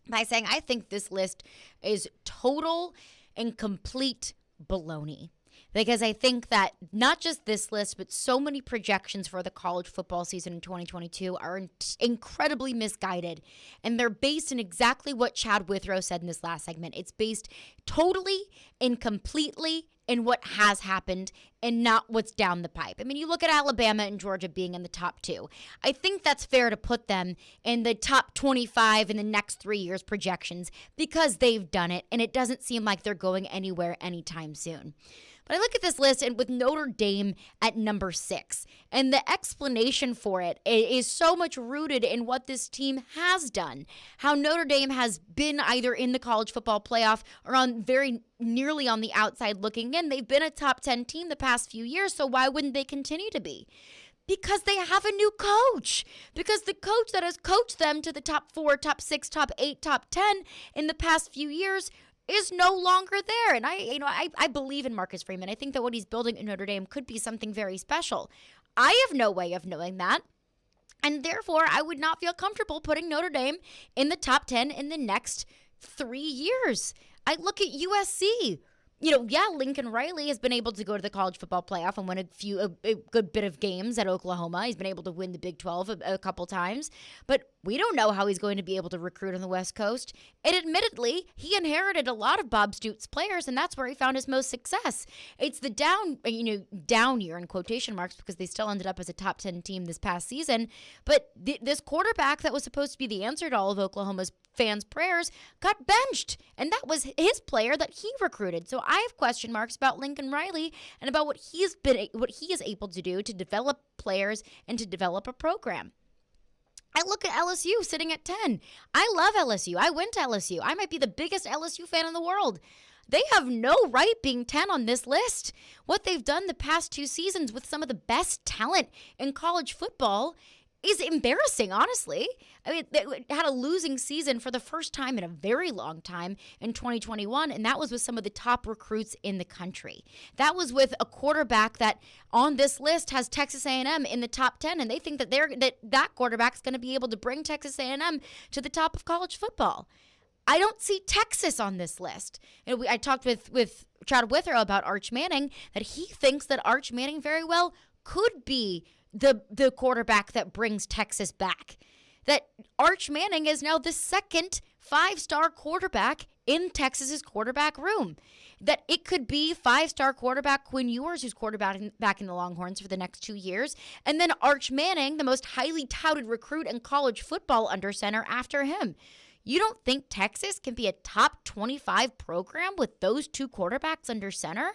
Speaker 2: by saying I think this list is total and complete baloney. Because I think that not just this list, but so many projections for the college football season in 2022 are incredibly misguided. And they're based in exactly what Chad Withrow said in this last segment. It's based totally and completely in what has happened and not what's down the pipe. I mean, you look at Alabama and Georgia being in the top 2. I think that's fair to put them in the top 25 in the next 3 years projections because they've done it, and it doesn't seem like they're going anywhere anytime soon. But I look at this list and with Notre Dame at number 6, and the explanation for it is so much rooted in what this team has done. How Notre Dame has been either in the college football playoff or on very nearly on the outside looking in. They've been a top 10 team the past few years, so why wouldn't they continue to be? Because they have a new coach. Because the coach that has coached them to the top 4, top 6, top 8, top 10 in the past few years is no longer there. And I believe in Marcus Freeman. I think that what he's building in Notre Dame could be something very special. I have no way of knowing that. And therefore, I would not feel comfortable putting Notre Dame in the top 10 in the next 3 years. I look at USC. You know, yeah, Lincoln Riley has been able to go to the college football playoff and win a good bit of games at Oklahoma. He's been able to win the Big 12 a couple times. But we don't know how he's going to be able to recruit on the West Coast. And admittedly, he inherited a lot of Bob Stoops players, and that's where he found his most success. It's the down year in quotation marks because they still ended up as a top 10 team this past season. But this quarterback that was supposed to be the answer to all of Oklahoma's fans' prayers got benched, and that was his player that he recruited. So I have question marks about Lincoln Riley and about what he is able to do to develop players and to develop a program. I look at LSU sitting at 10. I love LSU. I went to LSU. I might be the biggest LSU fan in the world. They have no right being 10 on this list. What they've done the past 2 seasons with some of the best talent in college football is embarrassing, honestly. I mean, they had a losing season for the first time in a very long time in 2021, and that was with some of the top recruits in the country. That was with a quarterback that on this list has Texas A&M in the top 10, and they think that that quarterback's going to be able to bring Texas A&M to the top of college football. I don't see Texas on this list. And I talked with Chad Withrow about Arch Manning, that he thinks that Arch Manning very well could be the quarterback that brings Texas back. That Arch Manning is now the second 5-star quarterback in Texas's quarterback room. That it could be 5-star quarterback Quinn Ewers, who's quarterbacking back in the Longhorns for the next 2 years, and then Arch Manning, the most highly touted recruit in college football, under center after him. You don't think Texas can be a top 25 program with those two quarterbacks under center?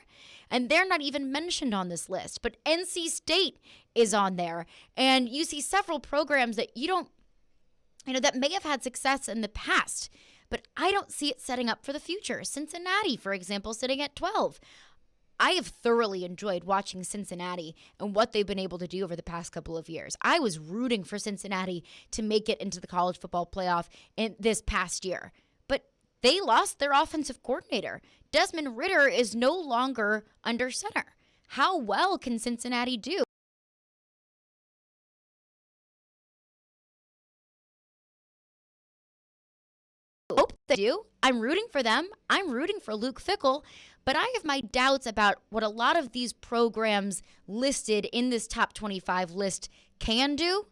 Speaker 2: And they're not even mentioned on this list, but NC State is on there. And you see several programs that that may have had success in the past, but I don't see it setting up for the future. Cincinnati, for example, sitting at 12. I have thoroughly enjoyed watching Cincinnati and what they've been able to do over the past couple of years. I was rooting for Cincinnati to make it into the college football playoff in this past year, but they lost their offensive coordinator. Desmond Ridder is no longer under center. How well can Cincinnati do? Hope they do. I'm rooting for them. I'm rooting for Luke Fickell, but I have my doubts about what a lot of these programs listed in this top 25 list can do,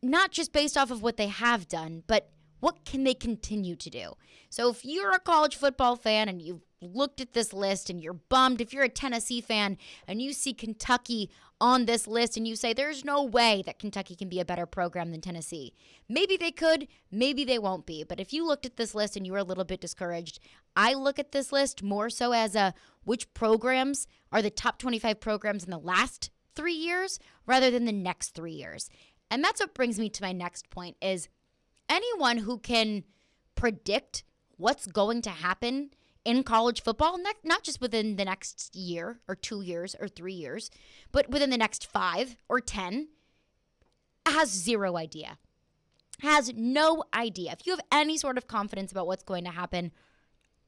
Speaker 2: not just based off of what they have done, but what can they continue to do? So if you're a college football fan and you've looked at this list and you're bummed, if you're a Tennessee fan and you see Kentucky on this list and you say there's no way that Kentucky can be a better program than Tennessee. Maybe they could, maybe they won't be. But if you looked at this list and you were a little bit discouraged, I look at this list more so as which programs are the top 25 programs in the last 3 years rather than the next 3 years. And that's what brings me to my next point is anyone who can predict what's going to happen in college football, not just within the next year or 2 years or 3 years, but within the next 5 or 10, has zero idea, has no idea. If you have any sort of confidence about what's going to happen,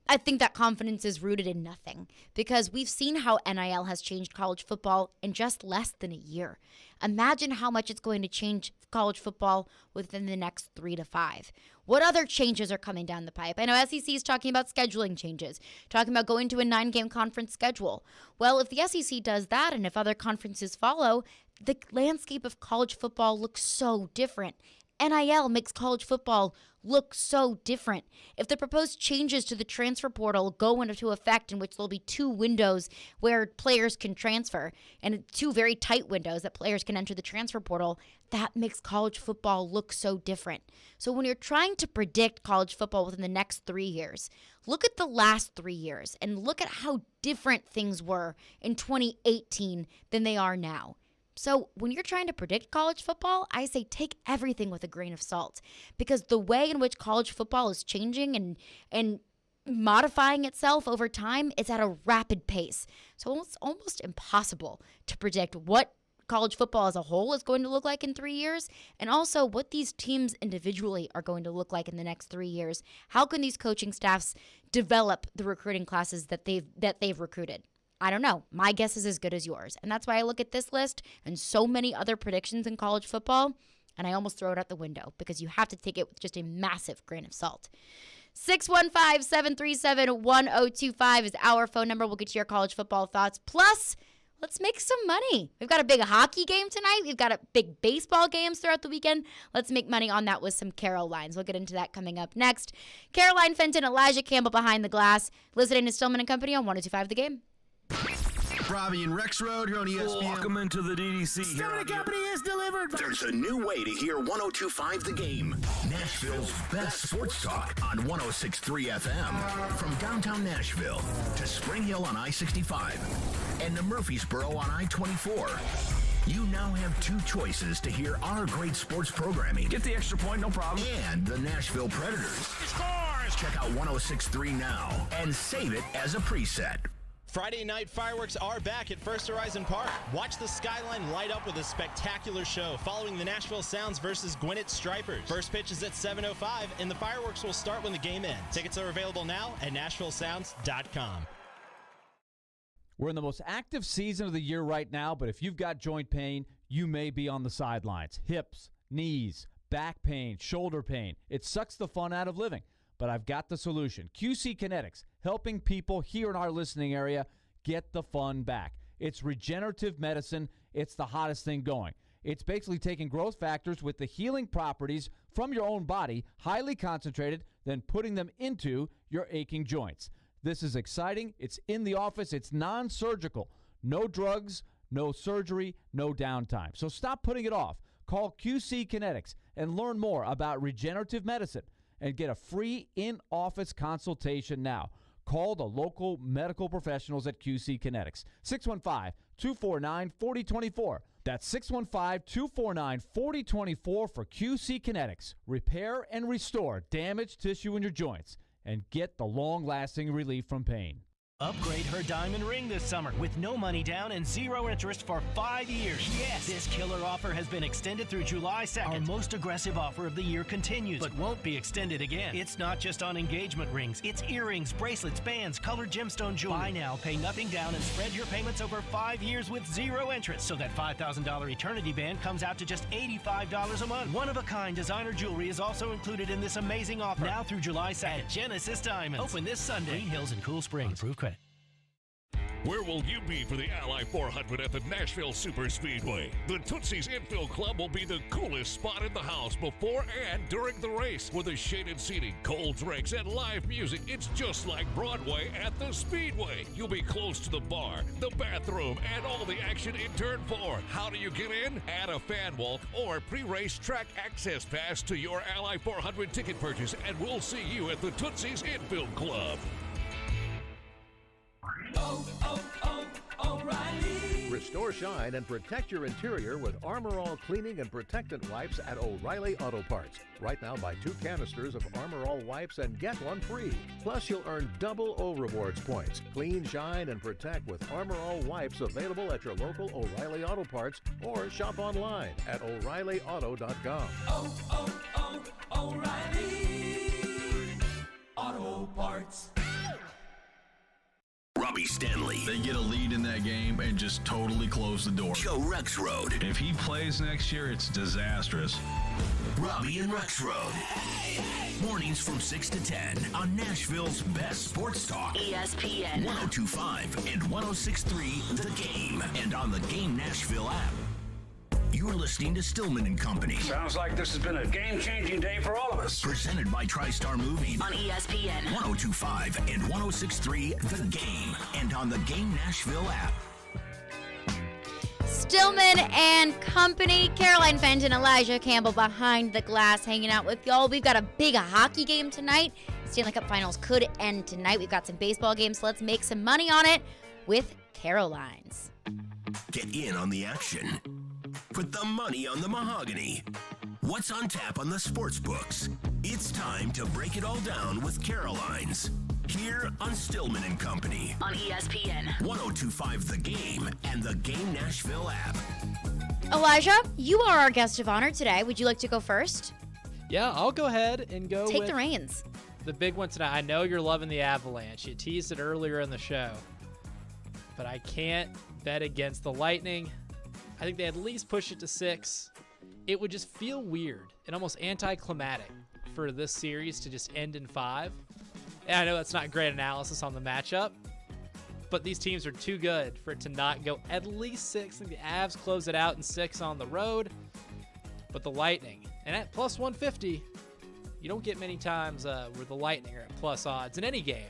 Speaker 2: I think that confidence is rooted in nothing because we've seen how NIL has changed college football in just less than a year. Imagine how much it's going to change college football within the next 3 to 5. What other changes are coming down the pipe? I know SEC is talking about scheduling changes, talking about going to a 9-game conference schedule. Well, if the SEC does that and if other conferences follow, the landscape of college football looks so different. NIL makes college football look so different. If the proposed changes to the transfer portal go into effect, in which there'll be 2 windows where players can transfer and 2 very tight windows that players can enter the transfer portal, that makes college football look so different. So when you're trying to predict college football within the next 3 years, look at the last 3 years and look at how different things were in 2018 than they are now. So when you're trying to predict college football, I say take everything with a grain of salt because the way in which college football is changing and modifying itself over time is at a rapid pace. So it's almost impossible to predict what college football as a whole is going to look like in 3 years and also what these teams individually are going to look like in the next 3 years. How can these coaching staffs develop the recruiting classes that they've recruited? I don't know. My guess is as good as yours. And that's why I look at this list and so many other predictions in college football, and I almost throw it out the window because you have to take it with just a massive grain of salt. 615-737-1025 is our phone number. We'll get to your college football thoughts. Plus, let's make some money. We've got a big hockey game tonight. We've got a big baseball games throughout the weekend. Let's make money on that with some Carolines. We'll get into that coming up next. Caroline Fenton, Elijah Campbell behind the glass. Listening to Stillman and Company on 102.5 The Game.
Speaker 6: Robbie and Rex Road here on ESPN.
Speaker 9: Welcome into the DDC.
Speaker 6: Stillman and Company is delivered. There's a new way to hear 102.5 The Game. Nashville's best sports talk on 106.3 FM. From downtown Nashville to Spring Hill on I-65 and to Murfreesboro on I-24. You now have 2 choices to hear our great sports programming.
Speaker 9: Get the extra point, no problem.
Speaker 6: And the Nashville Predators. Scores! Check out 106.3 now and save it as a preset.
Speaker 8: Friday night fireworks are back at First Horizon Park. Watch the skyline light up with a spectacular show following the Nashville Sounds versus Gwinnett Stripers. First pitch is at 7:05, and the fireworks will start when the game ends. Tickets are available now at NashvilleSounds.com.
Speaker 11: We're in the most active season of the year right now, but if you've got joint pain, you may be on the sidelines. Hips, knees, back pain, shoulder pain. It sucks the fun out of living. But I've got the solution. QC Kinetics, helping people here in our listening area get the fun back. It's regenerative medicine. It's the hottest thing going. It's basically taking growth factors with the healing properties from your own body, highly concentrated, then putting them into your aching joints. This is exciting. It's in the office. It's non-surgical. No drugs, no surgery, no downtime. So stop putting it off. Call QC Kinetics and learn more about regenerative medicine and get a free in-office consultation now. Call the local medical professionals at QC Kinetics. 615-249-4024. That's 615-249-4024 for QC Kinetics. Repair and restore damaged tissue in your joints and get the long-lasting relief from pain.
Speaker 14: Upgrade her diamond ring this summer with no money down and 0 interest for 5 years. Yes! This killer offer has been extended through July 2nd. Our most aggressive offer of the year continues, but won't be extended again. It's not just on engagement rings. It's earrings, bracelets, bands, colored gemstone jewelry. Buy now, pay nothing down, and spread your payments over 5 years with 0 interest. So that $5,000 eternity band comes out to just $85 a month. One-of-a-kind designer jewelry is also included in this amazing offer. Now through July 2nd at Genesis Diamonds. Open this Sunday. Green Hills and Cool Springs. Approved credit.
Speaker 15: Where will you be for the Ally 400 at the Nashville Super Speedway? The Tootsie's Infield Club will be the coolest spot in the house before and during the race. With the shaded seating, cold drinks, and live music, it's just like Broadway at the Speedway. You'll be close to the bar, the bathroom, and all the action in Turn 4. How do you get in? Add a fan walk or pre-race track access pass to your Ally 400 ticket purchase, and we'll see you at the Tootsie's Infield Club.
Speaker 20: O'Reilly. Restore shine and protect your interior with Armor All cleaning and protectant wipes at O'Reilly Auto Parts. Right now, buy 2 canisters of Armor All wipes and get 1 free. Plus, you'll earn double O Rewards points. Clean, shine, and protect with Armor All wipes available at your local O'Reilly Auto Parts or shop online at O'ReillyAuto.com.
Speaker 6: O'Reilly Auto Parts. Robbie Stanley.
Speaker 22: They get a lead in that game and just totally close the door.
Speaker 6: Joe Rexroad.
Speaker 22: If he plays next year, it's disastrous.
Speaker 6: Robbie and Rexroad. Mornings from 6 to 10 on Nashville's best sports talk.
Speaker 4: ESPN
Speaker 6: 102.5 and 106.3 The Game. And on the Game Nashville app. You're listening to Stillman and Company.
Speaker 24: Sounds like this has been a game-changing day for all of us.
Speaker 6: Presented by TriStar Moving.
Speaker 4: on ESPN
Speaker 6: 102.5 and 106.3 The Game. And on the Game Nashville app.
Speaker 2: Stillman and Company. Caroline Fenton, Elijah Campbell behind the glass hanging out with y'all. We've got a big hockey game tonight. Stanley Cup Finals could end tonight. We've got some baseball games, so let's make some money on it with Caroline's.
Speaker 6: Get in on the action. Put the money on the mahogany. What's on tap on the sports books? It's time to break it all down with Caroline's. Here on Stillman and Company.
Speaker 4: on ESPN
Speaker 6: 102.5 The Game and the Game Nashville app.
Speaker 2: Elijah, you are our guest of honor today. Would you like to go first?
Speaker 7: Yeah, I'll go ahead and go
Speaker 2: Take
Speaker 7: with
Speaker 2: the reins.
Speaker 7: the big one tonight. I know you're loving the Avalanche. You teased it earlier in the show. But I can't bet against the Lightning. I think they at least push it to 6. It would just feel weird and almost anticlimactic for this series to just end in 5. And I know that's not great analysis on the matchup, but these teams are too good for it to not go at least 6. I think the Avs close it out in 6 on the road, but the Lightning, and at plus 150, you don't get many times where the Lightning are at plus odds in any game.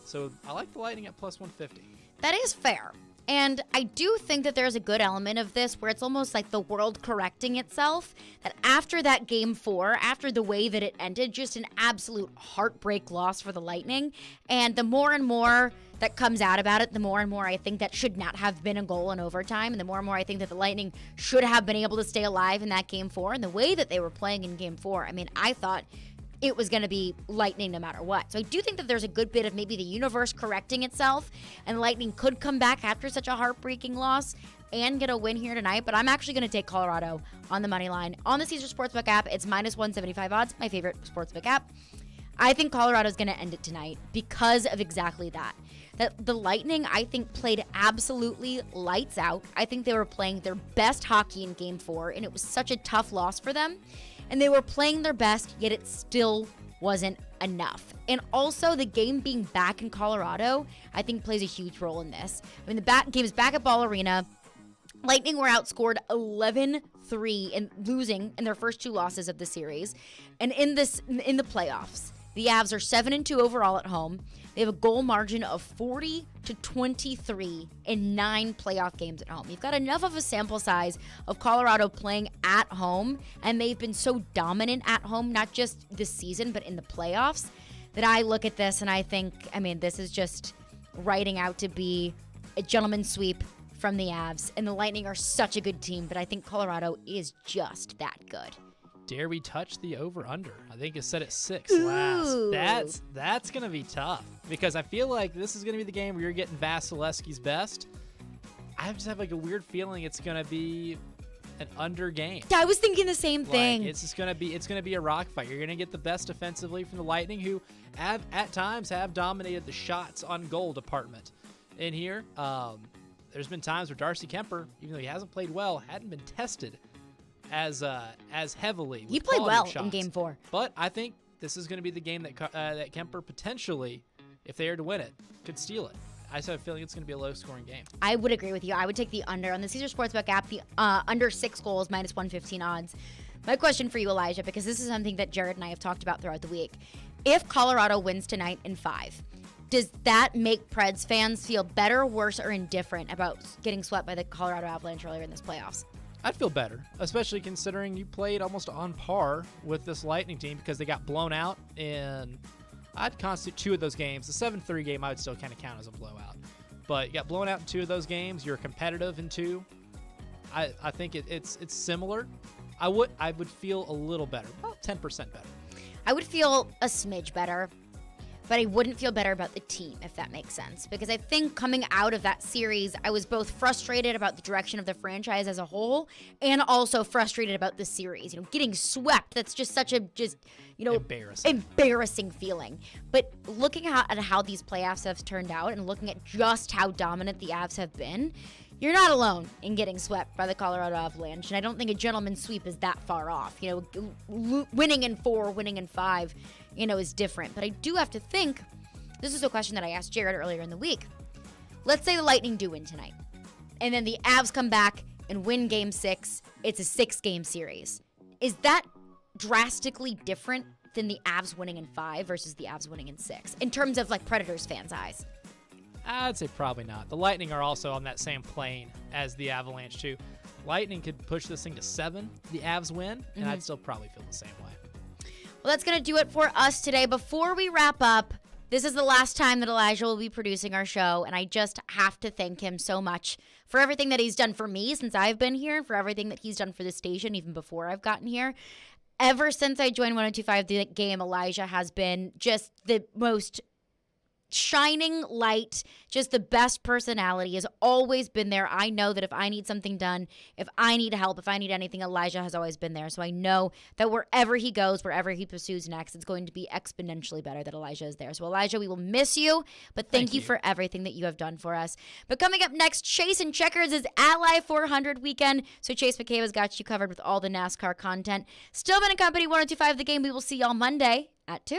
Speaker 7: So I like the Lightning at plus 150.
Speaker 2: That is fair. And I do think that there's a good element of this where it's almost like the world correcting itself, that after that game 4, after the way that it ended, just an absolute heartbreak loss for the Lightning. And the more and more that comes out about it, the more and more I think that should not have been a goal in overtime. And the more and more I think that the Lightning should have been able to stay alive in that game 4. And the way that they were playing in game 4, I mean, I thought it was going to be Lightning no matter what. So I do think that there's a good bit of maybe the universe correcting itself, and Lightning could come back after such a heartbreaking loss and get a win here tonight. But I'm actually going to take Colorado on the money line. On the Caesars Sportsbook app, it's minus 175 odds, my favorite sportsbook app. I think Colorado's going to end it tonight because of exactly that. That the Lightning, I think, played absolutely lights out. I think they were playing their best hockey in game 4, and it was such a tough loss for them. And they were playing their best, yet it still wasn't enough. And also, the game being back in Colorado, I think plays a huge role in this. I mean, the game is back at Ball Arena. Lightning were outscored 11-3 and losing in their first 2 losses of the series. And in the playoffs, The Avs are 7-2 overall at home. They have a goal margin of 40-23 in 9 playoff games at home. You've got enough of a sample size of Colorado playing at home, and they've been so dominant at home, not just this season, but in the playoffs, that I look at this and I think, this is just writing out to be a gentleman's sweep from the Avs. And the Lightning are such a good team, but I think Colorado is just that good.
Speaker 7: Dare we touch the over-under? I think it's set at 6
Speaker 2: Ooh.
Speaker 7: last. That's going to be tough because I feel like this is going to be the game where you're getting Vasilevsky's best. I just have a weird feeling it's going to be an under game.
Speaker 2: I was thinking the same thing.
Speaker 7: It's just going to be a rock fight. You're going to get the best defensively from the Lightning, who at times have dominated the shots on goal department in here. There's been times where Darcy Kemper, even though he hasn't played well, hadn't been tested as heavily.
Speaker 2: He played well
Speaker 7: shots.
Speaker 2: in Game 4.
Speaker 7: But I think this is going to be the game that Kemper potentially, if they are to win it, could steal it. I just have a feeling it's going to be a low-scoring game.
Speaker 2: I would agree with you. I would take the under. On the Caesar Sportsbook app, the under 6 goals, minus 115 odds. My question for you, Elijah, because this is something that Jared and I have talked about throughout the week. If Colorado wins tonight in 5, does that make Preds fans feel better, worse, or indifferent about getting swept by the Colorado Avalanche earlier in this playoffs?
Speaker 7: I'd feel better, especially considering you played almost on par with this Lightning team because they got blown out in, I'd constitute 2 of those games. The 7-3 game I would still kind of count as a blowout. But you got blown out in 2 of those games. You're competitive in 2. I think it's similar. I would feel a little better, about 10% better.
Speaker 2: I would feel a smidge better, but I wouldn't feel better about the team, if that makes sense. Because I think coming out of that series, I was both frustrated about the direction of the franchise as a whole and also frustrated about the series. Getting swept, that's just such a embarrassing feeling. But looking at how these playoffs have turned out and looking at just how dominant the Avs have been, you're not alone in getting swept by the Colorado Avalanche. And I don't think a gentleman's sweep is that far off. Winning in 4, winning in 5, is different. But I do have to think, this is a question that I asked Jared earlier in the week. Let's say the Lightning do win tonight. And then the Avs come back and win Game 6. It's a 6-game series. Is that drastically different than the Avs winning in 5 versus the Avs winning in 6? In terms of, Predators fans' eyes.
Speaker 7: I'd say probably not. The Lightning are also on that same plane as the Avalanche, too. Lightning could push this thing to 7, the Avs win, and I'd still probably feel the same way.
Speaker 2: Well, that's going to do it for us today. Before we wrap up, this is the last time that Elijah will be producing our show, and I just have to thank him so much for everything that he's done for me since I've been here, and for everything that he's done for the station even before I've gotten here. Ever since I joined 102.5 The Game, Elijah has been just the most shining light, just the best personality, has always been there. I know that if I need something done, if I need help, if I need anything, Elijah has always been there. So I know that wherever he goes, wherever he pursues next, it's going to be exponentially better that Elijah is there. So Elijah, we will miss you, but thank you for everything that you have done for us. But coming up next, Chase and Checkers is Ally 400 weekend. So Chase McCabe has got you covered with all the NASCAR content. Stillman and Company 102.5 The Game. We will see y'all Monday at 2.